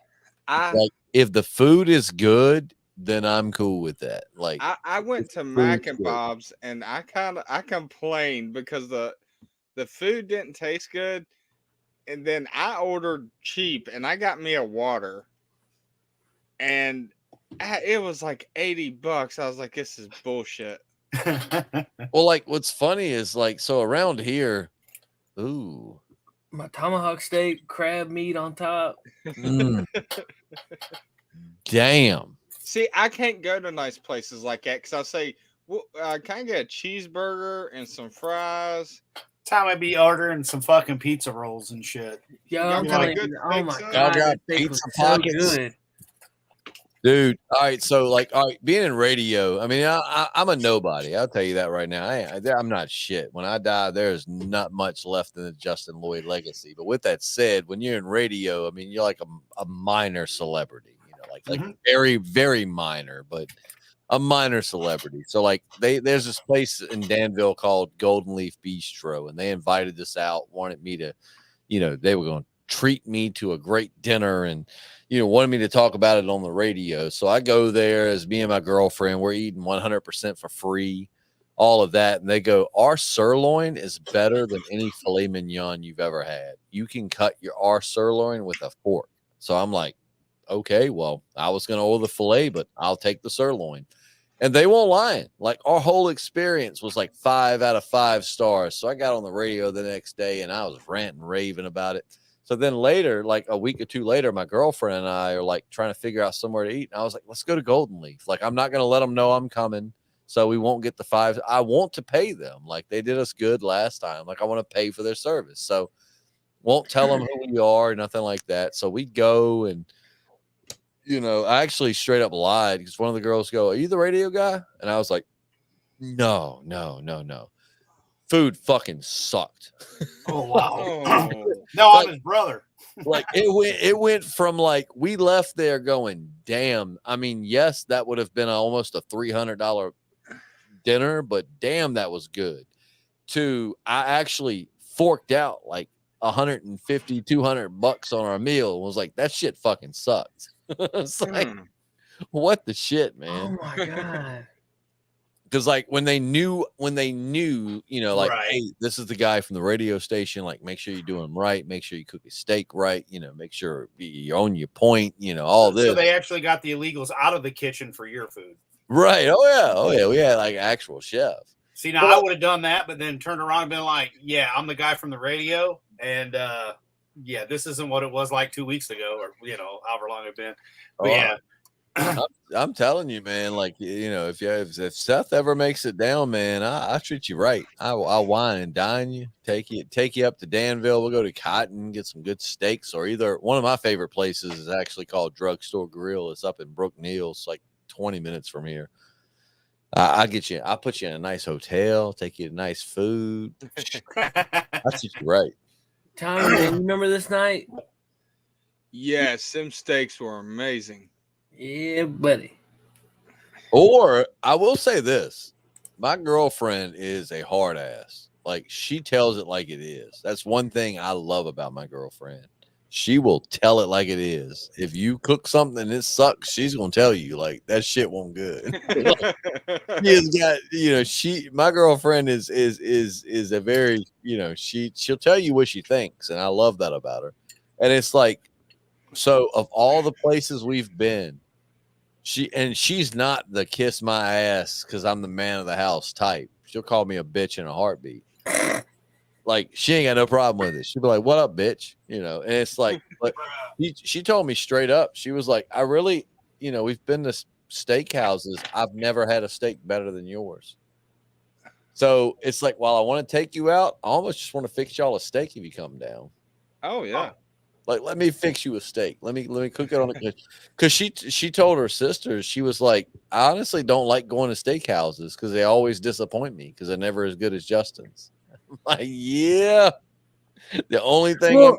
Like if the food is good, then I'm cool with that. Like I went to Mac and Bob's and I complained because the food didn't taste good, and then I ordered cheap and I got me a water, and it was like $80. I was like, this is bullshit. Well, like what's funny is like, so around here, ooh, my tomahawk steak, crab meat on top. Damn. See, I can't go to nice places like that because I'll say, well, can I get a cheeseburger and some fries? Time I'd be ordering some fucking pizza rolls and shit. Yo, I'm telling you, oh my god, y'all got that steak pizza was pockets. so good. Dude, all right. So, like, all right, being in radio, I mean, I'm a nobody. I'll tell you that right now. I'm not shit. When I die, there's not much left in the Justin Lloyd legacy. But with that said, when you're in radio, I mean, you're like a minor celebrity, like very, very minor, but a minor celebrity. So, like, there's this place in Danville called Golden Leaf Bistro, and they invited us out, wanted me to, they were going to treat me to a great dinner and wanted me to talk about it on the radio. So I go there as me and my girlfriend. We're eating 100% for free, all of that. And they go, our sirloin is better than any filet mignon you've ever had. You can cut our sirloin with a fork. So I'm like, okay, well, I was going to order the filet, but I'll take the sirloin. And they won't lie. Like, our whole experience was like 5 out of 5 stars. So I got on the radio the next day and I was ranting, raving about it. So then later, like a week or two later, my girlfriend and I are like trying to figure out somewhere to eat. And I was like, let's go to Golden Leaf. Like, I'm not going to let them know I'm coming, so we won't get the 5. I want to pay them. Like, they did us good last time. Like, I want to pay for their service. So won't tell them who we are, nothing like that. So we go and, I actually straight up lied because one of the girls go, are you the radio guy? And I was like, no. Food fucking sucked. Oh wow! No, I'm his brother. Like, it went from like we left there going, damn. I mean, yes, that would have been almost a $300 dinner, but damn, that was good. To I actually forked out like $150, $200 on our meal and was like, that shit fucking sucked. It's like, what the shit, man? Oh my god. Because like when they knew, like, Right. hey, this is the guy from the radio station. Like, make sure you do him right. Make sure you cook your steak right. Make sure you're on your point. All this. So they actually got the illegals out of the kitchen for your food. Right. Oh yeah. We had like actual chef. See, now I would have done that, but then turned around and been like, yeah, I'm the guy from the radio. And yeah, this isn't what it was like 2 weeks ago or, however long it's been. But yeah. I'm telling you, man, like, if Seth ever makes it down, man, I treat you right. I'll wine and dine you, take you up to Danville. We'll go to Cotton, get some good steaks, or either one of my favorite places is actually called Drugstore Grill. It's up in Brook Neal. It's like 20 minutes from here. I'll put you in a nice hotel, take you to nice food. I treat you right. Tommy, man, you remember this night? Yes, them steaks were amazing. Yeah, buddy. Or I will say this, my girlfriend is a hard ass. Like, she tells it like it is. That's one thing I love about my girlfriend. She will tell it like it is. If you cook something and it sucks, she's gonna tell you like that shit won't good. My girlfriend is a very, she'll tell you what she thinks, and I love that about her. And it's like, so of all the places we've been, she's not the kiss my ass because I'm the man of the house type. She'll call me a bitch in a heartbeat. Like, she ain't got no problem with it. She'll be like, what up, bitch? And it's like she told me straight up. She was like, I really, we've been to steak houses. I've never had a steak better than yours. So it's like, while I want to take you out, I almost just want to fix y'all a steak if you come down. Oh yeah. Like, let me fix you a steak. Let me cook it on the, because she told her sisters, she was like, I honestly don't like going to steak houses because they always disappoint me because they're never as good as Justin's. I'm like, yeah. The only thing Well,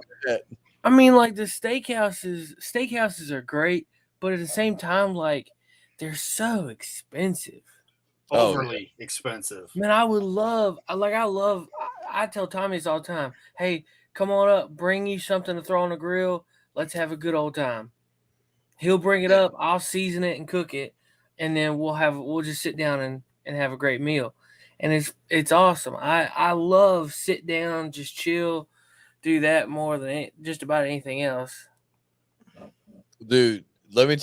I mean, like, the steakhouses are great, but at the same time, like, they're so expensive. Overly expensive. Man, I tell Tommy this all the time. Hey, come on up, bring you something to throw on the grill. Let's have a good old time. He'll bring it up. I'll season it and cook it, and then we'll just sit down and have a great meal. And it's awesome. I love sit down, just chill, do that more than just about anything else. Dude, let me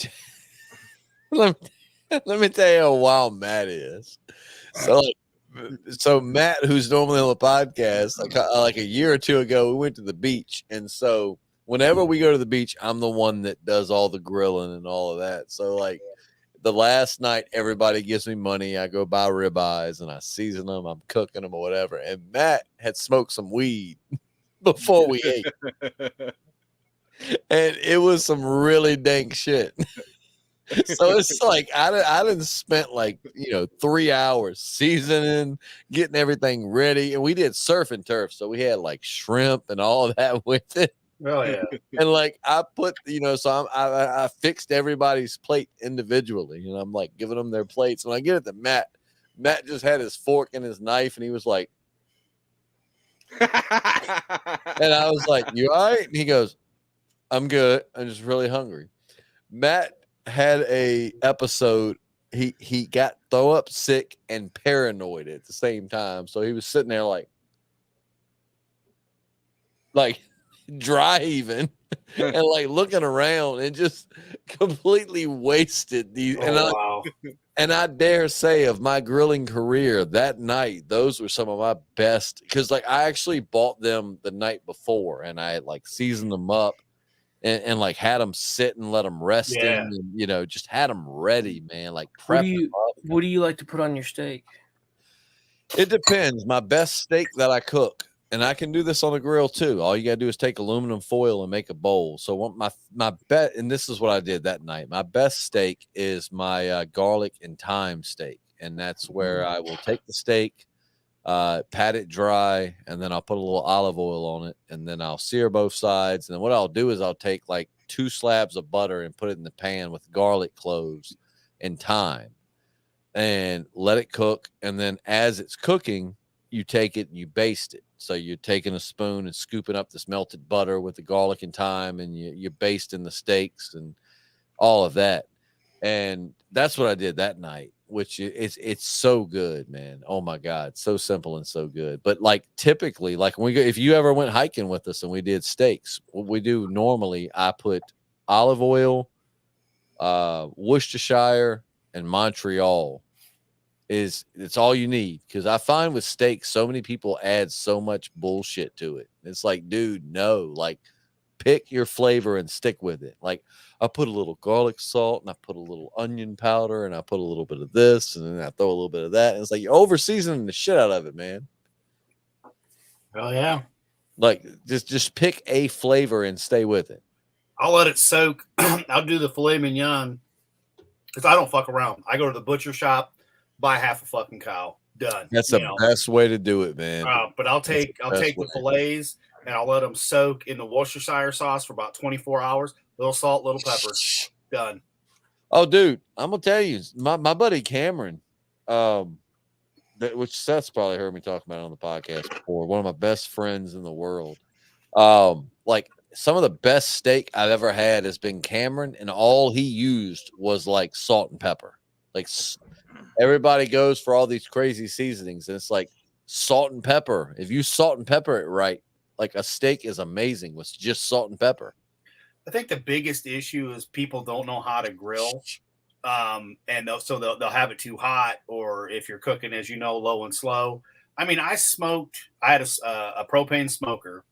tell you how wild Matt is. So Matt, who's normally on the podcast, like a year or two ago, we went to the beach, and so whenever we go to the beach, I'm the one that does all the grilling and all of that. So like the last night, everybody gives me money. I go buy ribeyes and I season them. I'm cooking them or whatever. And Matt had smoked some weed before we ate, and it was some really dank shit. So it's like I done spent like 3 hours seasoning, getting everything ready, and we did surf and turf, so we had like shrimp and all of that with it. Oh yeah. And like I put, so I fixed everybody's plate individually, and I'm like giving them their plates. When I get it to Matt just had his fork and his knife, and he was like, and I was like, "You all right?" And he goes, "I'm good. I'm just really hungry." Matt had a episode. He got throw up sick and paranoid at the same time. So he was sitting there like dry heaving and like looking around and just completely wasted these. Wow. And I dare say of my grilling career that night, those were some of my best, because like I actually bought them the night before and I had like seasoned them up and like had them sit and let them rest Yeah. in, and just had them ready, man. Like prep. What do you like to put on your steak? It depends. My best steak that I cook, and I can do this on the grill too. All you gotta do is take aluminum foil and make a bowl. So what my bet, and this is what I did that night. My best steak is my garlic and thyme steak, and that's where I will take the steak, pat it dry, and then I'll put a little olive oil on it, and then I'll sear both sides. And then what I'll do is I'll take like 2 slabs of butter and put it in the pan with garlic cloves and thyme and let it cook. And then as it's cooking, you take it and you baste it. So you're taking a spoon and scooping up this melted butter with the garlic and thyme, and you're basting the steaks and all of that. And that's what I did that night, which it's so good, man. Oh my God. So simple and so good. But like typically, like when we go, if you ever went hiking with us and we did steaks, what we do normally, I put olive oil, Worcestershire, and Montreal. It's all you need, because I find with steaks, so many people add so much bullshit to it. It's like, dude, no, like pick your flavor and stick with it. Like I put a little garlic salt and I put a little onion powder and I put a little bit of this and then I throw a little bit of that. And it's like you're over seasoning the shit out of it, man. Oh yeah. Like just pick a flavor and stay with it. I'll let it soak. I'll do the filet mignon because I don't fuck around. I go to the butcher shop, buy half a fucking cow. Done. That's the best way to do it, man. But I'll take the fillets and I'll let them soak in the Worcestershire sauce for about 24 hours. Little salt, little pepper. Done. Oh, dude, I'm gonna tell you, my buddy Cameron, which Seth's probably heard me talk about on the podcast before. One of my best friends in the world. Like some of the best steak I've ever had has been Cameron, and all he used was like salt and pepper. Like everybody goes for all these crazy seasonings, and it's like salt and pepper. If you salt and pepper it right, like a steak is amazing with just salt and pepper. I think the biggest issue is people don't know how to grill. And they'll have it too hot, or if you're cooking, as you know, low and slow. I mean, I had a propane smoker,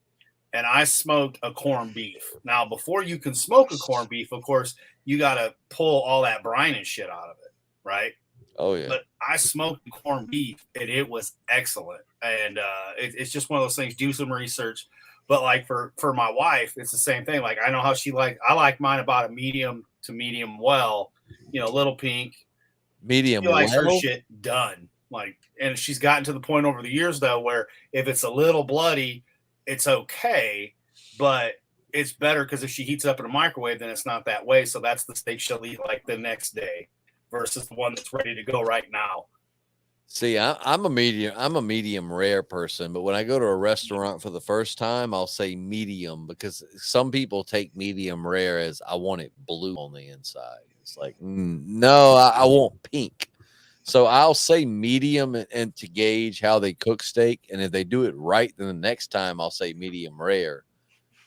and I smoked a corned beef. Now, before you can smoke a corned beef, of course, you got to pull all that brine and shit out of it, right? Oh, yeah. But I smoked corned beef, and it was excellent. And it's just one of those things, do some research. But like for my wife, it's the same thing. Like I know how I like mine about a medium to medium well, little pink. Medium she likes well? her shit done. Like, and she's gotten to the point over the years though, where if it's a little bloody, it's okay, but it's better because if she heats it up in a microwave, then it's not that way. So that's the steak she'll eat like the next day versus the one that's ready to go right now. See, I'm a medium rare person, but when I go to a restaurant for the first time, I'll say medium, because some people take medium rare as I want it blue on the inside. It's like, no, I want pink. So I'll say medium and to gauge how they cook steak. And if they do it right, then the next time I'll say medium rare.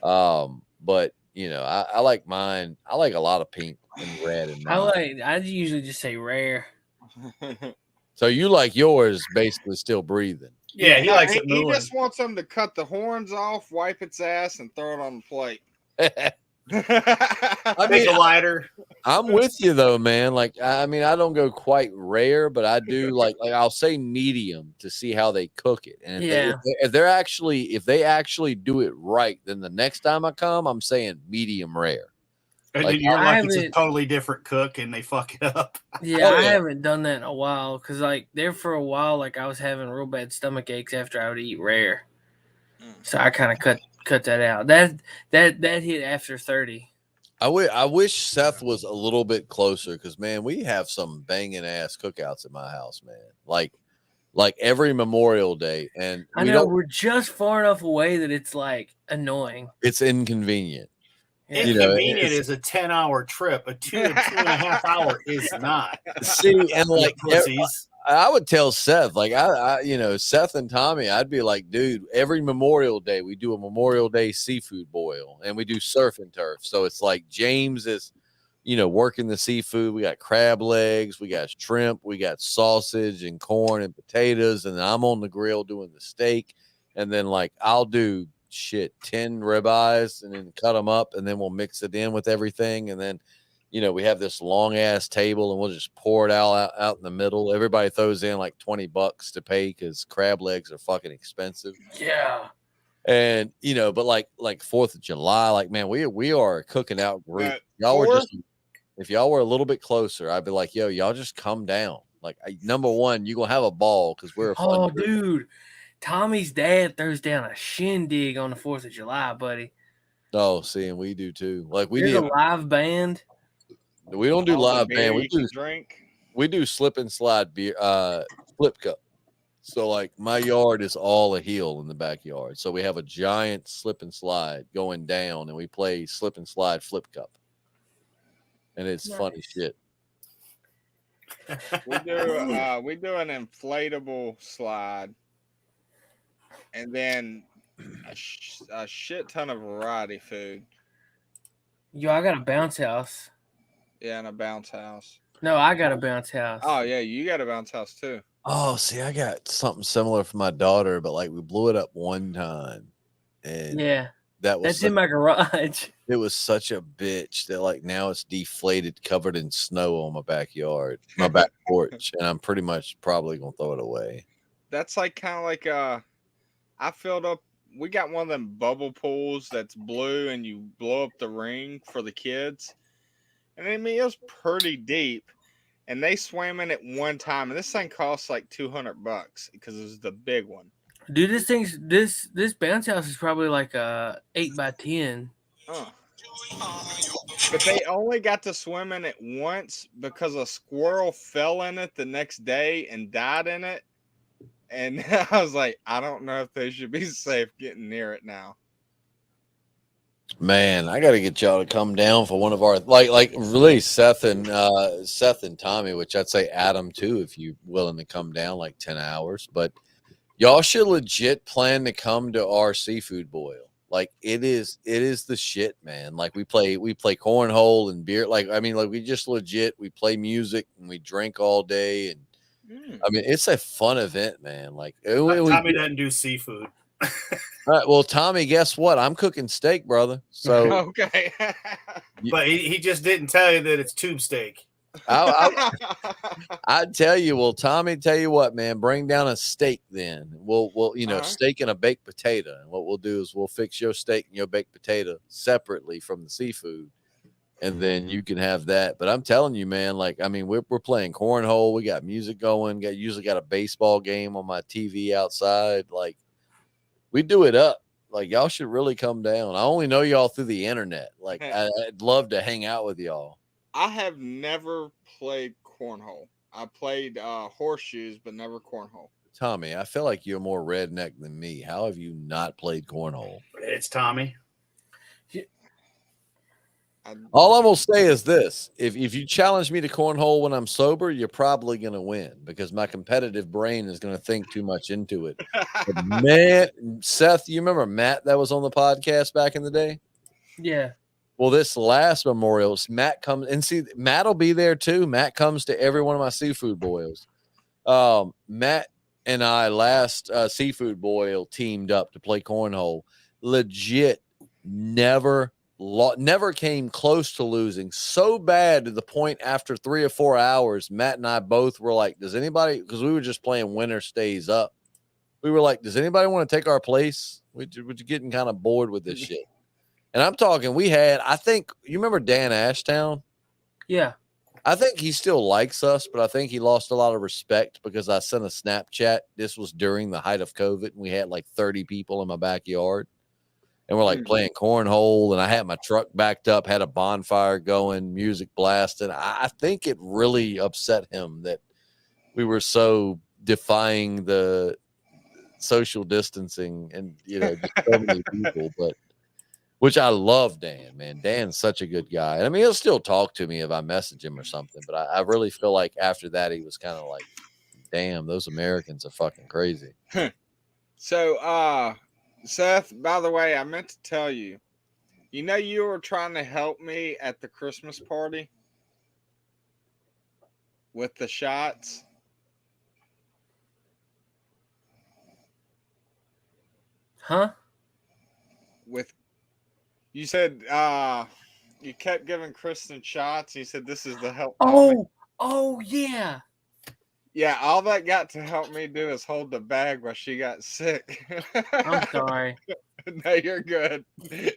But I like mine. I like a lot of pink and red in mine. I usually just say rare. So you like yours basically still breathing? Yeah, he likes it. He just wants them to cut the horns off, wipe its ass, and throw it on the plate. I mean, a lighter. I'm with you though, man. Like, I mean, I don't go quite rare, but I do like I'll say medium to see how they cook it. And if they actually do it right, then the next time I come, I'm saying medium rare. And Like, then you're I like, it's a haven't- totally different cook, and they fuck it up. Yeah, Oh, I yeah. haven't done that in a while because, like, there for a while, like, I was having real bad stomach aches after I would eat rare, so I kind of cut that out. That hit after 30. I wish Seth was a little bit closer because, man, we have some banging ass cookouts at my house, man. Like every Memorial Day, and I know we're just far enough away that it's like annoying. it's inconvenient. Yeah. You know, Inconvenient it's- is a 10-hour trip. A 2.5 hour is not. See, and like Pussies. I would tell Seth, like I Seth and Tommy, I'd be like, dude, every Memorial Day we do a Memorial Day seafood boil, and we do surf and turf. So it's like James is, working the seafood. We got crab legs, we got shrimp, we got sausage and corn and potatoes, and then I'm on the grill doing the steak, and then like I'll do 10 ribeyes and then cut them up, and then we'll mix it in with everything, and then we have this long ass table, and we'll just pour it out in the middle. Everybody throws in like $20 to pay because crab legs are fucking expensive. Yeah. And but like 4th of July, like, man, we are a cooking out group. Y'all were just, if y'all were a little bit closer, I'd be like, yo, y'all just come down. Like, number one, you're gonna have a ball because we're a fun Oh, group. dude, Tommy's dad throws down a shindig on the 4th of July, buddy. Oh, see, and we do too. Like There's a live band. We don't do All the live beer band. you can drink. We do slip and slide beer, flip cup. So like my yard is all a hill in the backyard. So we have a giant slip and slide going down, and we play slip and slide flip cup. And it's funny shit. We do an inflatable slide, and then a shit ton of variety food. Yo, I got a bounce house. Yeah, and a bounce house. No, I got a bounce house. Oh yeah, you got a bounce house too. Oh, see, I got something similar for my daughter, but like we blew it up one time, and Yeah, that's in my garage. It was such a bitch that like now it's deflated, covered in snow on my backyard, my back porch, and I'm pretty much probably gonna throw it away. That's like kind of like I filled up. We got one of them bubble pools that's blue, and you blow up the ring for the kids. And I mean, it was pretty deep, and they swam in it one time, and this thing costs like $200 because it was the big one. Dude, this bounce house is probably like a 8x10. But they only got to swim in it once because a squirrel fell in it the next day and died in it. And I was like, I don't know if they should be safe getting near it now. Man, I got to get y'all to come down for one of our like really Seth and Tommy, which I'd say Adam too, if you're willing to come down like 10 hours. But y'all should legit plan to come to our seafood boil. Like it is the shit, man. Like we play cornhole and beer. Like I mean, like we just legit we play music and we drink all day, and I mean it's a fun event, man. Like Tommy doesn't do seafood. All right, well, Tommy, guess what? I'm cooking steak, brother. So okay, but he just didn't tell you that it's tube steak. I'd tell you. Well, Tommy, tell you what, man, bring down a steak. Then we'll steak and a baked potato. And what we'll do is we'll fix your steak and your baked potato separately from the seafood, and then you can have that. But I'm telling you, man, like I mean, we're playing cornhole. We got music going. Usually got a baseball game on my TV outside. Like. We do it up. Like y'all should really come down. I only know y'all through the internet. Like I'd love to hang out with y'all. I have never played cornhole. I played horseshoes, but never cornhole. Tommy, I feel like you're more redneck than me. How have you not played cornhole? It's Tommy. All I'm gonna say is this: if you challenge me to cornhole when I'm sober, you're probably gonna win because my competitive brain is gonna think too much into it. But man, Seth, you remember Matt that was on the podcast back in the day? Yeah. Well, this last Memorial, Matt comes and see Matt will be there too. Matt comes to every one of my seafood boils. Matt and I last seafood boil teamed up to play cornhole. Legit, never came close to losing. So bad to the point after 3 or 4 hours, Matt and I both were like, does anybody, because we were just playing winner stays up. We were like, does anybody want to take our place? We're getting kind of bored with this shit. And I'm talking, I think, you remember Dan Ashtown? Yeah. I think he still likes us, but I think he lost a lot of respect because I sent a Snapchat. This was during the height of COVID, and we had like 30 people in my backyard. And we're like playing cornhole, and I had my truck backed up, had a bonfire going, music blasting. I think it really upset him that we were so defying the social distancing and, just so many people. But which I love Dan, man. Dan's such a good guy. I mean, he'll still talk to me if I message him or something. But I really feel like after that, he was kind of like, damn, those Americans are fucking crazy. So, Seth, by the way, I meant to tell you, you were trying to help me at the Christmas party with the shots. Huh? You said you kept giving Kristen shots. You said this is the help. Oh yeah. Yeah, all that got to help me do is hold the bag while she got sick. I'm sorry. No, you're good.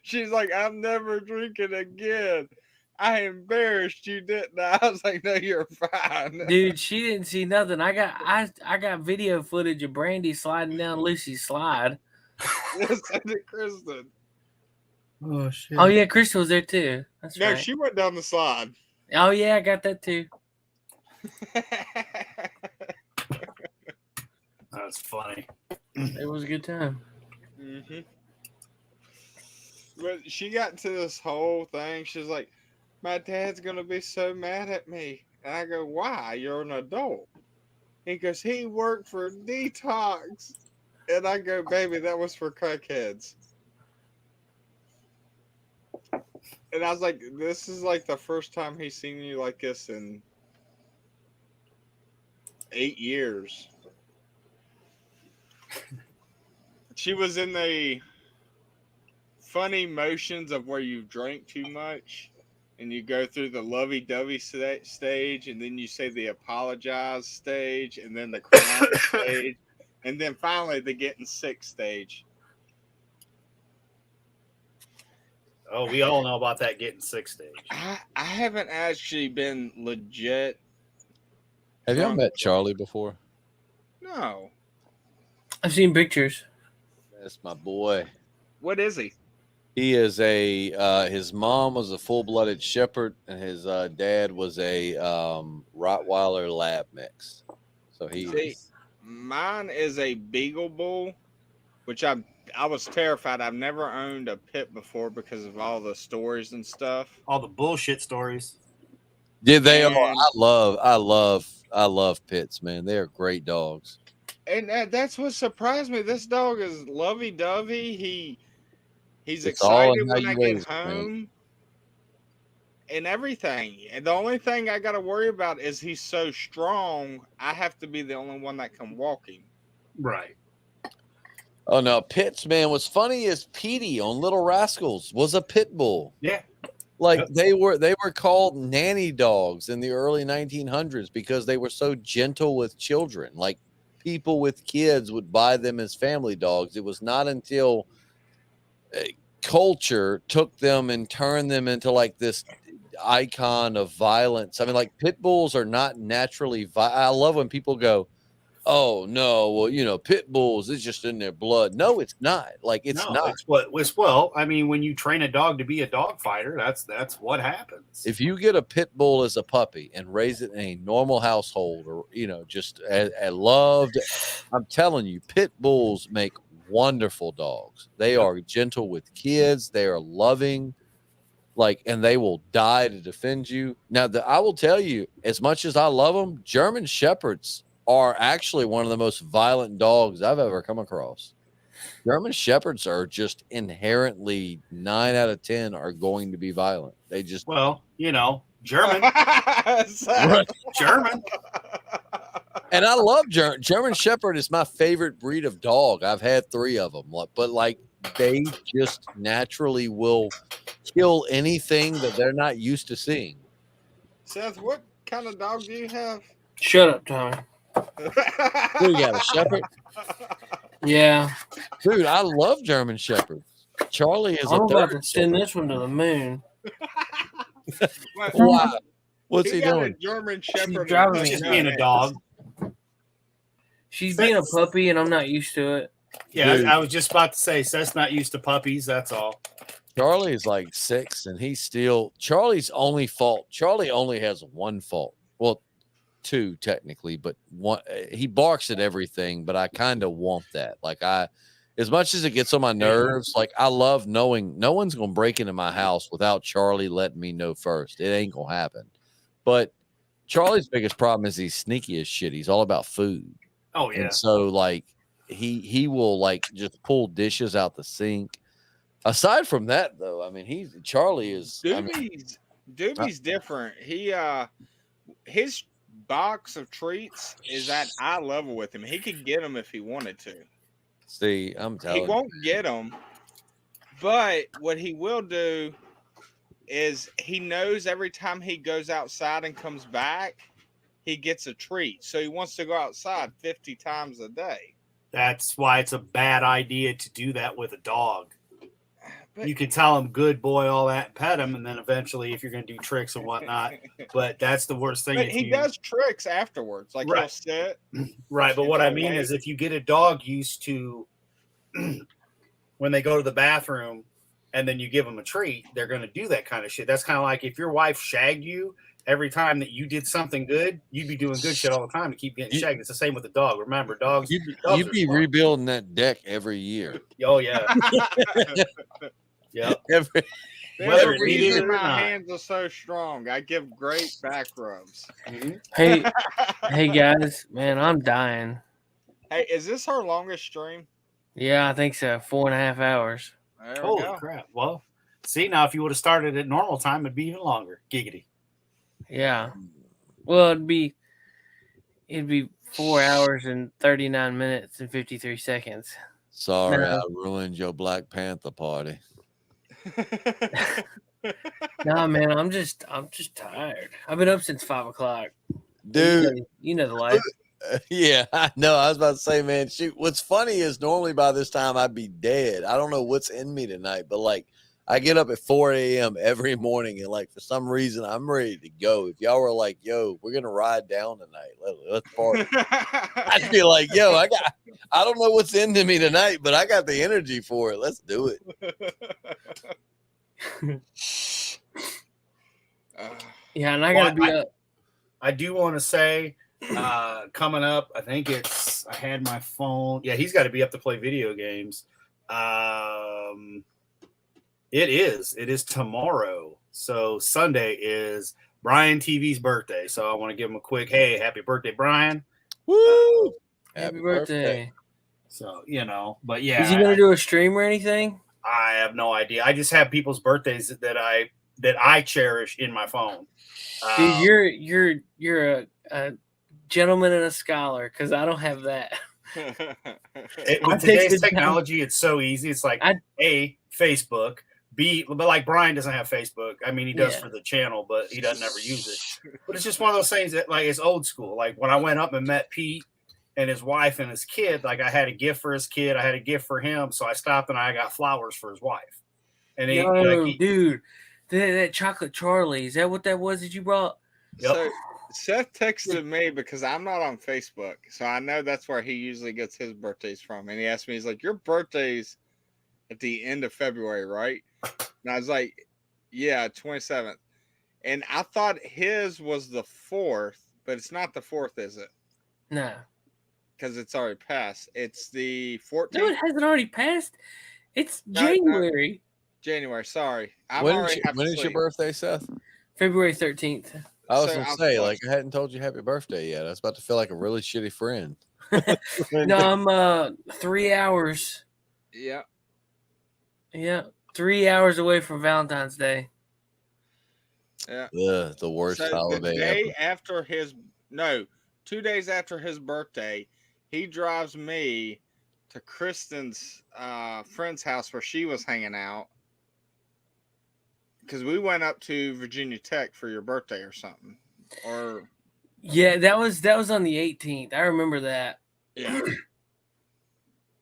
She's like, I'm never drinking again. I embarrassed you, didn't I? I was like, no, you're fine. Dude, she didn't see nothing. I got video footage of Brandy sliding down Lucy's slide. Yes, I did, Kristen. Oh shit. Oh yeah, Crystal was there too. That's No, right. she went down the slide. Oh yeah, I got that too. That's funny. It was a good time. Mm-hmm. But she got to this whole thing. She's like, my dad's going to be so mad at me. And I go, why? You're an adult. He goes, he worked for Detox. And I go, baby, that was for crackheads. And I was like, this is like the first time he's seen you like this in 8 years. She was in the funny motions of where you drink too much and you go through the lovey-dovey stage, and then you say the apologize stage, and then the crying stage, and then finally the getting sick stage. Oh, we all know about that getting sick stage. I haven't actually been legit. Have y'all drunk. met Charlie before? No. I've seen pictures. That's my boy. What is he? He is his mom was a full-blooded shepherd, and his dad was a Rottweiler lab mix. So mine is a Beagle Bull, which I was terrified. I've never owned a pit before because of all the stories and stuff. All the bullshit stories. Yeah, they are. I love pits, man. They are great dogs. And that's what surprised me. This dog is lovey-dovey. He's It's all excited in how when you I raise get it, man. home and everything. And the only thing I got to worry about is he's so strong, I have to be the only one that can walk him. Right. Oh no, pits, man. What's funny is Petey on Little Rascals was a pit bull. Yeah. Like Yep. they were called nanny dogs in the early 1900s because they were so gentle with children. Like people with kids would buy them as family dogs. It was not until culture took them and turned them into like this icon of violence. I mean, like pit bulls are not naturally I love when people go, oh no, well, pit bulls, it's just in their blood. No, it's not. Like it's not. Well, I mean, when you train a dog to be a dog fighter, that's what happens. If you get a pit bull as a puppy and raise it in a normal household, or just a loved, I'm telling you, pit bulls make wonderful dogs. They are gentle with kids. They are loving, and they will die to defend you. Now, I will tell you, as much as I love them, German Shepherds are actually one of the most violent dogs I've ever come across. German Shepherds are just inherently 9 out of 10 are going to be violent. They just German. German. And I love German Shepherd is my favorite breed of dog. I've had 3 of them, but they just naturally will kill anything that they're not used to seeing. Seth, what kind of dog do you have? Shut up, Tommy. Who you got, a Shepherd? Yeah. Dude, I love German Shepherds. Charlie is I'm a about third. to send this one to the moon. Wow. What's he got doing? A German Shepherd. driving and me She's puppy being a nut. dog. She's being a puppy, and I'm not used to it. Yeah, Dude. I was just about to say, Seth's not used to puppies. That's all. Charlie is like 6, and he's still Charlie's only fault. Charlie only has one fault. Well, 2 technically, but one. He barks at everything, but I kind of want that. Like as much as it gets on my nerves, like I love knowing no one's gonna break into my house without Charlie letting me know first. It ain't gonna happen. But Charlie's biggest problem is he's sneaky as shit. He's all about food. Oh yeah. And so like he will like just pull dishes out the sink. Aside from that, though, I mean, Charlie is. Doobie's different. His box of treats is at eye level with him. He could get them if he wanted to. See, I'm telling He won't get them, but what he will do is he knows every time he goes outside and comes back, he gets a treat. So he wants to go outside 50 times a day. That's why it's a bad idea to do that with a dog. But You can tell him good boy, all that, pet him, and then eventually if you're going to do tricks and whatnot. But that's the worst thing. But if he you, does tricks afterwards. Like he'll Right. sit. Right, but and what I he'll mean wait. is if you get a dog used to when they go to the bathroom and then you give them a treat, they're going to do that kind of shit. That's kind of like if your wife shagged you every time that you did something good, you'd be doing good shit all the time to keep getting shagged. It's the same with the dog. Remember, dogs. you'd dogs are be smart. rebuilding that deck every year. Oh yeah. Yep. Every, There's Whether a it needed reason it or my not. hands are so strong. I give great back rubs. Hey, hey guys, man, I'm dying. Hey, is this our longest stream? Yeah, I think so. 4.5 hours. There we Holy go. crap. Well, see, now if you would have started at normal time, it'd be even longer. Giggity. Yeah. Well, it'd be 4 hours and 39 minutes and 53 seconds. sorry, No. I ruined your Black Panther party. Nah, man, I'm just tired. I've been up since 5 o'clock. Dude, You know the life. yeah, I know. I was about to say, man, shoot. What's funny is normally by this time I'd be dead. I don't know what's in me tonight, but like I get up at 4 a.m. every morning, and like for some reason I'm ready to go. If y'all were like, "Yo, we're gonna ride down tonight, let's party," I'd be like, "Yo, I don't know what's into me tonight, but I got the energy for it. Let's do it." Yeah, and I gotta be up. I do want to say, coming up, I had my phone. Yeah, he's got to be up to play video games. It is tomorrow. So Sunday is Brian TV's birthday. So I want to give him a quick, hey, happy birthday, Brian. Woo! Happy birthday. So, but yeah. Is he gonna do a stream or anything? I have no idea. I just have people's birthdays that I cherish in my phone. Dude, you're a gentleman and a scholar because I don't have that. With today's technology, it's so easy. It's like A, Facebook, B, but like Brian doesn't have Facebook. I mean, he does for the channel, but he doesn't ever use it. But it's just one of those things that like it's old school. Like when I went up and met Pete and his wife and his kid, like I had a gift for his kid, I had a gift for him, so I stopped and I got flowers for his wife. And dude, that chocolate Charlie, is that what that was that you brought? Yep. So Seth texted me because I'm not on Facebook, so I know that's where he usually gets his birthdays from. And he asked me, he's like, "Your birthday's at the end of February, right?" And I was like, "Yeah, 27th." And I thought his was the 4th, but it's not the 4th, is it? No, because it's already passed. It's the 14th. No, it hasn't already passed. It's January. January. Sorry, When is your birthday, Seth? February 13th. I was gonna say, like, I hadn't told you happy birthday yet. I was about to feel like a really shitty friend. No, I'm 3 hours. Yeah. Yeah, 3 hours away from Valentine's Day. Yeah. The worst holiday the day ever. after his 2 days after his birthday, he drives me to Kristen's friend's house where she was hanging out. Because we went up to Virginia Tech for your birthday or something. Or yeah, that was on the 18th. I remember that. Yeah.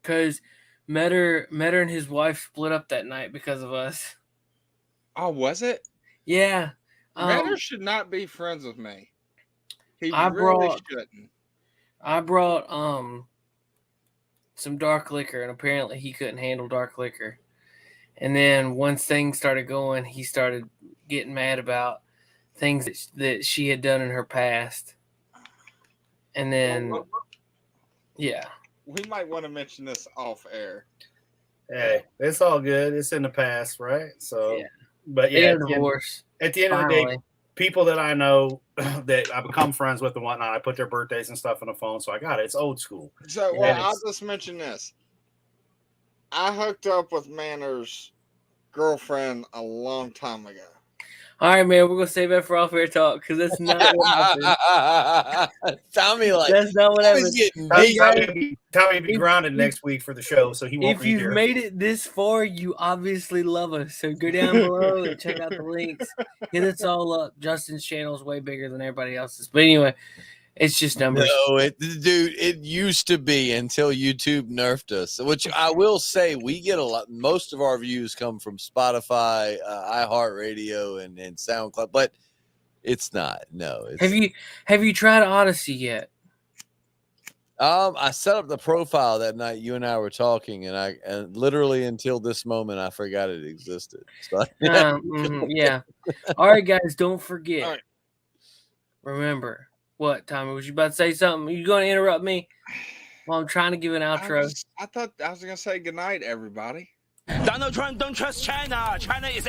Because Met her and his wife split up that night because of us. Oh, was it? Yeah. Matter should not be friends with me. He I really shouldn't. I brought some dark liquor, and apparently he couldn't handle dark liquor. And then once things started going, he started getting mad about things that she had done in her past. And then, yeah. We might want to mention this off air. Hey, it's all good. It's in the past, right? So, Yeah. but They yeah, got a divorce. at the end of the day, people that I know that I become friends with and whatnot, I put their birthdays and stuff on the phone, so I got it. It's old school. So, well, I'll just mention this. I hooked up with Manor's girlfriend a long time ago. All right, man, we're gonna save that for off-air talk because that's not what happened. Tommy, that's not what happened. Tommy be grounded next week for the show, so he won't If be you've here. made it this far, you obviously love us. So go down below and check out the links. Hit us all up. Justin's channel is way bigger than everybody else's. But anyway, it's just numbers. No, dude, it used to be until YouTube nerfed us. Which I will say, we get a lot. Most of our views come from Spotify, iHeartRadio, and SoundCloud. But it's not. No. Have you tried Odyssey yet? I set up the profile that night you and I were talking, and literally until this moment I forgot it existed. So yeah. All right, guys, don't forget. Right. Remember what, Tommy? Was you about to say something? You going to interrupt me while I'm trying to give an outro? I thought I was going to say goodnight, everybody. Donald Trump don't trust China. China is